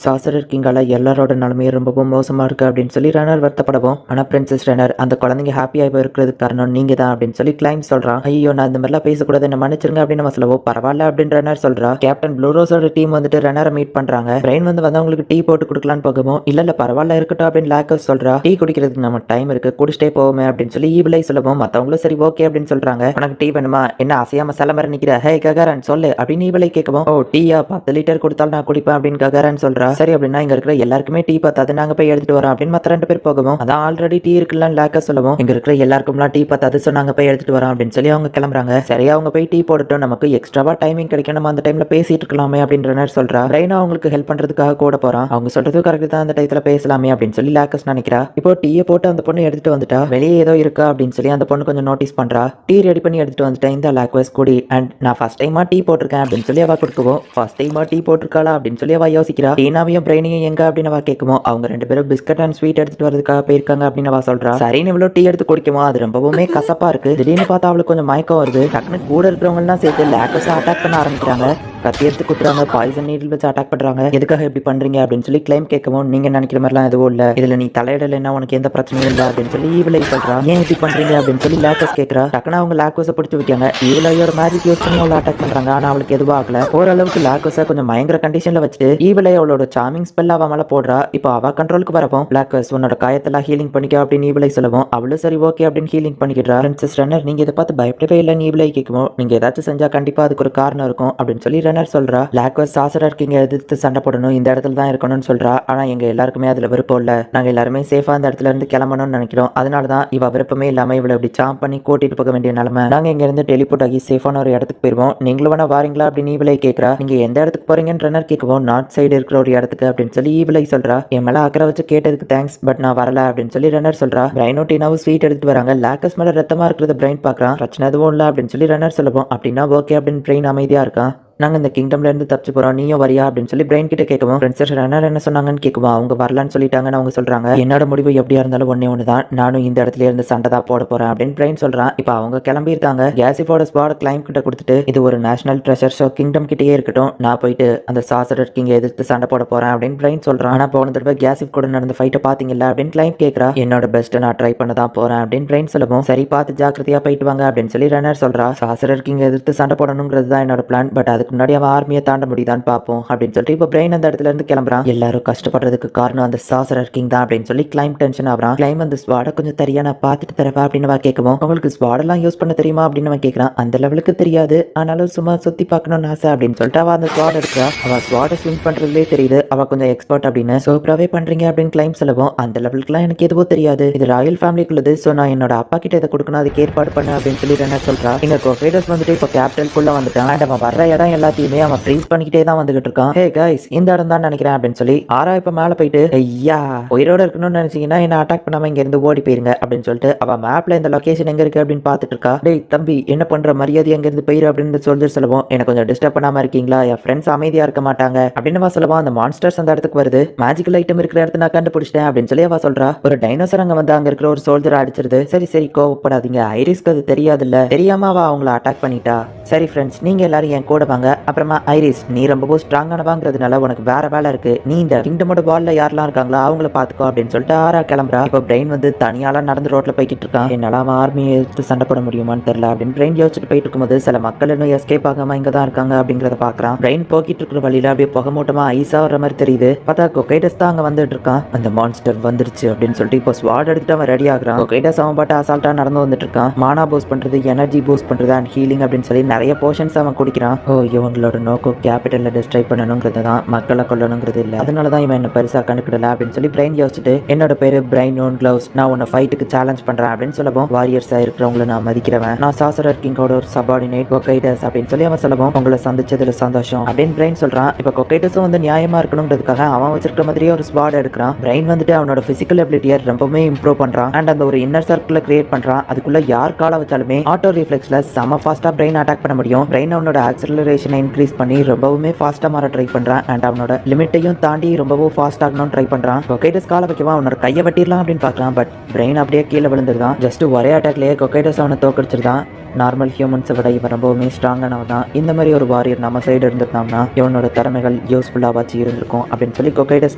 சாசரர் கிங்கால எல்லாரோட நிலைமையும் ரொம்பவும் மோசமா இருக்கு அப்படின்னு சொல்லி ரெனர் வருத்தப்படவும் ஆனா பிரின்சஸ் ரெனர் அந்த குழந்தைங்க ஹாப்பியாக இருக்கிறதுக்கு காரணம் நீங்க தான் அப்படின்னு சொல்லி கிளைம் சொல்றான். ஐயோ நான் இந்த மாதிரிலாம் பேசக்கூடாது, என்ன மன்னிச்சிருங்க அப்படின்னு நம்ம சொல்லவும் பரவாயில்ல அப்படின்னு ரெனர் சொல்றா. கேப்டன் ப்ளூரோஸோட டீம் வந்துட்டு ரெனரை மீட் பண்றாங்க. பிரெயின் வந்தவங்களுக்கு டீ போட்டு கொடுக்கலான்னு போகவும் இல்ல பரவாயில்ல இருக்கட்டும் அப்படின்னு லேக்கஸ் சொல்றா. டீ குடிக்கிறதுக்கு நம்ம டைம் இருக்கு, குடிச்சிட்டே போவோமே அப்படின்னு சொல்லி ஈவிலை சொல்லவும் மத்தவங்களும் சரி ஓகே அப்படின்னு சொல்றாங்க. உனக்கு டீ வேணுமா, என்ன அசையாம சில மாதிரி நிக்கிற, ஹே ககாரன் சொல்லு அப்படின்னு ஈவிலை கேட்கவும் ஓ டீயா 10 லிட்டர் கொடுத்தாலும் நான் குடிப்பேன் அப்படின்னு ககாரன் சொல்றா. சரி அப்படின்னா இங்க இருக்கிற எல்லாருக்குமே டீ பார்த்தாது, நாங்க போய் எடுத்துட்டு வரோம் அப்படின்னு மத்த 2 பேர் போகவும் அதான் ஆல்ரெடி டீ இருக்குல்ல லேக்க சொல்லவும் இங்க இருக்கிற எல்லாருக்கும்லாம் டீ பார்த்தாது சோ நாங்க போய் எடுத்துட்டு வரோம் அப்படின்னு சொல்லி அவங்க கிளம்புறாங்க. சரியா அவங்க போய் டீ போடட்டும், நமக்கு எக்ஸ்ட்ராவா டைமிங் கிடைக்கும், நம்ம அந்த டைம்ல பேசிட்டு இருக்கலாமே அப்படின்ற மாதிரி சொல்றா. ரெய்னா அவங்களுக்கு ஹெல்ப் பண்றதுக்காக கூட போறான். அவங்க சொல்றது கரெக்ட் தான், அந்த டைத்துல பேசலாமே அப்படின்னு சொல்லி லேக்கஸ் நினைக்கிறா. இப்போ டீயை போட்டு அந்த பொண்ணு எடுத்துட்டு வந்துட்டா. வெளியே ஏதோ இருக்கா அப்படின்னு சொல்லி அந்த பொண்ணு கொஞ்சம் நோட்டீஸ் பண்றா. டீ ரெடி பண்ணி எடுத்துட்டு வந்துட்டேன், இந்த லேக்வஸ் குடி அண்ட் நான் ஃபர்ஸ்ட் டைமா டீ போட்டிருக்கேன் அப்படின்னு சொல்லி அவ கொடுக்கவும் ஃபர்ஸ்ட் டைமா டீ போட்டிருக்காளா அப்படின்னு சொல்லி அவ யோசிக்கிறா. டீனாவையும் பிரெயினையும் எங்க அப்படின்னு அவ கேட்கவும் அவங்க 2 பேரும் பிஸ்கட் அண்ட் ஸ்வீட் எடுத்துட்டு வரதுக்காக போயிருக்காங்க அப்படின்னு அவ சொல்றா. சரின்னு இவ்வளவு டீ எடுத்து குடிக்குமா அது ரொம்பவுமே கசப்பா இருக்கு. திடீர்னு பார்த்தா அவளுக்கு கொஞ்சம் மயக்கம் வருது. டக்குனு கூட இருக்கிறவங்க எல்லாம் சேர்த்து லேக்கஸா அட்டாக் பண்ண ஆரம்பிக்கிறாங்க. கத்தி எடுத்து குத்துறாங்க, பாய்சன் நீடில் வச்சு அட்டாக் பண்றாங்க. எதுக்காக இப்படி பண்றீங்க அப்படின்னு சொல்லி கிளைம் கேட்கவும் நீங்க நினைக்கிற மாதிரிலாம் எதுவும் இல்ல, இதுல நீ தலையிடலைன்னா உனக்கு எந்த பிரச்சனையும் இல்லை அப்படின்னு சொல்லி ஈவிலை சொல்றா. ஏன் இப்படி பண்றீங்க அப்படின்னு சொல்லி லேக்கஸ் கேட்கறா. டக்குனு அவங்க லேக்கோஸை பிடிச்சி வைக்காங்க. ஈவிலையோட மேஜிக் யூஸ் பண்ணி அவளை அட்டாக் பண்றாங்க. ஆனா அவளுக்கு எதுவும் ஆகல. ஓரளவுக்கு லேக்கோஸை கொஞ்சம் பயங்கர கண்டிஷன்ல வச்சுட்டு ஈவிலை அவளோட சார்மிங் ஸ்பெல் அவ மேல போடுறா. இப்போ அவ கண்ட்ரோலுக்கு வரவும் லேக்கஸ் உன்னோட காயத்தெல்லாம் ஹீலிங் பண்ணிக்க அப்படின்னு ஈவிலை சொல்லவும் அவளும் சரி ஓகே அப்படின்னு ஹீலிங் பண்ணிக்கிறா. பிரின்சஸ் ரெனர் நீங்க இதை பார்த்து பயப்படவே இல்லைன்னு ஈவிலை கேட்கவும் நீங்க ஏதாச்சும் செஞ்சா கண்டிப்பா அதுக்கு ஒரு காரணம் இருக்கும் அப்படின்னு சொல்லி ரெனர் சொல்றா. லாக்வஸ் சாசரர் கிங்க எதிர்த்து சண்டை போடணும், இந்த இடத்துல தான் இருக்கணும்னு சொல்றா. ஆனா எங்க எல்லாருக்குமே அதுல விருப்பம் இல்ல, நாங்க எல்லாருமே சேஃபா அந்த இடத்துல இருந்து கிளம்பணும்னு நினைக்கிறோம். அதனாலதான் இவ விருப்பமே இல்லாம இவளை இப்படி சாம் பண்ணி கூட்டிட்டு போக வேண்டிய நிலைமை. நாங்க இங்க இருந்து டெலிபோர்ட் ஆகி சேஃபான ஒரு இடத்துக்கு போயிருவோம், நீங்களும் வேணா வாரீங்களா அப்படின்னு ஈவிலை கேட்கறா. நீங்க எந்த இடத்துக்கு போறீங்கன்னு ரெனர் கேட்கவும் நார்த் சைடு இருக்கிற ஒரு இடத்துக்கு அப்படின்னு சொல்லி ஈவிலை சொல்றா. என் மேல அக்கறை வச்சு கேட்டதுக்கு தேங்க்ஸ், பட் நான் வரல அப்படின்னு சொல்லி ரெனர் சொல்றா. பிரைனோ டீனாவும் ஸ்வீட் எடுத்துட்டு வராங்க. லாக்கஸ் மேல ரத்தமா இருக்கிறத பிரைன் பாக்குறான். பிரச்சனை எதுவும் இல்ல அப்படின்னு சொல்லி ரெனர் சொல்லுவோம். அப்படின்னா ஓகே அப்படின்னு பிரைன் அமைதியா இருக்கான். நாங்க இந்த கிங்டம்ல இருந்து தப்பிச்சு போறோம், நீயும் வரியா அப்படின்னு சொல்லி பிரெயின் கிட்ட கேட்கவும் பிரின்சஸ் ரெனர் என்ன சொன்னாங்கன்னு கேட்குவோம். அவங்க வரலான்னு சொல்லிட்டாங்கன்னு அவங்க சொல்றாங்க. என்னோட முடிவு எப்படியா இருந்தாலும் ஒண்ணு தான், நானும் இந்த இடத்துல இருந்து சண்டை தான் போட போறேன் அப்படின்னு பிரெயின் சொல்றான். இப்போ அவங்க கிளம்பி இருக்காங்க. கேசிஃபோட ஸ்பாட் கிளைம் கிட்ட கொடுத்துட்டு இது ஒரு நேஷனல் ட்ரெஷர் ஷோ, கிங்டம் கிட்டே இருக்கட்டும், நான் போயிட்டு அந்த சாசரர் கிங்க எதிர்த்து சண்டை போட போறேன் அப்படின்னு பிரெயின் சொல்றான். ஆனா போன தடவை கேசிஃப் கூட நடந்த ஃபைட்டை பாத்தீங்கல்ல அப்படின்னு கிளைம் கேட்கறா. என்னோட பெஸ்ட் நான் ட்ரை பண்ண தான் போறேன் அப்படின்னு பிரெயின் சொல்லவும் சரி பார்த்து ஜாக்கிரதையா போயிட்டு வாங்க அப்படின்னு சொல்லி ரெனர் சொல்றா. சாசரர் கிங்க எதிர்த்து சண்டை போடணுங்கிறது தான் என்னோட பிளான், பட் அதுக்கு முன்னாடி அவன் ஆர்மியை தாண்ட முடியுதான்னு பார்ப்போம் அப்படின்னு சொல்லிட்டு இப்போ பிரெயின் அந்த இடத்துல இருந்து கிளம்புறான். எல்லாரும் கஷ்டப்படுறதுக்கு காரணம் அந்த சாசரர் கிங் தான் அப்படின்னு சொல்லி கிளைம் டென்ஷன் ஆகிறான். கிளைம் அந்த ஸ்வாடை கொஞ்சம் தெரியா நான் பார்த்துட்டு தரவா அப்படின்னு கேட்கவும் உங்களுக்கு ஸ்வாடெல்லாம் யூஸ் பண்ண தெரியுமா அப்படின்னு கேட்கறான். அந்த லெவலுக்கு தெரியாது, ஆனாலும் சும்மா சுத்தி பார்க்கணும்னு ஆசை அப்படின்னு சொல்லிட்டு அவ அந்த ஸ்வாட் எடுக்கிறா. அவ ஸ்வாடை ஸ்விங் பண்றதுலே தெரியுது அவ கொஞ்சம் எக்ஸ்பர்ட் அப்படின்னு. சூப்பராகவே பண்றீங்க அப்படின்னு கிளைம் சொல்லவும் அந்த லெவலுக்குலாம் எனக்கு எதுவும் தெரியாது, இது ராயல் ஃபேமிலிக்குள்ளது, ஸோ நான் என்னோட அப்பா கிட்ட இதை கொடுக்கணும், அதுக்கு ஏற்பாடு பண்ண அப்படின்னு சொல்லி என்ன சொல்றா. இங்க கொஃபேடஸ் வந்துட்டு இப்போ கேபிட்டலுக்குள்ள வந்துட்டான். அவன் வர்ற இடம் எல்லாத்தையுமே அவன் ஃப்ரீஸ் பண்ணிக்கிட்டே தான் வந்துகிட்டு இருக்கான். ஹே கைஸ் இந்த இடம் தான் நினைக்கிறேன் அப்படின்னு சொல்லி ஆரா இப்ப மேல போயிட்டு ஐயா உயிரோட இருக்கணும்னு நினைச்சீங்கன்னா என்ன அட்டாக் பண்ணாம இங்க இருந்து ஓடி போயிருங்க அப்படின்னு சொல்லிட்டு அவ மேப்ல இந்த லொகேஷன் எங்க இருக்கு அப்படின்னு பாத்துட்டு இருக்கா. டேய் தம்பி என்ன பண்ற, மரியாதை எங்க இருந்து போயிரு அப்படின்னு சோல்ஜர் சொல்லுவோம். எனக்கு கொஞ்சம் டிஸ்டர்ப் பண்ணாம இருக்கீங்களா, என் ஃப்ரெண்ட்ஸ் அமைதியா இருக்க மாட்டாங்க அப்படின்னு சொல்லுவான். அந்த மான்ஸ்டர்ஸ் அந்த இடத்துக்கு வருது. மேஜிக்கல் ஐட்டம் இருக்கிற இடத்த நான் கண்டுபிடிச்சிட்டேன் அப்படின்னு சொல்லி அவ சொல்றா. ஒரு டைனோசர் அங்க வந்து அங்க இருக்கிற ஒரு சோல்ஜர் அடிச்சிருது. சரி சரி கோவப்படாதீங்க, ஐரிஸ்க்கு அது தெரியாது இல்ல, தெரியாம அவ அவங்கள அட்டாக் பண்ணிட்டா. சரி ஃப்ரெண்ட்ஸ் நீங்க எல்லாரும் என் கூட வாங்க. அப்புறமா ஐரிஸ் நீ ரொம்பவும் ஸ்ட்ராங்கானவாங்கிறதுனால உனக்கு வேற வேலை இருக்கு, நீ இந்த கிங்டமோட பால்ல யாரெல்லாம் இருக்காங்களோ அவங்கள பாத்துக்கோ அப்படின்னு சொல்லிட்டு ஆரா கிளம்புறா. இப்போ பிரெயின் வந்து தனியாலாம் நடந்து ரோட்ல போய்கிட்டு இருக்கான். என்னால அவன் ஆர்மியை எடுத்து சண்டை போட முடியுமான்னு தெரியல அப்படின்னு பிரெயின் யோசிச்சுட்டு போயிட்டு இருக்கும்போது சில மக்கள் இன்னும் எஸ்கேப் ஆகாம இங்க தான் இருக்காங்க அப்படிங்கறத பாக்குறான். பிரெயின் போக்கிட்டு இருக்கிற வழியில அப்படியே புகை மூட்டமா ஐஸா வர மாதிரி தெரியுது. பார்த்தா கொகைடஸ் தான் அங்க வந்துட்டு இருக்கான். அந்த மான்ஸ்டர் வந்துருச்சு அப்படின்னு சொல்லிட்டு இப்போ ஸ்வாட் எடுத்துட்டு அவன் ரெடி ஆகுறான். கொகைடஸ் அவன் பாட்டு அசால்ட்டா நடந்து வந்துட்டு இருக்கான். மானா பூஸ்ட் பண்றது, எனர்ஜி பூஸ்ட் பண்றது அண்ட் ஹீலிங் அப்படின்னு சொல்லி நிறைய போர்ஷன்ஸ் அவன் குடிக்கிறான். ஓ இவங்களோட நோக்கம் கேபிட்டலை டிஸ்ட்ராய் பண்ணணுங்கிறது தான், மக்களை கொல்லணுங்கிறது இல்லை. அதனால தான் இவன் என்ன பெருசாக கண்டுக்கிடல அப்படின்னு சொல்லி பிரெயின் யோசிச்சுட்டு, என்னோட பேரு பிரெயின் ஓன் கிளவுஸ், நான் உன்னை ஃபைட்டுக்கு சேலஞ்ச் பண்றேன் அப்படின்னு சொல்லவும், வாரியர்ஸா இருக்கிறவங்கள நான் மதிக்கிறவன், நான் சாசரர் கிங்கோட ஒரு சபார்டினேட் கொக்கைடஸ் அப்படின்னு சொல்லி அவன் சொல்லவும், உங்களை சந்திச்சதுல சந்தோஷம் அப்படின்னு பிரெயின் சொல்றான். இப்போ கொக்கைடஸும் வந்து நியாயமா இருக்கணுங்கிறதுக்காக அவன் வச்சிருக்க மாதிரியே ஒரு ஸ்பாட் எடுக்கிறான். பிரெயின் வந்துட்டு அவனோட பிசிக்கல் எபிலிட்டியை ரொம்பவே இம்ப்ரூவ் பண்றான் அண்ட் அந்த ஒரு இன்னர் சர்க்கிளை கிரியேட் பண்றான். அதுக்குள்ள யார் கால வச்சாலுமே ஆட்டோ ரிஃப்ளெக்ஸ்ல செம ஃபாஸ்டா பிரெயின் அட்டாக் பண்ண முடியும். பிரெயின் அவனோட ஆக்சலரேஷனை இன்க்ரீஸ் பண்ணி ரொம்பவுமே ஃபாஸ்டா மாற ட்ரை பண்றான் அண்ட் அவனோட லிமிட்டையும் தாண்டி ரொம்பவும் ஃபாஸ்ட் ஆகணும்னு ட்ரை பண்றான். கொக்கைடஸ் கால வைக்கவா அவனோட கையை வெட்டிடலாம் அப்படின்னு பார்க்கலாம். பட் பிரெயின் அப்படியே கீழே விழுந்துருதான். ஜஸ்ட் ஒரே அட்டாக்லயே கொக்கைடஸ் அவனை தோக்கடிச்சிருதான். நார்மல் ஹியூமன்ஸை விட இவன் ரொம்பவுமே ஸ்ட்ராங்கானவன் தான். இந்த மாதிரி ஒரு வாரியர் நம்ம சைடு இருந்திருந்தோம்னா இவனோட திறமைகள் யூஸ்ஃபுல்லாக வச்சு இருந்திருக்கும் அப்படின்னு சொல்லி கொக்கைடஸ்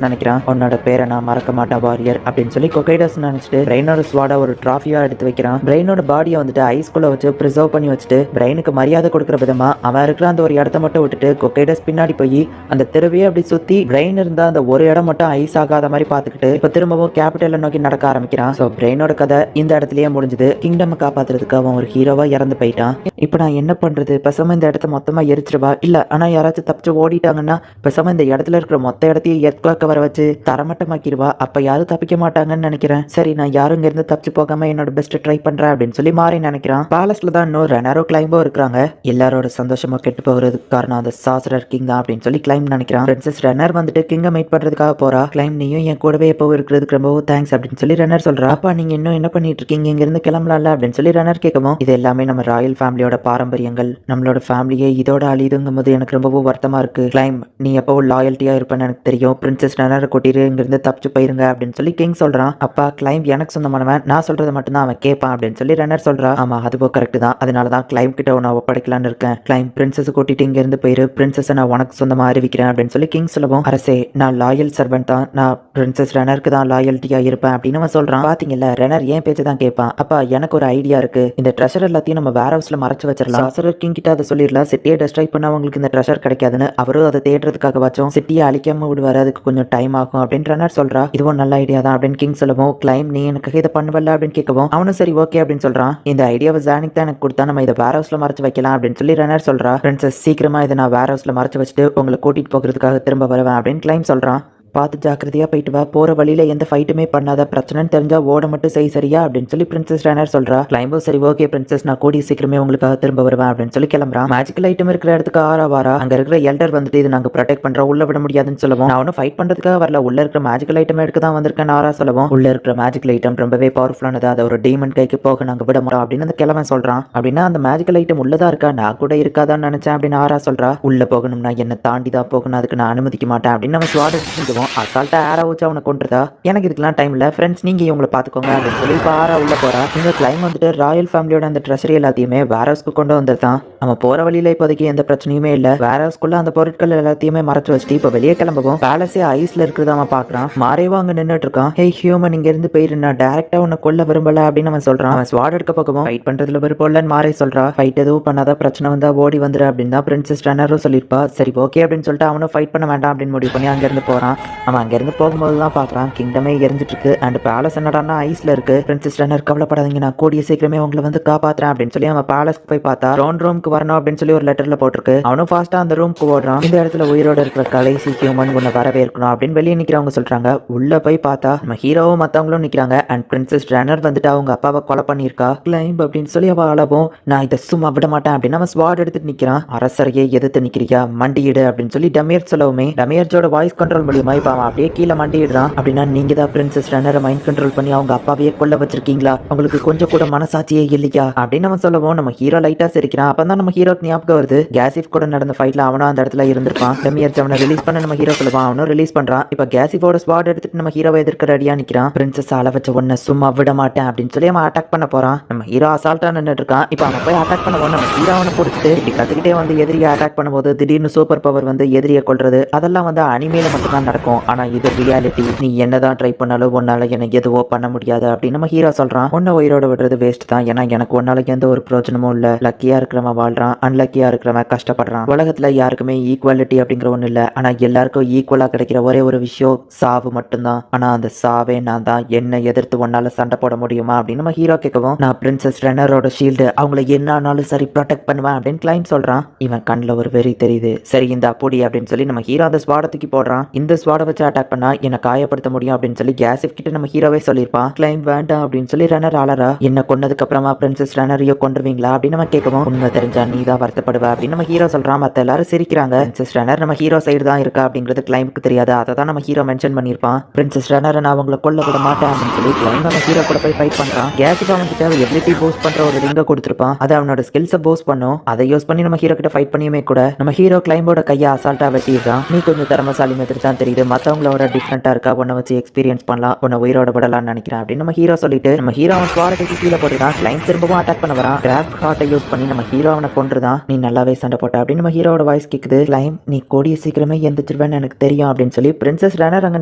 நினைக்கிறான். உன்னோட பேரை நான் மறக்க மாட்டேன் வாரியர் அப்படின்னு சொல்லி கொக்கைடஸ் நினைச்சிட்டு பிரெயினோட ஸ்வாடா ஒரு டிராஃபியா எடுத்து வைக்கிறான். பிரெயினோட பாடியை வந்துட்டு ஐஸ்குள்ள வச்சு ப்ரிசர்வ் பண்ணி வச்சுட்டு பிரெயினுக்கு மரியாதை கொடுக்குற விதமா அவன் இருக்கிற அந்த ஒரு இடத்த மட்டும் விட்டுட்டு கொக்கைடஸ் பின்னாடி போய் அந்த தெருவையே அப்படி சுத்தி பிரெயின் இருந்தா அந்த ஒரு இடம் மட்டும் ஐஸ் ஆகாத மாதிரி பார்த்துக்கிட்டு இப்ப திரும்பவும் கேபிட்டலை நோக்கி நடக்க ஆரம்பிக்கிறான். ஸோ பிரெயினோட கதை இந்த இடத்துலயே முடிஞ்சது. கிங்டம் காப்பாத்துறதுக்கு அவன் ஒரு ஹீரோவா இறந்து போயிட்டான். இப்போ நான் என்ன பண்றது? பேசாம இந்த இடத்த மொத்தமா எரிச்சிருவா, இல்ல ஆனா யாராச்சும் தப்பிச்சு ஓடிட்டாங்கன்னா பேசாம இந்த இடத்துல இருக்கிற மொத்த இடத்தையும் எர்த்குவாக்க வர வச்சு தரமட்டமாக்கிடுவா, அப்ப யாரும் தப்பிக்க மாட்டாங்கன்னு நினைக்கிறேன். சரி, நான் யாரும் இங்க இருந்து தப்பிச்சு போகாம என்னோட பெஸ்ட் ட்ரை பண்றேன் அப்படின்னு சொல்லி மாறி நினைக்கிறான். பேலஸ்ல தான் இன்னும் ரெனாரோ கிளைம்போ இருக்கிறாங்க. எல்லாரோட சந்தோஷமா கெட்டு போகிறதுக்கு காரணம் அந்த சாசரர் கிங் தான் அப்படின்னு சொல்லி கிளைம் நினைக்கிறான். பிரின்சஸ் ரெனர் வந்துட்டு கிங்க மீட் பண்றதுக்காக போறா. கிளைம் நீயும் என் கூடவே எப்போ இருக்கிறதுக்கு ரொம்ப தேங்க்ஸ் அப்படின்னு சொல்லி ரெனர் சொல்றா. அப்பா நீங்க இன்னும் என்ன பண்ணிட்டு இருக்கீங்க? இங்க இருந்து கிளம்பலாம்ல அப்படின்னு சொல்லி ரெனர் கேட்கவும், இது எல்லாமே நம்ம ராயல் ஃபேமிலியோட பாரம்பரியங்கள், நம்மளோட ஃபேமிலியே இதோட அழிதுங்கும் போது எனக்கு ரொம்பவும் வருத்தமா இருக்கு. கிளைம் நீ எப்போ லாயல்ட்டியா இருப்பேன்னு எனக்கு தெரியும். பிரின்சஸ் ரெனரை கொட்டிட்டு இங்கிருந்து தப்பிச்சு போயிருங்க அப்படின்னு சொல்லி கிங் சொல்றான். அப்பா கிளைம் எனக்கு சொந்தமானவன், நான் சொல்றதை மட்டும்தான் அவன் கேட்பான் அப்படின்னு சொல்லி ரெனர் சொல்றா. ஆமா அதுபோ கரெக்ட் தான், அதனாலதான் கிளைம் கிட்ட நான் ஒப்படைக்கலான்னு இருக்கேன். கிளைம் பிரின்சஸ் கூட்டிட்டு இங்க இருந்து போயிரு, பிரின்சஸ் நான் உனக்கு சொந்தமா அறிவிக்கிறேன் அப்படின்னு சொல்லி கிங் சொல்லவும், அரசே நான் லாயல் சர்வெண்ட் தான், நான் பிரின்சஸ் ரெனருக்கு தான் லாயல்ட்டியா இருப்பேன் அப்படின்னு அவன் சொல்றான். பாத்தீங்கல்ல ரெனர் ஏன் பேச்சு தான் கேட்பான். அப்பா எனக்கு ஒரு ஐடியா இருக்கு, இந்த ட்ரெஷர் எல்லாத்தையும் நம்ம வேற ஹவுஸ்ல மறைச்சு வச்சிடலாம். சாசரர் கிங் கிட்ட அதை சொல்லிடலாம், சிட்டியை டெஸ்ட்ராய் பண்ண அவங்களுக்கு இந்த ட்ரெஷர் கிடைக்காதுன்னு. அவரும் அதை தேடுறதுக்காக வச்சோம், சிட்டியை அழிக்காம விடுவாரு, அதுக்கு கொஞ்சம் டைம் ஆகும் அப்படின்னு ரெனர் சொல்றா. இதுவும் நல்ல ஐடியா தான் அப்படின்னு கிங் சொல்லவும், கிளைம் நீ எனக்கு இதை பண்ணுவல அப்படின்னு கேட்கவும் அவனும் சரி ஓகே அப்படின்னு சொல்றான். இந்த ஐடியாவை ஜானிக் தான் எனக்கு கொடுத்தா, நம்ம இதை வேற ஹவுஸ்ல மறைச்சு வைக்கலாம் அப்படின்னு சொல்லி ரெனர் சொல்றா. பிரின்சஸ் சீக்கிரமா இதை நான் வேற ஹவுஸ்ல மறைச்சு வச்சுட்டு உங்களை கூட்டிட்டு போகிறதுக்காக திரும்ப வருவேன் அப்படின்னு கிளைம் சொல்றான். பார்த்து ஜாக்கிரதையா போயிட்டு வா, போற வழியில எந்த ஃபைட்டுமே பண்ணாத, பிரச்சனைன்னு தெரிஞ்சா ஓட மட்டும் சரியா அப்படின்னு சொல்லி பிரின்சஸ் ரெனர் சொல்றா. கிளைம்போ சரி ஓகே பிரின்சஸ், நான் கூடிய சீக்கிரமே உங்களுக்காக திரும்ப வருவேன் அப்படின்னு சொல்லி கிளம்புறான். மேஜிக்கல் ஐட்டம் இருக்கிற இடத்துக்கு ஆரா வாரா. அங்க இருக்கிற எல்டர் வந்துட்டு இது நாங்க ப்ரொடெக்ட் பண்றோம், உள்ள விட முடியாதுன்னு சொல்லுவோம். நான் ஒன்னும் ஃபைட் பண்றதுக்காக வரல, உள்ள இருக்கிற மேஜிக்கல் ஐட்டம் எடுக்க தான் வந்திருக்கேன் ஆரா சொல்லவும், உள்ள இருக்கிற மேஜிக்கல் ஐட்டம் ரொம்பவே பவர்ஃபுல்லானது, அதை ஒரு டீமன் கைக்கு போக நாங்க விட மாட்டோம் அப்படின்னு அந்த கிழவன் சொல்றான். அப்படின்னா அந்த மேஜிக்கல் ஐட்டம் உள்ளதா இருக்கா, நான் கூட இருக்காதான்னு நினைச்சேன் அப்படின்னு ஆரா சொல்றா. உள்ள போகணும்னா என்ன தாண்டி தான் போகணும், அதுக்கு நான் அனுமதிக்க மாட்டேன் அப்படின்னு நம்ம ஸ்வாட் செஞ்சுவோம். அசால்ட்டா ஆரா வச்சு அவனை கொண்டுறதா, எனக்கு இதுக்கெல்லாம் டைம் இல்லை ஃப்ரெண்ட்ஸ், நீங்க இவங்களை பார்த்துக்கோங்க அப்படின்னு சொல்லி இப்போ ஆரா உள்ள போறா. இந்த கிளைம் வந்துட்டு ராயல் ஃபேமிலியோட அந்த ட்ரெஷரி எல்லாத்தையுமே வேர் ஹவுஸ்க்கு கொண்டு வந்துருந்தான். அவன் போற வழியில இப்போதைக்கு எந்த பிரச்சனையுமே இல்லை. வேர் ஹவுஸ்க்குள்ள அந்த பொருட்கள் எல்லாத்தையுமே மறைச்சு வச்சுட்டு இப்போ வெளியே கிளம்பவும் பேலஸே ஐஸ்ல இருக்கிறத அவன் பார்க்கறான். மாறேவா அங்க நின்றுட்டு இருக்கான். ஹே ஹியூமன் இங்க இருந்து போயிரு, நான் டேரக்டா உன்னை கொல்ல விரும்பல அப்படின்னு அவன் சொல்றான். அவன் ஸ்வாட் எடுக்க போகவும் ஃபைட் பண்றதுல விருப்பம்லன்னு மாறே சொல்றா. ஃபைட் எதுவும் பண்ணாத, பிரச்சனை வந்தா ஓடி வந்துரு அப்படின்னு தான் பிரின்சஸ் ரெனரும் சொல்லியிருப்பா. சரி ஓகே அப்படின்னு சொல்லிட்டு அவனும் ஃபைட் பண்ண வேண்டாம் அப்படின்னு முடிவு பண்ணி அங்கிருந்து போறான். அவன் அங்கிருந்து போகும்போது தான் பார்க்கறான் கிங்டமே எரிஞ்சிட்டு இருக்கு அண்ட் பேலஸ் என்னடான்னா ஐஸ்ல இருக்கு. பிரின்சஸ் ரெனர் கவலைப்படாதீங்க, நான் கூடிய சீக்கிரமே உங்களை வந்து காப்பாத்துறேன் அப்படின்னு சொல்லி அவன் பேலஸ்க்கு போய் பார்த்தா ரோன் ரூமுக்கு வரணும் அப்படின்னு சொல்லி ஒரு லெட்டர்ல போட்டிருக்கு. அவனும் ஃபாஸ்டா அந்த ரூமுக்கு ஓடுறான். இந்த இடத்துல உயிரோட இருக்கிற கடைசி ஹியூமன் உன்னை வரவே இருக்கணும் அப்படின்னு வெளியே நிக்கிறவங்க சொல்றாங்க. உள்ள போய் பார்த்தா நம்ம ஹீரோவும் மத்தவங்களும் நிக்கிறாங்க அண்ட் பிரின்சஸ் ரெனர் வந்துட்டு அவங்க அப்பாவை கொலை பண்ணியிருக்கா. கிளைம் அப்படின்னு சொல்லி அவ அளவும், நான் இதை சும்மா விட மாட்டேன் அப்படின்னு அவன் ஸ்வாட் எடுத்துட்டு நிக்கிறான். அரசரையே எதிர்த்து நிக்கிறியா, மண்டியிடு அப்படின்னு சொல்லி டமியர் சொல்லவுமே டமியர்ஜோட வாய்ஸ் கண்ட்ரோல் மூலியமா இப்ப அவன் அப்படியே கீழே மண்டிடுறான். அப்படின்னா நீங்க தான் பிரின்சஸ் ரெனரை மைண்ட் கண்ட்ரோல் பண்ணி அவங்க அப்பாவையே கொல்ல வச்சிருக்கீங்களா, உங்களுக்கு கொஞ்சம் கூட மனசாட்சியே இல்லையா அப்படின்னு நம்ம சொல்லவும் நம்ம ஹீரோ லைட்டா சிரிக்கிறான். அப்பதான் நம்ம ஹீரோக்கு ஞாபகம் வருது, கேசிஃப் கூட நடந்த ஃபைட்ல அவனும் அந்த இடத்துல இருந்திருப்பான். டமியர்ஜ் அவனை ரிலீஸ் பண்ண நம்ம ஹீரோ சொல்லுவான், அவனும் ரிலீஸ் பண்றான். இப்ப கேசிஃபோட ஸ்வாட் எடுத்துட்டு நம்ம ஹீரோவை எதிர்க்க ரெடியா நிக்கிறான். பிரின்சஸ் அள வச்ச ஒன்ன சும்மா விட மாட்டேன் அப்படின்னு சொல்லி அவன் அட்டாக் பண்ண போறான். நம்ம ஹீரோ அசால்ட்டா நின்றுட்டு இருக்கான். இப்ப அவன் போய் அட்டாக் பண்ண நம்ம ஹீரோ அவனை கொடுத்துட்டு இப்படி கத்துக்கிட்டே வந்து எதிரியை அட்டாக் பண்ணும்போது திடீர்னு சூப்பர் பவர் வந்து எதிரியை கொள்றது, அதெல்லாம் வந்து அனிமேல மட்டும் தான் நடக்கும். இருக்கும். ஆனா இது ரியாலிட்டி. நீ என்னதான் ட்ரை பண்ணாலும் உன்னால எனக்கு எதுவோ பண்ண முடியாது அப்படின்னு நம்ம ஹீரோ சொல்றான். உன்னை உயிரோட விடுறது வேஸ்ட் தான். ஏன்னா எனக்கு உன்னால எந்த ஒரு பிரயோஜனமும் இல்ல. லக்கியா இருக்கிறவன் வாழ்றான், அன்லக்கியா இருக்கிறவன் கஷ்டப்படுறான். உலகத்துல யாருக்குமே ஈக்குவாலிட்டி அப்படிங்கிற ஒண்ணு இல்ல. ஆனா எல்லாருக்கும் ஈக்குவலா கிடைக்கிற ஒரே ஒரு விஷயம் சாவு மட்டும்தான். ஆனா அந்த சாவே நான் தான். என்ன எதிர்த்து உன்னால சண்டை போட முடியுமா அப்படின்னு நம்ம ஹீரோ கேட்கவும், நான் பிரின்சஸ் ரெனரோட ஷீல்டு, அவங்கள என்ன ஆனாலும் சரி ப்ரொடெக்ட் பண்ணுவேன் அப்படின்னு கிளைம் சொல்றான். இவன் கண்ணில் ஒரு வெறி தெரியுது. சரி இந்த அப்படி அப்படின்னு சொல்லி நம்ம ஹீரோ அந்த ஸ்வாடை தூக்கி போடுறான். இந்த ஸ்வாடை வச்சு அட்டாக் பண்ணா என்ன காயப்படுத்த முடியும் அப்படின்னு சொல்லி கேசிப் கிட்ட நம்ம ஹீரோவே சொல்லியிருப்பான். கிளைம் வேண்டாம் அப்படின்னு சொல்லி ரனர் ஆளரா, என்ன கொன்னதுக்கு அப்புறமா பிரின்சஸ் ரெனரையோ கொண்டுருவீங்களா அப்படின்னு நம்ம கேட்கவும், உண்மை தெரிஞ்சா நீ தான் வருத்தப்படுவ அப்படின்னு நம்ம ஹீரோ சொல்றான். மத்த எல்லாரும் சிரிக்கிறாங்க. பிரின்சஸ் ரெனர் நம்ம ஹீரோ சைடு தான் இருக்கா அப்படிங்கிறது கிளைமுக்கு தெரியாது. அதை தான் நம்ம ஹீரோ மென்ஷன் பண்ணியிருப்பான். பிரின்சஸ் ரெனர் நான் அவங்களை கொல்ல விட மாட்டேன் அப்படின்னு சொல்லி கிளைம் நம்ம ஹீரோ கூட போய் ஃபைட் பண்றான். கேசிப் அவன் கிட்ட எபிலிட்டி பூஸ்ட் பண்ற ஒரு ரிங்க கொடுத்திருப்பான். அதை அவனோட ஸ்கில்ஸை பூஸ்ட் பண்ணும். அதை யூஸ் பண்ணி நம்ம ஹீரோ கிட்ட ஃபைட் பண்ணியுமே கூட நம்ம ஹீரோ கிளைம்போட கையை அசால்ட்டா வெட்டிடுறான். நீ கொஞ்சம் திறமசாலி மாதிரி தான் தெரியுது, மற்றவங்களோட டிஃப்ரெண்டா இருக்கா, உன்னை வச்சு எக்ஸ்பீரியன்ஸ் பண்ணலாம், உன்னை உயிரோட விடலாம்னு நினைக்கிறேன் அப்படின்னு நம்ம ஹீரோ சொல்லிட்டு நம்ம ஹீரோ அவன் ஸ்வாடத்துக்கு கீழே போட்டுதான். கிளைம் திரும்பவும் அட்டாக் பண்ண வரான். கிராஃப்ட் ஹார்ட்டை யூஸ் பண்ணி நம்ம ஹீரோ அவனை கொன்றுதான். நீ நல்லாவே சண்டை போட்ட அப்படின்னு நம்ம ஹீரோட வாய்ஸ் கேக்குது. கிளைம் நீ கூடிய சீக்கிரமே எந்திரிச்சிருவேன்னு எனக்கு தெரியும் அப்படின்னு சொல்லி பிரின்சஸ் ரெனர் அங்க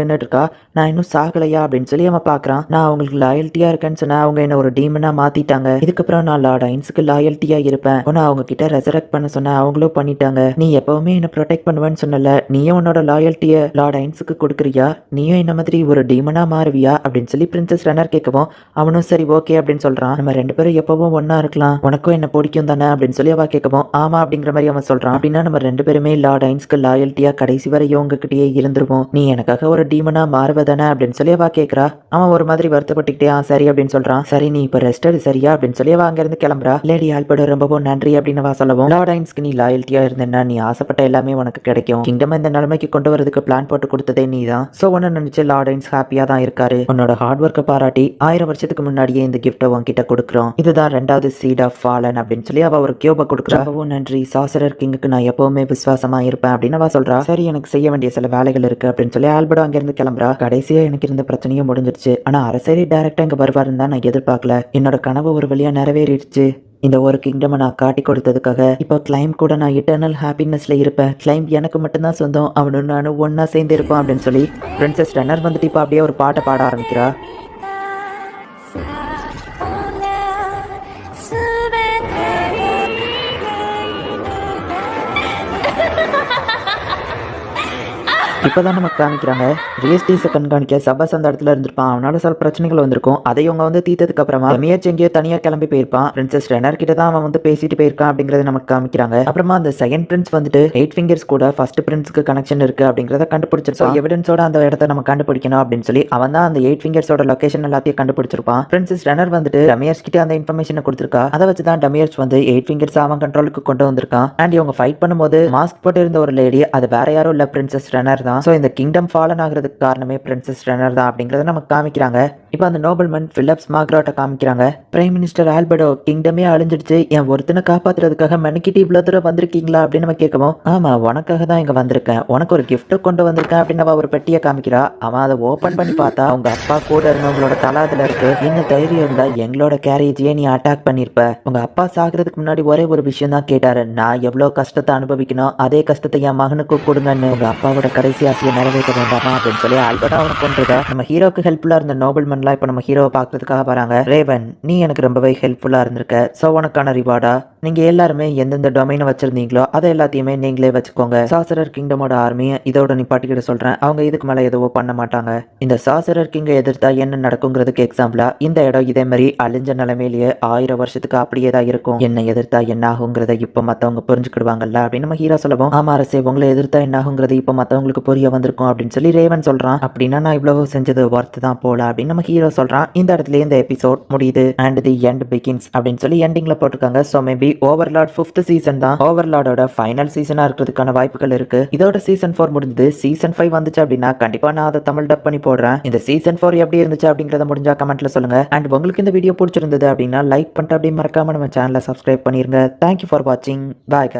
நின்றுட்டு இருக்கா. நான் இன்னும் சாகலையா அப்படின்னு சொல்லி அவன் பாக்குறான். நான் அவங்களுக்கு லாயல்ட்டியா இருக்கேன்னு சொன்னா அவங்க என்ன ஒரு டீமனா மாத்திட்டாங்க. இதுக்கப்புறம் நான் லார்ட் ஐன்ஸ்க்கு லாயல்ட்டியா இருப்பேன். உன்னை அவங்க கிட்ட ரெசரக்ட் பண்ண சொன்னா அவங்களும் பண்ணிட்டாங்க. நீ எப்பவுமே என்ன ப்ரொடெக்ட் பண்ணுவேன்னு சொன்னல, நீயும் உன்னோட லாயல்ட்டிய லார்ட் ஐன்ஸுக்கு கொடுக்குறியா? நீயும் என்ன மாதிரி ஒரு டீமனா மாறுவியா அப்படின்னு சொல்லி பிரின்சஸ் ரெனர் கேட்கவும், அவனும் சரி ஓகே அப்படின்னு சொல்றான். நம்ம ரெண்டு பேரும் எப்பவும் ஒன்னா இருக்கலாம், உனக்கும் என்ன பிடிக்கும் தானே அப்படின்னு சொல்லி அவ கேட்கவும், ஆமா அப்படிங்கிற மாதிரி அவன் சொல்றான். அப்படின்னா நம்ம ரெண்டு பேருமே லார்ட் ஐன்ஸ்க்கு லாயல்ட்டியா கடைசி வரையும் உங்ககிட்டயே இருந்துருவோம். நீ எனக்காக ஒரு டீமனா மாறுவதானே அப்படின்னு சொல்லி அவ கேட்கறா. அவன் ஒரு மாதிரி வருத்தப்பட்டுக்கிட்டே சரி அப்படின்னு சொல்றான். சரி நீ இப்ப ரெஸ்ட் எடு சரியா அப்படின்னு சொல்லி அவ அங்க இருந்து கிளம்புறா. லேடி ஆல்பர்ட் ரொம்பவும் நன்றி அப்படின்னு அவ சொல்லவும், லார்ட் ஐன்ஸ்க்கு நீ லாயல்ட்டியா இருந்தேன்னா நீ ஆசைப்பட்ட எல்லாமே உனக்கு கிடைக்கும். கிங்டம் இந்த நிலைமைக்கு கொண்டு வரதுக்கு பிளான் போட்டு கொடுத்ததே நீ தான். சோ உன்ன நினைச்சு லார்ட் ஐன்ஸ் ஹாப்பியா தான் இருக்காரு. உன்னோட ஹார்ட் ஒர்க்கை பாராட்டி 1000 வருஷத்துக்கு முன்னாடியே இந்த கிஃப்ட்டை உன்கிட்ட கொடுக்குறோம். இதுதான் 2வது சீட் ஆஃப் ஃபாலன் அப்படின்னு சொல்லி அவ ஒரு கியூபை கொடுக்குறா. ரொம்பவும் நன்றி, சாசரர் கிங்குக்கு நான் எப்பவுமே விசுவாசமா இருப்பேன் அப்படின்னு அவ சொல்றா. சரி எனக்கு செய்ய வேண்டிய சில வேலைகள் இருக்கு அப்படின்னு சொல்லி ஆல்பர்ட் அங்க இருந்து கிளம்புறா. கடைசியா எனக்கு இருந்த பிரச்சனையும் முடிஞ்சிருச்சு. ஆனா அரசரி டைரக்டா இங்க வருவாருன்னு தான் நான் எதிர்பார்க்கல. என்னோட கனவு ஒரு வழியா நிறைவேறிடுச்சு. இந்த ஒரு கிங்டம் நான் காட்டி கொடுத்ததுக்காக இப்போ கிளைம் கூட நான் இட்டர்னல் ஹாப்பினஸ்ல இருப்பேன். கிளைம் எனக்கு மட்டும்தான் சொந்தம், அவனும் நானும் ஒன்னா சேர்ந்து இருப்போம் அப்படின்னு சொல்லி பிரின்சஸ் ரெனர் வந்துட்டு இப்போ அப்படியே ஒரு பாட்டை பாட ஆரம்பிக்கிறா. இப்போதான் நம்ம காமிக்கிறாங்க ரியஸ்டீஸை கண்காணிக்க சபாஸ் அந்த இடத்துல இருந்திருப்பான். அவனால சில பிரச்சனைகள் வந்திருக்கும். அதை இவங்க வந்து தீர்த்ததுக்கு அப்புறமா ரமியாச் எங்கேயோ தனியா கிளம்பி போயிருப்பான். பிரின்சஸ் ரெனர் கிட்ட தான் அவன் வந்து பேசிட்டு போயிருக்கான் அப்படிங்கறத நமக்கு காமிக்கிறாங்க. அப்புறமா அந்த செகண்ட் பிரின்ஸ் வந்துட்டு 8 ஃபிங்கர்ஸ் கூட ஃபர்ஸ்ட் பிரின்ஸ்க்கு கனெக்ஷன் இருக்கு அப்படிங்கறத கண்டுபிடிச்சிருப்பான். எவிடன்ஸோட அந்த இடத்த நம்ம கண்டுபிடிக்கணும் அப்படின்னு சொல்லி அவன் தான் அந்த 8 ஃபிங்கர்ஸோட லொகேஷன் எல்லாத்தையும் கண்டுபிடிச்சிருப்பான். பிரின்சஸ் ரெனர் வந்துட்டு டமியர்ஸ் கிட்ட அந்த இன்ஃபர்மேஷனை கொடுத்திருக்கா. அதை வச்சுதான் டமியர்ஸ் வந்து 8 ஃபிங்கர்ஸ் அவன் கண்ட்ரோலுக்கு கொண்டு வந்திருக்கான். அண்ட் இவங்க ஃபைட் பண்ணும்போது மாஸ்க் போட்டு இருந்த ஒரு லேடி, அது வேற யாரும் இல்ல, பிரின்சஸ் ரெனர் தான். சோ இந்த கிங்டம் ஃபாலன் ஆகிறதுக்கு காரணமே பிரின்சஸ் ரெனர் தான் அப்படிங்கறத நமக்கு காமிக்கிறாங்க. இப்போ அந்த நோபல்மன் பிலிப்ஸ் மார்க்ரோட்டை காமிக்கிறாங்க. பிரைம் மினிஸ்டர் ஆல்பர்டோ, கிங்டமே அழிஞ்சிடுச்சு, என் ஒருத்தனை காப்பாத்துறதுக்காக மெனக்கிட்டு இவ்வளவு தூரம் வந்திருக்கீங்களா அப்படின்னு நம்ம கேட்கவும், ஆமா உனக்காக தான் இங்க வந்திருக்கேன், உனக்கு ஒரு கிஃப்ட்டை கொண்டு வந்திருக்கேன் அப்படின்னு அவ ஒரு பெட்டியை காமிக்கிறா. அவன் அதை ஓபன் பண்ணி பார்த்தா உங்க அப்பா கூட இருந்தவங்களோட தலை அதுல இருக்கு. இன்னும் தைரியம் இருந்தா எங்களோட கேரேஜையே நீ அட்டாக் பண்ணிருப்ப. உங்க அப்பா சாகிறதுக்கு முன்னாடி ஒரே ஒரு விஷயம் தான் கேட்டாரு, நான் எவ்வளவு கஷ்டத்தை அனுபவிக்கணும் அதே கஷ்டத்தை என் மகனுக்கு கொடுங்கன்னு. உங்க அப்பாவோட கடைசி ஆசையை நிறைவேற்ற வேண்டாமா அப்படின்னு சொல்லி ஆல்பர்ட் அவனை கொண்டுருக்க. நம்ம ஹீரோக்கு ஹெல்ப்ஃபுல்லா இருந்த நோபல்மன்லாம் இப்போ நம்ம ஹீரோவை பார்க்கறதுக்காக வராங்க. ரேவன், நீ எனக்கு ரொம்பவே ஹெல்ப்ஃபுல்லா இருந்திருக்க. சோ உனக்கான ரிவார்டா நீங்க எல்லாருமே எந்தெந்த டொமைனை வச்சிருந்தீங்களோ அதை எல்லாத்தையுமே நீங்களே வச்சுக்கோங்க. சாசரர் கிங்டமோட ஆர்மியை இதோட நிப்பாட்டிக்கிட்ட சொல்றேன். அவங்க இதுக்கு மேல எதுவும் பண்ண மாட்டாங்க. இந்த சாசரர் கிங்கை எதிர்த்தா என்ன நடக்குங்கிறதுக்கு எக்ஸாம்பிளா இந்த இடம் இதே மாதிரி அழிஞ்ச நிலைமையிலேயே 1000 வருஷத்துக்கு அப்படியே தான் இருக்கும். என்ன எதிர்த்தா என்ன ஆகுங்கிறத இப்ப மத்தவங்க புரிஞ்சுக்கிடுவாங்கல்ல அப்படின்னு நம்ம ஹீரோ சொல்லவும், ஆமா அரசே, உங்களை எதிர்த்தா என்ன ஆகுங்கிறது இப்ப மத்தவங்களுக்கு புரிய வந்திருக்கும் அப்படின்னு சொல்லி ரேவன் சொல்றான். அப்படின்னா நான் இவ்வளவு செஞ்சது ஒர்த் தான் போல அப்படின்னு நம்ம ஹீரோ சொல்றான். இந்த இடத்துல இந்த எபிசோட் முடியுது அண்ட் தி எண்ட் பிகின்ஸ் அப்படின்னு சொல்லி எண்டிங்ல போட்டிருக்காங்க. So maybe Overlord 5th season தான் ஓவர்லார்டோட ஃபைனல் சீசனா இருக்கிறதுக்கான வாய்ப்புகள் இருக்கு. இதோட சீசன் 4 முடிஞ்சது. சீசன் 5 வந்துச்சு அப்படின்னா கண்டிப்பா நான் அதை தமிழ் டப் பண்ணி போடுறேன். இந்த சீசன் 4 எப்படி இருந்துச்சு அப்படிங்கறத முடிஞ்சா கமெண்ட்ல சொல்லுங்க. அண்ட் உங்களுக்கு இந்த வீடியோ பிடிச்சிருந்தது அப்படின்னா லைக் பண்ணிட்டு அப்படியே மறக்காம நம்ம சேனலை சப்ஸ்கிரைப் பண்ணிருங்க. தேங்க்யூ ஃபார் வாட்சிங். பாய்.